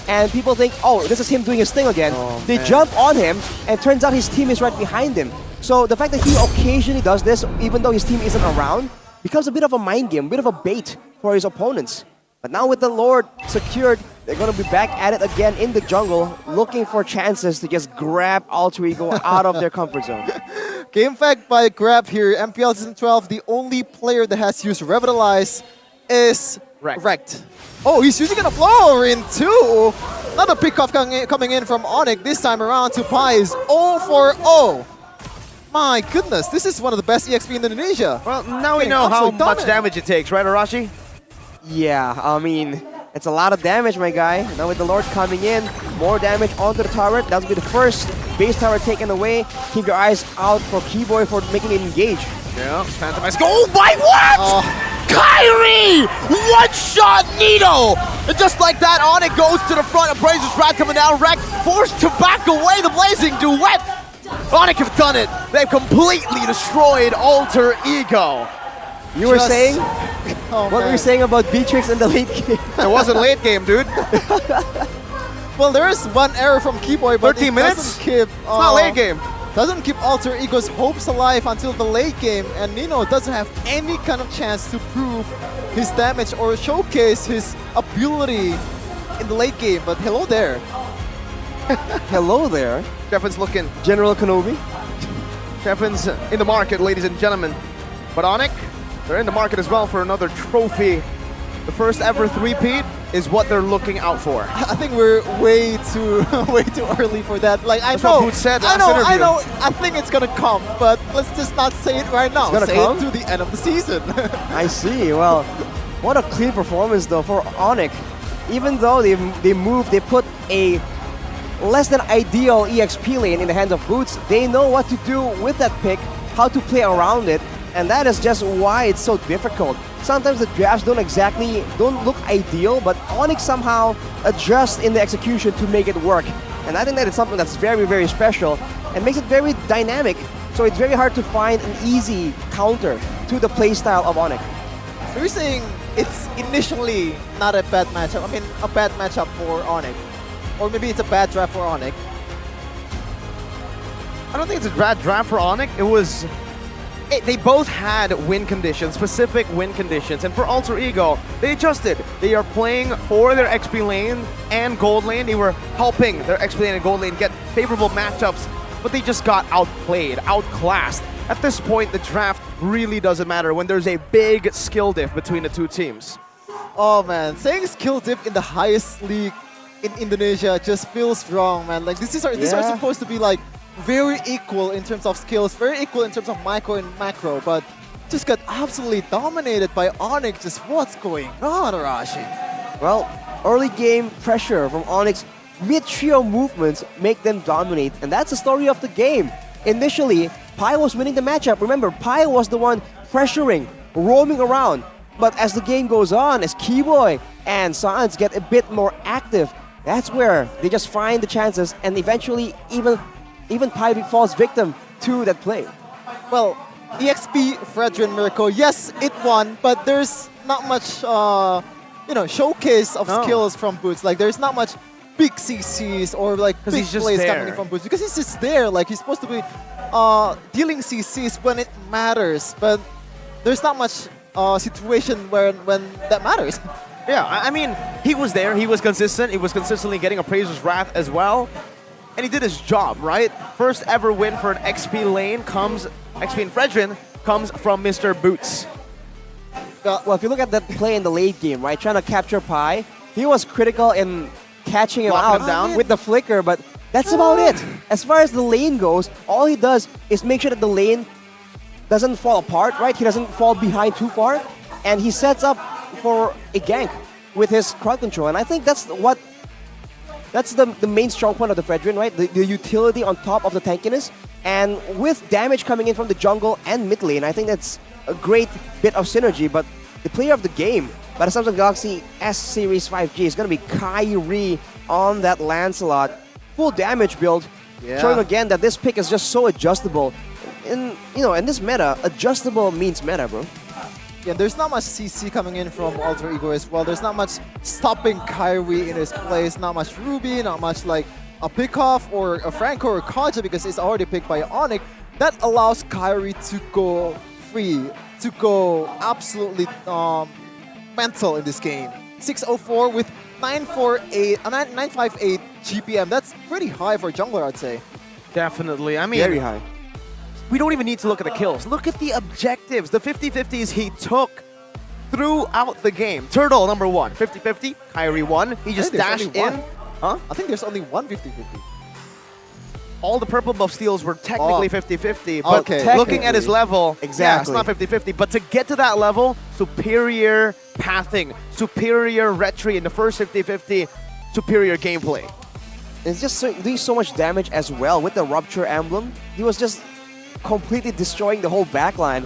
And people think, oh, this is him doing his thing again. They jump on him, and turns out his team is right behind him. So the fact that he occasionally does this, even though his team isn't around, becomes a bit of a mind game, a bit of a bait for his opponents. But now with the Lord secured, they're going to be back at it again in the jungle, looking for chances to just grab Alter Ego out of their comfort zone. Game fact by Grab here, MPL Season 12, the only player that has used Revitalize is Wrecked. Oh, he's using a flower in too. Another pickoff coming in from Onyx. This time around to Pi is 0 for 0. My goodness, this is one of the best EXP in Indonesia. Well, now we know how much damage it takes, right, Arashi? Yeah, I mean, it's a lot of damage, my guy. Now with the Lord coming in, more damage onto the turret. That'll be the first base tower taken away. Keep your eyes out for Keyboy for making it engage. Yeah, Phantomize. Oh my what? Kyrie! One-shot Nito! And just like that, Onyx goes to the front. Abraser's Wrath coming down. Wreck forced to back away. The Blazing Duet. Onyx have done it. They've completely destroyed Alter Ego. You were saying? What were you saying about Beatrix in the late game? It wasn't late game, dude. Well, there is one error from Keyboy, but 13 minutes? doesn't keep, it's not late game. Doesn't keep Alter Ego's hopes alive until the late game, and Nino doesn't have any kind of chance to prove his damage or showcase his ability in the late game. But hello there. Hello there. Jeffin's looking. General Kenobi. Jeffin's in the market, ladies and gentlemen. But Onyx, they're in the market as well for another trophy. The first ever three-peat is what they're looking out for. I think we're way too early for that. Like, That's what Boots said last interview. I know. I think it's gonna come, but let's just not say it right now. It's gonna come? It to the end of the season. I see. Well, what a clean performance though for Onyx. Even though they put a less than ideal EXP lane in the hands of Boots, they know what to do with that pick, how to play around it, and that is just why it's so difficult. Sometimes the drafts don't look ideal, but Onyx somehow adjusts in the execution to make it work. And I think that is something that's very, very special and makes it very dynamic. So it's very hard to find an easy counter to the playstyle of Onyx. So you're saying it's initially not a bad matchup. I mean, a bad matchup for Onyx. Or maybe it's a bad draft for Onyx. I don't think it's a bad draft for Onyx. It was... They both had win conditions, specific win conditions, and for Alter Ego, they adjusted. They are playing for their XP lane and gold lane. They were helping their XP lane and gold lane get favorable matchups, but they just got outplayed, outclassed. At this point, the draft really doesn't matter when there's a big skill diff between the two teams. Oh man, saying skill dip in the highest league in Indonesia just feels wrong, man. Like these are supposed to be like very equal in terms of skills, very equal in terms of micro and macro, but just got absolutely dominated by Onyx. Just what's going on, Arashi? Well, early game pressure from Onyx, mid-trio movements make them dominate, and that's the story of the game. Initially, Pi was winning the matchup. Remember, Pi was the one pressuring, roaming around. But as the game goes on, as Keyboy and Sans get a bit more active, that's where they just find the chances, and eventually even Pi falls victim to that play. Well, EXP, Fredrin, Miracle, yes, it won, but there's not much, showcase of skills from Boots. Like, there's not much big CCs or like big plays coming in from Boots because he's just there. Like, he's supposed to be dealing CCs when it matters, but there's not much situation when that matters. Yeah, I mean, he was there, he was consistent, he was consistently getting Appraiser's Wrath as well, and he did his job, right? First ever win for an XP lane XP in Fredrin comes from Mr. Boots. Well, if you look at that play in the late game, right, trying to capture Pi, he was critical in catching him out down with the flicker, but that's about it. As far as the lane goes, all he does is make sure that the lane doesn't fall apart, right? He doesn't fall behind too far, and he sets up for a gank with his crowd control, and I think that's the main strong point of the Fredrin, right? The utility on top of the tankiness, and with damage coming in from the jungle and mid lane, I think that's a great bit of synergy. But the player of the game by the Samsung Galaxy S Series 5G is going to be Kyrie on that Lancelot. Full damage build, showing again that this pick is just so adjustable. In this meta, adjustable means meta, bro. Yeah, there's not much CC coming in from Alter Ego as well. There's not much stopping Kyrie in his place. Not much Ruby, not much like a pickoff or a Franco or Kaja because it's already picked by Onyx. That allows Kyrie to go free, to go absolutely mental in this game. 604 with 958 GPM. That's pretty high for a jungler, I'd say. Definitely. I mean, very high. We don't even need to look at the kills. Look at the objectives, the 50-50s he took throughout the game. Turtle, number 1, 50-50. Kyrie 1. He just dashed in. Huh? I think there's only one 50-50. All the purple buff steals were technically 50-50, but looking at his level, yeah, it's not 50-50. But to get to that level, superior pathing, superior retry in the first 50-50, superior gameplay. It's just doing so much damage as well with the Rupture Emblem. He was just completely destroying the whole backline.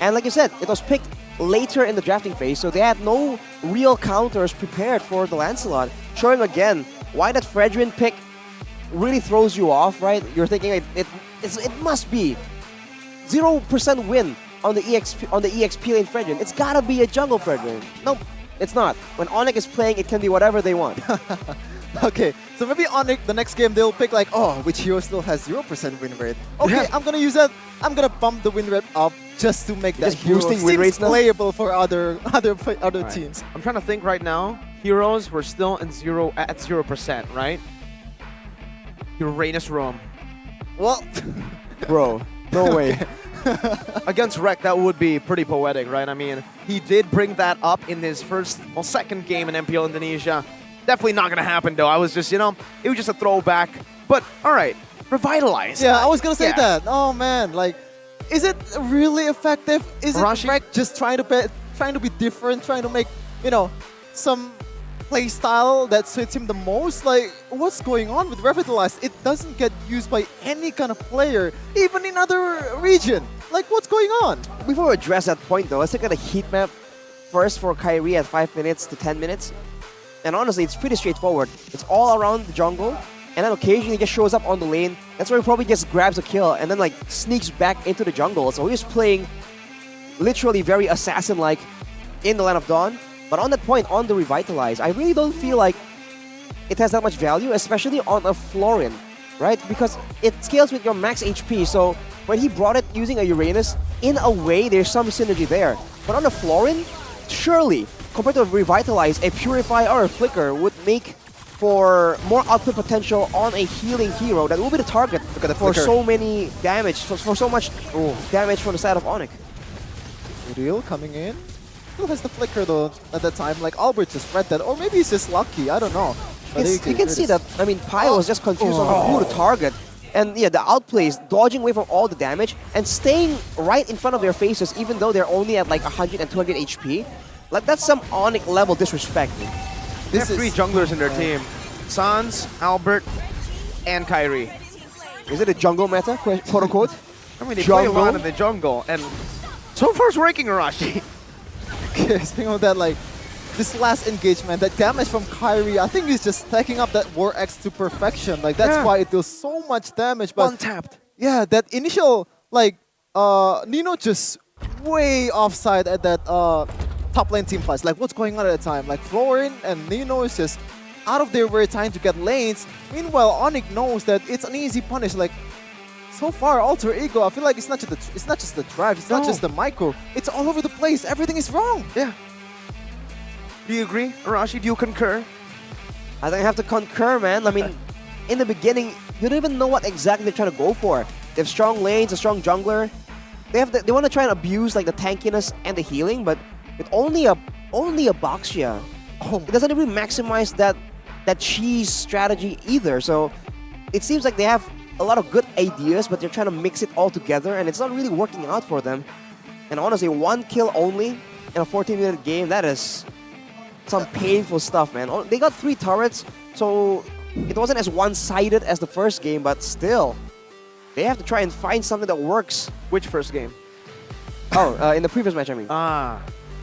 And like you said, it was picked later in the drafting phase, so they had no real counters prepared for the Lancelot. Showing again why that Fredrin pick really throws you off, right? You're thinking it must be 0% win on the EXP lane Fredrin. It's gotta be a jungle Fredrin. Nope, it's not. When Onyx is playing, it can be whatever they want. Okay, so maybe Onyx, the next game, they'll pick like, oh, which hero still has 0% win rate? Okay, I'm gonna use that. I'm gonna bump the win rate up just to make that hero seems playable for other teams. I'm trying to think right now. Heroes were still at 0%, right? Uranus Rome. Well, bro, no way. Against Rek, that would be pretty poetic, right? I mean, he did bring that up in his second game in MPL Indonesia. Definitely not going to happen, though. I was just, it was just a throwback. But, all right, Revitalize. Yeah, I was going to say that. Oh, man. Like, is it really effective? Is it Rek just trying to be different, trying to make, some play style that suits him the most? Like, what's going on with Revitalize? It doesn't get used by any kind of player, even in other region. Like, what's going on? Before we address that point, though, let's look at a heat map first for Kyrie at 5 minutes to 10 minutes. And honestly, it's pretty straightforward. It's all around the jungle, and then occasionally he just shows up on the lane. That's where he probably just grabs a kill and then like sneaks back into the jungle. So he's playing literally very assassin-like in the Land of Dawn. But on that point, on the Revitalize, I really don't feel like it has that much value, especially on a Florin, right? Because it scales with your max HP. So when he brought it using a Uranus, in a way, there's some synergy there. But on a Florin, surely, compared to Revitalize, a Purify or a Flicker would make for more output potential on a healing hero that will be the target for flicker. so many damage, for so much damage from the side of Onyx. Real coming in. Still has the flicker though at that time. Like Albert just read that, or maybe he's just lucky. I don't know. But You can see that. I mean, Pi was just confused on who to target. And yeah, the outplays, dodging away from all the damage and staying right in front of their faces, even though they're only at like 100 and 200 HP. Like, that's some Onyx level disrespect. They have 3 junglers in their team. Sans, Albert, and Kyrie. Is it a jungle meta, quote unquote? I mean, they play a lot in the jungle, and so far it's working, Arashi. Okay, speaking of that, like, this last engagement, that damage from Kyrie, I think he's just stacking up that War X to perfection. Like, that's why it deals so much damage. But Untapped. Yeah, that initial, like, Nino just way offside at that top lane team fights. Like, what's going on at the time? Like, Florin and Nino is just out of their way trying to get lanes. Meanwhile, Onyx knows that it's an easy punish. Like, so far, Alter Ego, I feel like it's not just the drive, it's not just the micro. It's all over the place. Everything is wrong. Yeah. Do you agree, Arashi? Do you concur? I think I have to concur, man. I mean, in the beginning, you don't even know what exactly they're trying to go for. They have strong lanes, a strong jungler. They want to try and abuse like the tankiness and the healing, but with only a Boxia, it doesn't even maximize that cheese strategy either. So it seems like they have a lot of good ideas, but they're trying to mix it all together, and it's not really working out for them. And honestly, 1 kill only in a 14-minute game, that is some painful stuff, man. They got 3 turrets, so it wasn't as one-sided as the first game, but still, they have to try and find something that works. Which first game? Oh, in the previous match, I mean.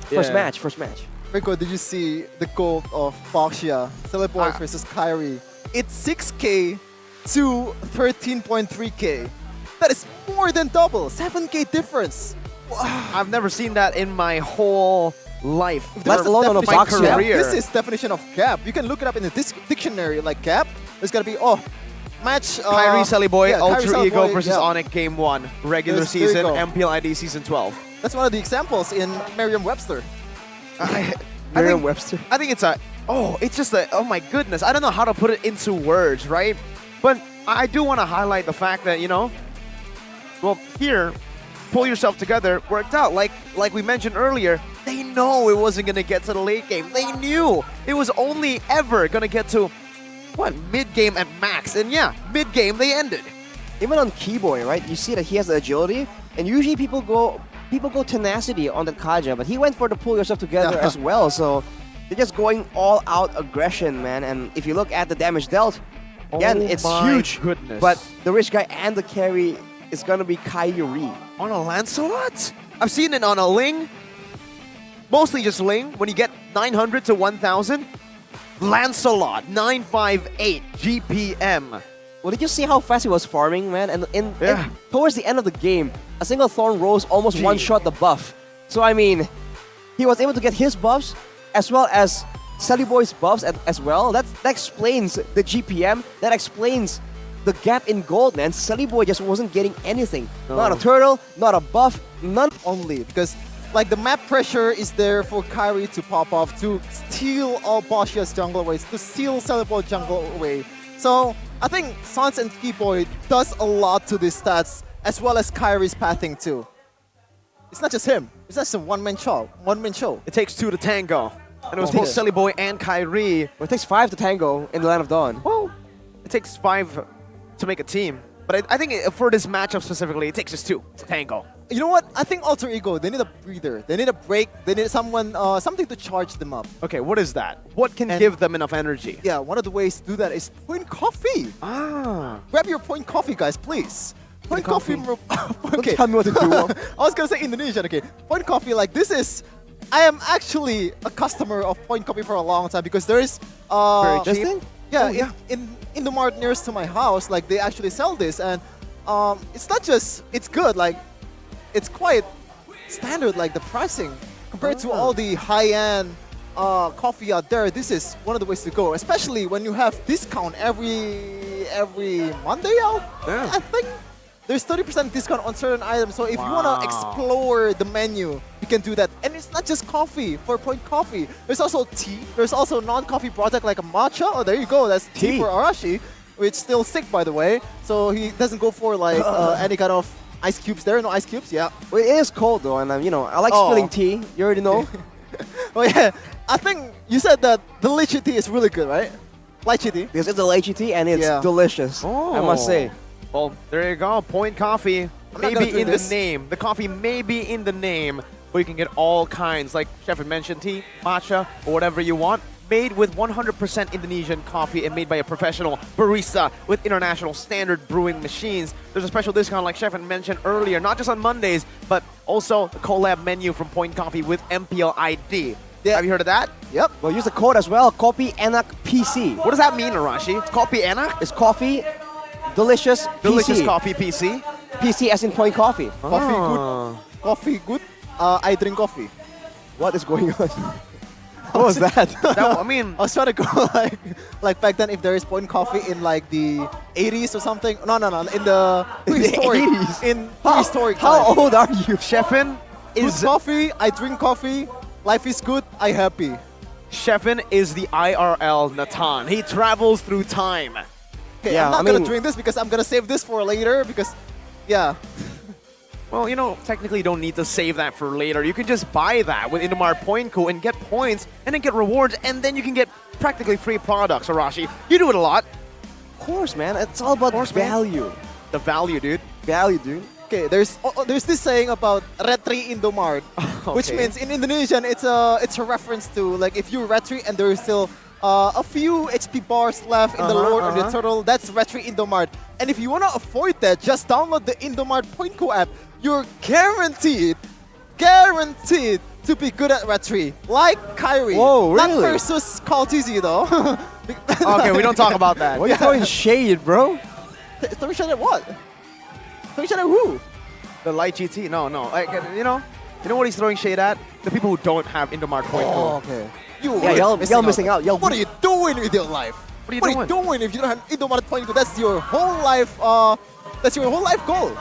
First match. Rico, did you see the goal of Boxia, Celeboy versus Kyrie? It's 6K to 13.3K. That is more than double, 7K difference. Wow. I've never seen that in my whole life. That's alone on a Boxia. This is definition of gap. You can look it up in the dictionary, like gap. There's gotta be, match... Kyrie Celeboy, Ultra Ego Boy, versus Onyx Game 1, regular season, MPL ID Season 12. That's one of the examples in Merriam-Webster. Merriam-Webster. I think it's it's just oh my goodness. I don't know how to put it into words, right? But I do want to highlight the fact that, well, here, pull yourself together, worked out. Like we mentioned earlier, they know it wasn't going to get to the late game. They knew it was only ever going to get to, mid-game at max. And yeah, mid-game, they ended. Even on Keyboy, right, you see that he has the agility, and usually people go tenacity on the Kaja, but he went for the pull yourself together as well, so they're just going all out aggression, man. And if you look at the damage dealt, again, it's huge. Goodness. But the rich guy and the carry is gonna be Kyrie. On a Lancelot? I've seen it on a Ling. Mostly just Ling. When you get 900 to 1000, Lancelot 958 GPM. Well, did you see how fast he was farming, man? And towards the end of the game, a single Thorn Rose almost one-shot the buff. So, I mean, he was able to get his buffs as well as Celeboy's buffs as well. That explains the GPM. That explains the gap in gold, man. Celeboy just wasn't getting anything. No. Not a turtle, not a buff, none. Only because, like, the map pressure is there for Kyrie to pop off, to steal all Boxia's jungle away, to steal Celeboy's jungle away. So, I think Sans and Keyboy does a lot to these stats, as well as Kyrie's pathing too. It's not just him. It's not just a one-man show. It takes 2 to tango. And it was both Celeboy and Kyrie. Well, it takes 5 to tango in the Land of Dawn. Well, it takes 5 to make a team. But I think for this matchup specifically, it takes just 2 to tango. You know what? I think Alter Ego, they need a breather. They need a break. They need someone, something to charge them up. Okay, what is that? What can give them enough energy? Yeah, one of the ways to do that is point coffee. Grab your point coffee, guys, please. Point coffee. Okay. Tell me what to do. I was going to say Indonesian, okay. Point coffee, like this is... I am actually a customer of point coffee for a long time because there is... Very cheap? Yeah, in the mart nearest to my house, like they actually sell this, and it's not just... It's good, like... It's quite standard, like the pricing compared to all the high-end coffee out there. This is one of the ways to go, especially when you have discount every Monday out. Yeah. I think there's 30% discount on certain items. So if you want to explore the menu, you can do that. And it's not just coffee for Point Coffee. There's also tea. There's also non-coffee product like a matcha. Oh, there you go. That's tea for Arashi, which still sick, by the way. So he doesn't go for like any kind of ice cubes there. No ice cubes. Yeah. Well, it is cold though, and I like spilling tea. You already know. Oh yeah. I think you said that the lychee tea is really good, right? Lychee tea. Because it's a lychee tea and it's delicious. I must say. Well, there you go. Point Coffee. Maybe in the name. The coffee may be in the name, but you can get all kinds, like Chef had mentioned, tea, matcha, or whatever you want. Made with 100% Indonesian coffee and made by a professional barista with international standard brewing machines. There's a special discount, like Chef had mentioned earlier, not just on Mondays, but also the collab menu from Point Coffee with MPL ID. Yeah. Have you heard of that? Yep. Well, use the code as well. Kopi Enak PC. What does that mean, Arashi? Kopi Enak? It's coffee, delicious, delicious PC. Coffee PC. PC as in Point Coffee. Coffee good. Coffee good. I drink coffee. What is going on? What was that? I mean, I was trying to go like back then if there is Point Coffee in like the 80s or something. No, in the prehistoric. 80s? In prehistoric How time. old are you? Chefin is good coffee. I drink coffee. Life is good. I happy. Chefin is the IRL Natan. He travels through time. Okay, I'm not gonna drink this because I'm gonna save this for later because, yeah. Well, technically you don't need to save that for later. You can just buy that with Indomart Point Co and get points and then get rewards and then you can get practically free products, Arashi. You do it a lot. Of course, man. It's all about value. The value, dude. Value, dude. Okay, there's this saying about Retri Indomart, which means in Indonesian it's a reference to like if you Retri and there is still a few HP bars left in the Lord or the Turtle, that's Retri Indomart. And if you want to avoid that, just download the Indomart Point Co app. You're guaranteed to be good at Retri, like Kyrie. Whoa, really? Not versus Call TZ though. Okay, we don't talk about that. Why are you throwing shade, bro? Throwing shade at what? Throwing shade at who? The lychee tea? No. Like, you know what he's throwing shade at? The people who don't have Indomart Point Co. Oh, okay. Y'all missing out. What are you doing with your life? What are you doing if you don't have Indomart Point Co? That's your whole life. That's your whole life goal.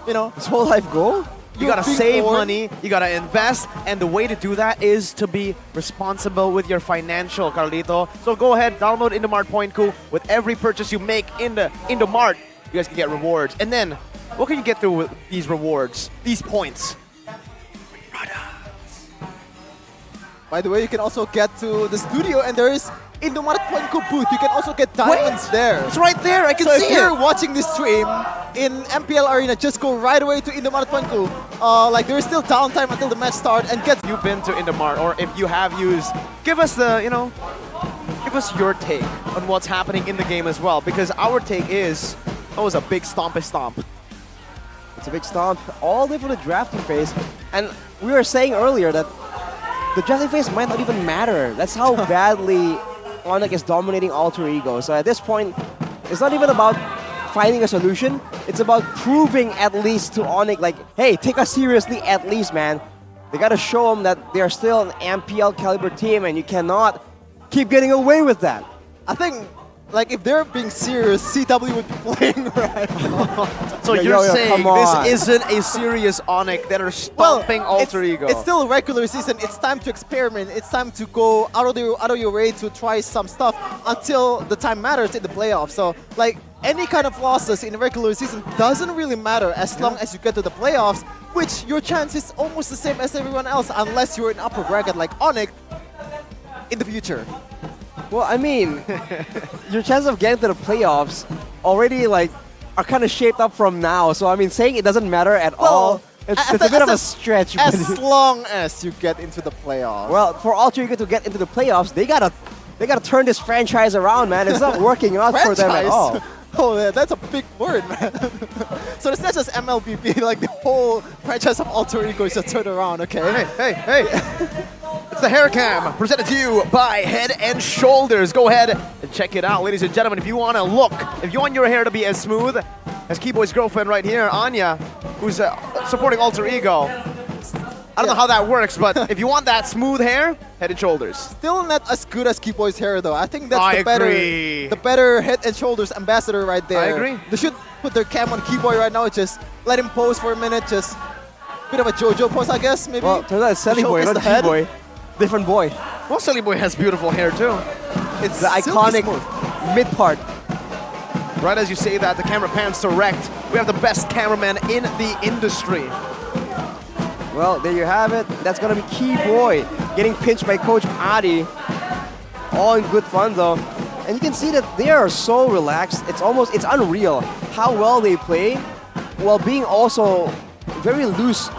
His whole life goal? You gotta save money, you gotta invest, and the way to do that is to be responsible with your financial, Carlito. So go ahead, download Indomart Point Co. With every purchase you make in the Indomart, you guys can get rewards. And then, what can you get through with these rewards, these points? By the way, you can also get to the studio and there is Indomart Point Co booth. You can also get diamonds there. It's right there, I can see it. So if you're watching this stream in MPL Arena, just go right away to Indomart Point Co. Like there is still downtime until the match starts and get. You've been to Indomart, or if you have used, give us the, give us your take on what's happening in the game as well. Because our take is, that was a big stomp. It's a big stomp, all the way for the drafting phase. And we were saying earlier that the drafting phase might not even matter. That's how badly Onyx is dominating Alter Ego. So at this point, it's not even about finding a solution. It's about proving at least to Onyx, like, hey, take us seriously at least, man. They gotta show them that they are still an MPL caliber team and you cannot keep getting away with that. I think, like, if they're being serious, CW would be playing right now. So you're saying this isn't a serious Onyx that are stomping Alter Ego? It's still regular season. It's time to experiment. It's time to go out of your way to try some stuff until the time matters in the playoffs. So, like, any kind of losses in the regular season doesn't really matter as long as you get to the playoffs, which your chance is almost the same as everyone else unless you're in upper bracket like Onyx in the future. Well, I mean, your chances of getting to the playoffs already are kind of shaped up from now. So I mean, saying it doesn't matter at all, it's a bit of a stretch. As long as you get into the playoffs. Well, for Alter Ego to get into the playoffs, they gotta turn this franchise around, man. It's not working out for them at all. Oh, yeah, that's a big word, man. So it's not just MLBB, like the whole franchise of Alter Ego is just turned around, okay? Hey. It's the hair cam presented to you by Head and Shoulders. Go ahead and check it out, ladies and gentlemen. If you want to look, if you want your hair to be as smooth as Keyboy's girlfriend right here, Anya, who's supporting Alter Ego. I don't know how that works, but if you want that smooth hair, Head and Shoulders. Still not as good as Keyboy's hair though. I think that's I the better Head and Shoulders ambassador right there. I agree. They should put their cam on Keyboy right now. Just let him pose for a minute. Just bit of a JoJo pose, I guess. Maybe. Well, turns out it's Silly Boy, showcase not the head. Keyboy. Different boy. Well, Silly Boy has beautiful hair too. It's the iconic mid part. Right as you say that, the camera pans to Rect. We have the best cameraman in the industry. Well, there you have it. That's gonna be Keyboy getting pinched by Coach Adi. All in good fun though. And you can see that they are so relaxed. It's unreal how well they play while being also very loose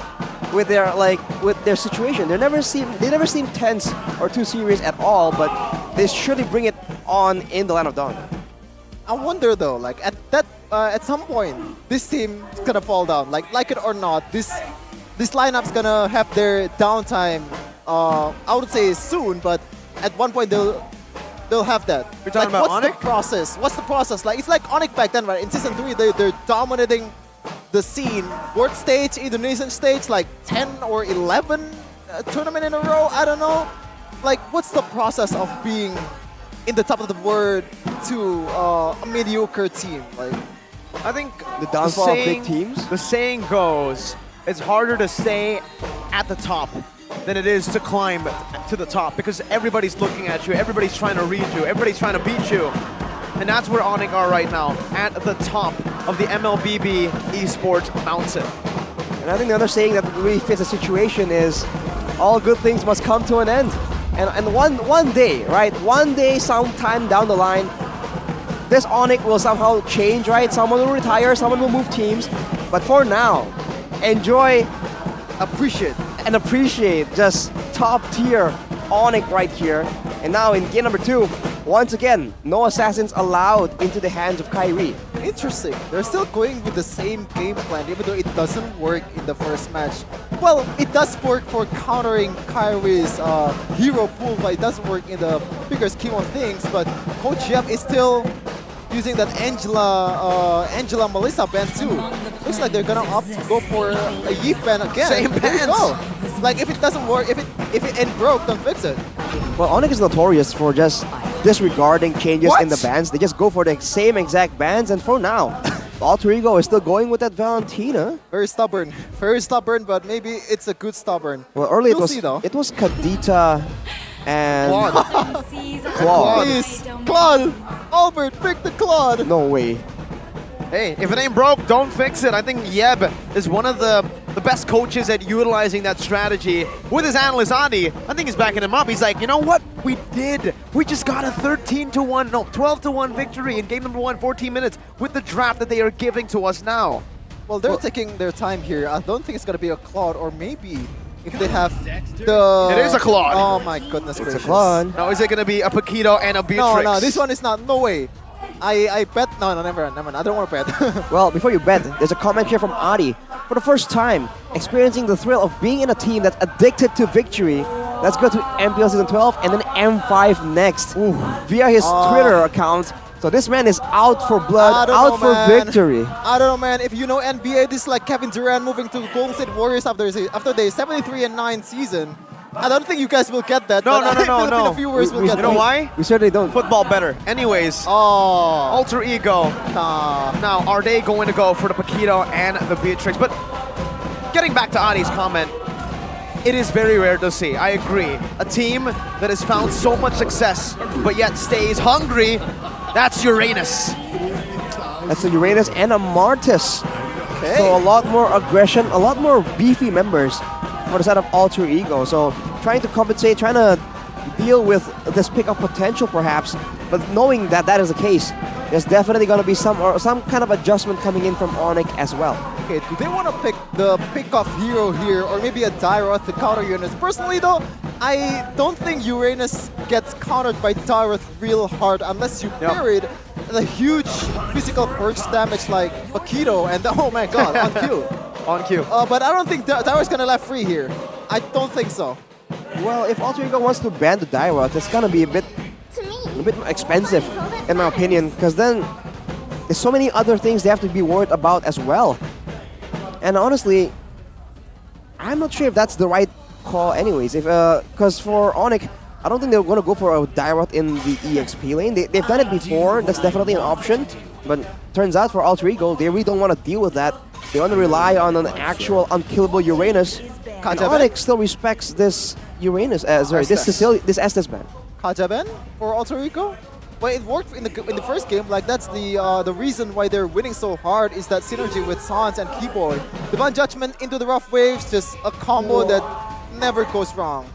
with their situation. They never seem tense or too serious at all, but they surely bring it on in the Land of Dawn. I wonder though, like at some point, this team is gonna fall down. Like it or not, this lineup's gonna have their downtime. I would say soon, but at one point they'll have that. You're talking about what's Onyx? the process? What's the process? Like it's like Onyx back then, right? In season 3, they're dominating the scene, world stage, Indonesian stage, like 10 or 11 tournament in a row. I don't know. Like, what's the process of being in the top of the world to a mediocre team? Like, I think the downfall of big teams. The saying goes, it's harder to stay at the top than it is to climb to the top because everybody's looking at you, everybody's trying to read you, everybody's trying to beat you. And that's where Onyx are right now, at the top of the MLBB esports mountain. And I think the other saying that really fits the situation is, all good things must come to an end. And one day, right? One day, sometime down the line, this Onyx will somehow change, right? Someone will retire, someone will move teams. But for now, enjoy, appreciate just top tier Onyx right here. And now in game number 2, once again, no assassins allowed into the hands of Kyrie. interesting. They're still going with the same game plan, even though it doesn't work in the first match. Well, it does work for countering Kyrie's hero pool, but it doesn't work in the bigger scheme of things. But Coach Yep is still using that Angela Melissa band too. Looks like they're gonna opt to go for a Yeep band again. Same There you bands. go. Like if it doesn't work, if it ain't broke, don't fix it. Well, Onyx is notorious for just disregarding changes in the bands. They just go for the same exact bands, and for now, Alter Ego is still going with that Valentina. Very stubborn, but maybe it's a good stubborn. Well, early We'll see, though. it was Kadita and Claude. Claude. Please, Claude, Albert, pick the Claude. No way. Hey, if it ain't broke, don't fix it. I think Yeb is one of the best coaches at utilizing that strategy. With his analyst, Adi, I think he's backing him up. He's like, you know what? We did. We just got a 12-1 victory in game number 1, 14 minutes, with the draft that they are giving to us now. Well, they're taking their time here. I don't think it's going to be a Claude, or maybe if they have the... It is a Claude. Oh my goodness gracious. It's a Claude. Now, is it going to be a Paquito and a Beatrix? No, this one is not. No way. I bet. No, never. I don't want to bet. Well, before you bet, there's a comment here from Adi. For the first time, experiencing the thrill of being in a team that's addicted to victory. Let's go to MPL Season 12 and then M5 next. Via his Twitter account. So this man is out for blood, out for victory. I don't know, man. If you know NBA, this is like Kevin Durant moving to Golden State Warriors after the 73-9 season. I don't think you guys will get that. No. Filipino viewers will get You know that. why? We certainly don't. Football better. Anyways, Alter Ego. Now, are they going to go for the Paquito and the Beatrix? But getting back to Adi's comment, it is very rare to see. I agree. A team that has found so much success, but yet stays hungry, that's Uranus. That's a Uranus and a Martis. Okay. So a lot more aggression, a lot more beefy members for the side of Alter Ego. So trying to compensate, trying to deal with this pick of potential perhaps, but knowing that that is the case, there's definitely going to be some kind of adjustment coming in from Onyx as well. Okay, do they want to pick the pick-off hero here, or maybe a Dairoth to counter Uranus? Personally though, I don't think Uranus gets countered by Dairoth real hard unless you parried the huge physical burst damage like Paquito and oh my god, on cue. On cue. But I don't think Dairoth's gonna left free here. I don't think so. Well, if Alter Ego wants to ban the Dairoth, it's gonna be a bit more expensive, in my opinion, because then there's so many other things they have to be worried about as well. And honestly, I'm not sure if that's the right call anyways. Because for Onyx, I don't think they're going to go for a direct in the EXP lane. They've done it before, that's definitely an option. But turns out for Alter Ego, they really don't want to deal with that. They want to rely on an actual unkillable Uranus. And Onyx still respects this Uranus, this Estes ban. Kajaben for Alter Ego? Well, it worked in the first game. Like that's the reason why they're winning so hard is that synergy with Sans and Keyboy. Divine Judgment into the rough waves, just a combo that never goes wrong.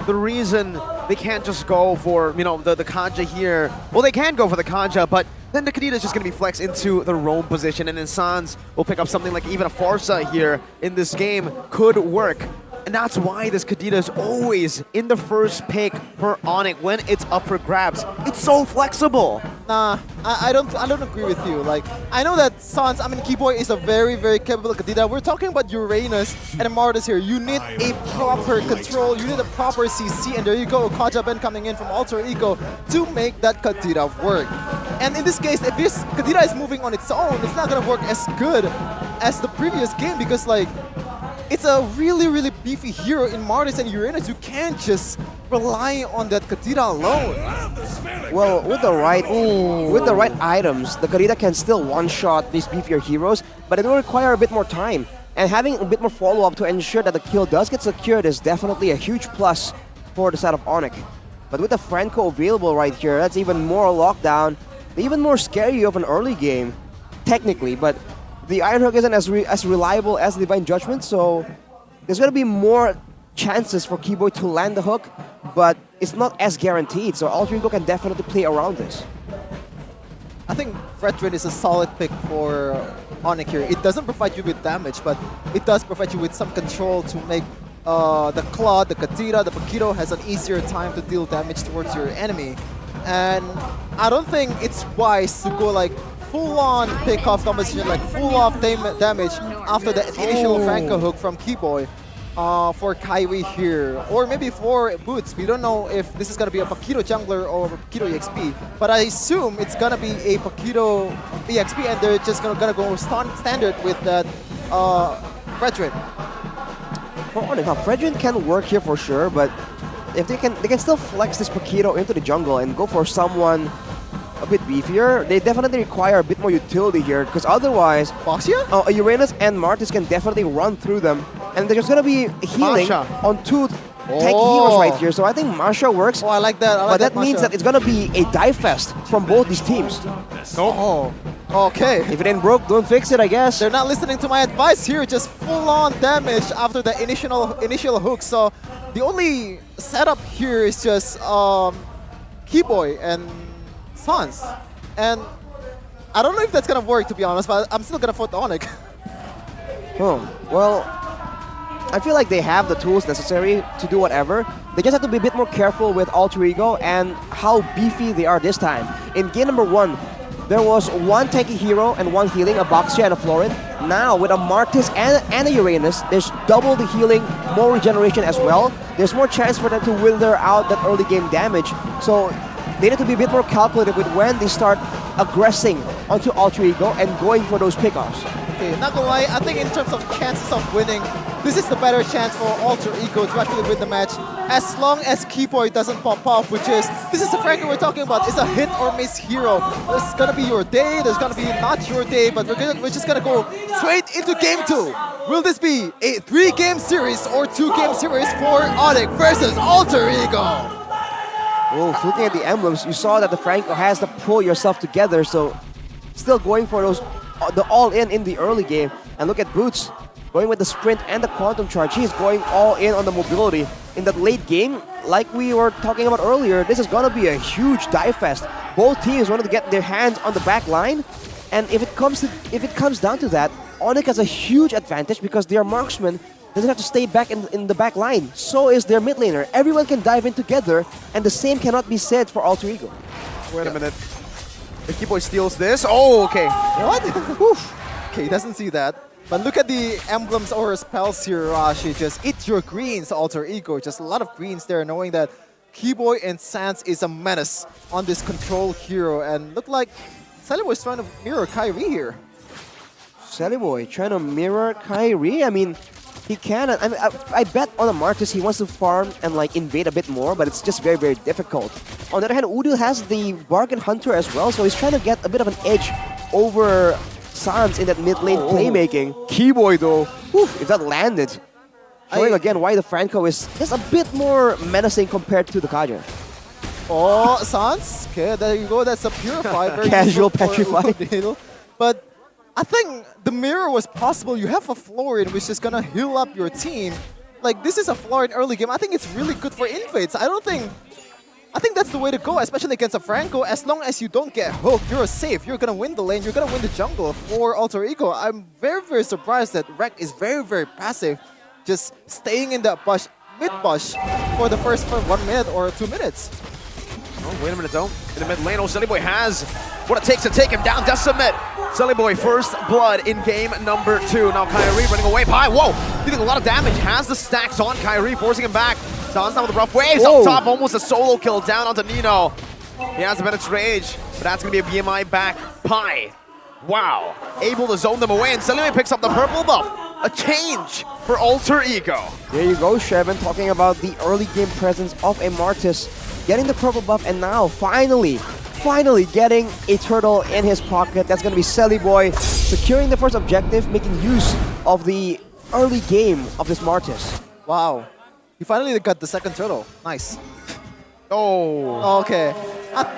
The reason they can't just go for, the Kanja here, well, they can go for the Kanja, but then the Kadita is just going to be flexed into the roam position, and then Sans will pick up something like even a Forza here in this game could work. And that's why this Kadita is always in the first pick for Onyx when it's up for grabs. It's so flexible. Nah, I don't agree with you. Like, I know that Sans, Keyboy is a very, very capable Kadita. We're talking about Uranus and Martis here. You need a proper control, you need a proper CC, and there you go, Kajaben coming in from Alter Ego to make that Kadita work. And in this case, if this Kadita is moving on its own, it's not gonna work as good as the previous game because, like, it's a really, really beefy hero in Martis and Uranus. You can't just rely on that Kadita alone. Well, with the right items, the Kadita can still one-shot these beefier heroes, but it will require a bit more time. And having a bit more follow-up to ensure that the kill does get secured is definitely a huge plus for the side of Onyx. But with the Franco available right here, that's even more lockdown, even more scary of an early game, technically, but the Iron Hook isn't as reliable as Divine Judgment, so there's going to be more chances for Keyboy to land the hook, but it's not as guaranteed, so Alter Ego can definitely play around this. I think Fredrin is a solid pick for Onyx here. It doesn't provide you with damage, but it does provide you with some control to make the Claw, the Kadita, the Paquito has an easier time to deal damage towards your enemy. And I don't think it's wise to go like full-on pick-off composition, like full-off damage after the initial Franco hook from Keyboy for Kyrie here. Or maybe for Boots. We don't know if this is going to be a Paquito jungler or a Paquito EXP. But I assume it's going to be a Paquito EXP and they're just going to go standard with that Fredrin. Now, Fredrin can work here for sure, but if they can still flex this Paquito into the jungle and go for someone a bit beefier, they definitely require a bit more utility here, because otherwise Uranus and Martis can definitely run through them, and they're just going to be healing on two tanky heroes right here. So I think Masha works. Oh, I like that. But that means that it's going to be a dive fest from both these teams. Oh, okay. If it ain't broke, don't fix it, I guess. They're not listening to my advice here. Just full-on damage after the initial hook. So the only setup here is just Keyboy and Sans. And I don't know if that's going to work, to be honest, but I'm still going to vote Onyx. Well, I feel like they have the tools necessary to do whatever. They just have to be a bit more careful with Alter Ego and how beefy they are this time. In game number 1, there was one tanky hero and one healing, a Boxia and a Florid. Now, with a Martis and a Uranus, there's double the healing, more regeneration as well. There's more chance for them to wither out that early game damage. So they need to be a bit more calculated with when they start aggressing onto Alter Ego and going for those pickoffs. Okay, not gonna lie, I think in terms of chances of winning, this is the better chance for Alter Ego to actually win the match, as long as Keyboy doesn't pop off, which is, this is the Franco we're talking about, it's a hit or miss hero. There's gonna be your day, there's gonna be not your day, but we're just gonna go straight into game 2. Will this be a 3-game series or 2-game series for Onyx versus Alter Ego? Oh, looking at the emblems, you saw that the Franco has to pull yourself together, so still going for the all-in the early game. And look at Boots, going with the sprint and the quantum charge. He's going all in on the mobility. In that late game, like we were talking about earlier, this is going to be a huge dive fest. Both teams wanted to get their hands on the back line, and if it comes down to that, Onyx has a huge advantage because their marksman doesn't have to stay back in the back line. So is their mid laner. Everyone can dive in together, and the same cannot be said for Alter Ego. Wait a minute. If Keyboy steals this, oh, okay. What? Okay, he doesn't see that. But look at the emblems or spells here, Rashi. Just eat your greens, Alter Ego. Just a lot of greens there, knowing that Keyboy and Sans is a menace on this control hero. And look like Saliboy's trying to mirror Kyrie here. Saliboy trying to mirror Kyrie? I mean, He can. I mean, I bet on the Marcus he wants to farm and like invade a bit more, but it's just very, very difficult. On the other hand, Udil has the Bargain Hunter as well, so he's trying to get a bit of an edge over Sans in that mid lane playmaking. Keyboy though, if that landed, showing again why the Franco is just a bit more menacing compared to the Kaja. Oh, Sans. Okay, there you go. That's a Purify. Very Casual useful for Petrify. Udil. But I think the mirror was possible. You have a Florin which is gonna heal up your team. Like, this is a Florin early game. I think it's really good for invades. I think that's the way to go, especially against a Franco. As long as you don't get hooked, you're safe. You're gonna win the lane. You're gonna win the jungle for Alter Ego. I'm very, very surprised that Rek is very, very passive, just staying in that mid bush for the first 1 minute or 2 minutes. Oh, wait a minute though. In the mid lane, Soliboy has what it takes to take him down. Does submit. Soliboy first blood in game number 2. Now Kyrie running away. Pi, whoa! Dealing a lot of damage. Has the stacks on Kyrie, forcing him back. Sans now with the rough waves up top. Almost a solo kill down onto Nino. He has a minute's rage, but that's going to be a BMI back. Pi. Wow. Able to zone them away, and Soliboy picks up the purple buff. A change for Alter Ego. There you go, Shevin, talking about the early game presence of a Martis. Getting the purple buff, and now finally getting a turtle in his pocket. That's going to be Soliboy securing the first objective, making use of the early game of this Martis. Wow. He finally got the second turtle. Nice. Oh. Okay.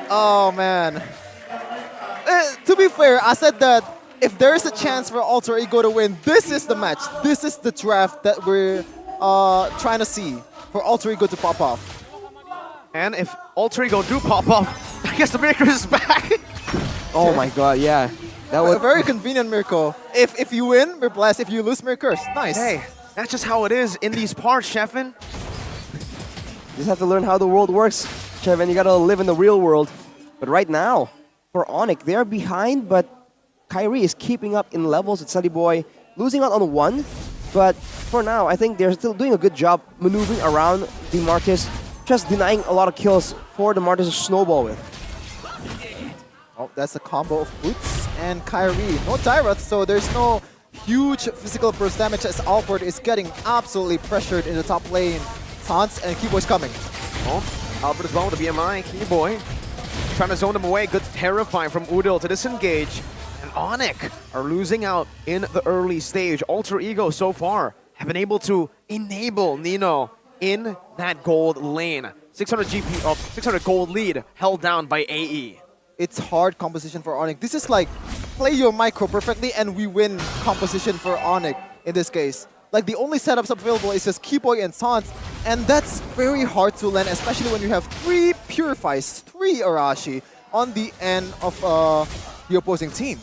Oh, man. To be fair, I said that if there is a chance for Alter Ego to win, this is the match. This is the draft that we're trying to see for Alter Ego to pop off. And if Alter Ego do pop up, I guess the Miracle is back. Oh my god, yeah. That was a very convenient Miracle. If you win, we're blessed. If you lose, we're cursed. Nice. Hey, that's just how it is in these parts, Shevin. You just have to learn how the world works, Shevin. You gotta live in the real world. But right now, for Onyx, they're behind, but Kyrie is keeping up in levels with Soliboy, losing out on 1. But for now, I think they're still doing a good job maneuvering around the Martis, just denying a lot of kills for the Martis to snowball with. Oh, that's a combo of Boots and Kyrie. No Tyrath, so there's no huge physical burst damage as Albert is getting absolutely pressured in the top lane. Sans and Keyboy's coming. Oh, Albert as well with the BMI. Keyboy trying to zone him away. Good terrifying from Udil to disengage. And Onyx are losing out in the early stage. Alter Ego so far have been able to enable Nino in that gold lane. 600 GP of 600 gold lead held down by AE. It's hard composition for Onyx. This is like play your micro perfectly and we win composition for Onyx in this case. Like the only setups available is just Keyboy and Sans, and that's very hard to land, especially when you have 3 Purifies, 3 Arashi on the end of the opposing team.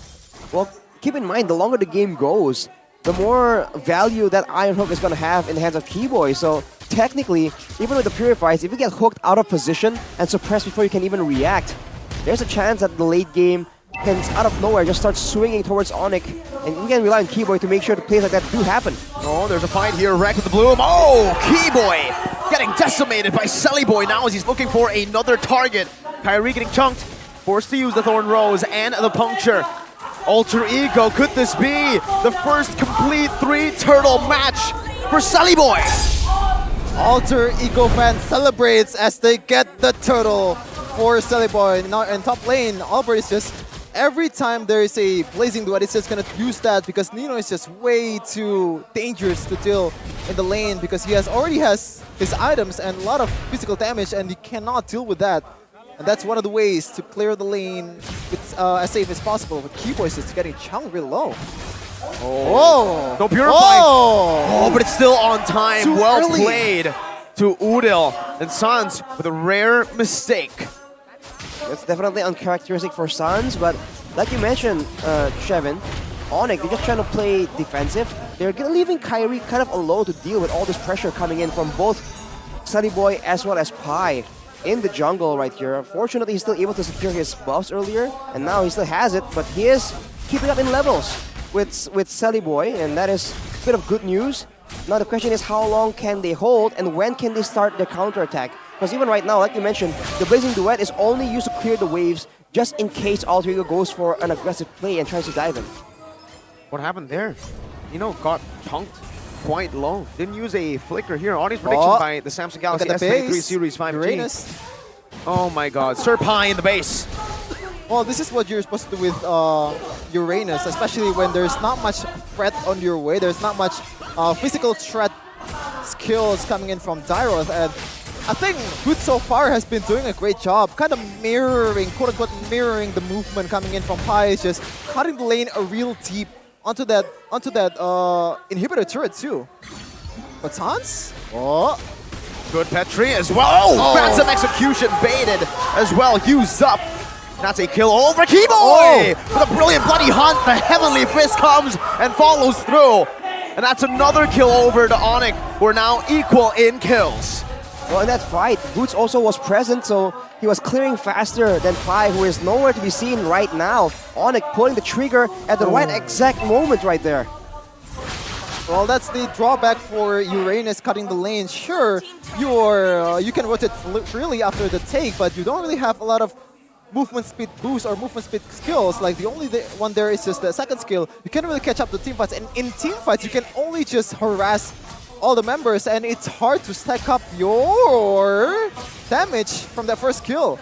Well, keep in mind, the longer the game goes, the more value that Iron Hook is going to have in the hands of Keyboy. So technically, even with the Purifies, if you get hooked out of position and suppressed before you can even react, there's a chance that the late game can, out of nowhere, just start swinging towards Onyx, and you can rely on Keyboy to make sure the plays like that do happen. Oh, there's a fight here. Rek with the bloom. Oh, Keyboy getting decimated by Soliboy now as he's looking for another target. Kyrie getting chunked, forced to use the Thorn Rose and the Puncture. Alter Ego, could this be the first complete 3-turtle match for Soliboy? Alter Ego fan celebrates as they get the turtle for Soliboy. Now in top lane, Albert is just, every time there is a Blazing Duet, it's just going to use that because Nino is just way too dangerous to deal in the lane because he already has his items and a lot of physical damage and he cannot deal with that. And that's one of the ways to clear the lane as safe as possible. But Keyboy is just getting chunked real low. Oh! No Purify! Oh, but it's still on time. Too well early. played to Udil. And Sans with a rare mistake. It's definitely uncharacteristic for Sans, but like you mentioned, Shevin, Onyx, they're just trying to play defensive. They're leaving Kyrie kind of alone to deal with all this pressure coming in from both Soliboy as well as Pi in the jungle right here. Fortunately, he's still able to secure his buffs earlier, and now he still has it, but he is keeping up in levels with Soliboy, and that is a bit of good news. Now the question is how long can they hold, and when can they start their counterattack? Because even right now, like you mentioned, the Blazing Duet is only used to clear the waves just in case Alter Ego goes for an aggressive play and tries to dive in. What happened there? Nino got chunked quite low. Didn't use a flicker here. Audience prediction by the Samsung Galaxy S23 Series 5G. Uranus. Oh my god, Sir Pi in the base. Well, this is what you're supposed to do with Uranus, especially when there's not much threat on your way. There's not much physical threat skills coming in from Dairoth, and I think Hoot so far has been doing a great job, kind of mirroring, quote-unquote, mirroring the movement coming in from Pi. Is just cutting the lane a real deep onto that inhibitor turret too. But Sans? Oh. Good Petri as well. Oh, Phantom execution baited as well. Used up. That's a kill over Keyboy! With a brilliant bloody hunt, the Heavenly Fist comes and follows through. And that's another kill over to Onyx, who are now equal in kills. Well, in that fight, Boots also was present, so he was clearing faster than Pi, who is nowhere to be seen right now. Onyx pulling the trigger at the right exact moment right there. Well, that's the drawback for Uranus cutting the lane. Sure, you can rotate freely after the take, but you don't really have a lot of movement speed boost or movement speed skills. Like the only one there is just the second skill. You can't really catch up to team fights, and in team fights you can only just harass all the members, and it's hard to stack up your damage from that first kill.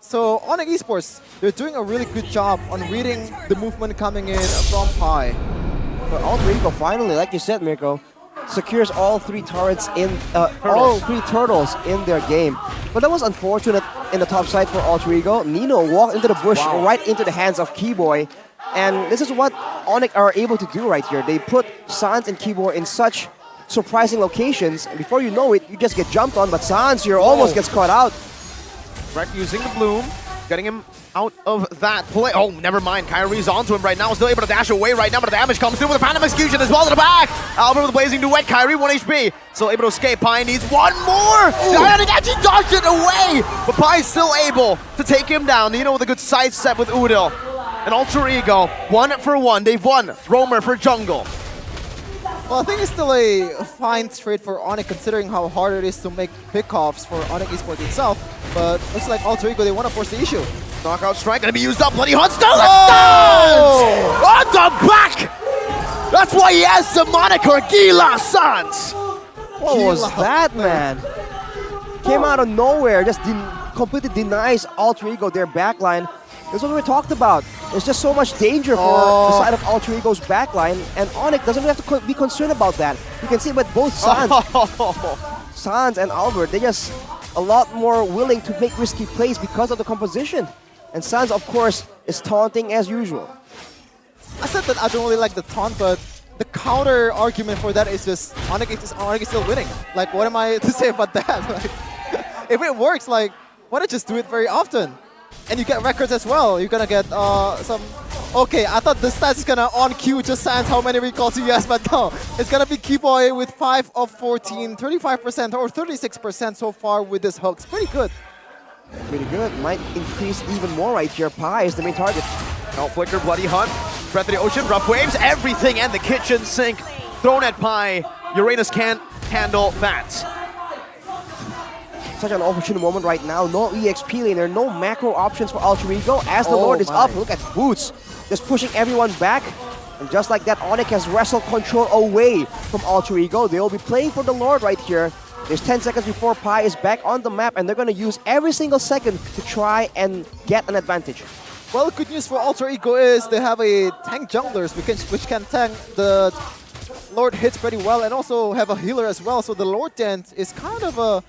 So Onyx Esports, they're doing a really good job on reading the movement coming in from Pi. But Alterigo finally, like you said, Mirko, secures all three turrets in all three turtles in their game. But that was unfortunate in the top side for Alterigo. Nino walked into the bush right into the hands of Keyboy. And this is what Onyx are able to do right here. They put Sans and Keyboy in such surprising locations. And before you know it, you just get jumped on. But Sans here almost gets caught out. Right, using the bloom, getting him out of that play. Oh, never mind. Kyrie's onto him right now. Still able to dash away right now, but the damage comes through with a Phantom Execution as well to the back. Albert with the Blazing Duet. Kyrie, 1 HP. Still able to escape. Pi needs one more. And he actually dodged it away. But Pi's still able to take him down. Nino with a good side step with Udil. And Alterigo, 1-for-1. They've won. Roamer for jungle. Well, I think it's still a fine trade for Onyx considering how hard it is to make pickoffs for Onyx Esports itself. But looks like Alterigo, they want to force the issue. Knockout strike gonna be used up. Bloody Hunt still on the back! That's why he has the moniker Gila Sans. What was that, man? Came out of nowhere, just completely denies Alterigo their backline. This is what we talked about. There's just so much danger for the side of Alterigo's backline, and Onyx doesn't have to be concerned about that. You can see with both Sans, Sans and Albert, they're just a lot more willing to make risky plays because of the composition. And Sans, of course, is taunting as usual. I said that I don't really like the taunt, but the counter argument for that is just Onyx is still winning. Like, what am I to say about that? Like, if it works, like, why not just do it very often? And you get records as well. You're gonna get some... Okay, I thought the stats is gonna on cue just Sans how many recalls he has, but no. It's gonna be Keyboy with 5 of 14, 35% or 36% so far with this hook. It's pretty good. Pretty good. Might increase even more right here. Pi is the main target. Out flicker, Bloody Hunt, Breath of the Ocean, Rough Waves, everything and the kitchen sink thrown at Pi. Uranus can't handle that. Such an opportune moment right now. No EXP laner, no macro options for Alterigo as the Lord is up. Look at Boots just pushing everyone back. And just like that, Onyx has wrestled control away from Alterigo. They will be playing for the Lord right here. There's 10 seconds before Pi is back on the map, and they're going to use every single second to try and get an advantage. Well, good news for Alterigo is they have a tank junglers which can tank the Lord hits pretty well, and also have a healer as well. So the Lord Dent is kind of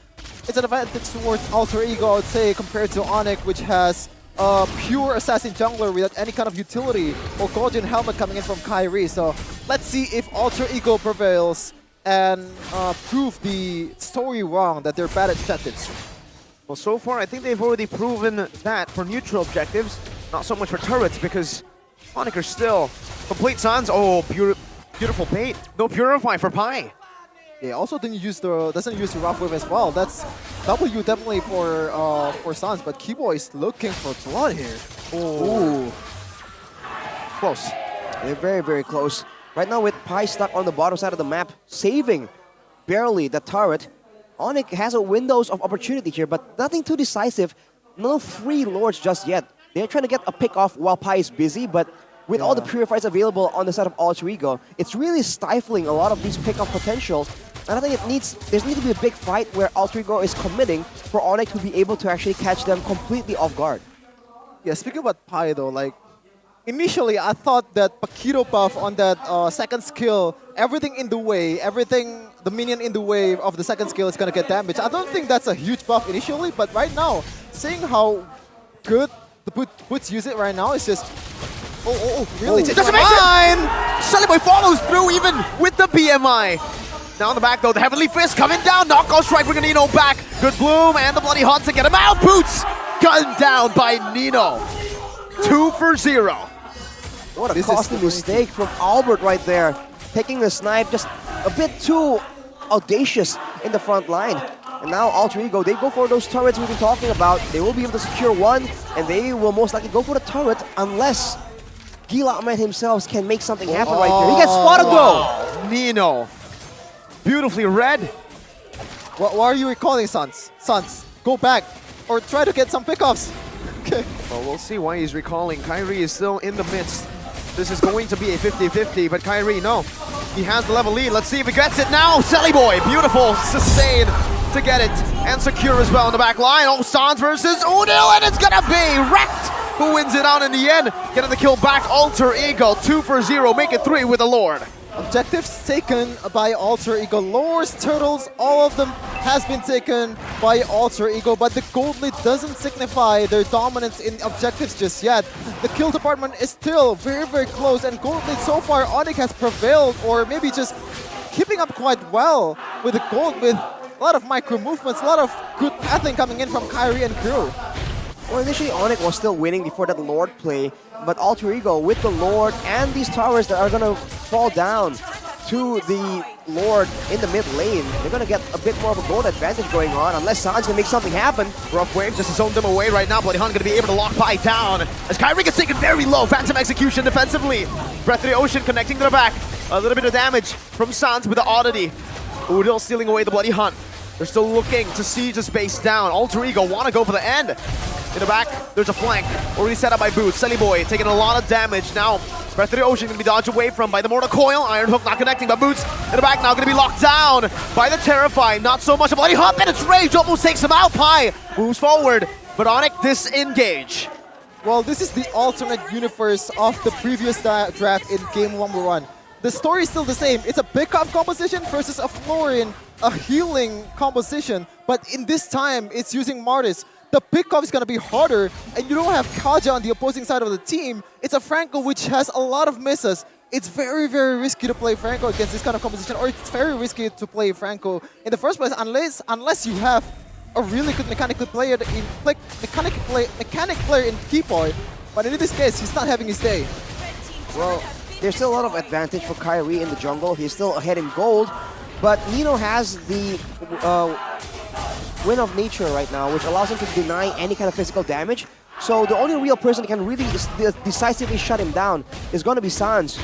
it's an advantage towards Alterigo, I would say, compared to Onyx, which has a pure assassin jungler without any kind of utility, or Guardian Helmet coming in from Kyrie. So let's see if Alterigo prevails and prove the story wrong that they're bad at objectives. Well, so far, I think they've already proven that for neutral objectives, not so much for turrets, because Onyx are still complete Sans. Oh, beautiful bait. No Purify for Pi. Yeah, also doesn't use the Rough Wave as well. That's W definitely for Sans, but Keyboy is looking for blood here. Ooh. Close. They're very, very close. Right now with Pi stuck on the bottom side of the map, saving barely the turret. Onyx has a windows of opportunity here, but nothing too decisive. No free Lords just yet. They're trying to get a pick off while Pi is busy, but with all the purifiers available on the side of Alter Ego, it's really stifling a lot of these pickup potential. And I think there needs to be a big fight where Alter Ego is committing for Onyx to be able to actually catch them completely off guard. Yeah, speaking about Pi though, like, initially I thought that Paquito buff on that second skill, everything in the way, the minion in the way of the second skill is gonna get damaged. I don't think that's a huge buff initially, but right now, seeing how good the Boots use it right now, it's just, really changing doesn't my make mind! Solidify follows through even with the BMI. Now in the back though, the Heavenly Fist coming down, knockout strike, bringing Nino back. Good Bloom and the Bloody Hunt to get him out. Boots gunned down by Nino. 2 for 0. What a costly mistake from Albert right there. Taking the snipe just a bit too audacious in the front line. And now Alter Ego, they go for those turrets we've been talking about. They will be able to secure one, and they will most likely go for the turret unless Gila Ahmed himself can make something happen right there. He gets spotted though! Nino. Beautifully read. Why are you recalling, Suns? Suns, go back or try to get some pickoffs. Okay. Well, we'll see why he's recalling. Kyrie is still in the midst. This is going to be a 50-50, but Kyrie, no. He has the level lead. Let's see if he gets it now. Selly Boy, beautiful sustain to get it. And secure as well in the back line. Oh, Sans versus Unil, and it's gonna be Wrecked who wins it out in the end. Getting the kill back, Alter Ego, 2 for 0, make it 3 with the Lord. Objectives taken by Alter Ego. Lures, Turtles, all of them has been taken by Alter Ego, but the gold lead doesn't signify their dominance in objectives just yet. The kill department is still very, very close, and gold lead so far, Onyx has prevailed, or maybe just keeping up quite well with the gold, with a lot of micro movements, a lot of good pathing coming in from Kyrie and crew. Well, initially Onyx was still winning before that Lord play, but Alter Ego with the Lord and these towers that are gonna fall down to the Lord in the mid lane, they're gonna get a bit more of a gold advantage going on unless Sans can make something happen. Rough wave just to zone them away right now. Bloody Hunt gonna be able to lock Pi down as Kyrie gets taken very low. Phantom execution defensively. Breath of the Ocean connecting to the back. A little bit of damage from Sans with the oddity. Udil stealing away the Bloody Hunt. They're still looking to siege the space down. Alter Ego want to go for the end. In the back, there's a flank. Already set up by Boots. Selly Boy taking a lot of damage. Now, Breath of the Ocean going to be dodged away from by the Mortal Coil. Iron Hook not connecting, but Boots in the back now going to be locked down by the Terrify. Not so much a Bloody Hunt, and it's Rage almost takes him out. Pi moves forward, but Onyx disengage. Well, this is the alternate universe of the previous draft in game 1v1. The story is still the same. It's a pickup composition versus a Florian, a healing composition. But in this time, it's using Martis. The pickup is going to be harder, and you don't have Kaja on the opposing side of the team. It's a Franco which has a lot of misses. It's very, very risky to play Franco against this kind of composition, or it's very risky to play Franco in the first place unless you have a really good mechanic player in Keyboy. But in this case, he's not having his day. Well, there's still a lot of advantage for Kyrie in the jungle. He's still ahead in gold, but Nino has the Wind of Nature right now, which allows him to deny any kind of physical damage. So the only real person that can really decisively shut him down is going to be Sans.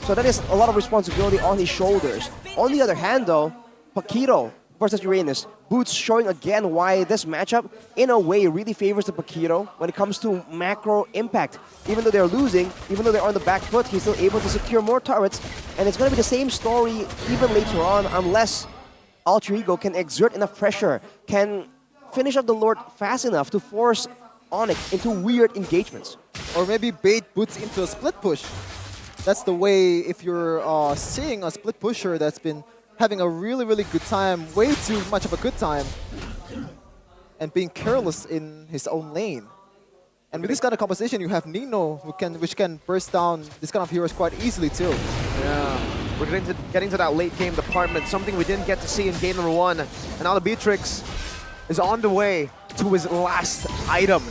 So that is a lot of responsibility on his shoulders. On the other hand though, Paquito versus Uranus, Boots showing again why this matchup in a way really favors the Paquito when it comes to macro impact. Even though they're losing, even though they're on the back foot, he's still able to secure more turrets, and it's going to be the same story even later on unless Alter Ego can exert enough pressure, can finish up the Lord fast enough to force Onyx into weird engagements. Or maybe bait Boots into a split push. That's the way if you're seeing a split pusher that's been having a really, really good time, way too much of a good time, and being careless in his own lane. And with this kind of composition, you have Nino, which can burst down this kind of heroes quite easily too. Yeah. We're getting to that late game department, something we didn't get to see in game number 1. And now the Beatrix is on the way to his last item.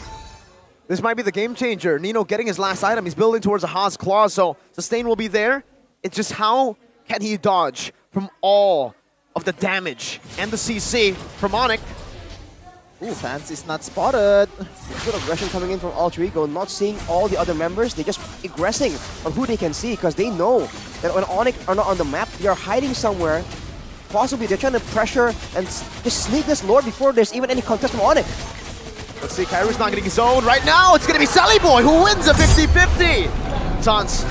This might be the game changer. Nino getting his last item. He's building towards a Haas Claw, so sustain will be there. It's just how can he dodge from all of the damage and the CC from Onyx. Ooh, Sans is not spotted. Good aggression coming in from Alter Ego, not seeing all the other members. They're just aggressing on who they can see because they know that when Onyx are not on the map, they are hiding somewhere. Possibly they're trying to pressure and just sneak this Lord before there's even any contest from Onyx. Let's see, Kyrie's not getting zoned right now. It's going to be Sally Boy who wins a 50-50. Sans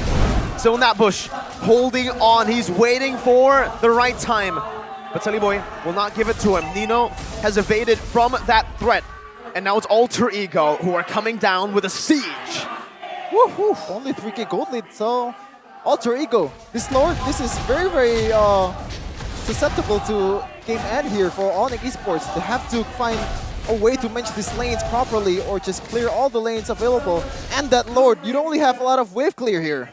still in that bush, holding on. He's waiting for the right time. But Soliboy will not give it to him. Nino has evaded from that threat. And now it's Alter Ego who are coming down with a siege. Woohoo! Only 3k gold lead, so Alter Ego. This is very, very susceptible to game end here for Onyx Esports. They have to find a way to manage these lanes properly or just clear all the lanes available. And that Lord, you don't really have a lot of wave clear here.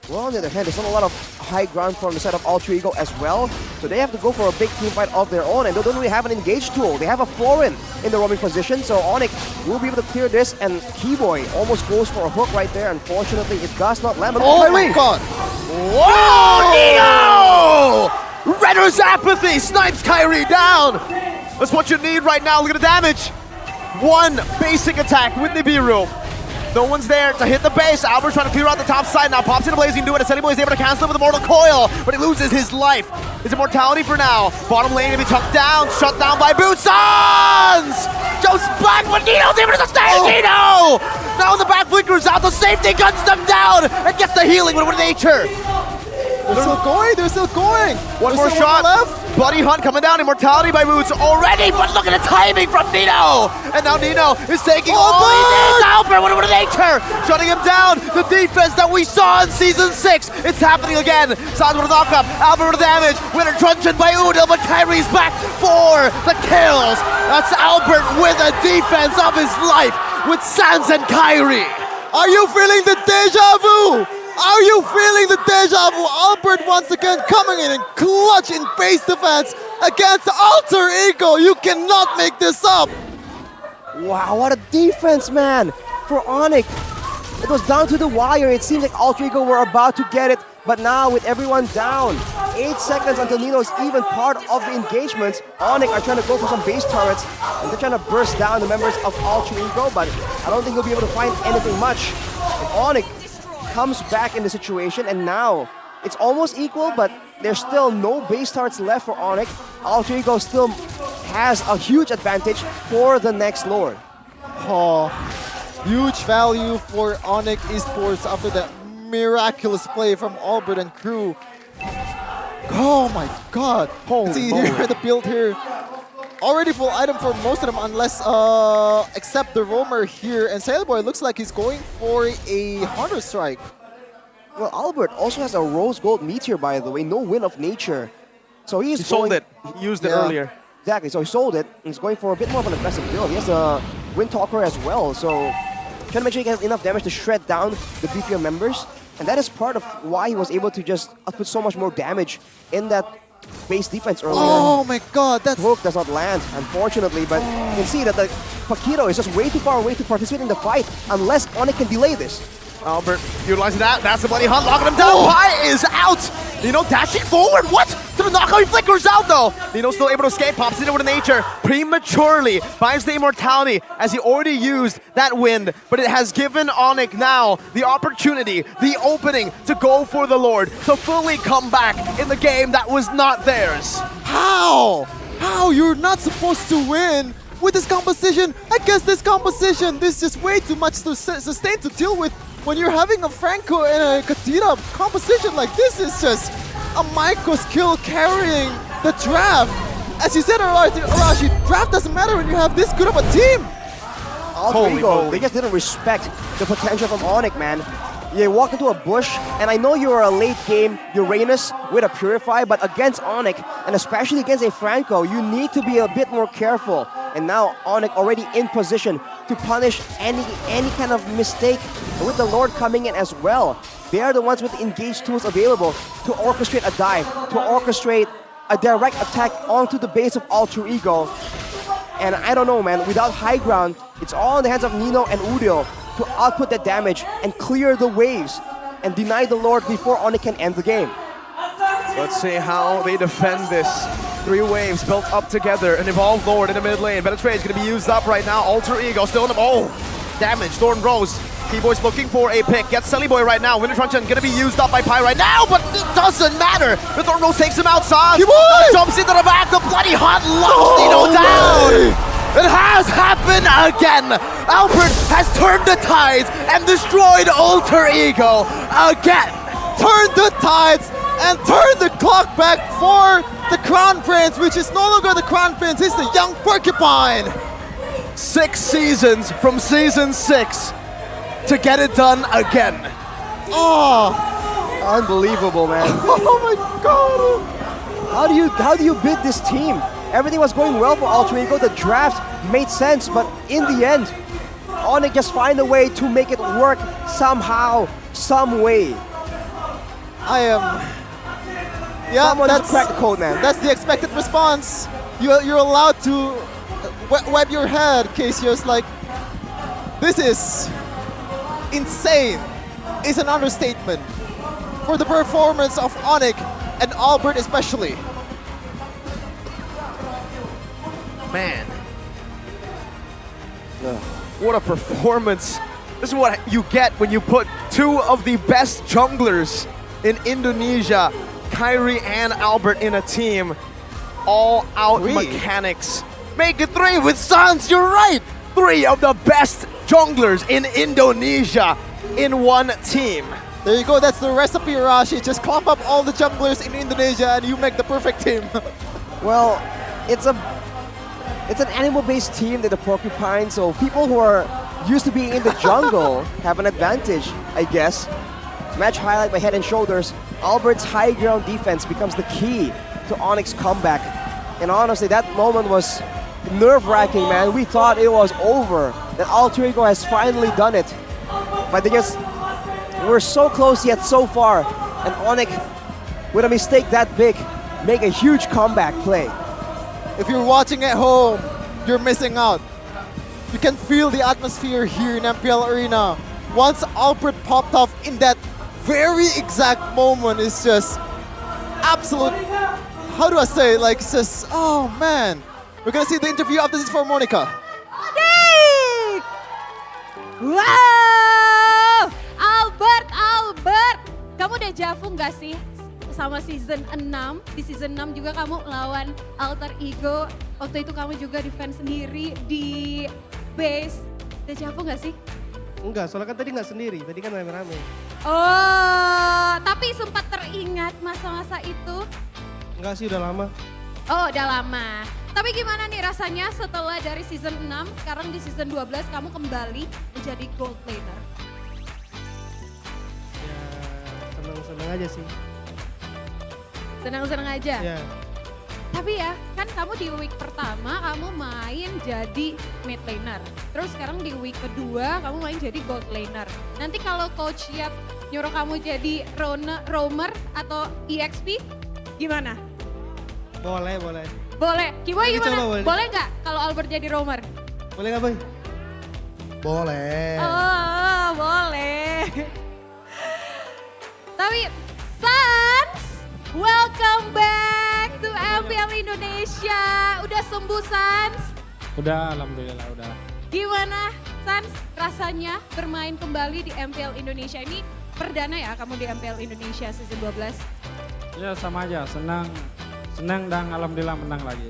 Well, on the other hand, there's not a lot of high ground from the side of Alter Ego as well. So they have to go for a big team fight of their own, and they don't really have an engage tool. They have a Florin in the roaming position, so Onyx will be able to clear this, and Keyboy almost goes for a hook right there. Unfortunately, it does not land. Oh my god! Whoa, Nino! Redder's apathy snipes Kyrie down. That's what you need right now. Look at the damage. One basic attack with Nibiru. No one's there to hit the base. Albert's trying to clear out the top side now. Pops in a blazing do it. Soliboy is able to cancel it with a mortal coil, but he loses his life. His immortality for now. Bottom lane to be tucked down, shut down by Bussons! Joe's back, but Nino's able to sustain Nino! Now in the back flickers out, the safety guns them down and gets the healing with nature. They're still going, they're still going! One more shot left. Bloody Hunt coming down, immortality by Boots already, but look at the timing from Nino! And now Nino is taking all he needs. Albert with nature, shutting him down. The defense that we saw in Season 6, it's happening again. Sans with a knock-up, Albert with a damage, winner truncheon by Udil, but Kyrie's back for the kills. That's Albert with a defense of his life with Sans and Kyrie. Are you feeling the deja vu? Are you feeling the deja vu? Albert once again coming in and clutch in base defense against Alter Ego. You cannot make this up. Wow, what a defense, man, for Onyx. It was down to the wire. It seems like Alter Ego were about to get it, but now with everyone down, 8 seconds until Nino is even part of the engagements, Onyx are trying to go for some base turrets, and they're trying to burst down the members of Alter Ego, but I don't think he'll be able to find anything much. And Onyx comes back in the situation, and now it's almost equal, but there's still no base turrets left for Onyx. Alter Ego still has a huge advantage for the next Lord. Oh, huge value for Onyx Esports after that miraculous play from Albert and crew. Oh my god. See here, the build here. Already full item for most of them, unless except the roamer here. And Sailboy looks like he's going for a Hunter Strike. Well, Albert also has a Rose Gold Meteor, by the way, no Wind of Nature. So he sold it. He used it earlier. Exactly, so he sold it. He's going for a bit more of an aggressive build. He has a Wind Talker as well, so trying to make sure he has enough damage to shred down the BPM members. And that is part of why he was able to just output so much more damage in that base defense earlier. Oh my god, that hook does not land, unfortunately, but you can see that the Paquito is just way too far away to participate in the fight unless Onyx can delay this. Albert utilizing that. That's the Bloody Hunt locking him down. Pi is out. Nino dashing forward. What? To the knockout. He flickers out though. Nino still able to escape. Pops into with nature. Prematurely buys the immortality as he already used that wind. But it has given Onyx now the opportunity, the opening to go for the Lord, to fully come back in the game that was not theirs. How? How? You're not supposed to win with this composition. I guess this composition, this is just way too much to sustain to deal with. When you're having a Franco and a Katira composition like this, is just a micro skill carrying the draft. As you said, Arashi, draft doesn't matter when you have this good of a team. Alter Ego, they just didn't respect the potential from Onyx, man. They walk into a bush, and I know you're a late game Uranus with a Purify, but against Onyx, and especially against a Franco, you need to be a bit more careful. And now Onyx already in position to punish any kind of mistake with the Lord coming in as well. They are the ones with the engaged tools available to orchestrate a dive, to orchestrate a direct attack onto the base of Alter Ego. And I don't know, man, without high ground, it's all in the hands of Nino and Udil to output that damage and clear the waves and deny the Lord before Onyx can end the game. Let's see how they defend this. 3 waves built up together. An Evolved Lord in the mid lane. Better Trade is going to be used up right now. Alter Ego still in the... Oh! Damage. Thorn Rose. Keyboy's looking for a pick. Gets Soliboy right now. Winter Truncheon going to be used up by Pi right now, but it doesn't matter. The Thorn Rose takes him outside. Jumps into the back. The Bloody Hunt locks Nino down. It has happened again! Albert has turned the tides and destroyed Alter Ego again! Turned the tides and turned the clock back for the Crown Prince, which is no longer the Crown Prince, it's the young Porcupine! 6 seasons from season 6 to get it done again. Oh, unbelievable, man. Oh my god! How do you beat this team? Everything was going well for Alter Ego. The draft made sense, but in the end, Onyx just find a way to make it work somehow, some way. Someone just crack the code, man. That's the expected response. You're allowed to wipe your head, Casey's like, this is insane. It's an understatement for the performance of Onyx and Albert especially. Man. What a performance. This is what you get when you put 2 of the best junglers in Indonesia, Kyrie and Albert, in a team. All out mechanics. Make it 3 with Sans, you're right! 3 of the best junglers in Indonesia in one team. There you go, that's the recipe, Rashi. Just clump up all the junglers in Indonesia and you make the perfect team. Well, it's an animal-based team, the Porcupine, so people who are used to being in the jungle have an advantage, I guess. Match highlight by Head and Shoulders. Albert's high ground defense becomes the key to Onyx's comeback. And honestly, that moment was nerve-wracking, man. We thought it was over, that Alter Ego has finally done it. But we're so close yet so far. And Onyx, with a mistake that big, make a huge comeback play. If you're watching at home, you're missing out. You can feel the atmosphere here in MPL Arena. Once Albert popped off in that very exact moment, it's just absolute, how do I say, like, it's just, oh man. We're gonna see the interview after this for Monica. Yay! Wow! Albert! Kamu udah javu nggak sih sama season 6? Di season 6 juga kamu lawan Alter Ego. Waktu itu kamu juga defense sendiri di base. Udah javu nggak sih? Enggak, soalnya kan tadi nggak sendiri, tadi kan rame-rame. Oh, tapi sempat teringat masa-masa itu? Enggak sih, udah lama. Oh, udah lama. Tapi gimana nih rasanya setelah dari season 6, sekarang di season 12 kamu kembali menjadi gold laner? Ya, seneng-seneng aja sih. Senang-senang aja? Ya. Tapi ya, kan kamu di week pertama kamu main jadi mid laner. Terus sekarang di week kedua kamu main jadi gold laner. Nanti kalau coach Yap nyuruh kamu jadi roamer atau EXP, gimana? Boleh. Boleh. Kiboy Nanti gimana? coba, Boleh nggak kalau Albert jadi roamer? Boleh nggak, Boy? Boleh. Oh, boleh. Tapi, Sans, welcome back to MPL Indonesia. Udah sembuh, Sans? Udah, alhamdulillah udah. Gimana, Sans, rasanya bermain kembali di MPL Indonesia? Ini perdana ya kamu di MPL Indonesia season 12? Ya sama aja, senang dan alhamdulillah menang lagi.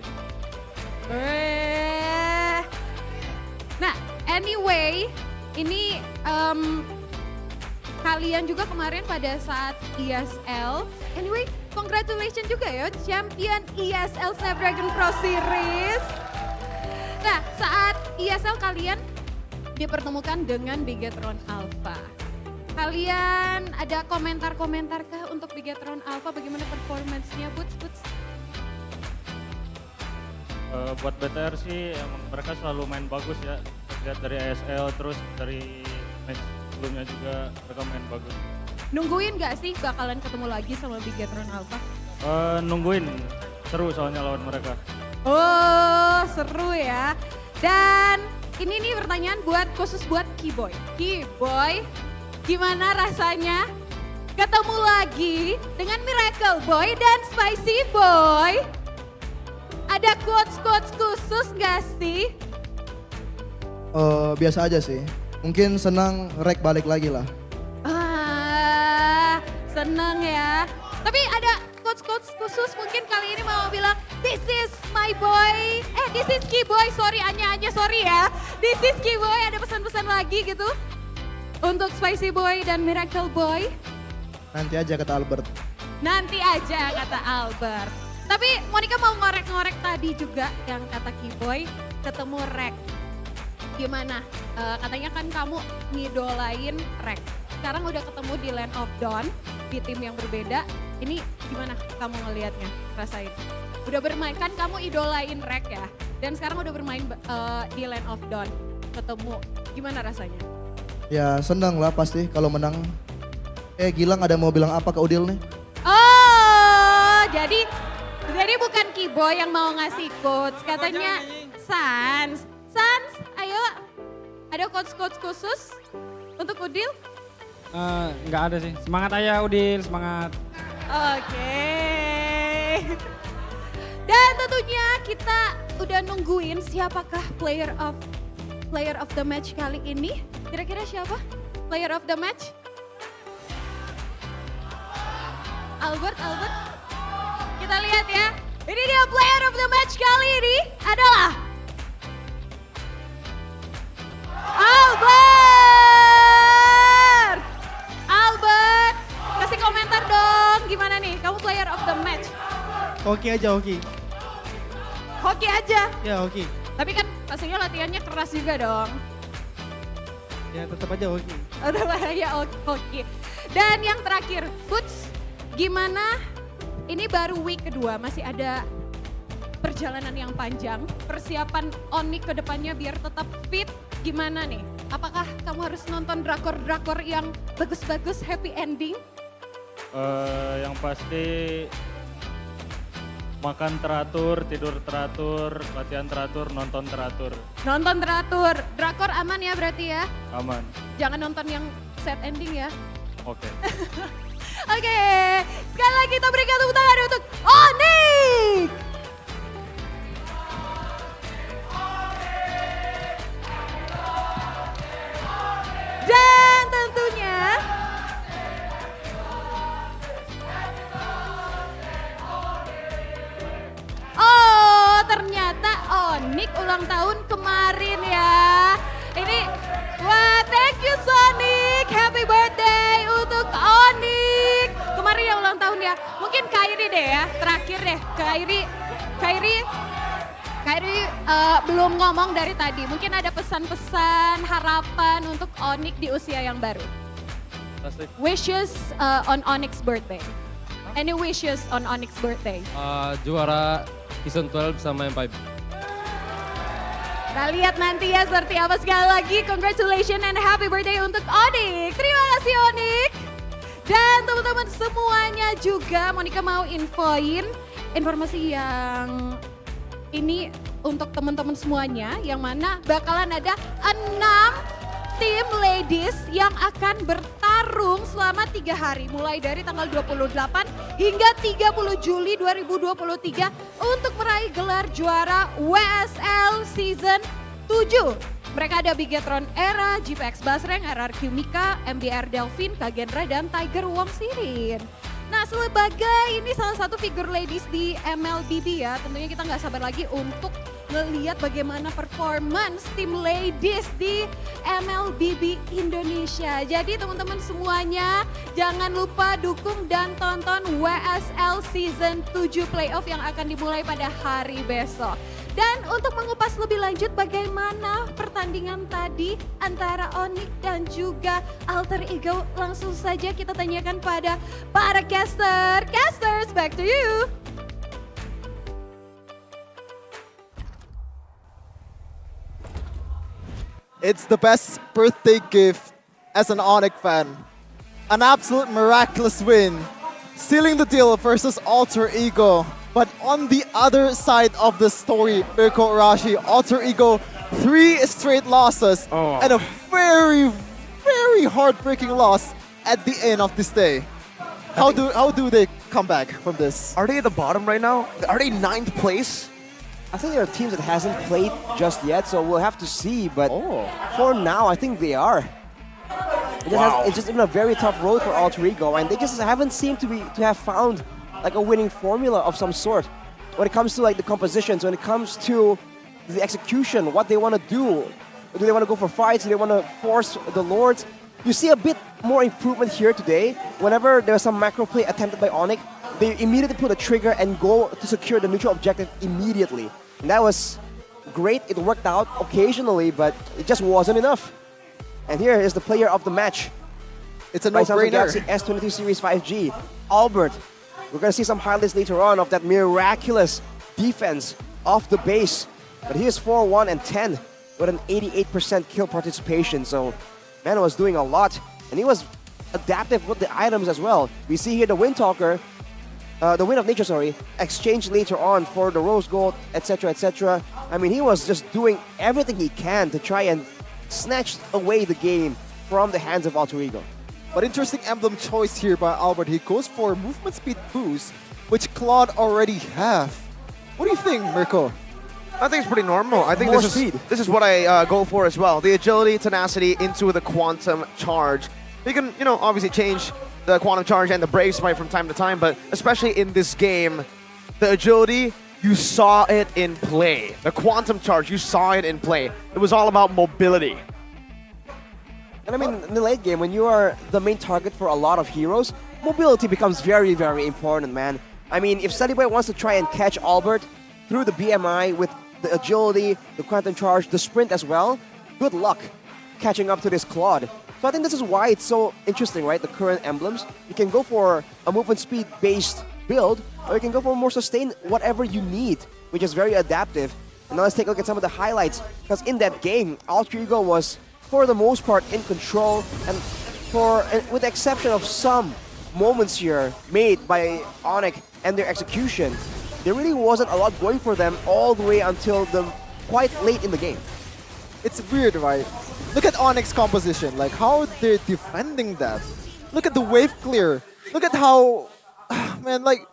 Nah, anyway, ini kalian juga kemarin pada saat ESL. Anyway, congratulations juga ya, champion ESL Snapdragon Pro Series. Nah, saat ESL kalian dipertemukan dengan Bigetron Alpha. Kalian ada komentar-komentar kah untuk Bigetron Alpha? Bagaimana performance-nya, Boots? Buat BTR sih emang mereka selalu main bagus ya. Lihat dari ASL terus dari match sebelumnya juga mereka main bagus. Nungguin gak sih bakalan ketemu lagi sama Bigetron Alpha? Nungguin, seru soalnya lawan mereka. Oh, seru ya. Dan ini nih pertanyaan khusus buat Kiboy. Kiboy, gimana rasanya ketemu lagi dengan Miracle Boy dan Spicy Boy? Ada quotes-quotes khusus gak sih? Biasa aja sih. Mungkin senang rek balik lagi lah. Seneng ya. Tapi ada coach khusus mungkin kali ini mau bilang, this is my boy, this is Keyboy, sorry Anya sorry ya. This is Keyboy, ada pesan-pesan lagi gitu untuk Spicy Boy dan Miracle Boy. Nanti aja kata Albert. Nanti aja kata Albert. Tapi Monica mau ngorek-ngorek tadi juga yang kata Keyboy ketemu Rek. Gimana? Katanya kan kamu ngidolain Rek. Sekarang udah ketemu di Land of Dawn, di tim yang berbeda. Ini gimana kamu ngelihatnya, rasain? Udah bermain, kan kamu idolain Rek ya. Dan sekarang udah bermain di Land of Dawn, ketemu. Gimana rasanya? Ya senang lah pasti kalau menang. Gilang ada mau bilang apa ke Udil nih? Oh, jadi bukan Keyboy yang mau ngasih quotes, katanya Sans. Sans, ayo ada quotes khusus untuk Udil? Nggak ada sih. Semangat aja Udil, semangat. Oke. Dan tentunya kita udah nungguin siapakah player of the match kali ini. Kira-kira siapa player of the match? Albert. Kita lihat ya. Ini dia player of the match kali ini adalah Albert, kasih komentar dong, gimana nih? Kamu player of the match? Hoki aja, hoki. Hoki aja? Ya, hoki. Tapi kan pastinya latihannya keras juga dong. Ya, tetap aja hoki. Tetap aja hoki. Dan yang terakhir, Boots, gimana? Ini baru week kedua, masih ada perjalanan yang panjang. Persiapan Onyx ke depannya biar tetap fit, gimana nih? Apakah kamu harus nonton drakor-drakor yang bagus-bagus, happy ending? Yang pasti makan teratur, tidur teratur, latihan teratur, nonton teratur. Nonton teratur, drakor aman ya berarti ya? Aman. Jangan nonton yang sad ending ya? Oke. Oke, sekali lagi kita berikan tepuk tangan untuk Onyx! Dan tentunya ternyata Onyx ulang tahun kemarin ya. Ini, wah thank you Sonic, happy birthday untuk Onyx. Kemarin ya ulang tahun ya. Mungkin Kairi deh ya, terakhir deh. Kairi belum ngomong dari tadi. Mungkin ada pesan-pesan, harapan untuk Onyx di usia yang baru. Wishes on Onyx birthday. Any wishes on Onyx birthday? Juara season 12 sama M5. Kita lihat nanti ya seperti apa. Sekali lagi congratulations and happy birthday untuk Onyx. Terima kasih Onyx. Dan teman-teman semuanya juga Monica mau infoin informasi yang ini untuk teman-teman semuanya yang mana bakalan ada 6 tim ladies yang akan bertarung selama 3 hari. Mulai dari tanggal 28 hingga 30 Juli 2023 untuk meraih gelar juara WSL Season 7. Mereka ada Bigetron Era, GPX Basreng, RRQ Mika, MDR Delvin, Kagendra, dan Tiger Wong Sirin. Nah sebagai ini salah satu figur ladies di MLBB ya, tentunya kita nggak sabar lagi untuk melihat bagaimana performance tim ladies di MLBB Indonesia. Jadi teman-teman semuanya jangan lupa dukung dan tonton WSL Season 7 Playoff yang akan dimulai pada hari besok. Dan untuk mengupas lebih lanjut bagaimana pertandingan tadi antara Onyx dan juga Alter Ego, langsung saja kita tanyakan pada para caster. Casters, back to you. It's the best birthday gift as an Onyx fan. An absolute miraculous win, sealing the deal versus Alter Ego. But on the other side of the story, Mirko Urashi, Alter Ego, 3 straight losses and a very, very heartbreaking loss at the end of this day. How do they come back from this? Are they at the bottom right now? Are they 9th place? I think there are teams that hasn't played just yet, so we'll have to see. But for now, I think they are. It's just been a very tough road for Alter Ego, and they just haven't seemed to have found like a winning formula of some sort. When it comes to like the compositions, when it comes to the execution, what they want to do. Do they want to go for fights? Do they want to force the Lords? You see a bit more improvement here today. Whenever there's some macro play attempted by Onyx, they immediately pull the trigger and go to secure the neutral objective immediately. And that was great. It worked out occasionally, but it just wasn't enough. And here is the player of the match. It's a by Samsung no-brainer. Galaxy S22 Series 5G, Albert. We're going to see some highlights later on of that miraculous defense off the base. But he is 4-1 and 10 with an 88% kill participation. So man was doing a lot. And he was adaptive with the items as well. We see here the Wind Talker, the Wind of Nature, sorry, exchanged later on for the Rose Gold, etc., etc. I mean, he was just doing everything he can to try and snatch away the game from the hands of Alter Ego. But interesting emblem choice here by Albert. He goes for movement speed boost, which Claude already have. What do you think, Mirko? I think it's pretty normal. I think More this is what I go for as well. The agility, tenacity into the quantum charge. You can, obviously change the quantum charge and the brave sprite from time to time, but especially in this game, the agility, you saw it in play. The quantum charge, you saw it in play. It was all about mobility. And I mean, in the late game, when you are the main target for a lot of heroes, mobility becomes very, very important, man. I mean, if solidify wants to try and catch Albert through the BMI with the agility, the quantum charge, the sprint as well, good luck catching up to this Claude. So I think this is why it's so interesting, right? The current emblems. You can go for a movement speed based build, or you can go for a more sustained whatever you need, which is very adaptive. And now let's take a look at some of the highlights, because in that game, Alter Ego was for the most part in control, and with the exception of some moments here made by Onyx and their execution, there really wasn't a lot going for them all the way until quite late in the game. It's weird, right? Look at Onyx composition, like how they're defending that. Look at the wave clear. Look at how, man, like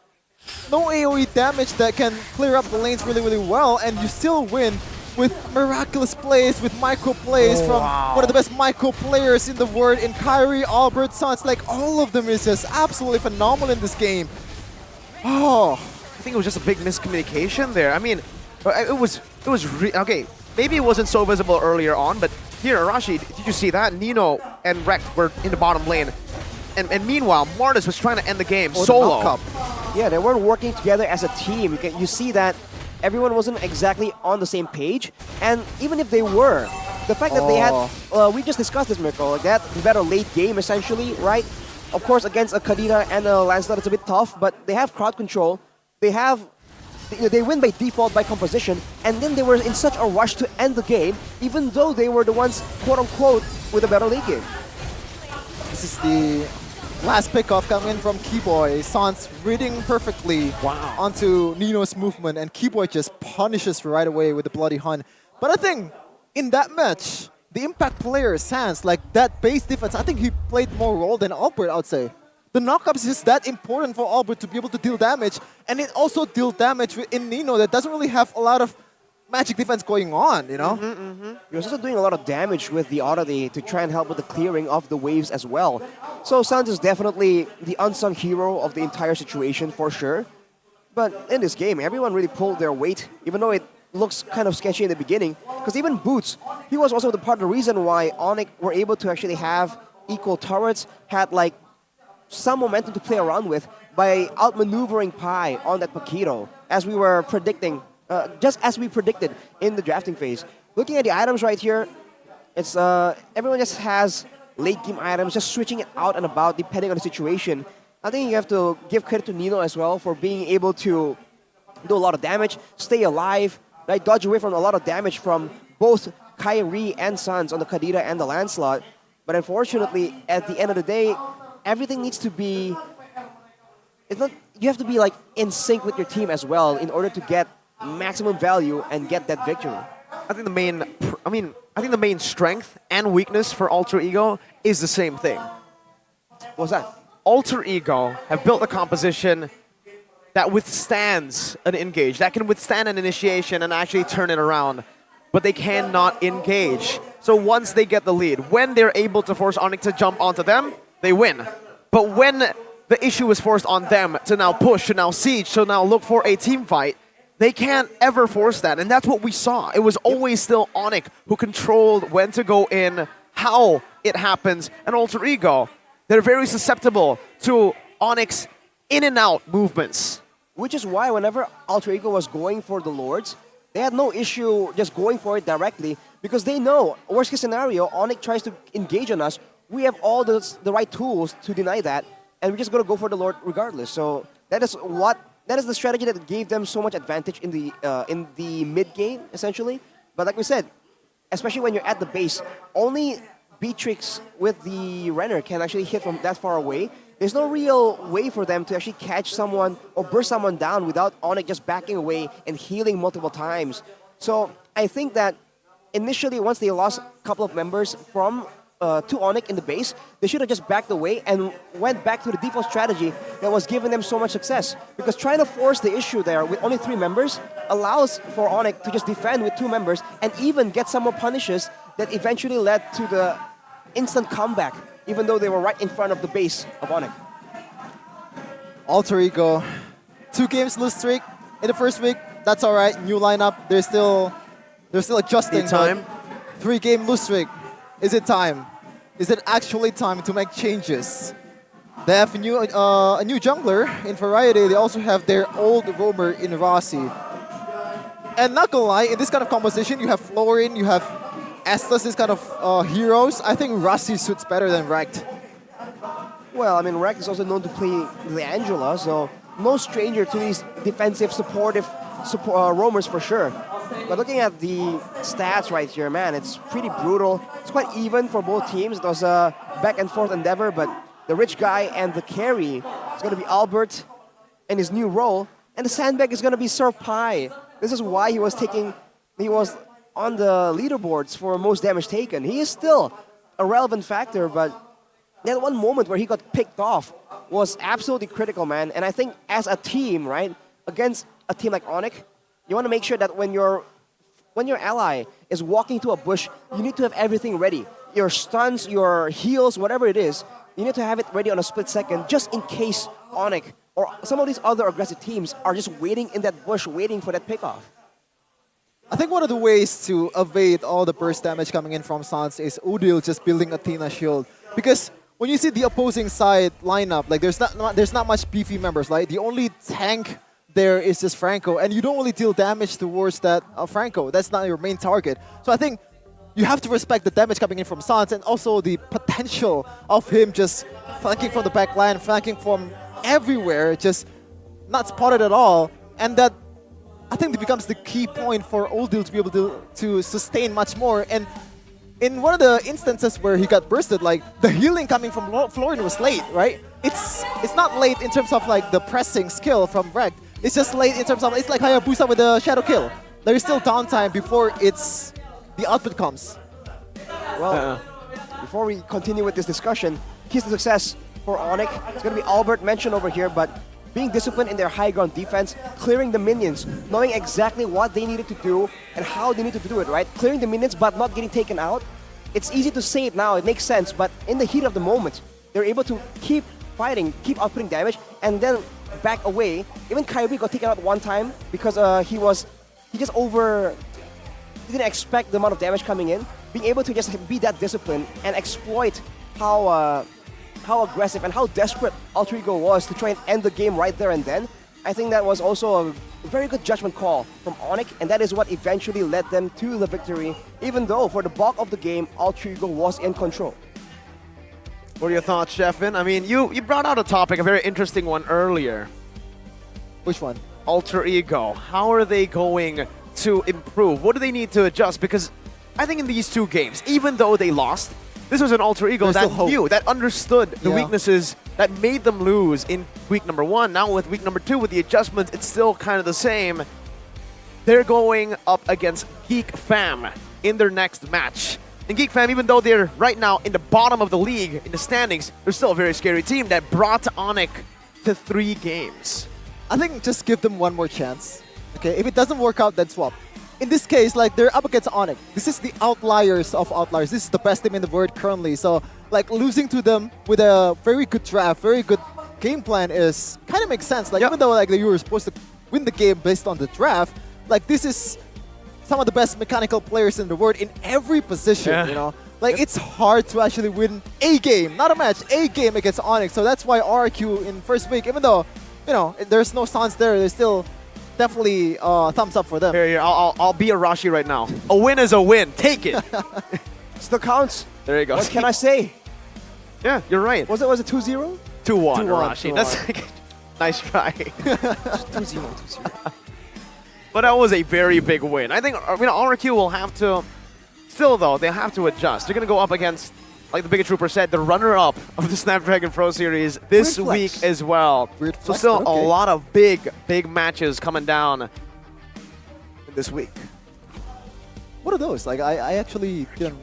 no AoE damage that can clear up the lanes really, really well, and you still win with miraculous plays, with micro plays from one of the best micro players in the world in Kyrie, Albert, Suns. Like all of them is just absolutely phenomenal in this game. Oh, I think it was just a big miscommunication there. I mean, it was okay. Maybe it wasn't so visible earlier on, but here, Arashi, did you see that? Nino and Rekt were in the bottom lane. And meanwhile, Martis was trying to end the game solo. Yeah, they weren't working together as a team. You see that everyone wasn't exactly on the same page. And even if they were, the fact that they had, we just discussed this, Mirko, like that better late game essentially, right? Of course, against a Kadena and a Lancelot, it's a bit tough, but they have crowd control. They win by default by composition, and then they were in such a rush to end the game, even though they were the ones, quote-unquote, with a better late game. This is the last pickoff coming in from Keyboy. Sans reading perfectly onto Nino's movement, and Keyboy just punishes right away with the Bloody Hun. But I think in that match, the impact player, Sans, like that base defense, I think he played more role than Albert, I would say. The knockups is just that important for Albert to be able to deal damage, and it also deal damage in Nino that doesn't really have a lot of magic defense going on, you know? He was also doing a lot of damage with the Oddity to try and help with the clearing of the waves as well. So Sans is definitely the unsung hero of the entire situation for sure. But in this game, everyone really pulled their weight, even though it looks kind of sketchy in the beginning. Because even Boots, he was also the part of the reason why Onyx were able to actually have equal turrets, had like some momentum to play around with by outmaneuvering Pi on that Paquito, as we were predicting, just as we predicted in the drafting phase. Looking at the items right here, it's everyone just has late game items, just switching it out and about depending on the situation. I think you have to give credit to Nino as well for being able to do a lot of damage, stay alive, right? Dodge away from a lot of damage from both Kyrie and Sans on the Kadena and the Lancelot. But unfortunately, at the end of the day, everything needs to be, you have to be like in sync with your team as well in order to get maximum value and get that victory. I think the main strength and weakness for Alter Ego is the same thing. What's that? Alter Ego have built a composition that withstands an engage, that can withstand an initiation and actually turn it around, but they cannot engage. So once they get the lead, when they're able to force Onyx to jump onto them, they win. But when the issue is forced on them to now push, to now siege, to now look for a team fight. They can't ever force that, and that's what we saw. It was always still Onyx who controlled when to go in, how it happens, and Alter Ego. They're very susceptible to Onyx in and out movements. Which is why whenever Alter Ego was going for the Lords, they had no issue just going for it directly because they know, worst case scenario, Onyx tries to engage on us. We have all the right tools to deny that, and we're just going to go for the Lord regardless. So that is the strategy that gave them so much advantage in the mid game, essentially. But like we said, especially when you're at the base, only Beatrix with the Renner can actually hit from that far away. There's no real way for them to actually catch someone or burst someone down without Onyx just backing away and healing multiple times. So I think that initially, once they lost a couple of members from to Onyx in the base, they should have just backed away and went back to the default strategy that was giving them so much success. Because trying to force the issue there with only 3 members allows for Onyx to just defend with 2 members and even get some more punishes that eventually led to the instant comeback, even though they were right in front of the base of Onyx. Alter Ego, 2 games lose streak in the first week. That's all right. New lineup. They're still adjusting. Need time. 3-game lose streak. Is it time? Is it actually time to make changes? They have a new jungler in Variety. They also have their old roamer in Rossi. And not gonna lie, in this kind of composition, you have Florin, you have S12, this kind of heroes. I think Rossi suits better than Rekt. Well, I mean, Rekt is also known to play the Angela, so no stranger to these defensive, supportive roamers for sure. But looking at the stats right here, man, it's pretty brutal. It's quite even for both teams. It was a back and forth endeavor, but the rich guy and the carry is going to be Albert in his new role, and the sandbag is going to be Sir Pi. This is why he was on the leaderboards for most damage taken. He is still a relevant factor, but that one moment where he got picked off was absolutely critical, man. And I think as a team, right, against a team like Onyx, you want to make sure that when your ally is walking to a bush, you need to have everything ready. Your stuns, your heals, whatever it is, you need to have it ready on a split second, just in case Onyx or some of these other aggressive teams are just waiting in that bush, waiting for that pickoff. I think one of the ways to evade all the burst damage coming in from Sans is Udil just building Athena shield. Because when you see the opposing side lineup, like there's not much beefy members, right? The only tank there is just Franco, and you don't really deal damage towards that Franco. That's not your main target. So I think you have to respect the damage coming in from Sans and also the potential of him just flanking from the back line, flanking from everywhere, just not spotted at all. And that, I think, it becomes the key point for Udil to be able to sustain much more. And in one of the instances where he got bursted, like the healing coming from Florin was late, right? It's not late in terms of like the pressing skill from Rekt. It's just late in terms of, it's like Hayabusa with the shadow kill. There is still downtime before the output comes. Well, before we continue with this discussion, keys to success for Onyx, it's going to be Albert mentioned over here, but being disciplined in their high ground defense, clearing the minions, knowing exactly what they needed to do and how they need to do it, right? Clearing the minions but not getting taken out. It's easy to say it now, it makes sense, but in the heat of the moment, they're able to keep fighting, keep outputting damage, and then back away. Even Kyrie got taken out one time because he didn't expect the amount of damage coming in. Being able to just be that disciplined and exploit how aggressive and how desperate Alter Ego was to try and end the game right there and then, I think that was also a very good judgment call from Onyx, and that is what eventually led them to the victory, even though for the bulk of the game, Alter Ego was in control. What are your thoughts, Sheffin? I mean, you brought out a topic, a very interesting one earlier. Which one? Alter Ego. How are they going to improve? What do they need to adjust? Because I think in these 2 games, even though they lost, this was an Alter Ego that knew, that understood the weaknesses that made them lose in week number 1. Now with week number 2, with the adjustments, it's still kind of the same. They're going up against Geek Fam in their next match. And Geek Fam, even though they're right now in the bottom of the league, in the standings, they're still a very scary team that brought Onyx to 3 games. I think just give them one more chance. Okay, if it doesn't work out, then swap. In this case, like, they're up against Onyx. This is the outliers of outliers. This is the best team in the world currently. So, like, losing to them with a very good draft, very good game plan is kind of makes sense. Like even though like you were supposed to win the game based on the draft, like this is some of the best mechanical players in the world in every position. You know, like it's hard to actually win a game, not a match, a game against Onyx. So that's why RQ in first week, even though there's no Sans there, there's still definitely thumbs up for them. Here, I'll be a Rashi right now. A win is a win. Take it. Still counts. There you go. What can I say? Yeah, you're right. Was it 2-0? 2-1, Rashi. That's like, nice try. 2-0. But that was a very big win. I think RQ will have to, still though, they have to adjust. They're going to go up against, like the Big Trooper said, the runner-up of the Snapdragon Pro Series this week as well. So still a lot of big matches coming down this week. What are those? Like I actually didn't.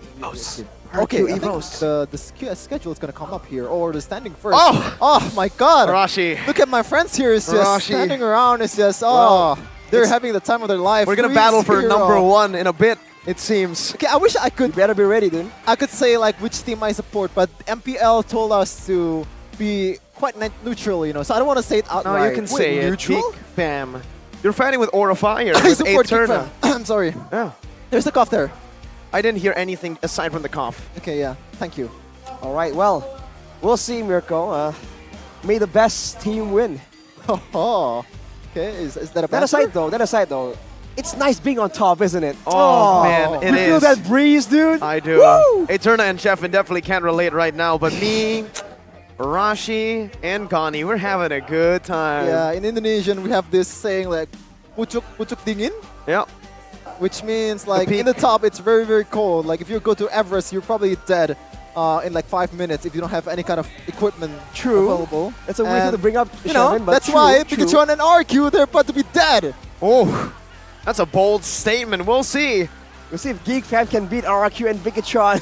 Okay, I think the schedule is gonna come up here, or the standing first. Oh my God! Rashi. Look at my friends here. It's just standing around. It's just they're having the time of their life. We're gonna battle for #1 in a bit, it seems. Okay, I wish I could. You better be ready, dude. I could say like which team I support, but MPL told us to be quite neutral, So I don't want to say it outright. No, you can say it. Neutral? Geek Fam. You're fighting with Aura Fire. I support Geek Fam. I'm sorry. Yeah. There's a cough there. I didn't hear anything aside from the cough. Okay, yeah. Thank you. All right, well, we'll see, Mirko. May the best team win. Oh, okay. Is that a bad That aside, though, it's nice being on top, isn't it? Oh man, it is. You feel that breeze, dude? I do. Eterna and Sheffin definitely can't relate right now, but me, Rashi, and Gani, we're having a good time. Yeah, in Indonesian, we have this saying like, pucuk dingin. Yeah. Which means like in the top it's very, very cold. Like if you go to Everest, you're probably dead in like 5 minutes if you don't have any kind of equipment available. It's a way to bring up that's why Pikachu and RQ, they're about to be dead. Oh, that's a bold statement. We'll see. We'll see if Geek Fam can beat RQ and Bigatron.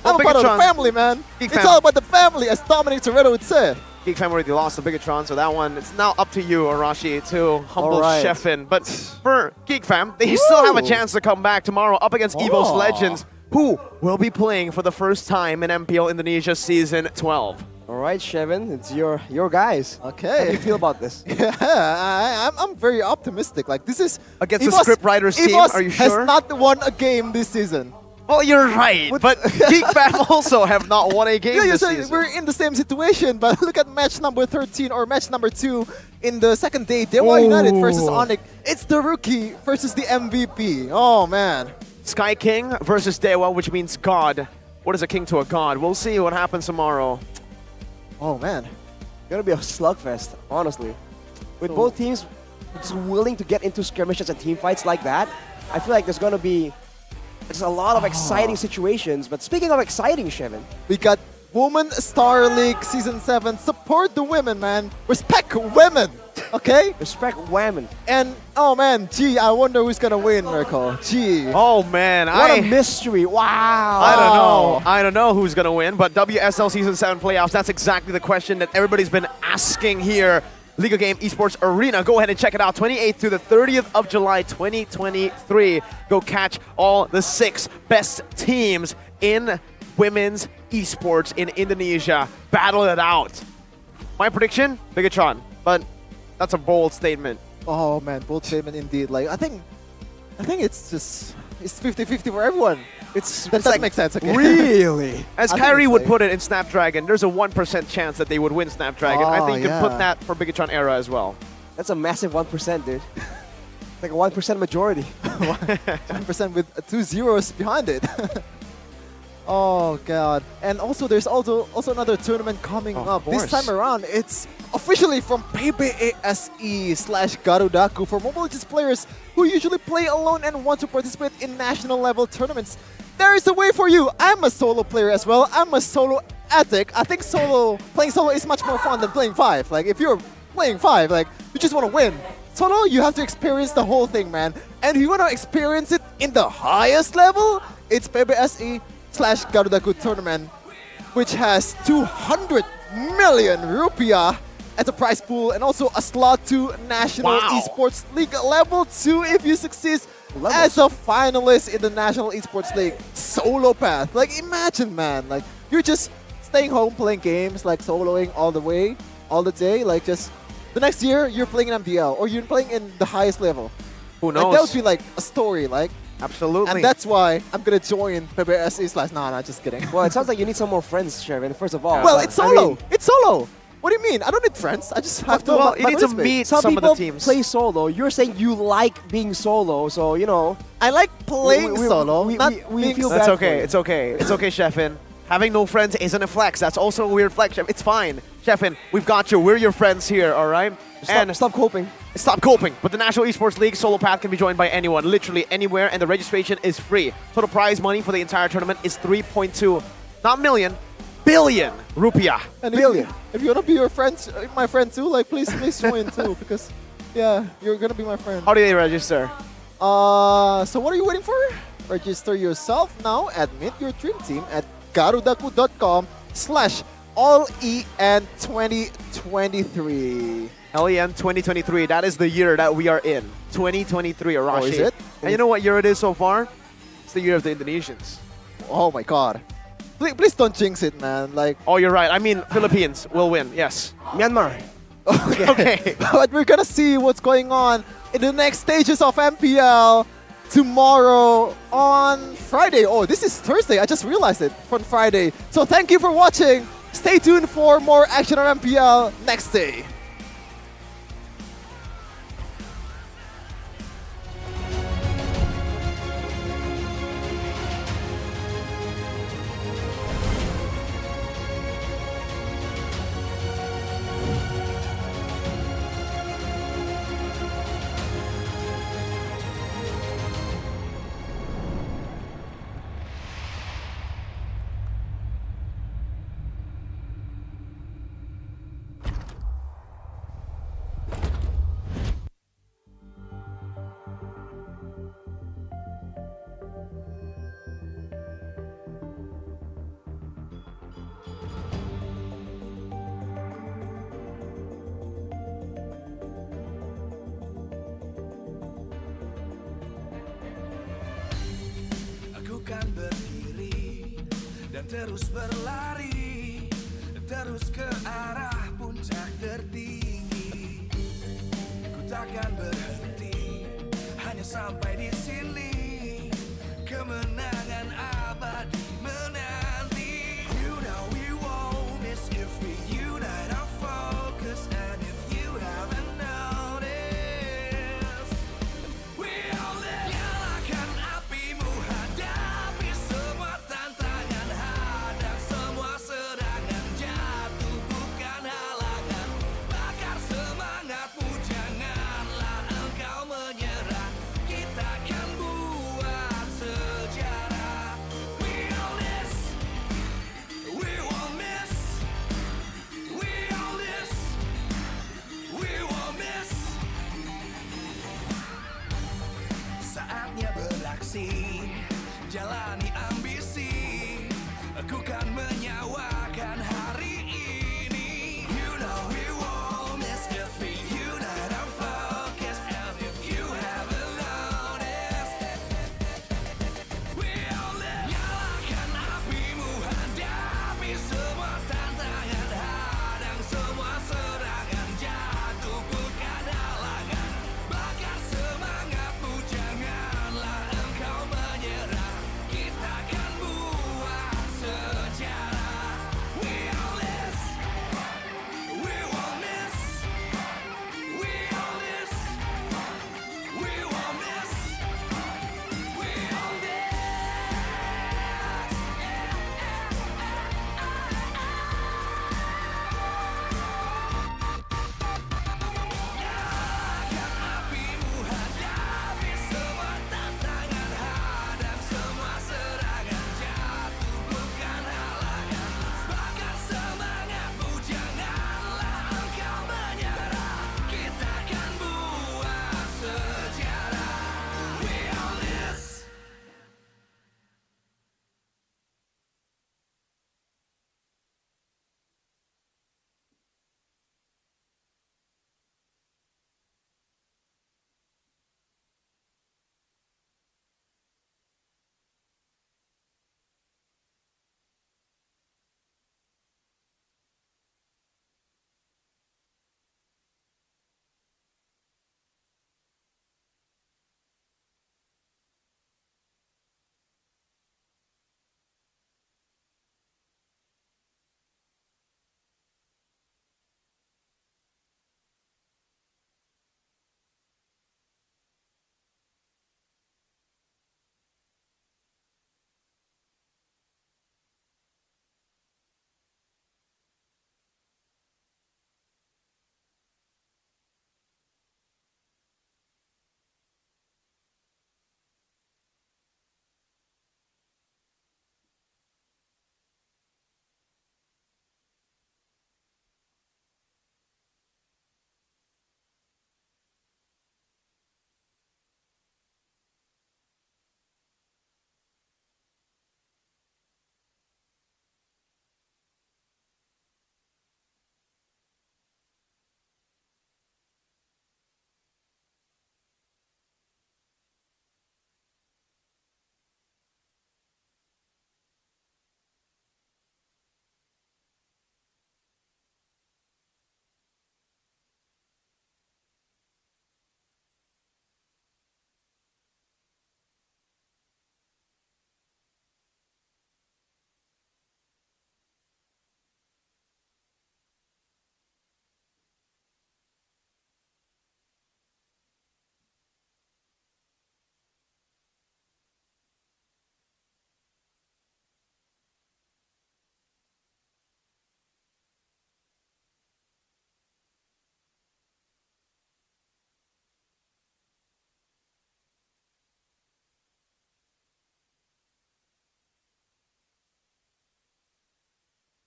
I'm part of the family, man. It's all about the family, as Dominic Toretto would say. Geek Fam already lost to Bigatron, so that one, it's now up to you, Arashi, to humble Sheffin. But for Geek Fam, they still have a chance to come back tomorrow up against EVOS Legends, who will be playing for the first time in MPL Indonesia Season 12. All right, Shevin, it's your guys. Okay. How do you feel about this? Yeah, I'm very optimistic. Like this is against the scriptwriters team. Are you sure? Has not won a game this season. Well, you're right, but Geek Fam also have not won a game this season. We're in the same situation, but look at match number 13 or match number 2 in the second day. Dewa United versus Onyx. It's the rookie versus the MVP. Oh, man. Sky King versus Dewa, which means God. What is a king to a god? We'll see what happens tomorrow. Oh, man. It's going to be a slugfest, honestly. With both teams just willing to get into skirmishes and team fights like that, I feel like there's going to be a lot of exciting situations. But speaking of exciting, Shevin, we got Women Star League Season 7. Support the women, man. Respect women, okay? Respect women. And, oh man, gee, I wonder who's gonna win, Mirko. Gee. Oh man, what a mystery. Wow. I don't know who's gonna win, but WSL Season 7 playoffs, that's exactly the question that everybody's been asking here. League of Game Esports Arena. Go ahead and check it out. 28th to the 30th of July, 2023. Go catch all the 6 best teams in women's esports in Indonesia. Battle it out. My prediction, Bigatron, but that's a bold statement. Oh man, bold statement indeed. Like I think it's just it's 50-50 for everyone. That doesn't make sense. Okay. Really? As Kyrie would put it in Snapdragon, there's a 1% chance that they would win Snapdragon. I think you can put that for Bigatron era as well. That's a massive 1%, dude. Like a 1% majority. 1% with 2 zeros behind it. Oh god. And also there's also another tournament coming up. This time around it's officially from PBASE/Garudaku for Mobile Legends players who usually play alone and want to participate in national level tournaments. There is a way for you. I'm a solo player as well. I'm a solo addict. I think playing solo is much more fun than playing 5. Like if you're playing 5, like you just want to win. Solo, you have to experience the whole thing, man. And if you want to experience it in the highest level, it's PBASE/Garudaku tournament, which has 200 million rupiah as a prize pool and also a slot to National Esports League Level 2 if you succeed as a finalist in the National Esports League solo path. Like imagine, man, like you're just staying home playing games, like soloing all the way. all the day, like just the next year you're playing in MPL or you're playing in the highest level. Who knows? Like, that would be like a story, like. Absolutely. And that's why I'm gonna join PBSE / nah, just kidding. Well, it sounds like you need some more friends, Shervin, first of all. Well, it's solo. It's solo. What do you mean? I don't need friends. I just have to. Well, you need to meet some of the teams. Play solo. You're saying you like being solo, so you know. I like playing solo. We feel That's bad. okay. It's okay. It's okay, Sheffin. Having no friends isn't a flex. That's also a weird flex, Chef. It's fine. Sheffin, we've got you. We're your friends here, all right? Stop coping. Stop coping. But the National Esports League solo path can be joined by anyone, literally anywhere, and the registration is free. Total prize money for the entire tournament is 3.2, not million, billion rupiah. And billion. If you wanna be my friend too, like please join too, because yeah, you're gonna be my friend. How do they register? So what are you waiting for? Register yourself now. Admit your dream team at garudaku.com/LEN2023. LEN 2023, that is the year that we are in. 2023, Arashi. Oh, is it? And you know what year it is so far? It's the year of the Indonesians. Oh my god. Please don't jinx it, man. Like. Oh, you're right. I mean, Philippines will win, yes. Myanmar. Okay. But we're gonna see what's going on in the next stages of MPL tomorrow on Friday. Oh, this is Thursday. I just realized it. On Friday. So thank you for watching. Stay tuned for more action on MPL next day. Aku kan berdiri dan terus berlari, terus ke arah puncak tertinggi. Ku takkan berhenti hanya sampai di sini. Kemenangan